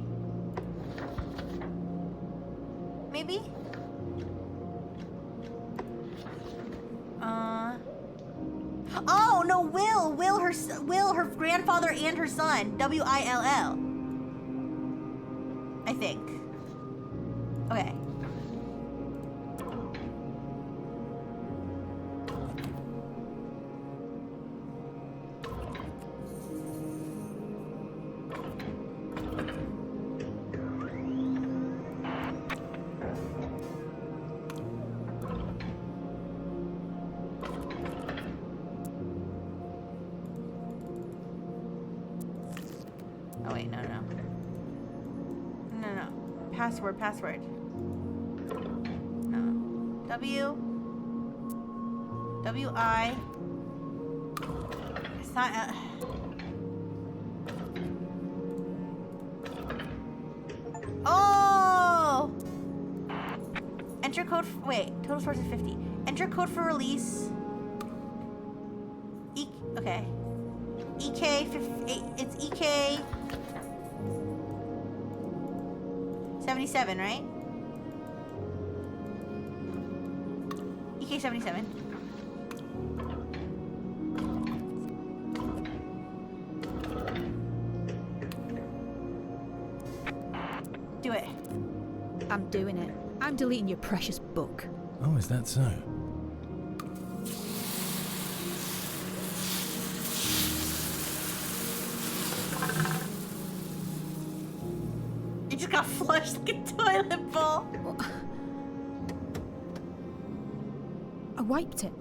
Maybe? Oh no, Will, her grandfather and her son. WILL. I think. Okay. Password. No. W-I. It's not, Oh! Enter code wait, total source is 50. Enter code for release. Okay. It's EK 77, right? EK 77. Do it. I'm doing it. I'm deleting your precious book. Oh, is that so? You just got flushed like a toilet bowl. I wiped it.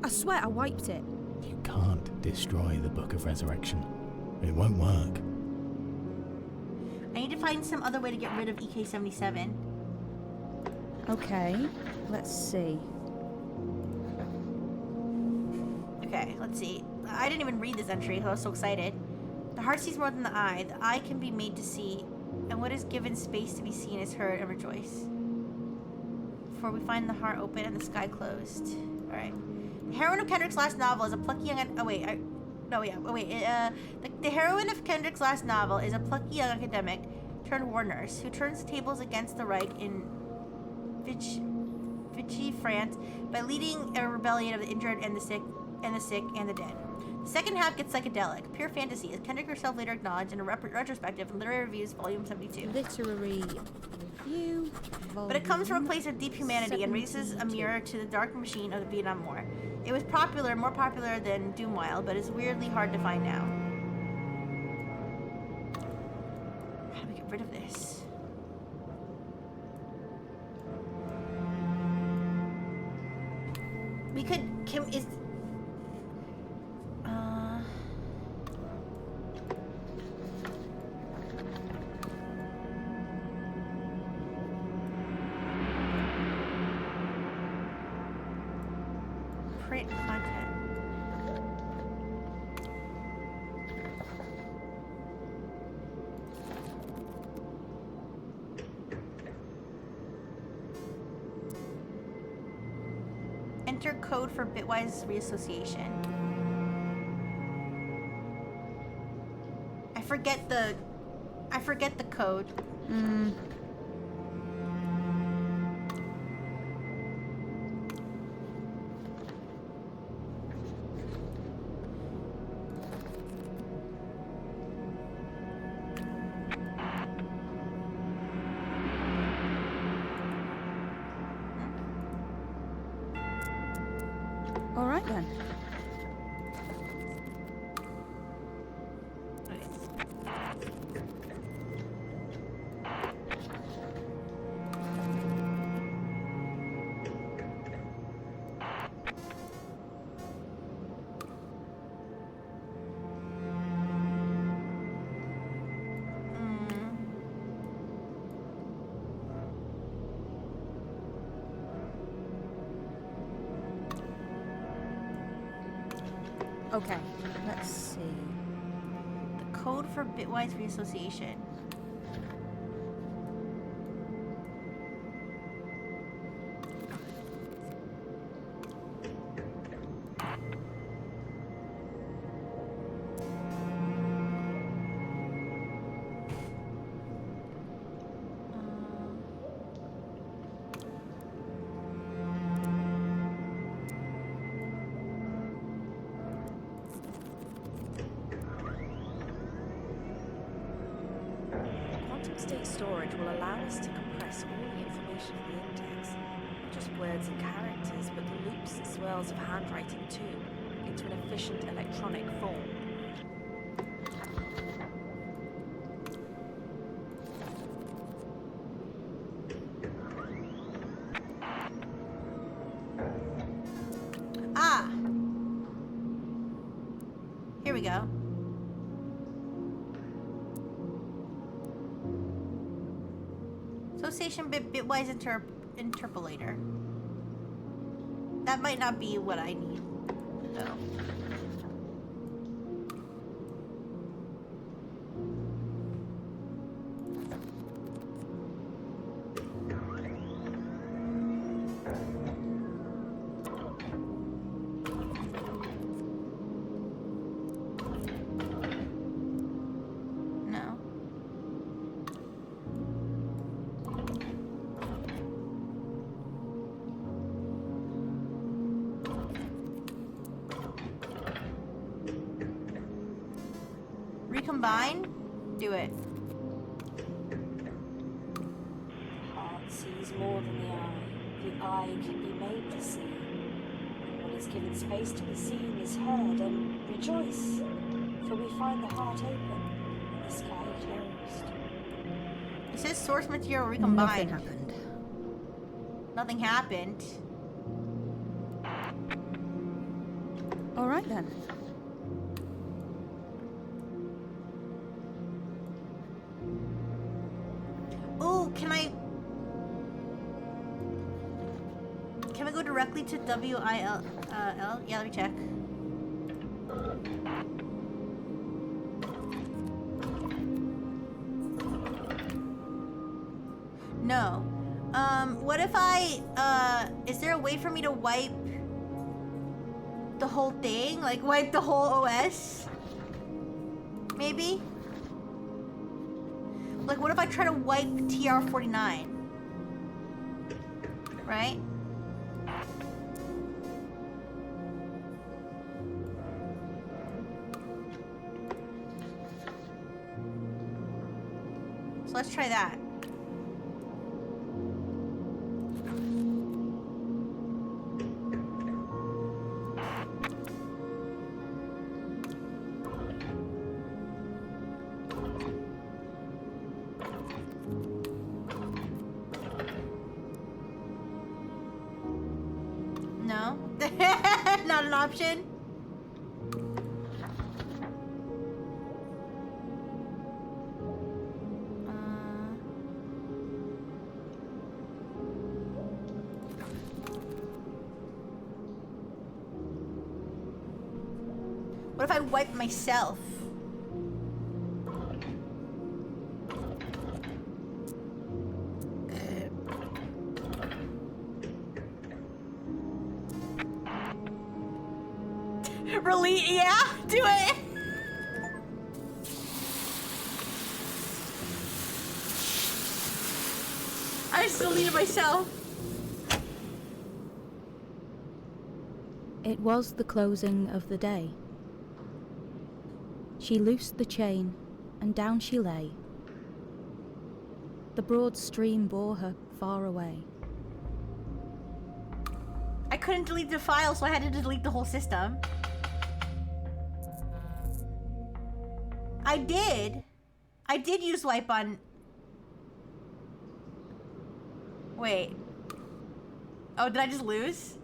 I swear I wiped it. You can't destroy the Book of Resurrection. It won't work. I need to find some other way to get rid of EK77. Okay, let's see. Okay, let's see. I didn't even read this entry, I was so excited. The heart sees more than the eye. The eye can be made to see, and what is given space to be seen is heard and rejoice. For we find the heart open and the sky closed. Alright. The heroine of Kendrick's last novel is a plucky young... The heroine of Kendrick's last novel is a plucky young academic turned war nurse who turns the tables against the Reich in Vichy, France by leading a rebellion of the injured and the sick and the dead. The second half gets psychedelic, pure fantasy, as Kendrick herself later acknowledged in a retrospective in Literary Reviews, Volume 72. Literary Review, But it comes from a place of deep humanity and raises a mirror to the dark machine of the Vietnam War. It was more popular than Doomwild, but is weirdly hard to find now. How do we get rid of this? We could... Print content. Enter code for bitwise reassociation. I forget the code. All right then. Okay, let's see. The code for bitwise reassociation. State storage will allow us to compress all the information in the index, not just words and characters, but the loops and swirls of handwriting too, into an efficient electronic form. Ah! Here we go. Association bitwise interpolator. That might not be what I need, though. Recombine? Do it. Heart sees more than the eye. The eye can be made to see. And what is given space to be seen is heard, and rejoice. For we find the heart open and the sky closed. It says source material recombined. Nothing happened. Nothing happened. All right then. Oh, can we go directly to WIL? Yeah, let me check. No. What if is there a way for me to wipe the whole thing? Like, wipe the whole OS? Maybe? Like, what if I try to wipe TR49? Right? So let's try that. No? Not an option? What if I wipe myself? Really? Yeah? Do it! I just deleted myself. It was the closing of the day. She loosed the chain, and down she lay. The broad stream bore her far away. I couldn't delete the file, so I had to delete the whole system. I did use wipe on... Wait. Oh, did I just lose?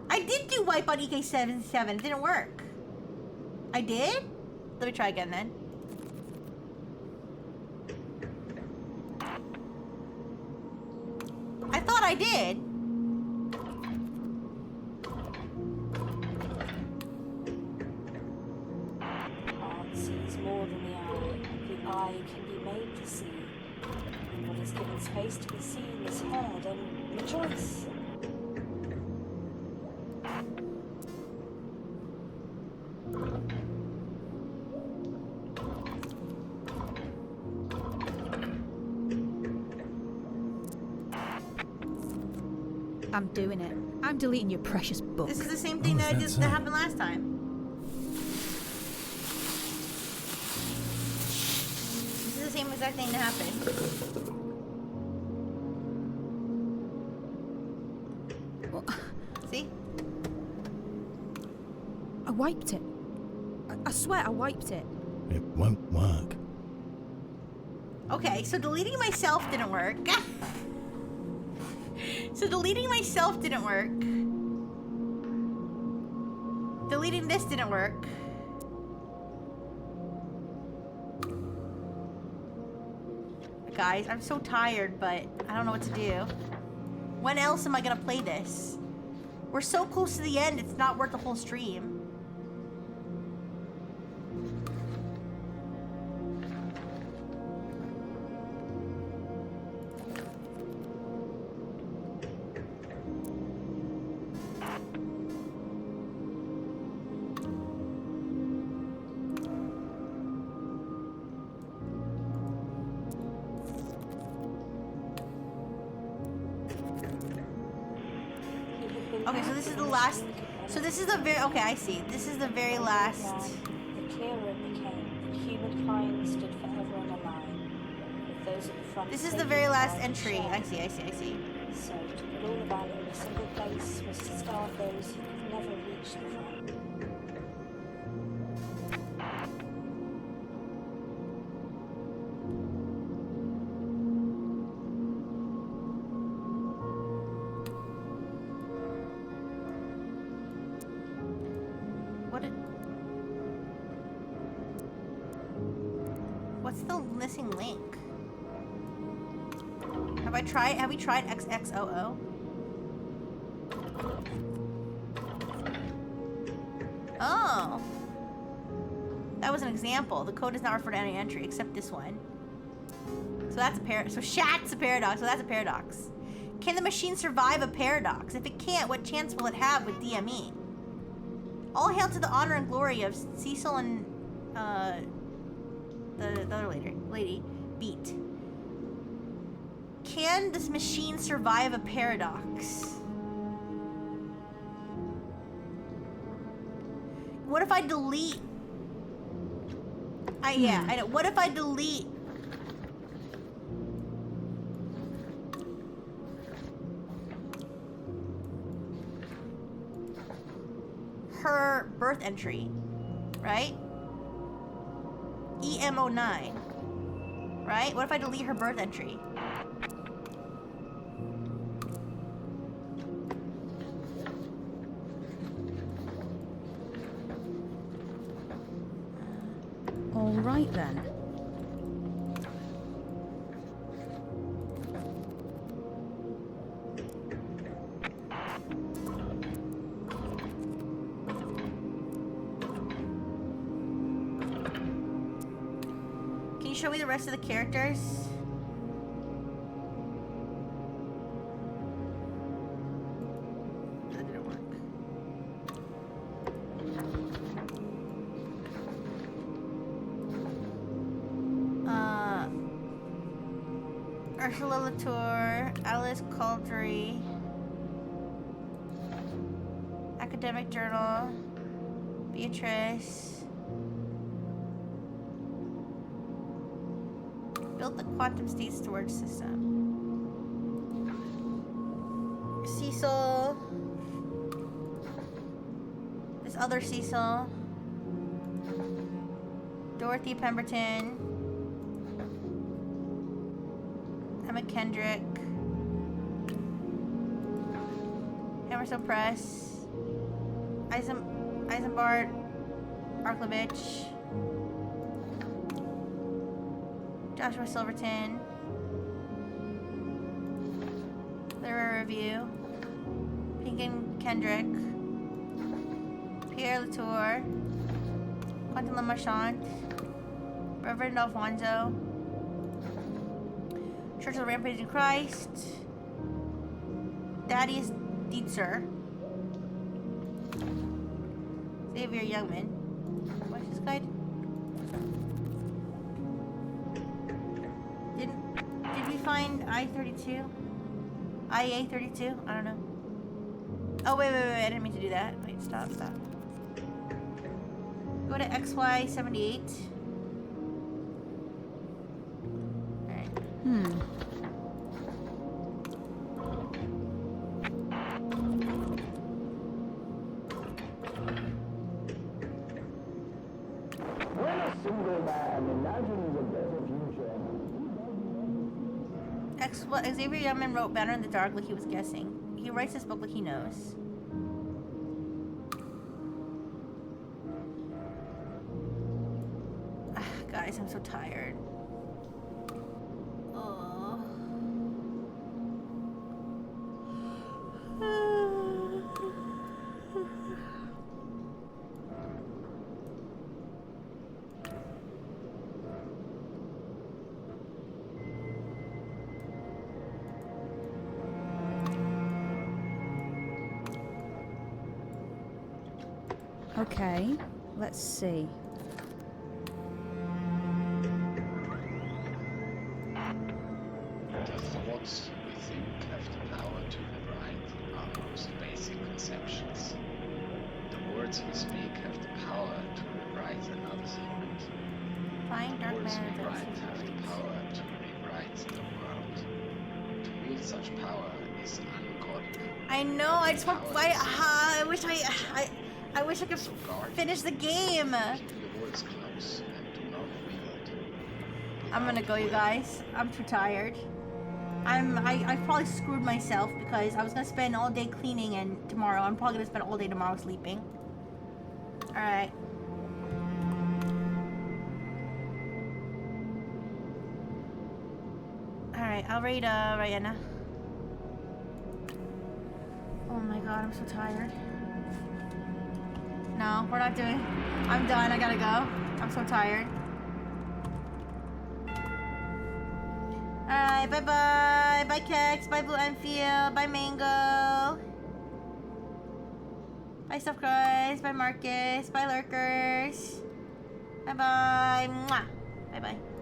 I did do wipe on EK77. It didn't work. I did? Let me try again then. I thought I did. Heart sees more than the eye. The eye can be made to see. And what is given space to be seen is heard, and rejoice. I'm doing it. I'm deleting your precious book. This is the same thing that happened last time. This is the same exact thing that happened. See? I wiped it. I swear I wiped it. It won't work. Okay, so deleting myself didn't work. So deleting myself didn't work. Deleting this didn't work. guys. I'm so tired, but I don't know what to do. When else am I gonna play this? We're so close to the end, it's not worth the whole stream. Okay, so this is the last. So this is the very. Okay, I see. This is the very last. The clearer it became, the humankind stood forever in a line, with those at the front. This is the very last entry. I see. I see. So to put all of that in a single place was to starve those who could never reach the front. What's the missing link? Have we tried XXOO? Oh. That was an example. The code does not refer to any entry except this one. So that's a paradox. So shat's a paradox. So that's a paradox. Can the machine survive a paradox? If it can't, what chance will it have with DME? All hail to the honor and glory of Cecil and the other lady, Beat. Can this machine survive a paradox? What if I delete? Yeah, I know. What if I delete? Her birth entry, right? EM09, right? What if I delete her birth entry? All right then. Can you show me the rest of the characters? That didn't work. Ursula Latour, Alice Caldry, Academic Journal, Beatrice. Built the quantum state storage system. Cecil. This other Cecil. Dorothy Pemberton. Emma Kendrick. Emerson Press. Eisenbart. Arklovich. Joshua Silverton. Literary Review. Pinkin Kendrick. Pierre Latour. Quentin LeMarchand. Reverend Alfonso. Church of the Rampaging Christ. Thaddeus Dietzer. Xavier Youngman. What's this guy? Did we find I-32? IA-32? I don't know. Oh, wait. I didn't mean to do that. Wait, stop. Go to XY78. Alright. When a single man imagines a better future, Xavier Youngman wrote Banner in the Dark like he was guessing. He writes this book like he knows. Guys, I'm so tired. Oh. Okay, let's see. The thoughts we think have the power to rewrite our most basic conceptions. The words we speak have the power to rewrite another's heart. Find The dark words matter we that write is have the power to rewrite the world. To wield such power is ungodly. I know. I just want. I wish I wish I could finish the game. Keep your words close and do not wield. I'm gonna go, you guys. I'm too tired. I probably screwed myself because I was gonna spend all day cleaning, and tomorrow I'm probably gonna spend all day tomorrow sleeping. All right. All right. I'll read Rihanna. Oh my god, I'm so tired. No, we're not doing. I'm done. I gotta go. I'm so tired. Alright, bye bye. Bye Kex. Bye Blue Enfield. Bye Mango. Bye Stuff Christ. Bye Marcus. Bye Lurkers. Bye bye. Mwah. Bye bye.